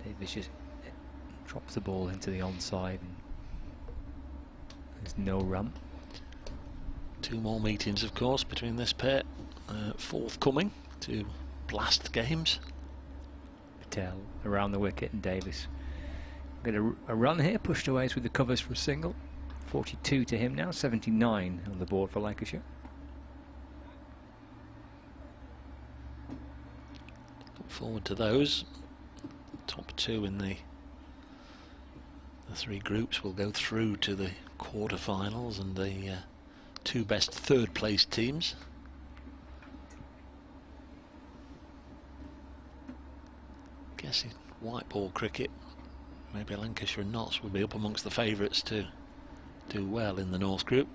Davis just drops the ball into the onside, and there's no run. 2 more meetings, of course, between this pair, forthcoming, 2 blast games. Patel around the wicket, and Davis get a run here, pushed away with the covers for a single. 42 to him now, 79 on the board for Lancashire. Look forward to those. Top 2 in the The 3 groups will go through to the quarter-finals, and the 2 best third-place teams. Guessing white ball cricket, maybe Lancashire and Notts will be up amongst the favourites to do well in the North Group.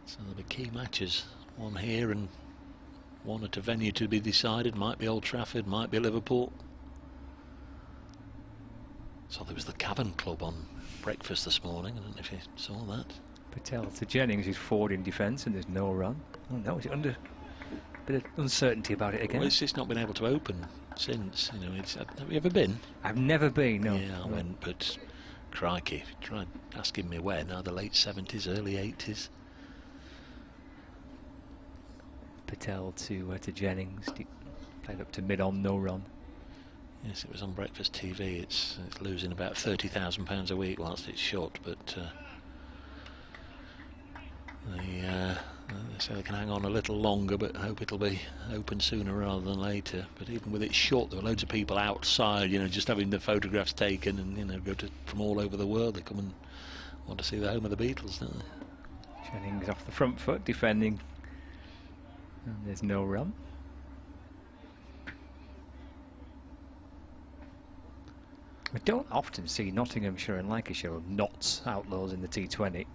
So there'll be key matches, one here and one at a venue to be decided. Might be Old Trafford, might be Liverpool. So there was the Cavern Club on breakfast this morning. I don't know if you saw that. Patel to Jennings, who's forward in defence, and there's no run. Oh no, is it under a bit of uncertainty about it again? Well, it's not been able to open since. You know, have you ever been? I've never been. No. Yeah, I went, but crikey, try asking me when. Now the late 70s, early 80s. Patel to Jennings, played up to mid-on, no run. Yes, it was on breakfast TV. It's losing about £30,000 a week whilst it's shut, but they say they can hang on a little longer, but hope it'll be open sooner rather than later. But even with it shut, there were loads of people outside, you know, just having the photographs taken, and you know, from all over the world. They come and want to see the home of the Beatles, don't they? Jennings off the front foot, defending. And there's no run. We don't often see Nottinghamshire and Lancashire, or Notts Outlaws in the T20,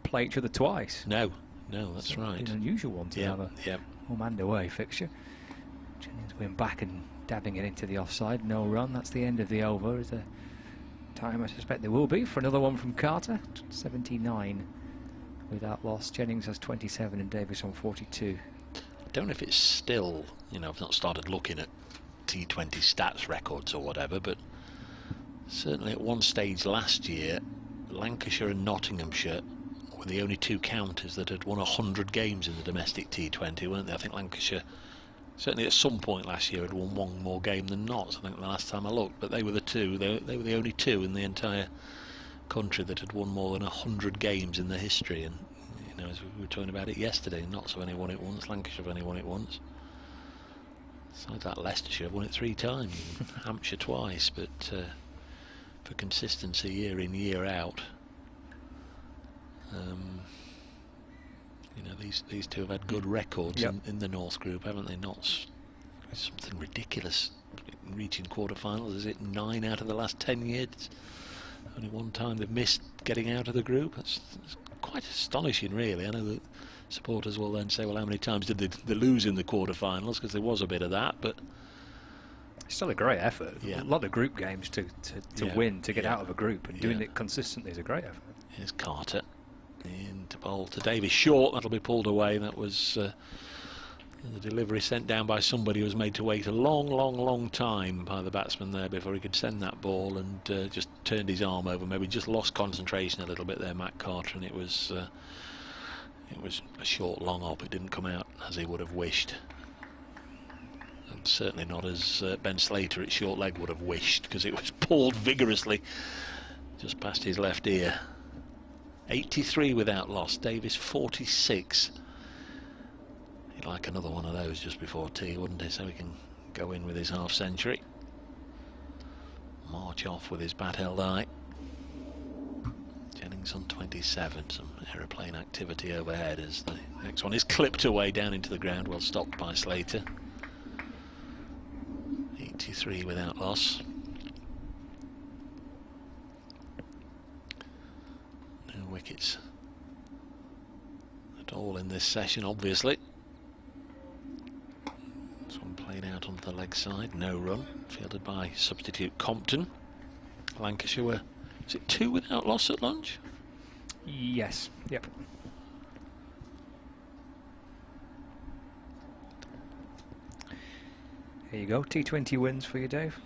play each other twice. No, that's right. It's an unusual one to have a home and away fixture. Jennings going back and dabbing it into the offside. No run. That's the end of the over. Is the time I suspect there will be for another one from Carter. 79 without loss. Jennings has 27 and Davis on 42. I don't know if it's still, you know, I've not started looking at T20 stats records or whatever, but certainly at one stage last year, Lancashire and Nottinghamshire were the only 2 counties that had won 100 games in the domestic T20, weren't they? I think Lancashire, certainly at some point last year, had won one more game than Notts, I think the last time I looked, but they were the 2, they were the only 2 in the entire country that had won more than 100 games in their history. And you know, as we were talking about it yesterday, Notts have only won it once, Lancashire have only won it once. Besides that, Leicestershire have won it 3 times, Hampshire twice, but for consistency year in, year out, you know, these 2 have had good records in the North Group, haven't they? Notts, something ridiculous, reaching quarter-finals. Is it 9 out of the last 10 years? Only one time they've missed getting out of the group. That's quite astonishing, really. I know that supporters will then say, well, how many times did they lose in the quarter-finals? Because there was a bit of that, but it's still a great effort. Yeah. A lot of group games to win, to get out of a group, and doing it consistently is a great effort. Here's Carter into bowl to Davis, short. That'll be pulled away. That was the delivery sent down by somebody who was made to wait a long time by the batsman there before he could send that ball, and just turned his arm over, maybe just lost concentration a little bit there, Matt Carter, and it was a short long hop. It didn't come out as he would have wished, and certainly not as Ben Slater at short leg would have wished, because it was pulled vigorously just past his left ear. 83 without loss. Davis 46. He'd like another one of those just before tea, wouldn't he, so he can go in with his half century, march off with his bat held high. Jennings on 27. Some aeroplane activity overhead as the next one is clipped away down into the ground, well stopped by Slater. 83 without loss. No wickets at all in this session, obviously. This one played out onto the leg side, no run, fielded by substitute Compton. Lancashire were, is it 2 without loss at lunch? Yes, yep. There you go, T20 wins for you, Dave.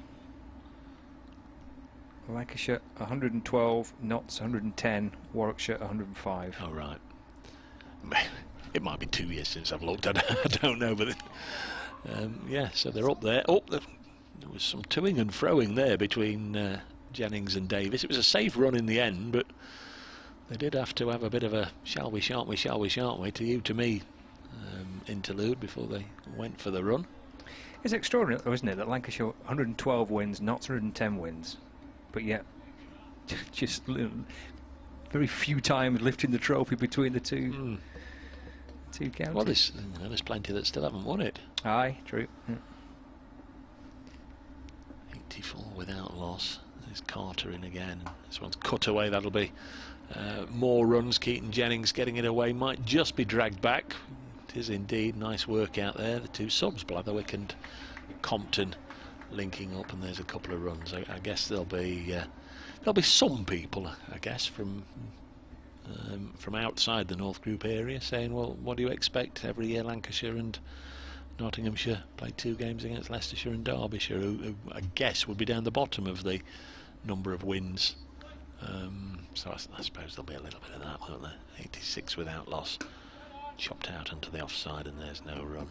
Lancashire 112, Notts 110, Warwickshire 105. Oh, right. It might be 2 years since I've looked. I don't know, but yeah, so they're up there. Oh, there was some toing and froing there between Jennings and Davis. It was a safe run in the end, but they did have to have a bit of a shall we, shan't we, to you, to me interlude before they went for the run. It's extraordinary, though, isn't it, that Lancashire 112 wins, not 110 wins, but yet just very few times lifting the trophy between the two counties. Well, there's plenty that still haven't won it. Aye, true. 84 without loss. There's Carter in again. This one's cut away. That'll be more runs. Keaton Jennings getting it away. Might just be dragged back. It is indeed. Nice work out there. The two subs, Blatherwick and Compton, linking up, and there's a couple of runs. I guess there'll be some people, I guess, from outside the North Group area saying, well, what do you expect? Every year Lancashire and Nottinghamshire play 2 games against Leicestershire and Derbyshire, who I guess would be down the bottom of the number of wins. So I suppose there'll be a little bit of that, won't there? 86 without loss. Chopped out onto the offside, and there's no run.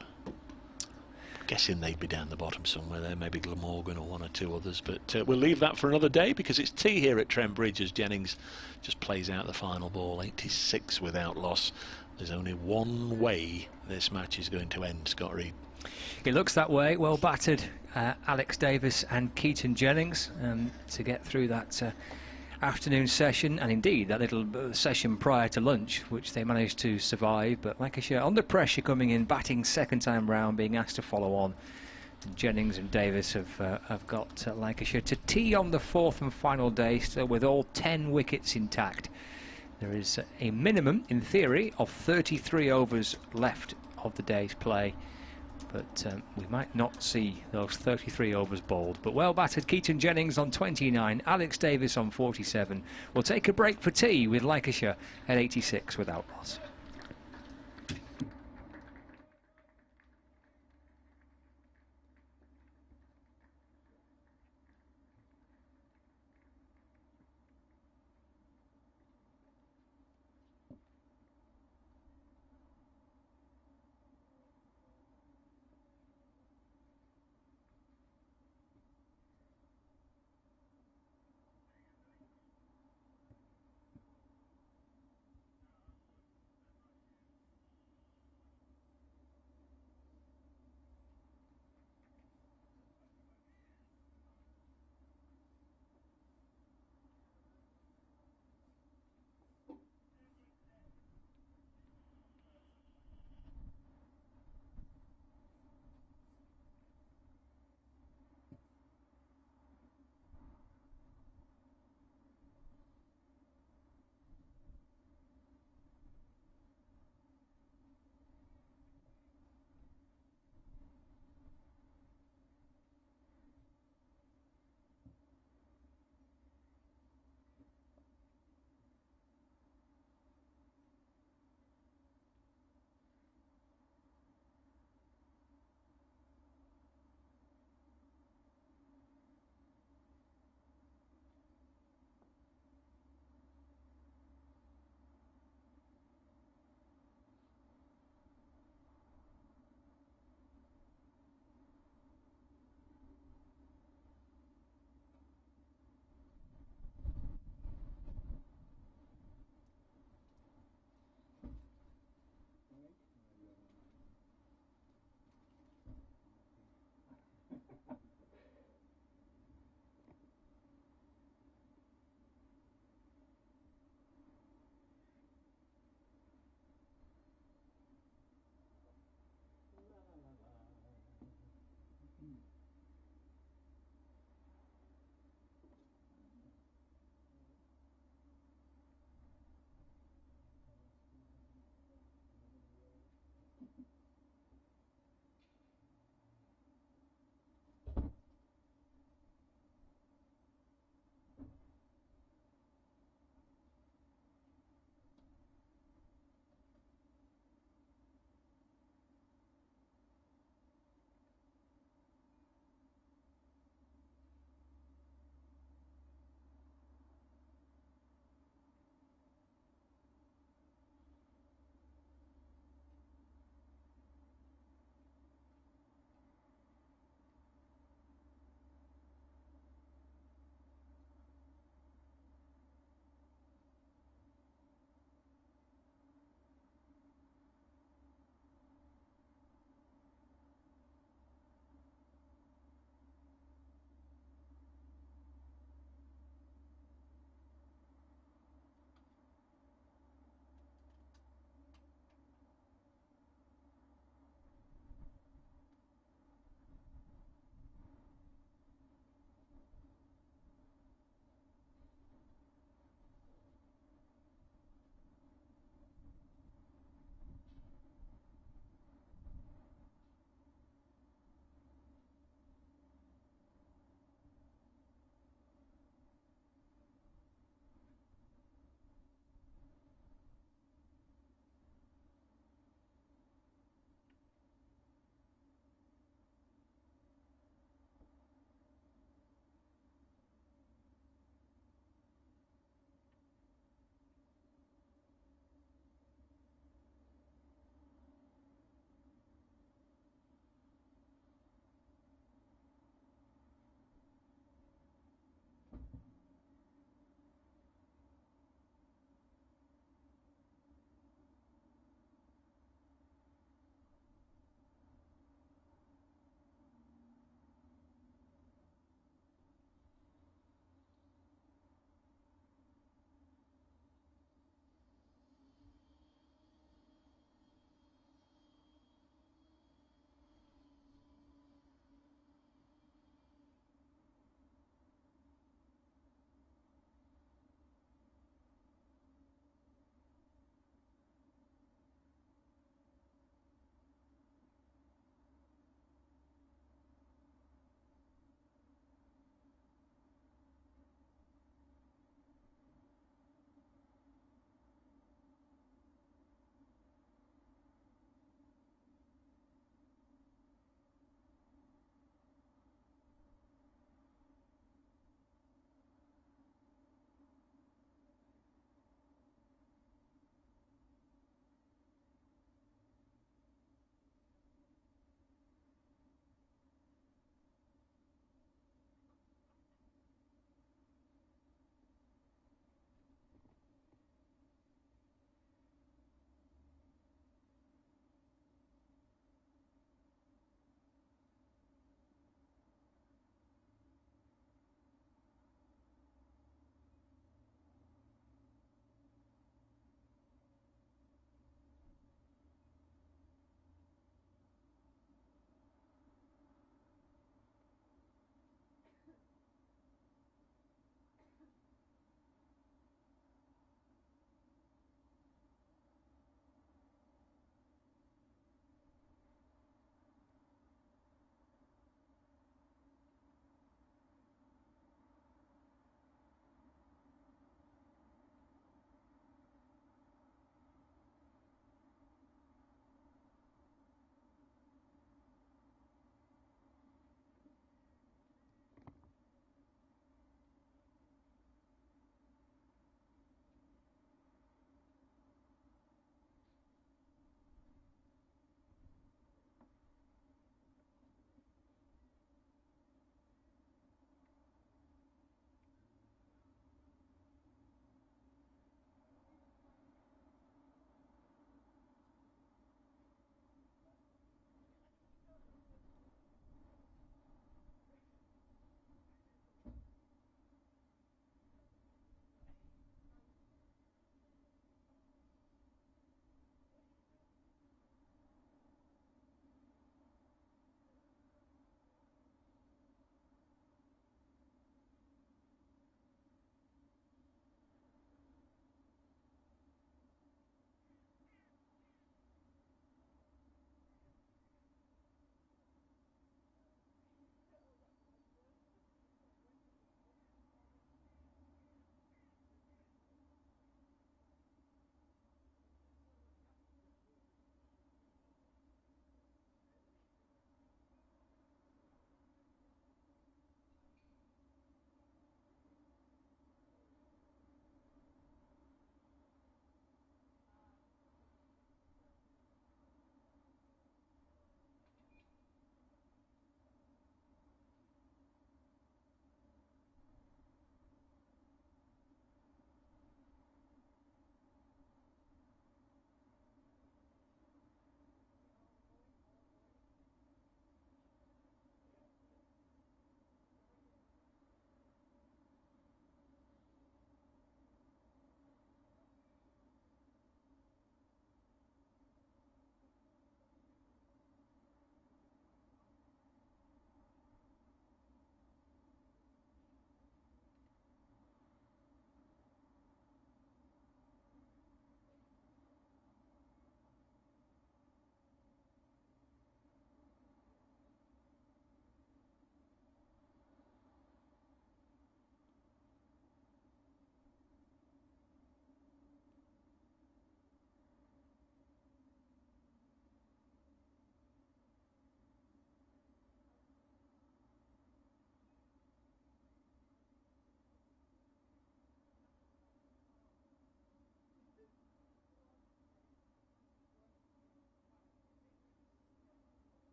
Guessing they'd be down the bottom somewhere there, maybe Glamorgan or 1 or 2 others, but we'll leave that for another day, because it's tea here at Trent Bridge as Jennings just plays out the final ball. 86 without loss. There's only one way this match is going to end, Scott Reed. It looks that way. Well battered, Alex Davis and Keaton Jennings to get through that afternoon session, and indeed that little session prior to lunch, which they managed to survive. But Lancashire under pressure coming in, batting second time round, being asked to follow on. And Jennings and Davis have got Lancashire to tea on the 4th and final day, still with all 10 wickets intact. There is a minimum, in theory, of 33 overs left of the day's play, but we might not see those 33 overs bowled. But well battered Keaton Jennings on 29, Alex Davis on 47. We'll take a break for tea with Lancashire at 86 without loss.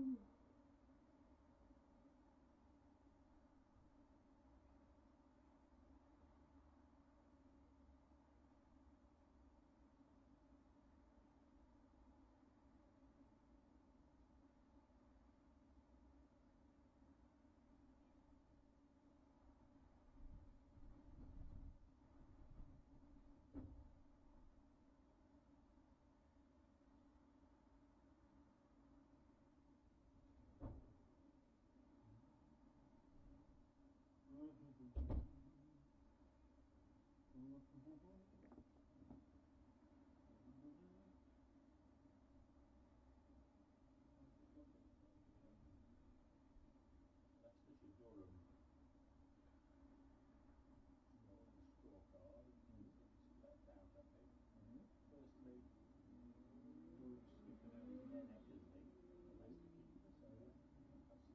Lancashire, Durham, scorecard, and it's left out, I think. Firstly, Durham skipping out his men evidently, and that's the keeper, so that's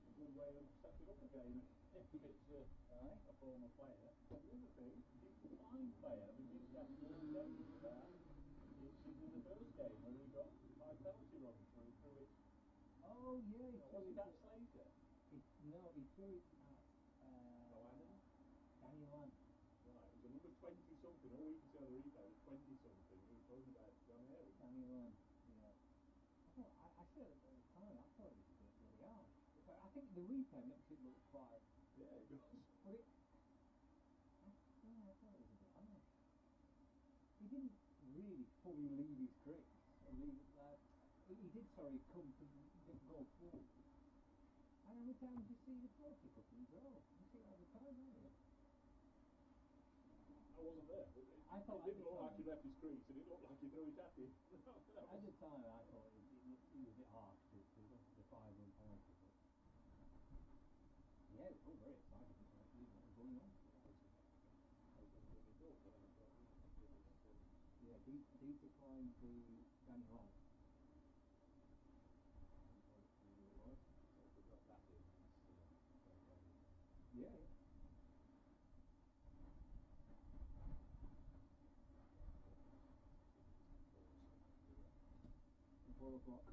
a good way of stepping up again if it's a former player. And the other thing, he's a fine player. I mean, he's got no game for that. It's in the first game where he got 5 penalty runs through it. Oh yeah, he Was it that Slater? No, he threw it at Daniel Lamb. Right, it was a number 20 something. All we can see on the replay was 20 something. He was talking about John Airy. Daniel Lamb, yeah. I said at the time, I thought it was a bit really hard. But I think the replay makes it look quite. Yeah, it does. But I thought it was a bit hard. He didn't really fully leave his grips. He did, come to go forward. And how many times you see the ball pick up and draw? You see it all the time, don't you? I wasn't there, but I thought it didn't look like he left his crease, and it looked like he threw it at him. At the time, I thought it was a bit harsh to the 5-run penalty. But yeah, it was all very exciting. What was going on? Yeah, deep decline to Danny Hall. Yeah. 4 o'clock.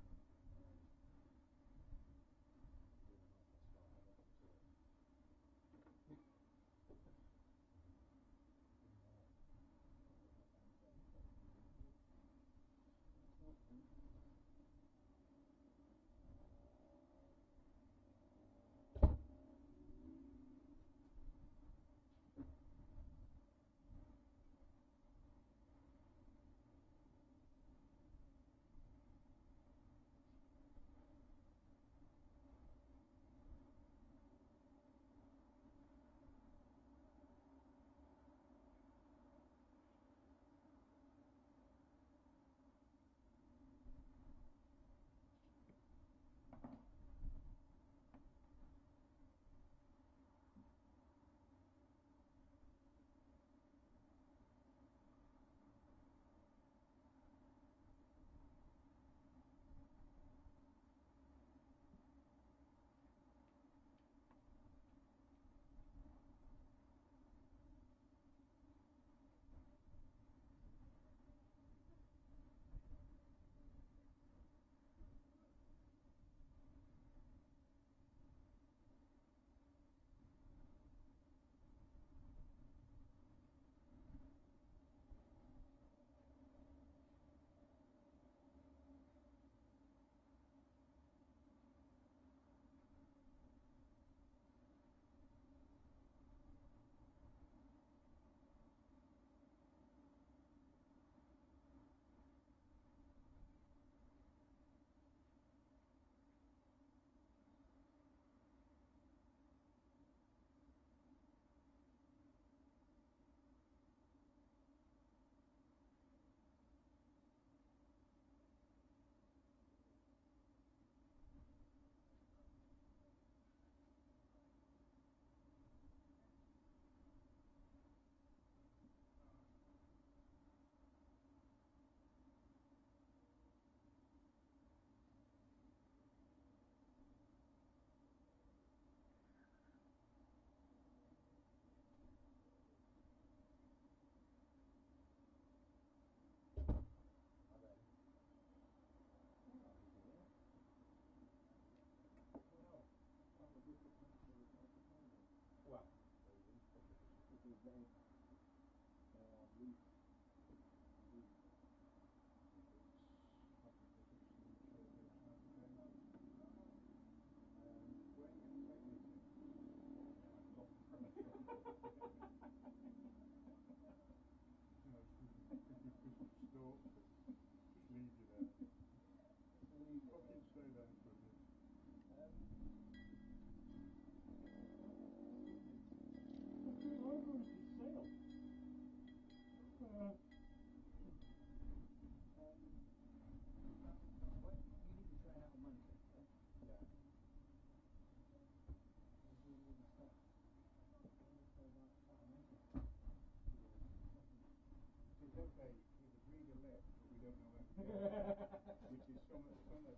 Which is somewhat of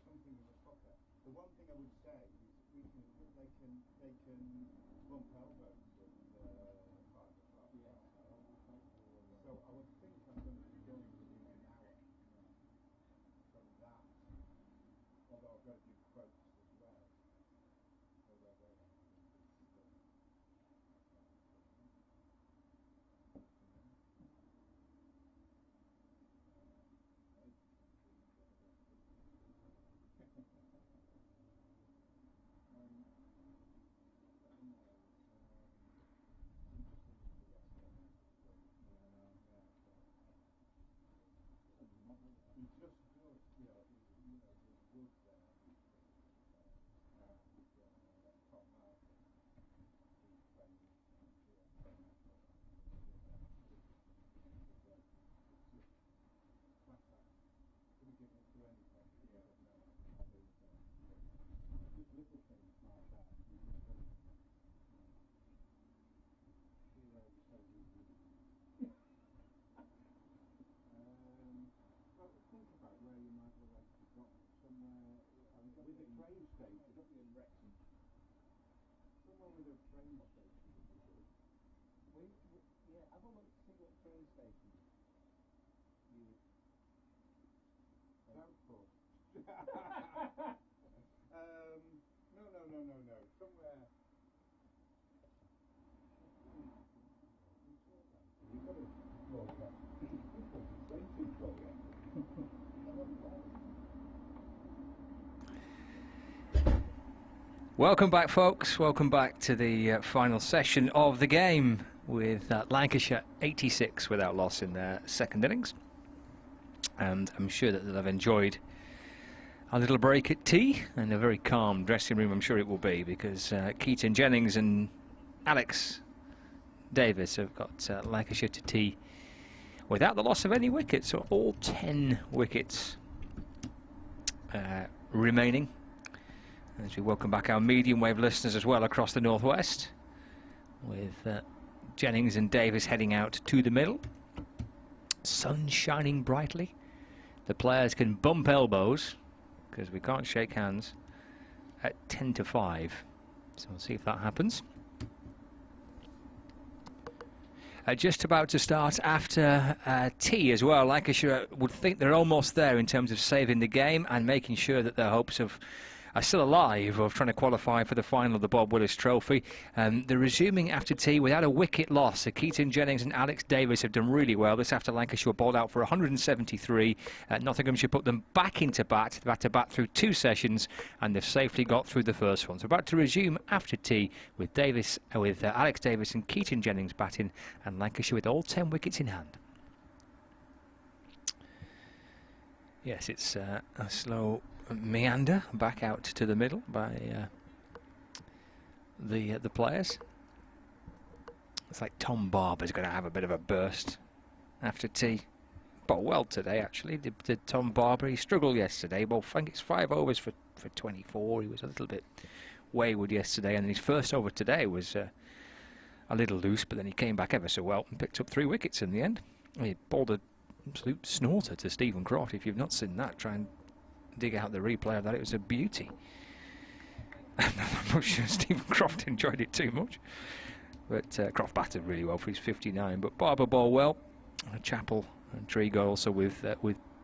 something of a fucker. The one thing I would say is they can bump elbows at 5 o'clock. Yeah. So I would think I'm going to be going within an hour from that. Although I've got to do quotes as well. So he just does, there's wood there, top mark, he's playing flat out. Couldn't give it to anything. Just little things like that. Think about where you might have like got somewhere with a train station. In Wrexham. Somewhere with a train station would be good. Yeah, have a look, see what train station you Southport. No. Somewhere. You've got to broadcast. Welcome back, folks. Welcome back to the final session of the game with Lancashire 86 without loss in their second innings. And I'm sure that they'll have enjoyed a little break at tea and a very calm dressing room. I'm sure it will be, because Keaton Jennings and Alex Davis have got Lancashire to tea without the loss of any wickets. So all 10 wickets remaining. As we welcome back our medium wave listeners as well across the northwest, with Jennings and Davis heading out to the middle. Sun shining brightly. The players can bump elbows, because we can't shake hands, at 10 to 5. So we'll see if that happens. Just about to start after tea as well. Lancashire would think they're almost there in terms of saving the game and making sure that their hopes are still alive of trying to qualify for the final of the Bob Willis Trophy. They're resuming after tea without a wicket loss. So Keaton Jennings and Alex Davis have done really well. This after Lancashire bowled out for 173. Nottinghamshire put them back into bat. They've had to bat through 2 sessions, and they've safely got through the first one. So about to resume after tea with Alex Davis and Keaton Jennings batting, and Lancashire with all 10 wickets in hand. Yes, it's a slow meander back out to the middle by the players. It's like Tom Barber's going to have a bit of a burst after tea. Bowled well today, actually. Did Tom Barber. He struggled yesterday. Well, I think it's 5 overs for 24. He was a little bit wayward yesterday, and his first over today was a little loose, but then he came back ever so well and picked up 3 wickets in the end. He bowled an absolute snorter to Stephen Croft. If you've not seen that, try and dig out the replay of that. It was a beauty. I'm not sure Stephen Croft enjoyed it too much, but Croft batted really well for his 59. But Barber bowled well. Chappell and Trigo also with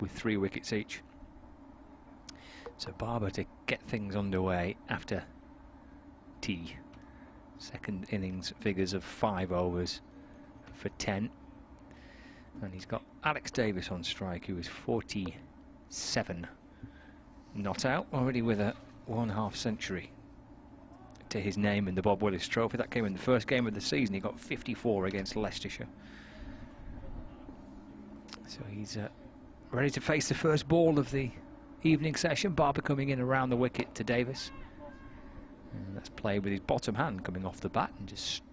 3 wickets each. So Barber to get things underway after tea Second innings figures of 5 overs for 10. And he's got Alex Davis on strike, who is 47 not out, already with a 1/2 century to his name in the Bob Willis Trophy. That came in the first game of the season. He got 54 against Leicestershire. So he's ready to face the first ball of the evening session. Barber coming in around the wicket to Davis. And that's played with his bottom hand coming off the bat and just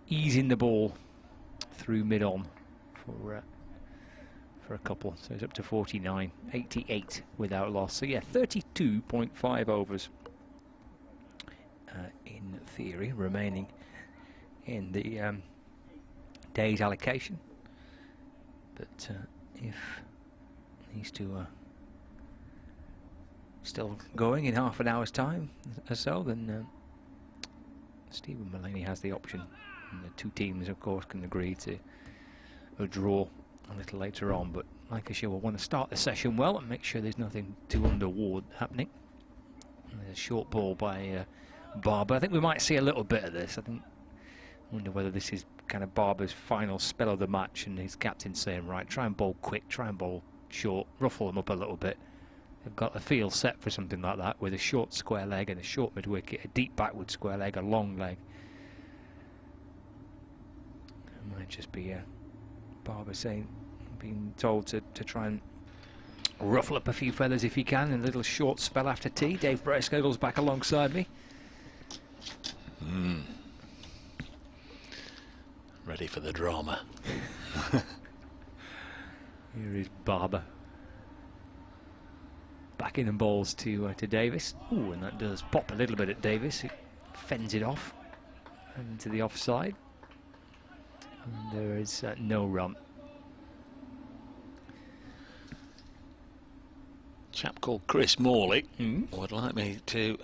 easing the ball through mid-on for a couple. So it's up to 49, 88 without loss. So yeah, 32.5 overs in theory remaining in the day's allocation. But if these two are still going in half an hour's time or so, then Stephen Mullaney has the option, and the two teams of course can agree to a draw a little later on. But Lancashire will want to start the session well and make sure there's nothing too untoward happening. And there's a short ball by Barber. I think we might see a little bit of this. I wonder whether this is kind of Barber's final spell of the match and his captain saying, right, try and bowl quick, try and bowl short, ruffle them up a little bit. They've got the field set for something like that, with a short square leg and a short mid-wicket, a deep backward square leg, a long leg. It might just be Barber saying, being told to try and ruffle up a few feathers if he can, and a little short spell after tea. Dave Bracegirdle's back alongside me. Ready for the drama. Here is Barber. Back in and balls to Davis. Ooh, and that does pop a little bit at Davis. It fends it off into the offside. And there is no run. Chap called Chris Morley would like me to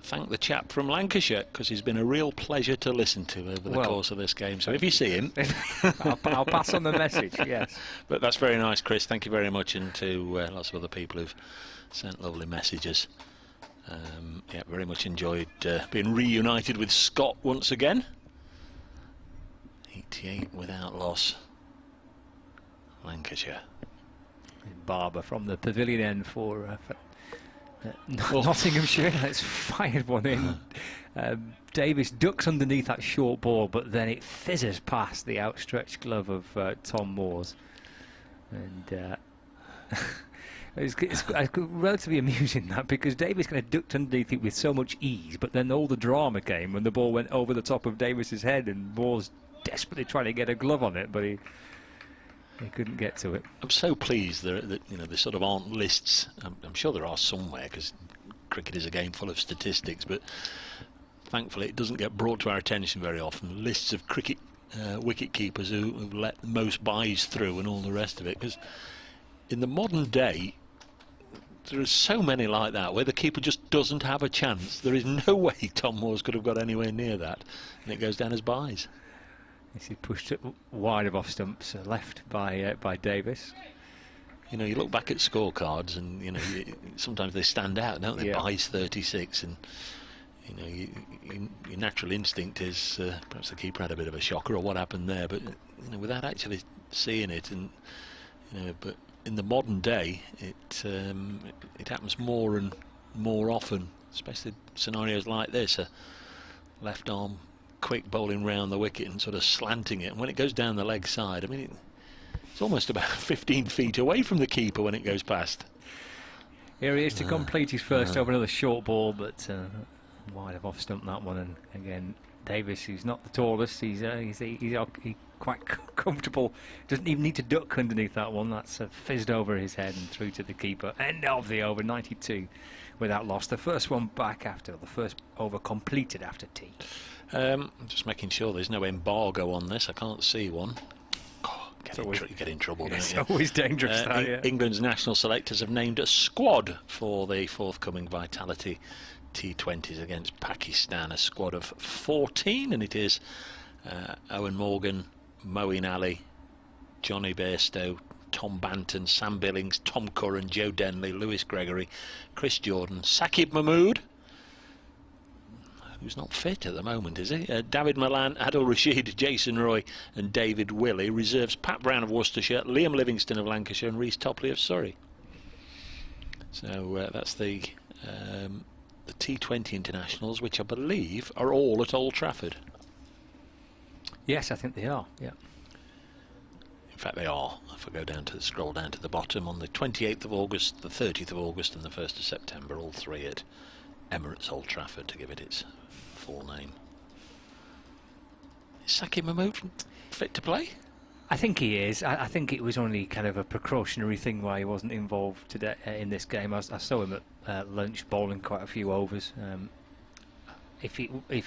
thank the chap from Lancashire, because he's been a real pleasure to listen to over the course of this game. So if you see him, I'll pass on the message. Yes, but that's very nice, Chris. Thank you very much, and to lots of other people who've sent lovely messages. Yeah, very much enjoyed being reunited with Scott once again. 88 without loss, Lancashire. Barber from the pavilion end for Nottinghamshire. It's fired one in. Davis ducks underneath that short ball, but then it fizzes past the outstretched glove of Tom Moores. And it's relatively amusing, that, because Davis kind of ducked underneath it with so much ease, but then all the drama came when the ball went over the top of Davis's head, and Moores desperately trying to get a glove on it, but he couldn't get to it. I'm so pleased that you know, there sort of aren't lists. I'm sure there are somewhere, because cricket is a game full of statistics, but thankfully it doesn't get brought to our attention very often. Lists of cricket wicket keepers who let the most byes through and all the rest of it, because in the modern day there are so many like that where the keeper just doesn't have a chance. There is no way Tom Moores could have got anywhere near that, and it goes down as byes. This is pushed wide of off stumps, left by Davis. You know, you look back at scorecards, and you know, sometimes they stand out, don't they? Yeah. Byes 36, and you know, your natural instinct is perhaps the keeper had a bit of a shocker or what happened there, but you know, without actually seeing it, and you know, but in the modern day, it happens more and more often, especially scenarios like this: a left arm quick bowling round the wicket and sort of slanting it, and when it goes down the leg side, I mean, it's almost about 15 feet away from the keeper when it goes past. Here he is to complete his first over, another short ball, but wide of off stump that one. And again, Davis, who's not the tallest, he's quite comfortable, doesn't even need to duck underneath that one. That's fizzed over his head and through to the keeper. End of the over, 92 without loss. The first one back after the first over completed after tea. I'm just making sure there's no embargo on this. I can't see one. You get in trouble, don't you? It's always dangerous. England's national selectors have named a squad for the forthcoming Vitality T20s against Pakistan. A squad of 14, and it is Owen Morgan, Moeen Ali, Johnny Bairstow, Tom Banton, Sam Billings, Tom Curran, Joe Denley, Lewis Gregory, Chris Jordan, Saqib Mahmood, who's not fit at the moment, is he? David Milan, Adil Rashid, Jason Roy and David Willey. Reserves Pat Brown of Worcestershire, Liam Livingston of Lancashire and Rhys Topley of Surrey. So that's the T20 internationals, which I believe are all at Old Trafford. Yes, I think they are, yeah. In fact, they are. If I go down to scroll down to the bottom, on the 28th of August, the 30th of August and the 1st of September, all three at Emirates Old Trafford, to give it its full name. Is Saki Mahmood fit to play? I think he is. I think it was only kind of a precautionary thing why he wasn't involved today in this game. I saw him at lunch bowling quite a few overs. If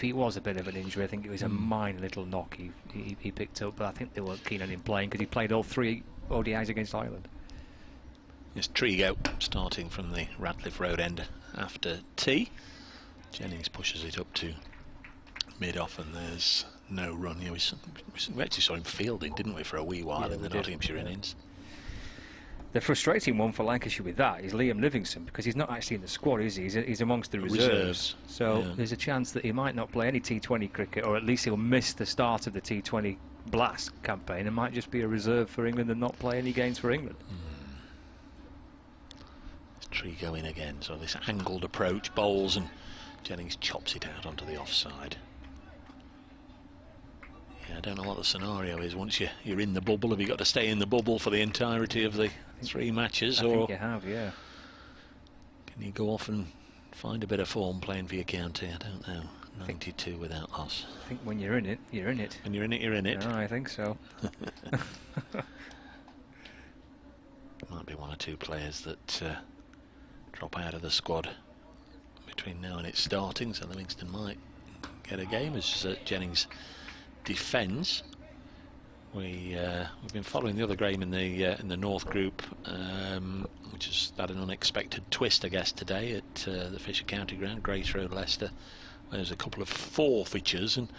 he was a bit of an injury, I think it was a minor little knock he picked up, but I think they weren't keen on him playing because he played all 3 ODIs against Ireland. It's Trigo starting from the Radcliffe Road end after tea. Jennings pushes it up to mid-off and there's no run. We actually saw him fielding, didn't we, for a wee while in the Nottinghamshire innings. The frustrating one for Lancashire with that is Liam Livingston, because he's not actually in the squad, is he? He's amongst the reserves. So there's a chance that he might not play any T20 cricket, or at least he'll miss the start of the T20 Blast campaign and might just be a reserve for England and not play any games for England. Tree going again, so this angled approach, bowls, and Jennings chops it out onto the offside. Yeah, I don't know what the scenario is. Once you're in the bubble, have you got to stay in the bubble for the entirety of the 3 matches, I think you have, yeah. Can you go off and find a bit of form playing for your county? I don't know. 92 without loss. I think when you're in it, you're in it. When you're in it, you're in it. Oh, I think so. Might be 1 or 2 players that drop out of the squad between now and its starting, so Livingston might get a game as Jennings defends. We've been following the other game in the North Group, which has had an unexpected twist, I guess, today at the Fisher County Ground, Grace Road, Leicester. There's a couple of forfeitures, and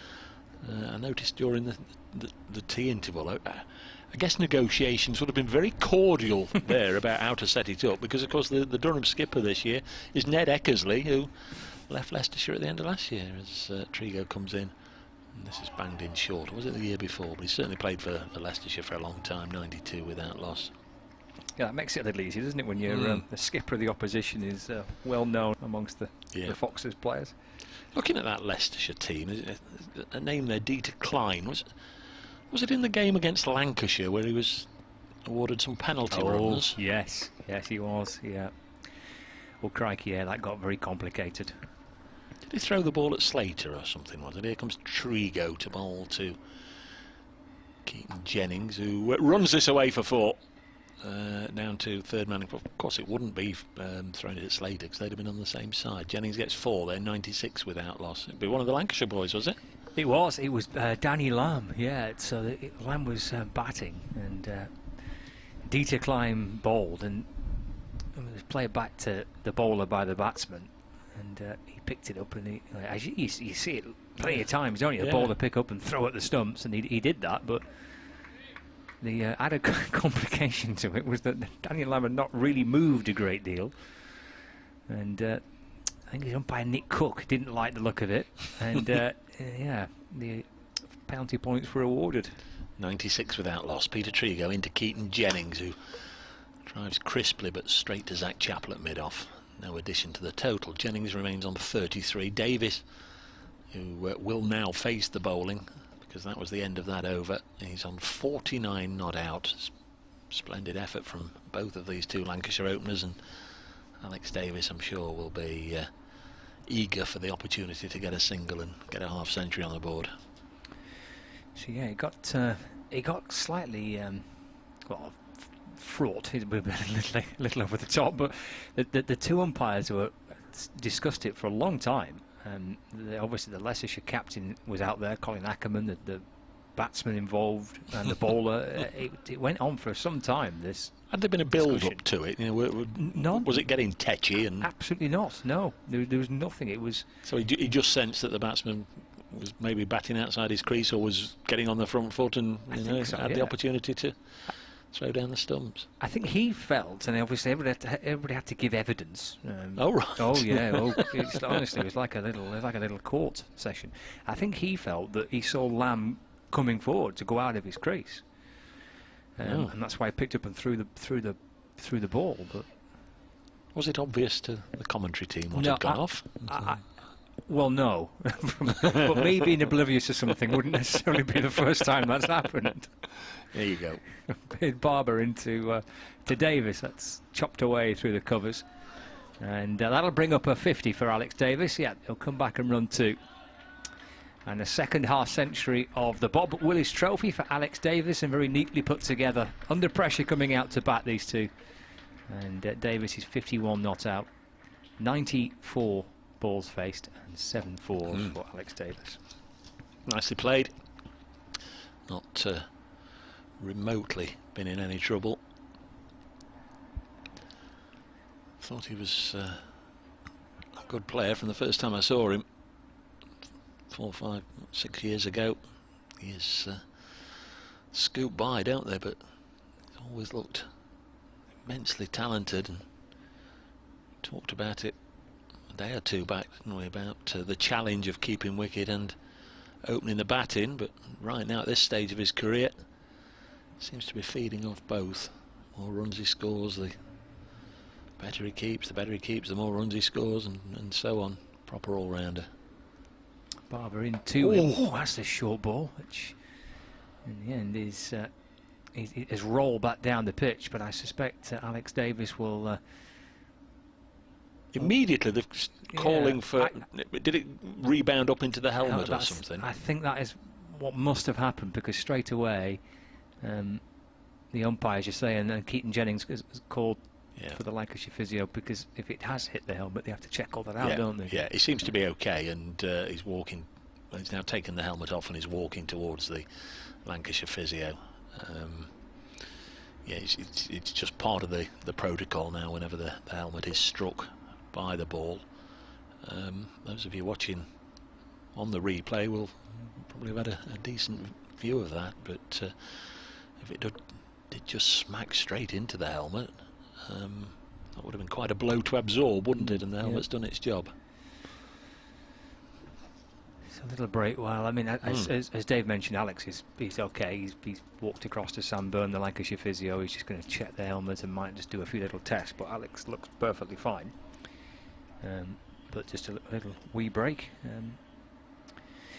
I noticed during the tea interval, I guess negotiations would have been very cordial there about how to set it up, because of course the Durham skipper this year is Ned Eckersley, who left Leicestershire at the end of last year as Trigo comes in. And this is banged in short. Or was it the year before? But he certainly played for Leicestershire for a long time, 92 without loss. Yeah, that makes it a little easy, doesn't it, when you're the skipper of the opposition is well known amongst the Foxes players. Looking at that Leicestershire team, a name there, Dieter Klein, was it in the game against Lancashire where he was awarded some penalty runs? Yes, he was, yeah. Well, crikey, yeah, that got very complicated. Did he throw the ball at Slater or something, was it? Here comes Trigo to bowl to Keaton Jennings, who runs this away for 4. Down to third man. Of course it wouldn't be throwing it at Slater because they'd have been on the same side. Jennings gets 4 there, 96 without loss. It'd be one of the Lancashire boys, was it? It was Danny Lamb, yeah. So Lamb was batting and Dieter Klein bowled, and it was played back to the bowler by the batsman, and he picked it up, and as you see it plenty of times, don't you? The bowler pick up and throw at the stumps, and he did that, but the added complication to it was that Daniel Lamb had not really moved a great deal, and I think the umpire Nick Cook didn't like the look of it, and yeah, the penalty points were awarded. 96 without loss. Peter Trigo into Keaton Jennings, who drives crisply but straight to Zach Chappell at mid-off. No addition to the total. Jennings remains on 33. Davis, who will now face the bowling, because that was the end of that over. He's on 49 not out. Splendid effort from both of these 2 Lancashire openers, and Alex Davis, I'm sure, will be eager for the opportunity to get a single and get a half-century on the board. So yeah, it got slightly fraught. It was a little over the top, but the 2 umpires discussed it for a long time. Obviously the Leicestershire captain was out there, Colin Ackerman, the batsman involved and the bowler. It went on for some time. Had there been a build-up to it? None. Was it getting tetchy? And absolutely not. No, there was nothing. It was. So he just sensed that the batsman was maybe batting outside his crease or was getting on the front foot, and had the opportunity to throw down the stumps. I think he felt, and obviously everybody had to give evidence. Oh right. Oh yeah. Oh, honestly, it was like a little court session. I think he felt that he saw Lamb coming forward to go out of his crease, and that's why he picked up and threw the ball. But was it obvious to the commentary team what had gone off? Well, no. But me being oblivious to something wouldn't necessarily be the first time that's happened. There you go. Barber into to Davis. That's chopped away through the covers. And that'll bring up a 50 for Alex Davis. Yeah, he'll come back and run 2. And a second half century of the Bob Willis Trophy for Alex Davis, and very neatly put together. Under pressure coming out to bat, these two. And Davis is 51 not out. 94 balls faced and 7 fours for Alex Davis. Nicely played. Not remotely been in any trouble. Thought he was a good player from the first time I saw him 4, 5, 6 years ago. He is scooped by, don't they? But always looked immensely talented, and talked about it a day or two back, didn't we, about the challenge of keeping wicket and opening the batting. But right now at this stage of his career seems to be feeding off both. The more runs he scores, the better he keeps, the more runs he scores, and so on. Proper all-rounder. Barber in 2. Oh, that's a short ball, which in the end is has rolled back down the pitch. But I suspect Alex Davis will immediately they're calling for. Did it rebound up into the helmet or something? I think that is what must have happened, because straight away the umpires are saying, and Keaton Jennings has called for the Lancashire physio, because if it has hit the helmet, they have to check all that out, don't they? Yeah, he seems to be okay, and he's walking. He's now taken the helmet off and he's walking towards the Lancashire physio. Yeah, it's just part of the protocol now. Whenever the helmet is struck by the ball, those of you watching on the replay will probably have had a decent view of that. But if it did just smack straight into the helmet, that would have been quite a blow to absorb, wouldn't it? And the helmet's done its job. It's a little break. Well, I mean, as Dave mentioned, Alex he's okay. He's walked across to Sam Byrne, the Lancashire physio. He's just going to check the helmet and might just do a few little tests. But Alex looks perfectly fine. But just a little wee break.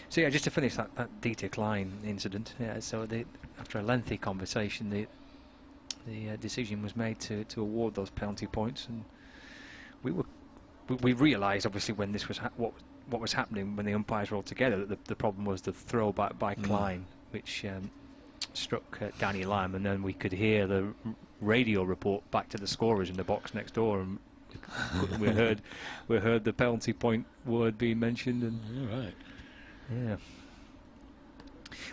So yeah, just to finish that Dieter Klein incident. Yeah, so after a lengthy conversation, the decision was made to award those penalty points, and we realised obviously when this was what was happening when the umpires were all together, that the problem was the throw back by Klein, which struck Danny Lamb, and then we could hear the radio report back to the scorers in the box next door, and we heard the penalty point word being mentioned, and yeah.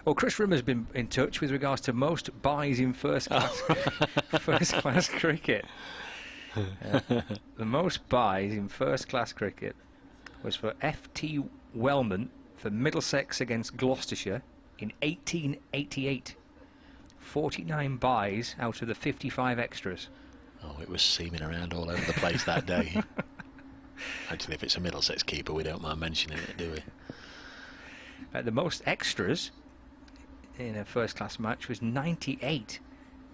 Well, Chris Rimmer's been in touch with regards to most byes in first class cricket. The most byes in first class cricket was for F.T. Wellman for Middlesex against Gloucestershire in 1888. 49 byes out of the 55 extras. Oh, it was seaming around all over the place that day. Actually, if it's a Middlesex keeper, we don't mind mentioning it, do we? The most extras in a first-class match was 98.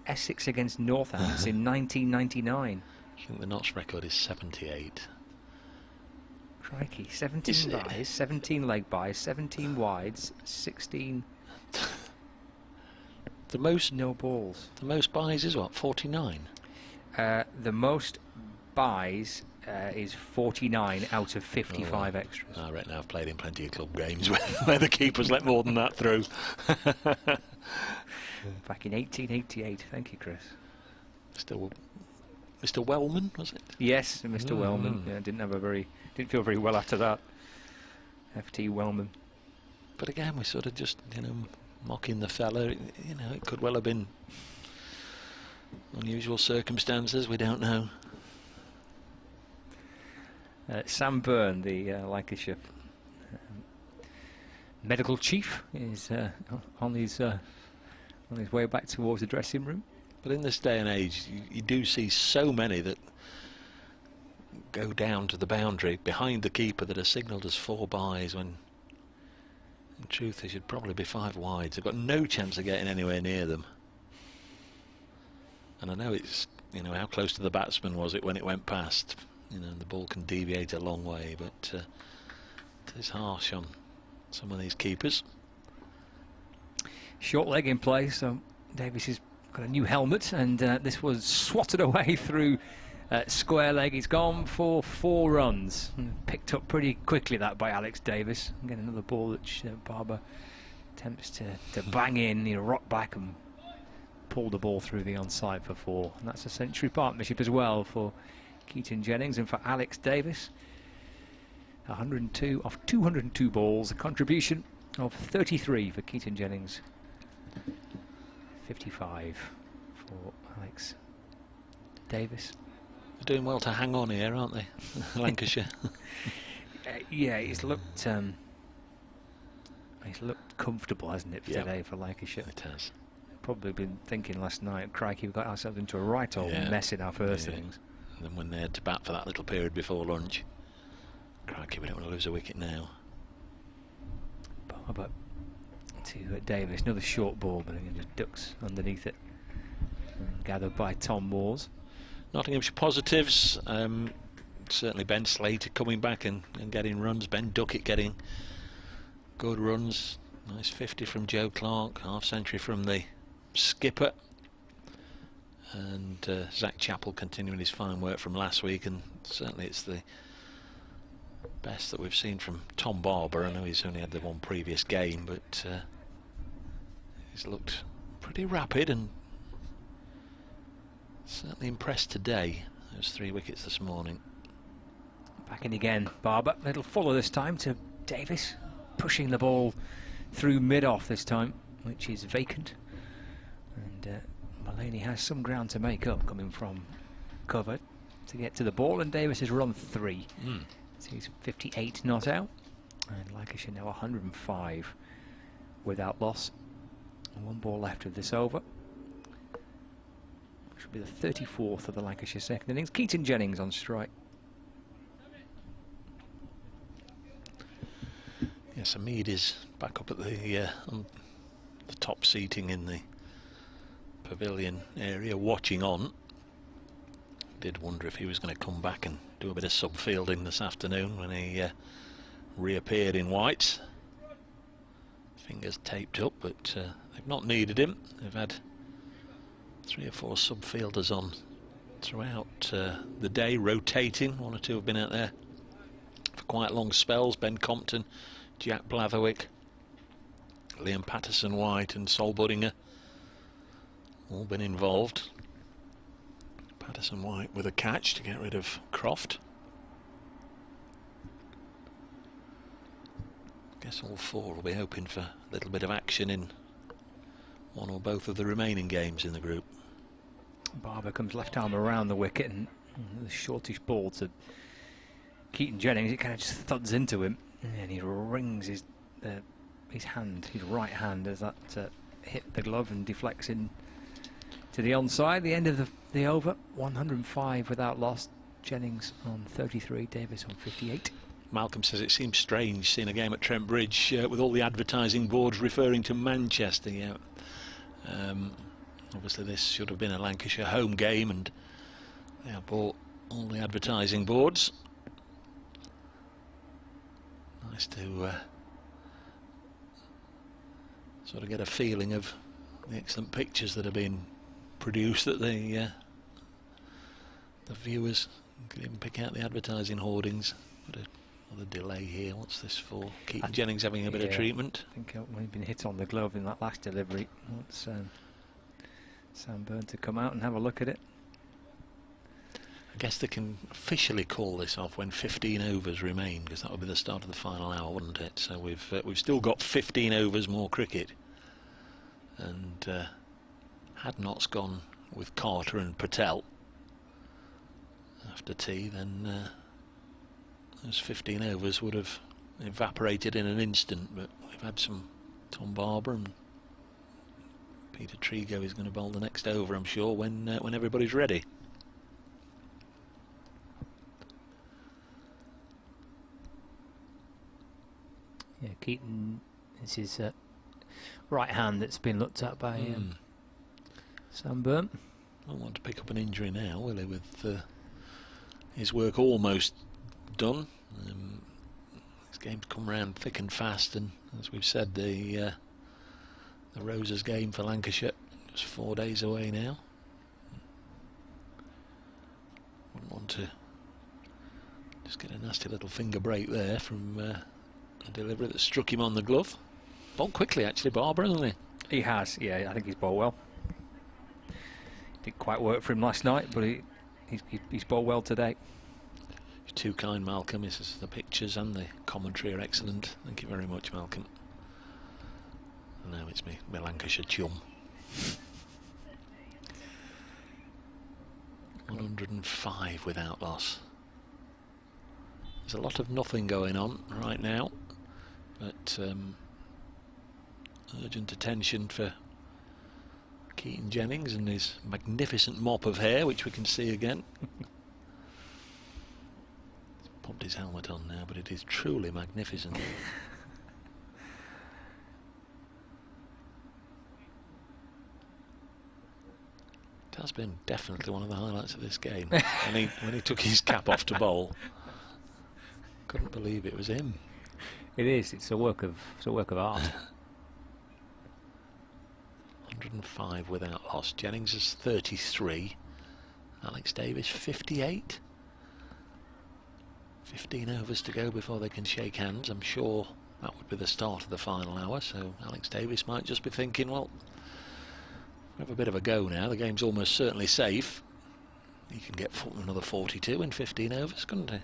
Essex against Northants in 1999. I think the Notts record is 78. Crikey, 17 byes, 17 leg byes, 17 wides, 16 the most no balls. The most byes is what, 49? The most byes is 49 out of 55 extras. I reckon I've played in plenty of club games where the keepers let more than that through. Back in 1888. Thank you, Chris. Mr. Wellman, was it? Yes, Mr. Wellman. Yeah, didn't feel very well after that. F.T. Wellman. But again, we're sort of just, mocking the fella. It could well have been unusual circumstances. We don't know. Sam Byrne, the Lancashire medical chief, is on his way back towards the dressing room. But in this day and age, you do see so many that go down to the boundary behind the keeper that are signalled as 4 byes, when in truth they should probably be 5 wides. They've got no chance of getting anywhere near them. And I know it's, you know, how close to the batsman was it when it went past. You know, the ball can deviate a long way, but it is harsh on some of these keepers. Short leg in play, so Davis has got a new helmet, and this was swatted away through square leg. He's gone for 4 runs. Picked up pretty quickly that by Alex Davis. Again, another ball that Barber attempts to bang in, you know, rock back and pull the ball through the onside for 4. And that's a century partnership as well for Keaton Jennings and for Alex Davis. 102 off 202 balls, a contribution of 33 for Keaton Jennings. 55 for Alex Davis. They're doing well to hang on here, aren't they, Lancashire? Yeah, he's looked comfortable, hasn't it, today for Lancashire? It has. Probably been thinking last night, crikey, we got ourselves into a right old mess in our first innings. And then when they had to bat for that little period before lunch, crikey, we don't want to lose a wicket now. Barber to Davis, another short ball, but it just ducks underneath it. Gathered by Tom Moores. Nottinghamshire positives, certainly Ben Slater coming back and getting runs. Ben Duckett getting good runs. Nice 50 from Joe Clark, half century from the skipper. And Zach Chappell continuing his fine work from last week, and certainly it's the best that we've seen from Tom Barber. I know he's only had the one previous game, but he's looked pretty rapid and certainly impressed today. Those 3 wickets this morning. Back in again, Barber. Little follow this time to Davis, pushing the ball through mid-off this time, which is vacant. And Mullaney has some ground to make up coming from cover to get to the ball, and Davis has run 3. So he's 58 not out, and Lancashire now 105 without loss. And 1 ball left of this over, which will be the 34th of the Lancashire second innings. Keaton Jennings on strike. Yes, Hamid is back up at the top seating in the pavilion area, watching on. Did wonder if he was going to come back and do a bit of sub-fielding this afternoon when he reappeared in whites. Fingers taped up, but they've not needed him. They've had 3 or 4 sub-fielders on throughout the day, rotating. 1 or 2 have been out there for quite long spells. Ben Compton, Jack Blatherwick, Liam Patterson-White and Sol Buddinger all been involved. Patterson-White with a catch to get rid of Croft. Guess all 4 will be hoping for a little bit of action in 1 or both of the remaining games in the group. Barber comes left arm around the wicket, and the shortish ball to Keaton Jennings, it kind of just thuds into him, and he rings his hand, his right hand, as that hit the glove and deflects in to the onside. The end of the over, 105 without loss. Jennings on 33, Davis on 58. Malcolm says it seems strange seeing a game at Trent Bridge with all the advertising boards referring to Manchester. Yeah. Obviously this should have been a Lancashire home game, and they have bought all the advertising boards. Nice to sort of get a feeling of the excellent pictures that are being produced, that the viewers can even pick out the advertising hoardings. What another delay here. What's this for? Keaton Jennings having a bit of treatment. I think when he'd been hit on the glove in that last delivery, wants Sam Byrne to come out and have a look at it. I guess they can officially call this off when 15 overs remain, because that would be the start of the final hour, wouldn't it? So we've still got 15 overs more cricket, and had Notts gone with Carter and Patel after tea, then those 15 overs would have evaporated in an instant. But we've had some Tom Barber and Peter Trigo is going to bowl the next over, I'm sure, when everybody's ready. Yeah, Keaton, this is right hand that's been looked at by Sunburn. Won't want to pick up an injury now, will he, with his work almost done. This game's come round thick and fast, and as we've said, the Roses game for Lancashire is 4 days away now. Wouldn't want to just get a nasty little finger break there from a delivery that struck him on the glove. Bowled quickly, actually, Barber, hasn't he? He has, yeah. I think he's bowled well. Didn't quite work for him last night, but he's bowled well today. You're too kind, Malcolm. The pictures and the commentary are excellent. Thank you very much, Malcolm. Now it's me, my Lancashire chum. 105 without loss. There's a lot of nothing going on right now, but urgent attention for Keaton Jennings and his magnificent mop of hair, which we can see again. He's popped his helmet on now, but it is truly magnificent. It has been definitely one of the highlights of this game. when he took his cap off to bowl, couldn't believe it was him. It is. It's a work of art. 105 without loss. Jennings is 33. Alex Davis 58. 15 overs to go before they can shake hands. I'm sure that would be the start of the final hour. So Alex Davis might just be thinking, well, we have a bit of a go now. The game's almost certainly safe. He can get another 42 in 15 overs, couldn't he?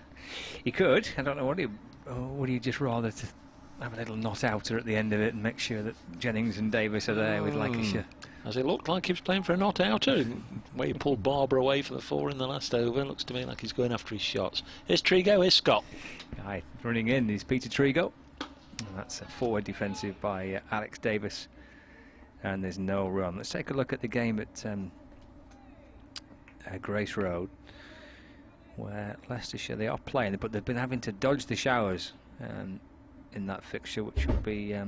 He could. I don't know what would he just rather to have a little not-outer at the end of it and make sure that Jennings and Davis are there with Lancashire. As it looked like he was playing for a not-outer. The way he pulled Barber away for the 4 in the last over, looks to me like he's going after his shots. Here's Trigo, here's Scott. Aye, running in is Peter Trigo. And that's a forward defensive by Alex Davis. And there's no run. Let's take a look at the game at Grace Road, where Leicestershire, they are playing, but they've been having to dodge the showers in that fixture, which will be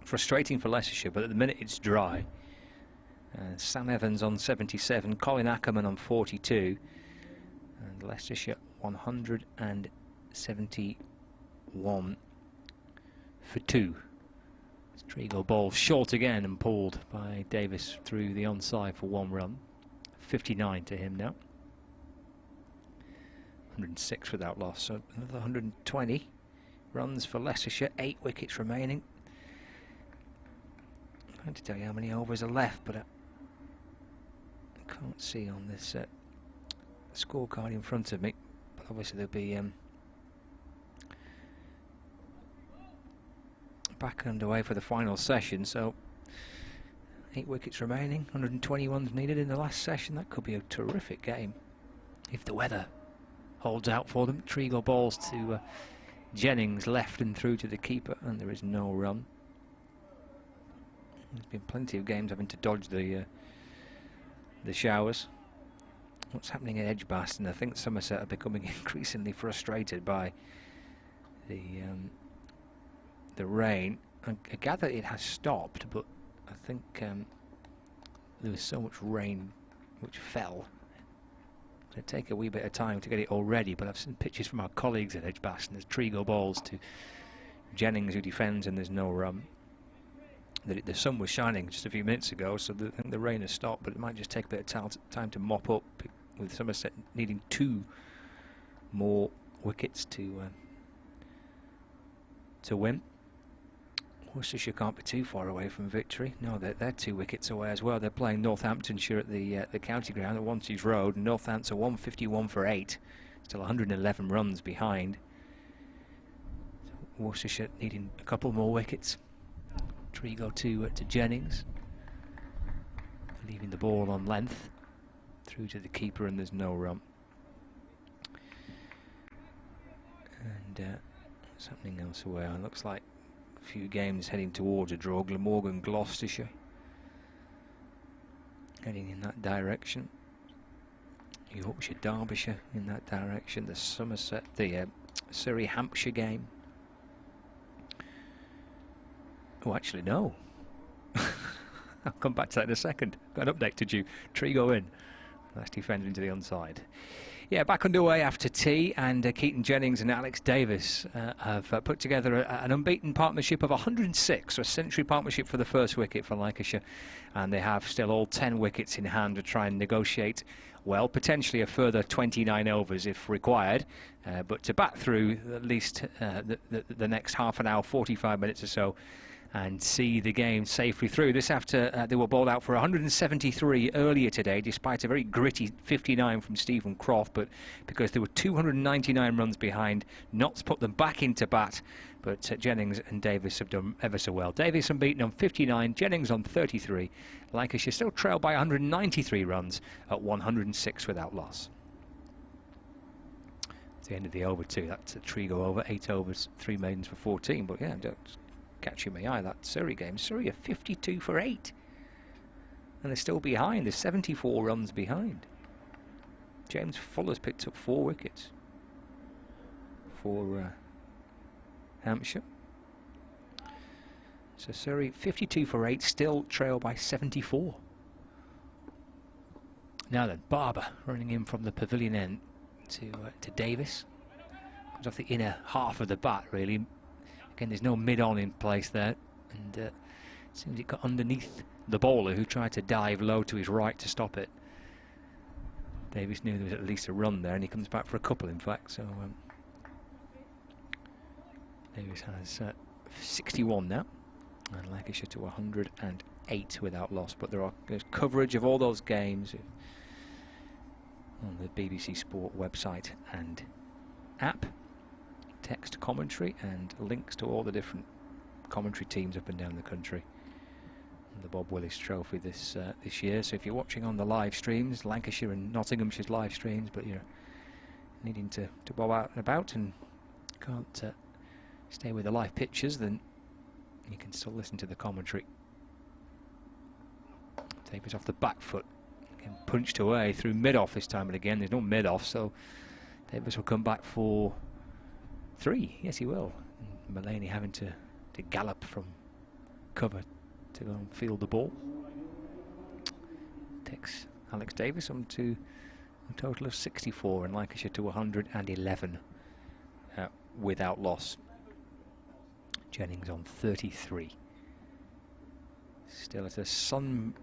frustrating for Leicestershire. But at the minute it's dry. Sam Evans on 77, Colin Ackerman on 42, and Leicestershire 171 for 2. Trigo ball short again and pulled by Davis through the onside for 1 run. 59 to him now. 106 without loss, so another 120 runs for Leicestershire. 8 wickets remaining. I'm going to tell you how many overs are left, but I can't see on this scorecard in front of me. But obviously there'll be back underway for the final session, so 8 wickets remaining, 121 needed in the last session. That could be a terrific game if the weather holds out for them. Trigo balls to Jennings, left and through to the keeper, and there is no run. There's been plenty of games having to dodge the showers. What's happening at Edgbaston? I think Somerset are becoming increasingly frustrated by the rain. I gather it has stopped, but I think there was so much rain which fell. It'll take a wee bit of time to get it all ready, but I've seen pictures from our colleagues at Edgbaston. There's Trigo balls to Jennings, who defends, and there's no run. The sun was shining just a few minutes ago, so I think the rain has stopped, but it might just take a bit of time to mop up, with Somerset needing 2 more wickets to win. Worcestershire can't be too far away from victory. No, they're 2 wickets away as well. They're playing Northamptonshire at the county ground at Wantage Road. Northants are 151 for 8, still 111 runs behind. So Worcestershire needing a couple more wickets. Trigo to Jennings, leaving the ball on length through to the keeper, and there's no run. And what's happening elsewhere? It looks like few games heading towards a draw. Glamorgan, Gloucestershire heading in that direction. Yorkshire, Derbyshire in that direction. The Somerset, the Surrey, Hampshire game. Oh, actually, no. I'll come back to that in a second. Got an update to do. Trigo in. Last defender into the onside. Yeah, back underway after tea, and Keaton Jennings and Alex Davis have put together an unbeaten partnership of 106, so a century partnership for the first wicket for Lancashire, and they have still all 10 wickets in hand to try and negotiate, well, potentially a further 29 overs if required, but to bat through at least the next half an hour, 45 minutes or so, and see the game safely through. This after they were bowled out for 173 earlier today, despite a very gritty 59 from Stephen Croft, but because they were 299 runs behind, Notts put them back into bat, but Jennings and Davis have done ever so well. Davis unbeaten on 59, Jennings on 33. Lancashire still trailed by 193 runs at 106 without loss. It's the end of the over too. That's a Trigo over, 8 overs, 3 maidens for 14, but yeah, catching my eye, that Surrey game. Surrey are 52 for 8. And they're still behind. They're 74 runs behind. James Fuller's picked up 4 wickets for Hampshire. So Surrey 52 for 8, still trail by 74. Now then, Barber running in from the pavilion end to Davis. Comes off the inner half of the bat, really. Again, there's no mid-on in place there, and it seems it got underneath the bowler, who tried to dive low to his right to stop it. Davis knew there was at least a run there, and he comes back for a couple, in fact. So Davis has 61 now, and Lancashire to 108 without loss. But there's coverage of all those games on the BBC Sport website and app. Text commentary and links to all the different commentary teams up and down the country. And the Bob Willis Trophy this year. So if you're watching on the live streams, Lancashire and Nottinghamshire's live streams, but you're needing to bob out and about and can't stay with the live pictures, then you can still listen to the commentary. Davis off the back foot, again punched away through mid-off this time, and again there's no mid-off, so Davis will come back for 3, yes he will. And Mullaney having to gallop from cover to go and field the ball. Takes Alex Davis on to a total of 64, and Lancashire to 111 without loss. Jennings on 33. Still at a sun-blessed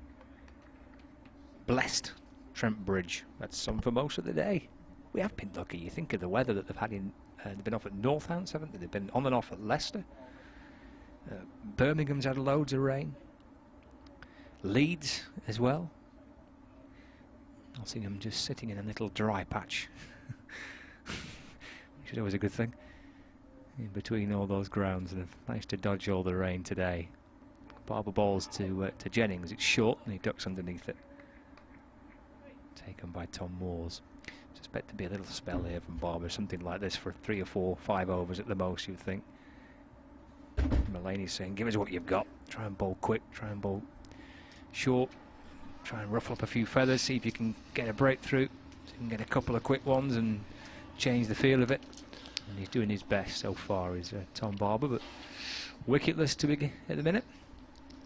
Trent Bridge. That's sun for most of the day. We have been lucky. You think of the weather that they've had in. They've been off at Northants, haven't they? They've been on and off at Leicester. Birmingham's had loads of rain. Leeds as well. Nottingham just sitting in a little dry patch, which is always a good thing. In between all those grounds, and have managed to dodge all the rain today. Barber balls to Jennings. It's short, and he ducks underneath it. Taken by Tom Moores. Suspect to be a little spell here from Barber, something like this for 3 or 4, 5 overs at the most, you'd think. Mullaney's saying, give us what you've got. Try and bowl quick, try and bowl short, try and ruffle up a few feathers, see if you can get a breakthrough, so you can get a couple of quick ones and change the feel of it. And he's doing his best so far, is Tom Barber, but wicketless to begin at the minute.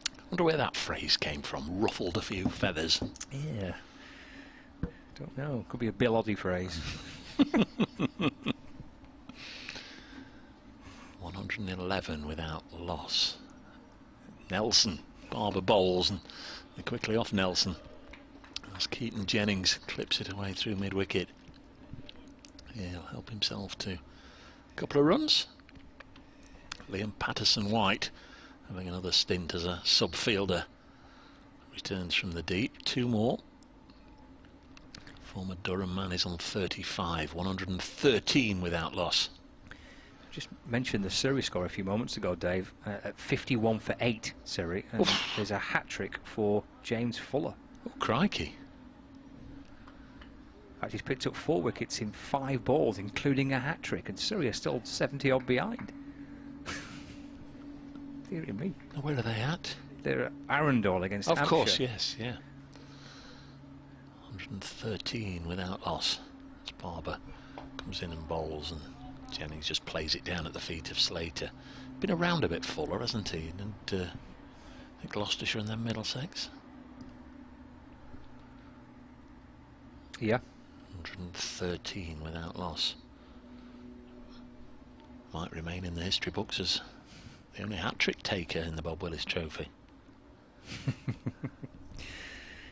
I wonder where that phrase came from, ruffled a few feathers. Yeah. Don't know, could be a Bill Oddie phrase. 111 without loss. Nelson, Barber bowls, and they're quickly off Nelson as Keaton Jennings clips it away through mid-wicket. He'll help himself to a couple of runs. Liam Patterson-White having another stint as a sub-fielder. Returns from the deep, 2 more. Former Durham man is on 35, 113 without loss. Just mentioned the Surrey score a few moments ago, Dave, at 51 for 8, Surrey, and there's a hat-trick for James Fuller. Oh, crikey. In fact, he's picked up 4 wickets in 5 balls, including a hat-trick, and Surrey are still 70-odd behind. Dear me. Where are they at? They're at Arundel against Hampshire. Of course, yes, yeah. 113 without loss. As Barber comes in and bowls, and Jennings just plays it down at the feet of Slater. Been around a bit fuller, hasn't he? And I think Gloucestershire and then Middlesex. Yeah. 113 without loss. Might remain in the history books as the only hat-trick taker in the Bob Willis Trophy.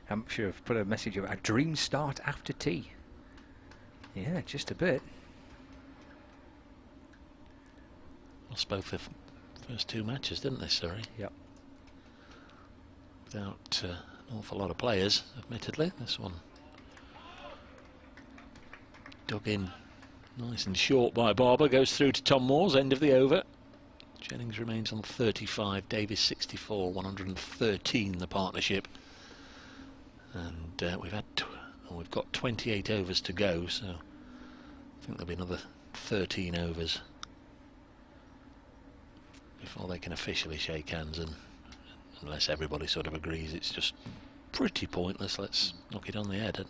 I'm sure I've put a message about a dream start after tea. Yeah, just a bit. Lost both the first two matches, didn't they, Surrey? Yep. Without an awful lot of players, admittedly. This one dug in nice and short by Barber, goes through to Tom Moore's end of the over. Jennings remains on 35, Davis 64, 113 the partnership. And we've got 28 overs to go, so I think there'll be another 13 overs before they can officially shake hands, and unless everybody sort of agrees it's just pretty pointless, let's knock it on the head.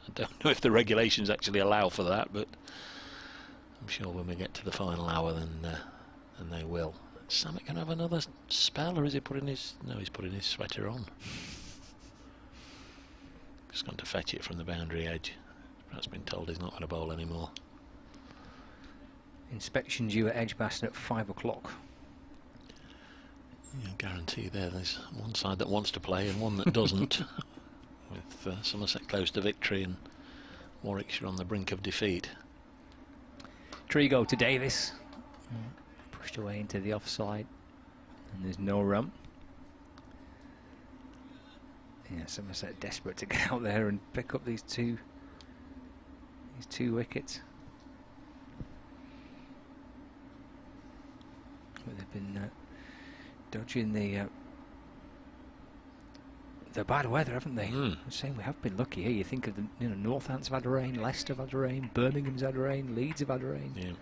I don't know if the regulations actually allow for that, but I'm sure when we get to the final hour then they will. Is Samet going to have another spell, or is he putting his... No, he's putting his sweater on. Just gone to fetch it from the boundary edge. Perhaps been told he's not going to bowl anymore. Inspection due at Edgbaston at 5 o'clock. Yeah, guarantee there's one side that wants to play and one that doesn't. With Somerset close to victory and Warwickshire on the brink of defeat. Trigo to Davis. Pushed away into the offside. And there's no run. Yeah, Somerset desperate to get out there and pick up these two wickets. But they've been dodging the bad weather, haven't they? I'm saying we have been lucky here. You think of the, Northants have had rain, Leicester have had rain, Birmingham's had rain, Leeds have had rain. Yeah.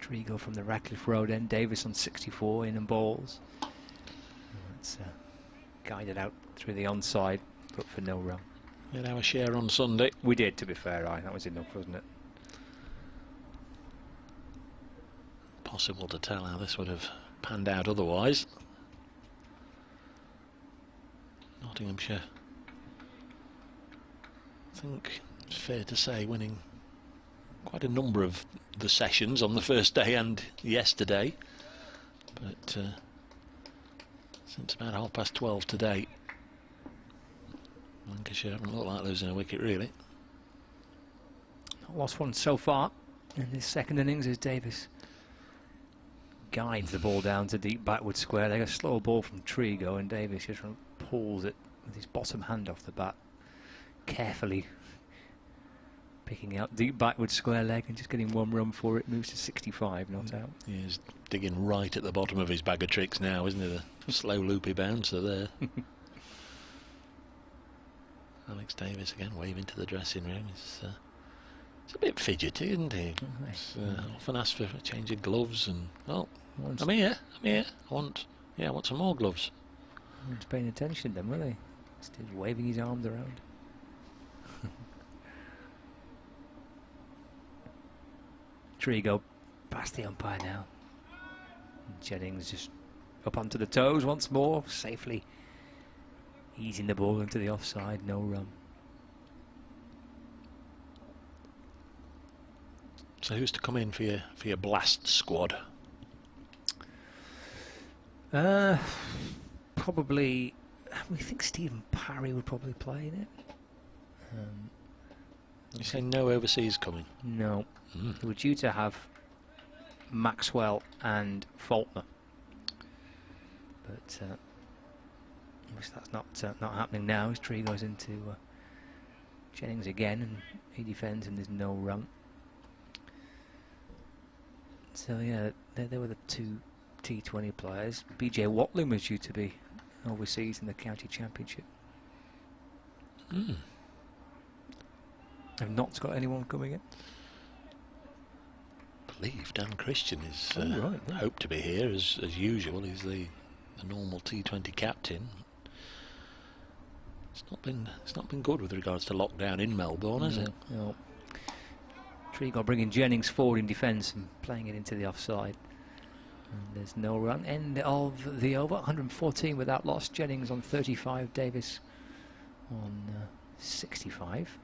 Trigo from the Radcliffe Road end, Davis on 64 in and balls. It's guided out through the onside, but for no run. We had our share on Sunday. We did, to be fair, that was enough, wasn't it? Possible to tell how this would have panned out otherwise. Nottinghamshire, I think it's fair to say, winning quite a number of the sessions on the first day and yesterday, but since about 12:30 today, Lancashire haven't looked like losing a wicket really. Not lost one so far in this second innings as Davis guides the ball down to deep backward square. They got a slow ball from Trigo, and Davis just pulls it with his bottom hand off the bat, carefully picking out deep backward square leg and just getting one run for it. Moves to 65, not out. He's digging right at the bottom of his bag of tricks now, isn't he? The slow loopy bouncer there. Alex Davis again waving to the dressing room. It's a bit fidgety, isn't he? Often asked for a change of gloves, and I'm here. I want some more gloves. He's paying attention then, will he? Still waving his arms around. Trigo past the umpire now. And Jennings just up onto the toes once more, safely easing the ball into the offside, no run. So who's to come in for your blast squad? Probably, we think Stephen Parry would probably play in it. You say no overseas coming? No. We were due to have Maxwell and Faulkner, but obviously that's not happening now. As Tree goes into Jennings again, and he defends, and there's no run. So yeah, they were the two T20 players. BJ Watling was due to be overseas in the county championship. Have not got anyone coming in. I believe Dan Christian is right. hoped to be here as usual. He's the normal T20 captain. It's not been good with regards to lockdown in Melbourne, has it? No. Treagle bringing Jennings forward in defence and playing it into the offside. And there's no run. End of the over. 114 without loss. Jennings on 35. Davis on 65.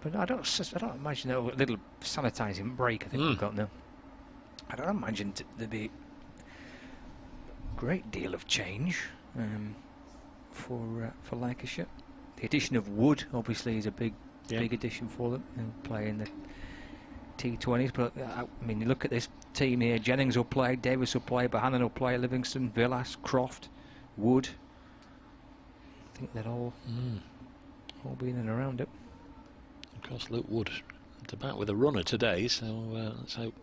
But I don't imagine a little sanitising break. I think we've got now. I don't imagine there'd be a great deal of change for Lancashire. The addition of Wood obviously is a big addition for them. They'll play in the T20s, but I mean, you look at this team here. Jennings will play, Davis will play, Bohannon will play, Livingston, Willis, Croft, Wood. I think they're all be in and around it. Of course, Luke Wood at the back with a runner today, so let's hope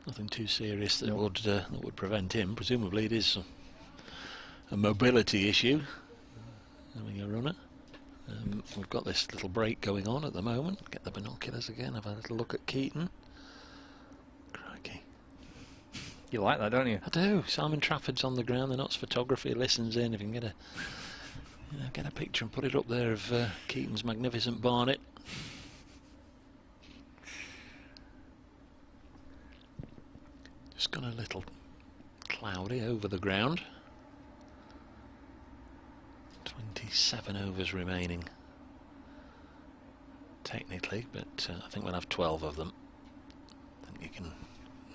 nothing too serious that would prevent him. Presumably, it is a mobility issue having a runner. We've got this little break going on at the moment. Get the binoculars again, have a little look at Keaton. Crikey. You like that, don't you? I do. Simon Trafford's on the ground, the Notts photography listens in. If you can get a picture and put it up there of Keaton's magnificent barnet. Just gone a little cloudy over the ground. 27 overs remaining technically, but I think we'll have 12 of them. I think you can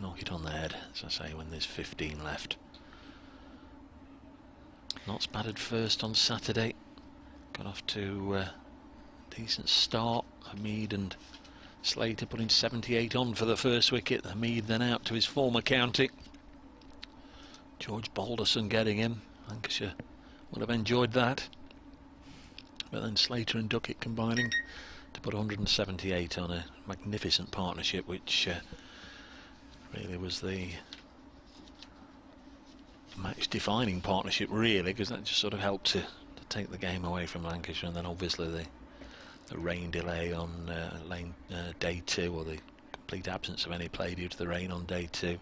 knock it on the head, as I say, when there's 15 left. Notts batted first on Saturday, got off to a decent start. Hamid and Slater putting 78 on for the first wicket. Hamid then out to his former county. George Balderson getting him. Lancashire would have enjoyed that, but then Slater and Duckett combining to put 178 on a magnificent partnership, which really was the match-defining partnership, really, because that just sort of helped to take the game away from Lancashire. And then obviously the rain delay on day 2, or the complete absence of any play due to the rain on day 2,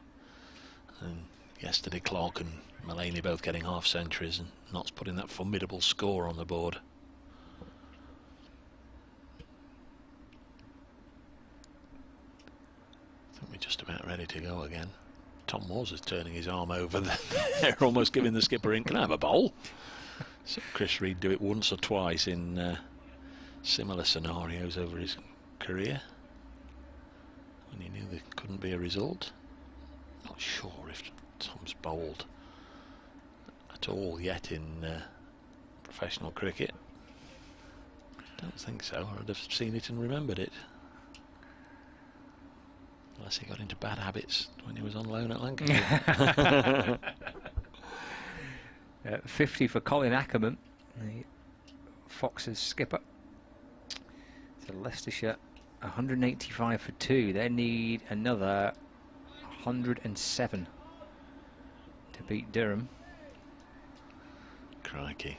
and yesterday Clark and Mullaney both getting half centuries, and Notts putting that formidable score on the board. I think we're just about ready to go again. Tom Moores is turning his arm over there, almost giving the skipper in. Can I have a bowl? So Chris Reed do it once or twice in similar scenarios over his career, when he knew there couldn't be a result. Not sure if Tom's bowled at all yet in professional cricket. Don't think so, or I'd have seen it and remembered it. Unless he got into bad habits when he was on loan at Lancashire. 50 for Colin Ackerman, the Foxes skipper. So Leicestershire 185 for 2. They need another 107 to beat Durham. Crikey.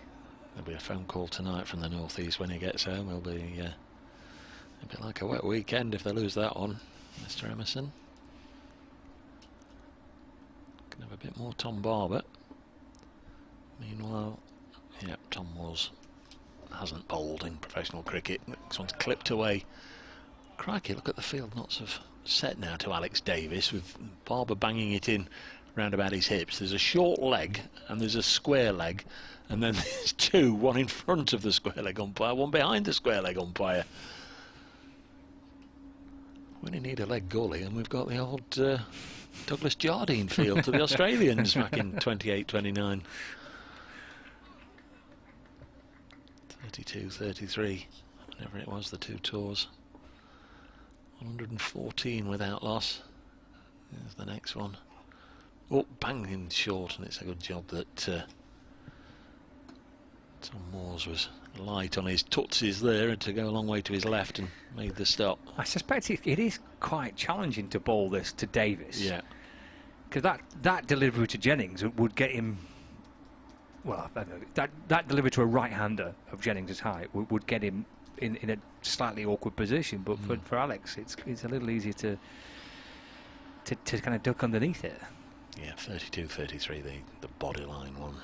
There'll be a phone call tonight from the North East when he gets home. It'll be a bit like a wet weekend if they lose that one, Mr. Emerson. Can have a bit more Tom Barber. Meanwhile, Tom Moores hasn't bowled in professional cricket. This one's clipped away. Crikey, look at the field. Notts have set now to Alex Davis, with Barber banging it in round about his hips. There's a short leg and there's a square leg, and then there's two, one in front of the square leg umpire, one behind the square leg umpire. We only need a leg gully, and we've got the old Douglas Jardine field to the Australians back in 28-29. 32-33, whenever it was, the two tours. 114 without loss. There's the next one. Oh, banging short, and it's a good job that Tom Moores was light on his tutsis there, and to go a long way to his left and made the stop. I suspect it is quite challenging to bowl this to Davis. Yeah. Because that delivery to Jennings would get him. Well, I don't know, that delivery to a right-hander of Jennings' height would get him in a slightly awkward position. But for Alex, it's a little easier to kind of duck underneath it. Yeah, 32-33, the bodyline one.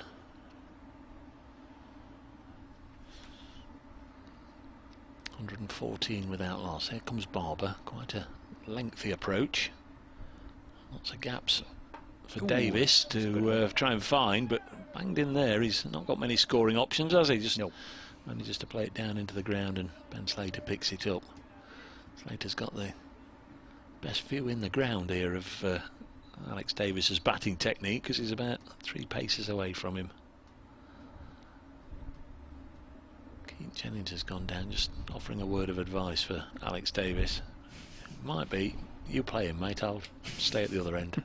114 without loss. Here comes Barber. Quite a lengthy approach. Lots of gaps for Davis to try and find, but banged in there. He's not got many scoring options, has he? Just manages to play it down into the ground, and Ben Slater picks it up. Slater's got the best view in the ground here of Alex Davis's batting technique, because he's about 3 paces away from him. Keith Jennings has gone down, just offering a word of advice for Alex Davis. It might be, you play him, mate, I'll stay at the other end.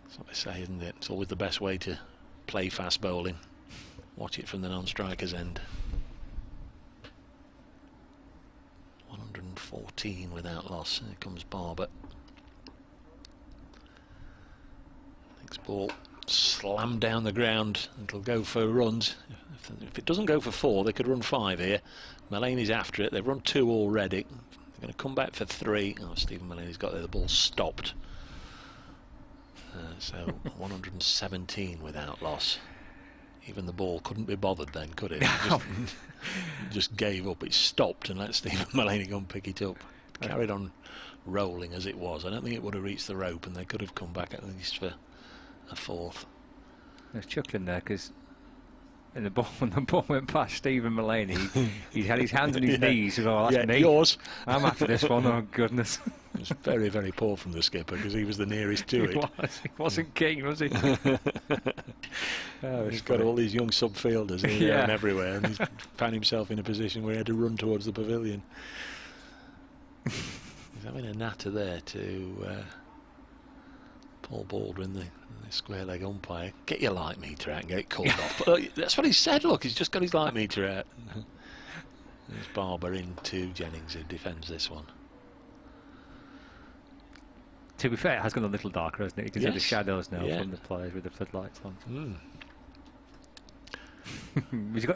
That's what they say, isn't it? It's always the best way to play fast bowling. Watch it from the non-striker's end. 114 without loss. Here comes Barber. Next ball slammed down the ground. It'll go for runs. If it doesn't go for 4, they could run 5 here. Mulaney's after it. They've run 2 already. They're going to come back for 3. Oh, Stephen Mulaney's got there. The ball stopped. So 117 without loss. Even the ball couldn't be bothered then, could it? It just gave up. It stopped and let Stephen Mulaney go and pick it up. Carried on rolling as it was. I don't think it would have reached the rope, and they could have come back at least for a 4th. I was chuckling there because when the ball went past Stephen Mulaney, he had his hands on his knees. And, oh, that's me. Yours. I'm after this one. Oh goodness. It was very, very poor from the skipper because he was the nearest to it. He wasn't keen, was he? He's got all these young subfielders here and everywhere, and he's found himself in a position where he had to run towards the pavilion. He's having a natter there to Paul Baldwin, the square leg umpire. Get your light meter out and get it called off. But that's what he said. Look, he's just got his light meter out. There's Barber into Jennings, who defends this one. To be fair, it has gone a little darker, hasn't it? You can see the shadows now from the players with the floodlights on.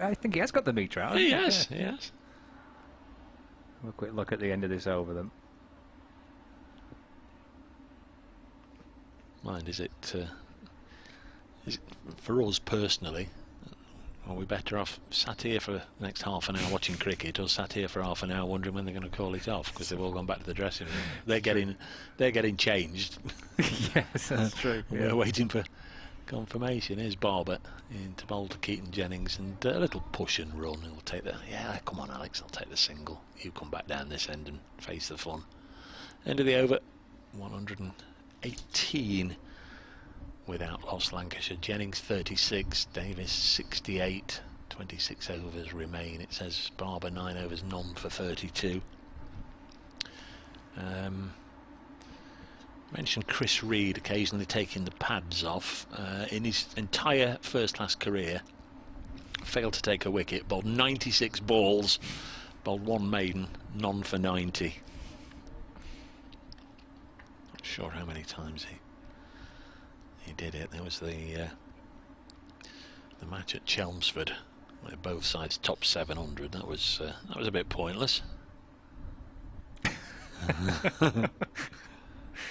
I think he has got the meter out. He has. Have a quick look at the end of this over them. Mind, is it for us personally? Are we better off sat here for the next half an hour watching cricket, or sat here for half an hour wondering when they're going to call it off because they've all gone back to the dressing room? They're getting changed. Yes, that's true. We're waiting for confirmation. Here's Barber into bowl to Keaton Jennings, and a little push and run. He'll take the come on, Alex. I'll take the single. You come back down this end and face the fun. End of the over. 118. Without loss, Lancashire. Jennings 36, Davis 68. 26 overs remain. It says Barber 9 overs, none for 32. Mentioned Chris Reed occasionally taking the pads off. In his entire first-class career, failed to take a wicket, bowled 96 balls, bowled 1 maiden, none for 90. Not sure how many times he did it. There was the match at Chelmsford where both sides topped 700. That was a bit pointless.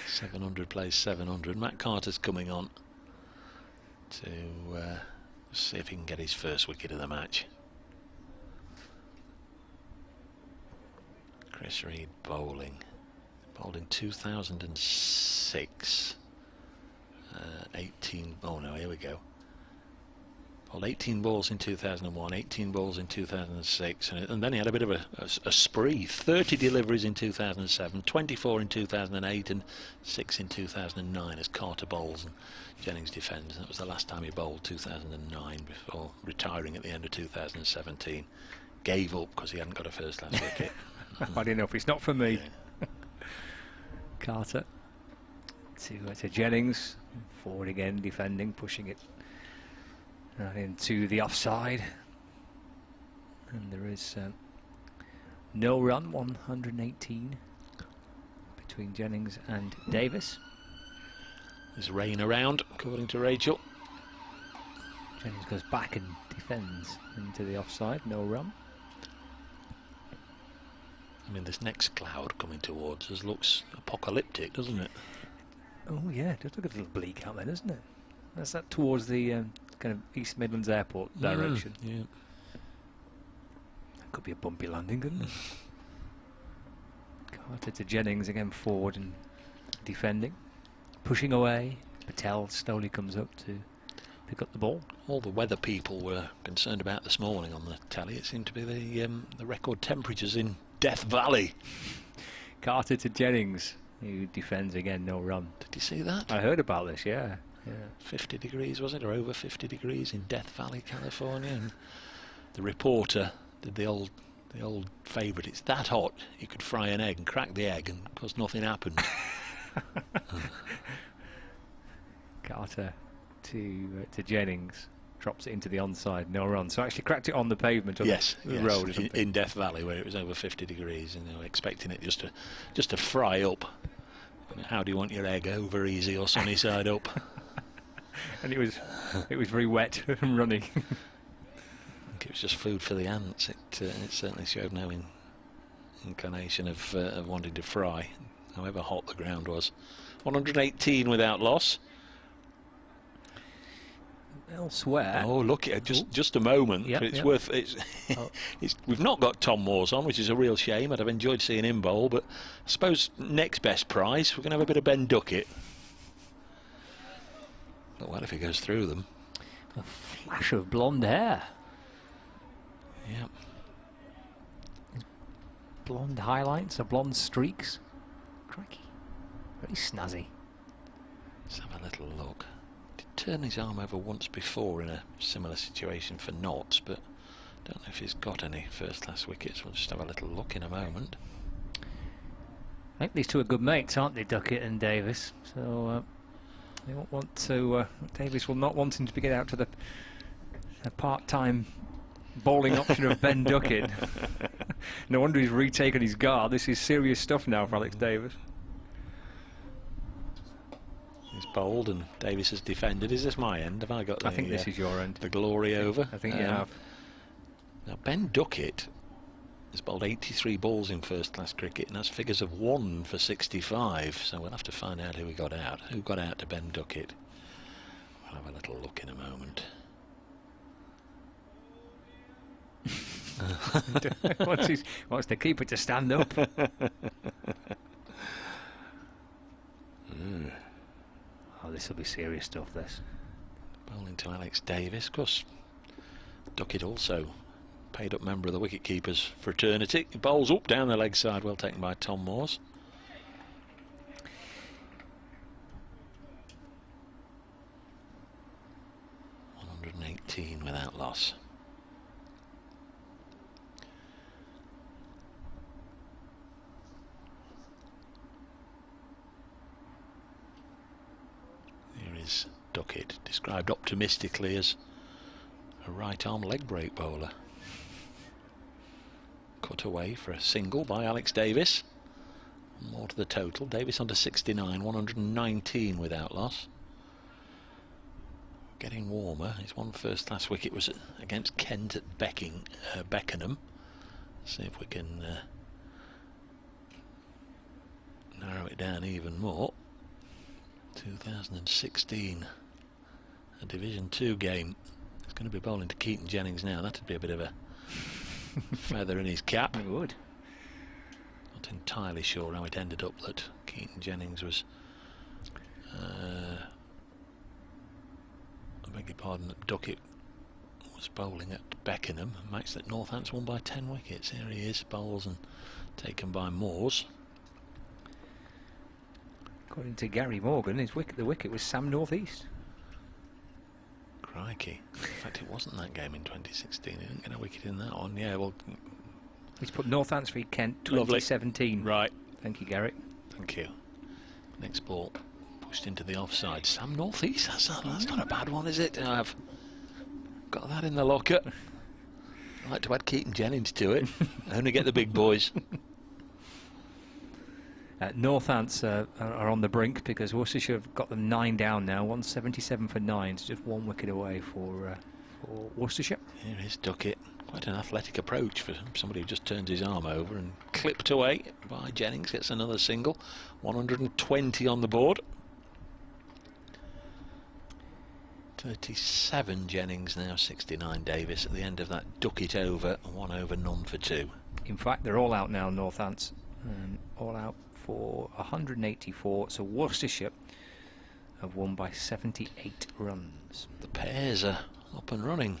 700 plays 700. Matt Carter's coming on to see if he can get his first wicket of the match. Chris Reed bowled in 2006. 18. Oh no, here we go. Bowled 18 balls in 2001, 18 balls in 2006, and then he had a bit of a spree. 30 deliveries in 2007, 24 in 2008, and 6 in 2009 as Carter bowls and Jennings defends. That was the last time he bowled, 2009, before retiring at the end of 2017. Gave up because he hadn't got a first-class wicket. I don't know if it's not for me. Carter to Jennings, forward again, defending, pushing it into the offside, and there is no run. 118 between Jennings and Davis. There's rain around, according to Rachel. Jennings goes back and defends into the offside. No run. I mean, this next cloud coming towards us looks apocalyptic, doesn't it? Oh yeah, it does look a little bleak out there, doesn't it? That's that towards the kind of East Midlands Airport direction. Yeah. could be a bumpy landing, couldn't it? Carter to Jennings again, forward and defending. Pushing away. Patel slowly comes up to pick up the ball. All the weather people were concerned about this morning on the telly, it seemed to be the record temperatures in Death Valley. Carter to Jennings, who defends again, no run. Did you see that? I heard about this, yeah. 50 degrees, was it, or over 50 degrees in Death Valley, California? And the reporter did the old favourite. It's that hot you could fry an egg and crack the egg, and of course nothing happened. Carter to Jennings, drops it into the onside, no run. So actually cracked it on the pavement, on yes, the road or something. In Death Valley, where it was over 50 degrees, and they were expecting it just to fry up. How do you want your egg, over easy or sunny side up? And it was very wet and runny. I think it was just food for the ants. It certainly showed no inclination of wanting to fry, however hot the ground was. 118 without loss. Elsewhere. Oh, look! Just a moment. Yep, It's yep. worth. We've not got Tom Moores on, which is a real shame. I'd have enjoyed seeing him bowl, but I suppose next best prize we're going to have a bit of Ben Duckett. Not well if he goes through them. A flash of blonde hair. Yep. Blonde highlights or blonde streaks. Crikey. Very snazzy. Let's have a little look. Did turn his arm over once before in a similar situation for Notts, but don't know if he's got any first class wickets. We'll just have a little look in a moment. I think these two are good mates, aren't they, Duckett and Davis? So they won't want to. Davis will not want him to get out to the part-time bowling option of Ben Duckett. No wonder he's retaken his guard. This is serious stuff now for Alex Davis. He's bowled and Davis has defended. Is this my end? Have I got I think this is your end. The glory over? I think you have. Now Ben Duckett has bowled 83 balls in first class cricket and has figures of 1 for 65, so we'll have to find out who got out. Who got out to Ben Duckett? We'll have a little look in a moment. wants the keeper to stand up. Oh, this will be serious stuff, this. Bowling to Alex Davis. Of course, Duckett also paid up member of the wicketkeepers fraternity. He bowls up down the leg side, well taken by Tom Moores. Without loss. Here is Duckett, described optimistically as a right arm leg break bowler. Cut away for a single by Alex Davis. More to the total. Davis under 69, 119 without loss. Getting warmer. His one first class wicket was against Kent at Beckenham. See if we can narrow it down even more. 2016, a Division 2 game. He's going to be bowling to Keaton Jennings now. That'd be a bit of a feather in his cap. It would. Not entirely sure how it ended up that Keaton Jennings was I beg your pardon, that Duckett was bowling at Beckenham. Makes that Northants won by 10 wickets. Here he is, bowls and taken by Moores. According to Gary Morgan, the wicket was Sam Northeast. Crikey. In fact, it wasn't that game in 2016. He didn't get a wicket in that one. Yeah, well... He's put Northants v Kent 2017. Lovely. Right. Thank you, Garrett. Thank you. Next ball. Pushed into the offside. Sam Northeast, that's not a bad one, is it? I've got that in the locker. I'd like to add Keaton Jennings to it. Only get the big boys. Northants are on the brink because Worcestershire have got them 9 down now. 177 for 9, so just 1 wicket away for Worcestershire. Here is Duckett. Quite an athletic approach for somebody who just turns his arm over, and clipped away by Jennings. Gets another single. 120 on the board. 37 Jennings now, 69 Davis at the end of that duck it over, 1 over none for 2. In fact, they're all out now, Northants, all out for 184. So Worcestershire have won by 78 runs. The pairs are up and running.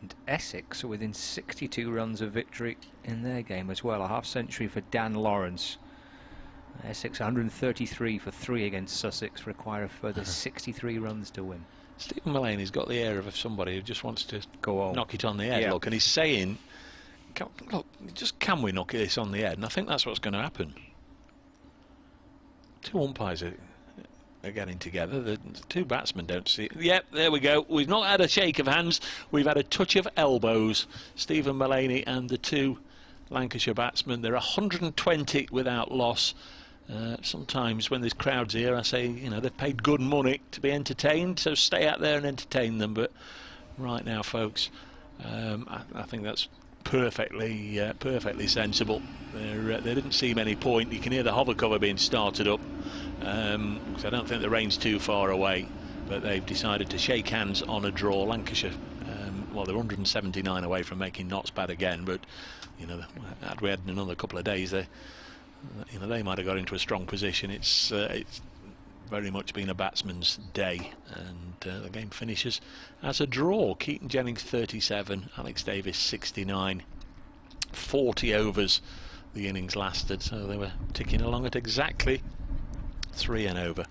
And Essex are within 62 runs of victory in their game as well. A half century for Dan Lawrence. Essex 133 for 3 against Sussex, require a further 63 runs to win. Stephen Mullaney's got the air of somebody who just wants to go on, knock it on the head. Yeah. Look, and he's saying, look, just can we knock this on the head? And I think that's what's going to happen. 2 umpires are getting together. The 2 batsmen don't see it. Yep, there we go. We've not had a shake of hands. We've had a touch of elbows. Stephen Mullaney and the 2 Lancashire batsmen. They're 120 without loss. Sometimes when there's crowds here, I say, you know, they've paid good money to be entertained, so stay out there and entertain them. But right now, folks, I think that's perfectly sensible. There didn't seem any point. You can hear the hover cover being started up, because I don't think the rain's too far away. But they've decided to shake hands on a draw. Lancashire, well, they're 179 away from making Notts bad again. But you know, had we had another couple of days, they might have got into a strong position. It's very much been a batsman's day, and the game finishes as a draw. Keaton Jennings 37, Alex Davis 69. 40 overs the innings lasted, so they were ticking along at exactly 3 and over.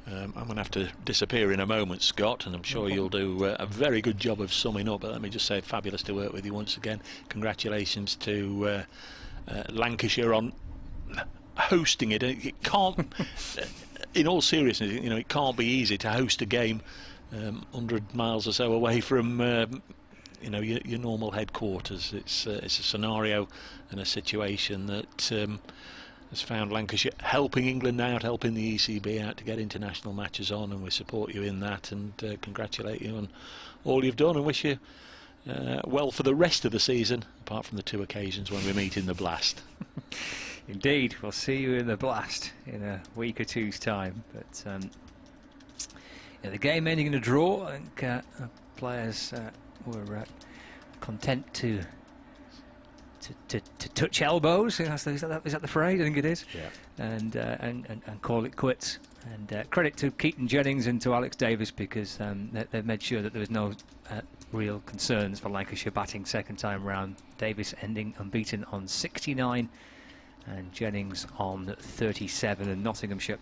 I'm going to have to disappear in a moment, Scott, and I'm sure you'll do a very good job of summing up. But let me just say, fabulous to work with you once again. Congratulations to Lancashire on hosting it. It can't, in all seriousness, you know, it can't be easy to host a game 100 miles or so away from you know, your normal headquarters. It's a scenario and a situation that has found Lancashire helping England out, helping the ECB out to get international matches on, and we support you in that, and congratulate you on all you've done, and wish you well for the rest of the season, apart from the 2 occasions when we meet in the Blast. Indeed, we'll see you in the Blast in a week or two's time. But yeah, the game ending in a draw. I think players were content to touch elbows. Is that the phrase? I think it is. Yeah. And call it quits. And credit to Keaton Jennings and to Alex Davis, because they've made sure that there was no real concerns for Lancashire batting second time round. Davis ending unbeaten on 69. And Jennings on 37, and Nottinghamshire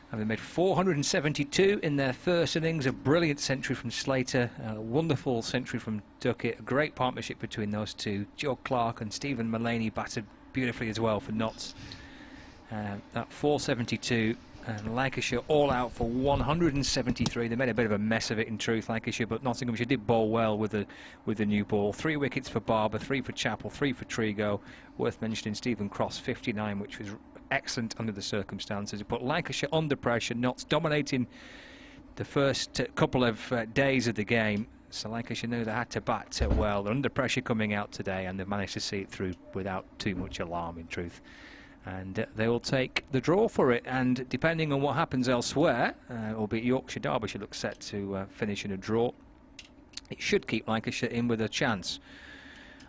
having made 472 in their first innings. A brilliant century from Slater, a wonderful century from Duckett, a great partnership between those 2. Joe Clark and Stephen Mullaney batted beautifully as well for Notts. That 472, and Lancashire all out for 173. They made a bit of a mess of it, in truth, Lancashire, but Nottinghamshire did bowl well with the new ball. 3 wickets for Barber, 3 for Chappell, 3 for Trigo. Worth mentioning Stephen Croft 59, which was excellent under the circumstances. It put Lancashire under pressure. Notts dominating the first couple of days of the game. So Lancashire knew they had to bat well. They're under pressure coming out today, and they've managed to see it through without too much alarm, in truth. And they will take the draw for it, and depending on what happens elsewhere, albeit Yorkshire Derbyshire looks set to finish in a draw, it should keep Lancashire in with a chance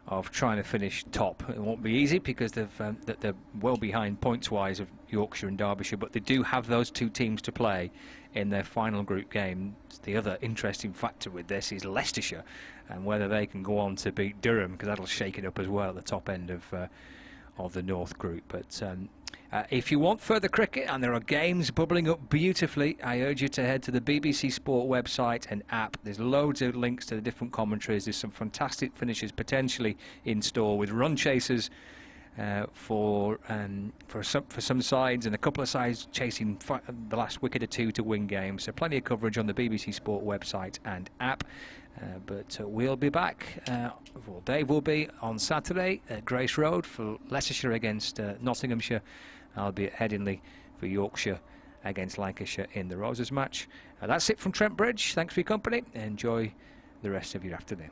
of trying to finish top. It won't be easy, because they're well behind points-wise of Yorkshire and Derbyshire, but they do have those 2 teams to play in their final group game. The other interesting factor with this is Leicestershire, and whether they can go on to beat Durham, because that'll shake it up as well at the top end of the North Group. But if you want further cricket, and there are games bubbling up beautifully, I urge you to head to the BBC Sport website and app. There's loads of links to the different commentaries. There's some fantastic finishes potentially in store, with run chasers for some sides, and a couple of sides chasing the last wicket or 2 to win games. So plenty of coverage on the BBC Sport website and app. But we'll be back, well, Dave will be on Saturday at Grace Road for Leicestershire against Nottinghamshire. I'll be at Headingley for Yorkshire against Lancashire in the Roses match. That's it from Trent Bridge. Thanks for your company. Enjoy the rest of your afternoon.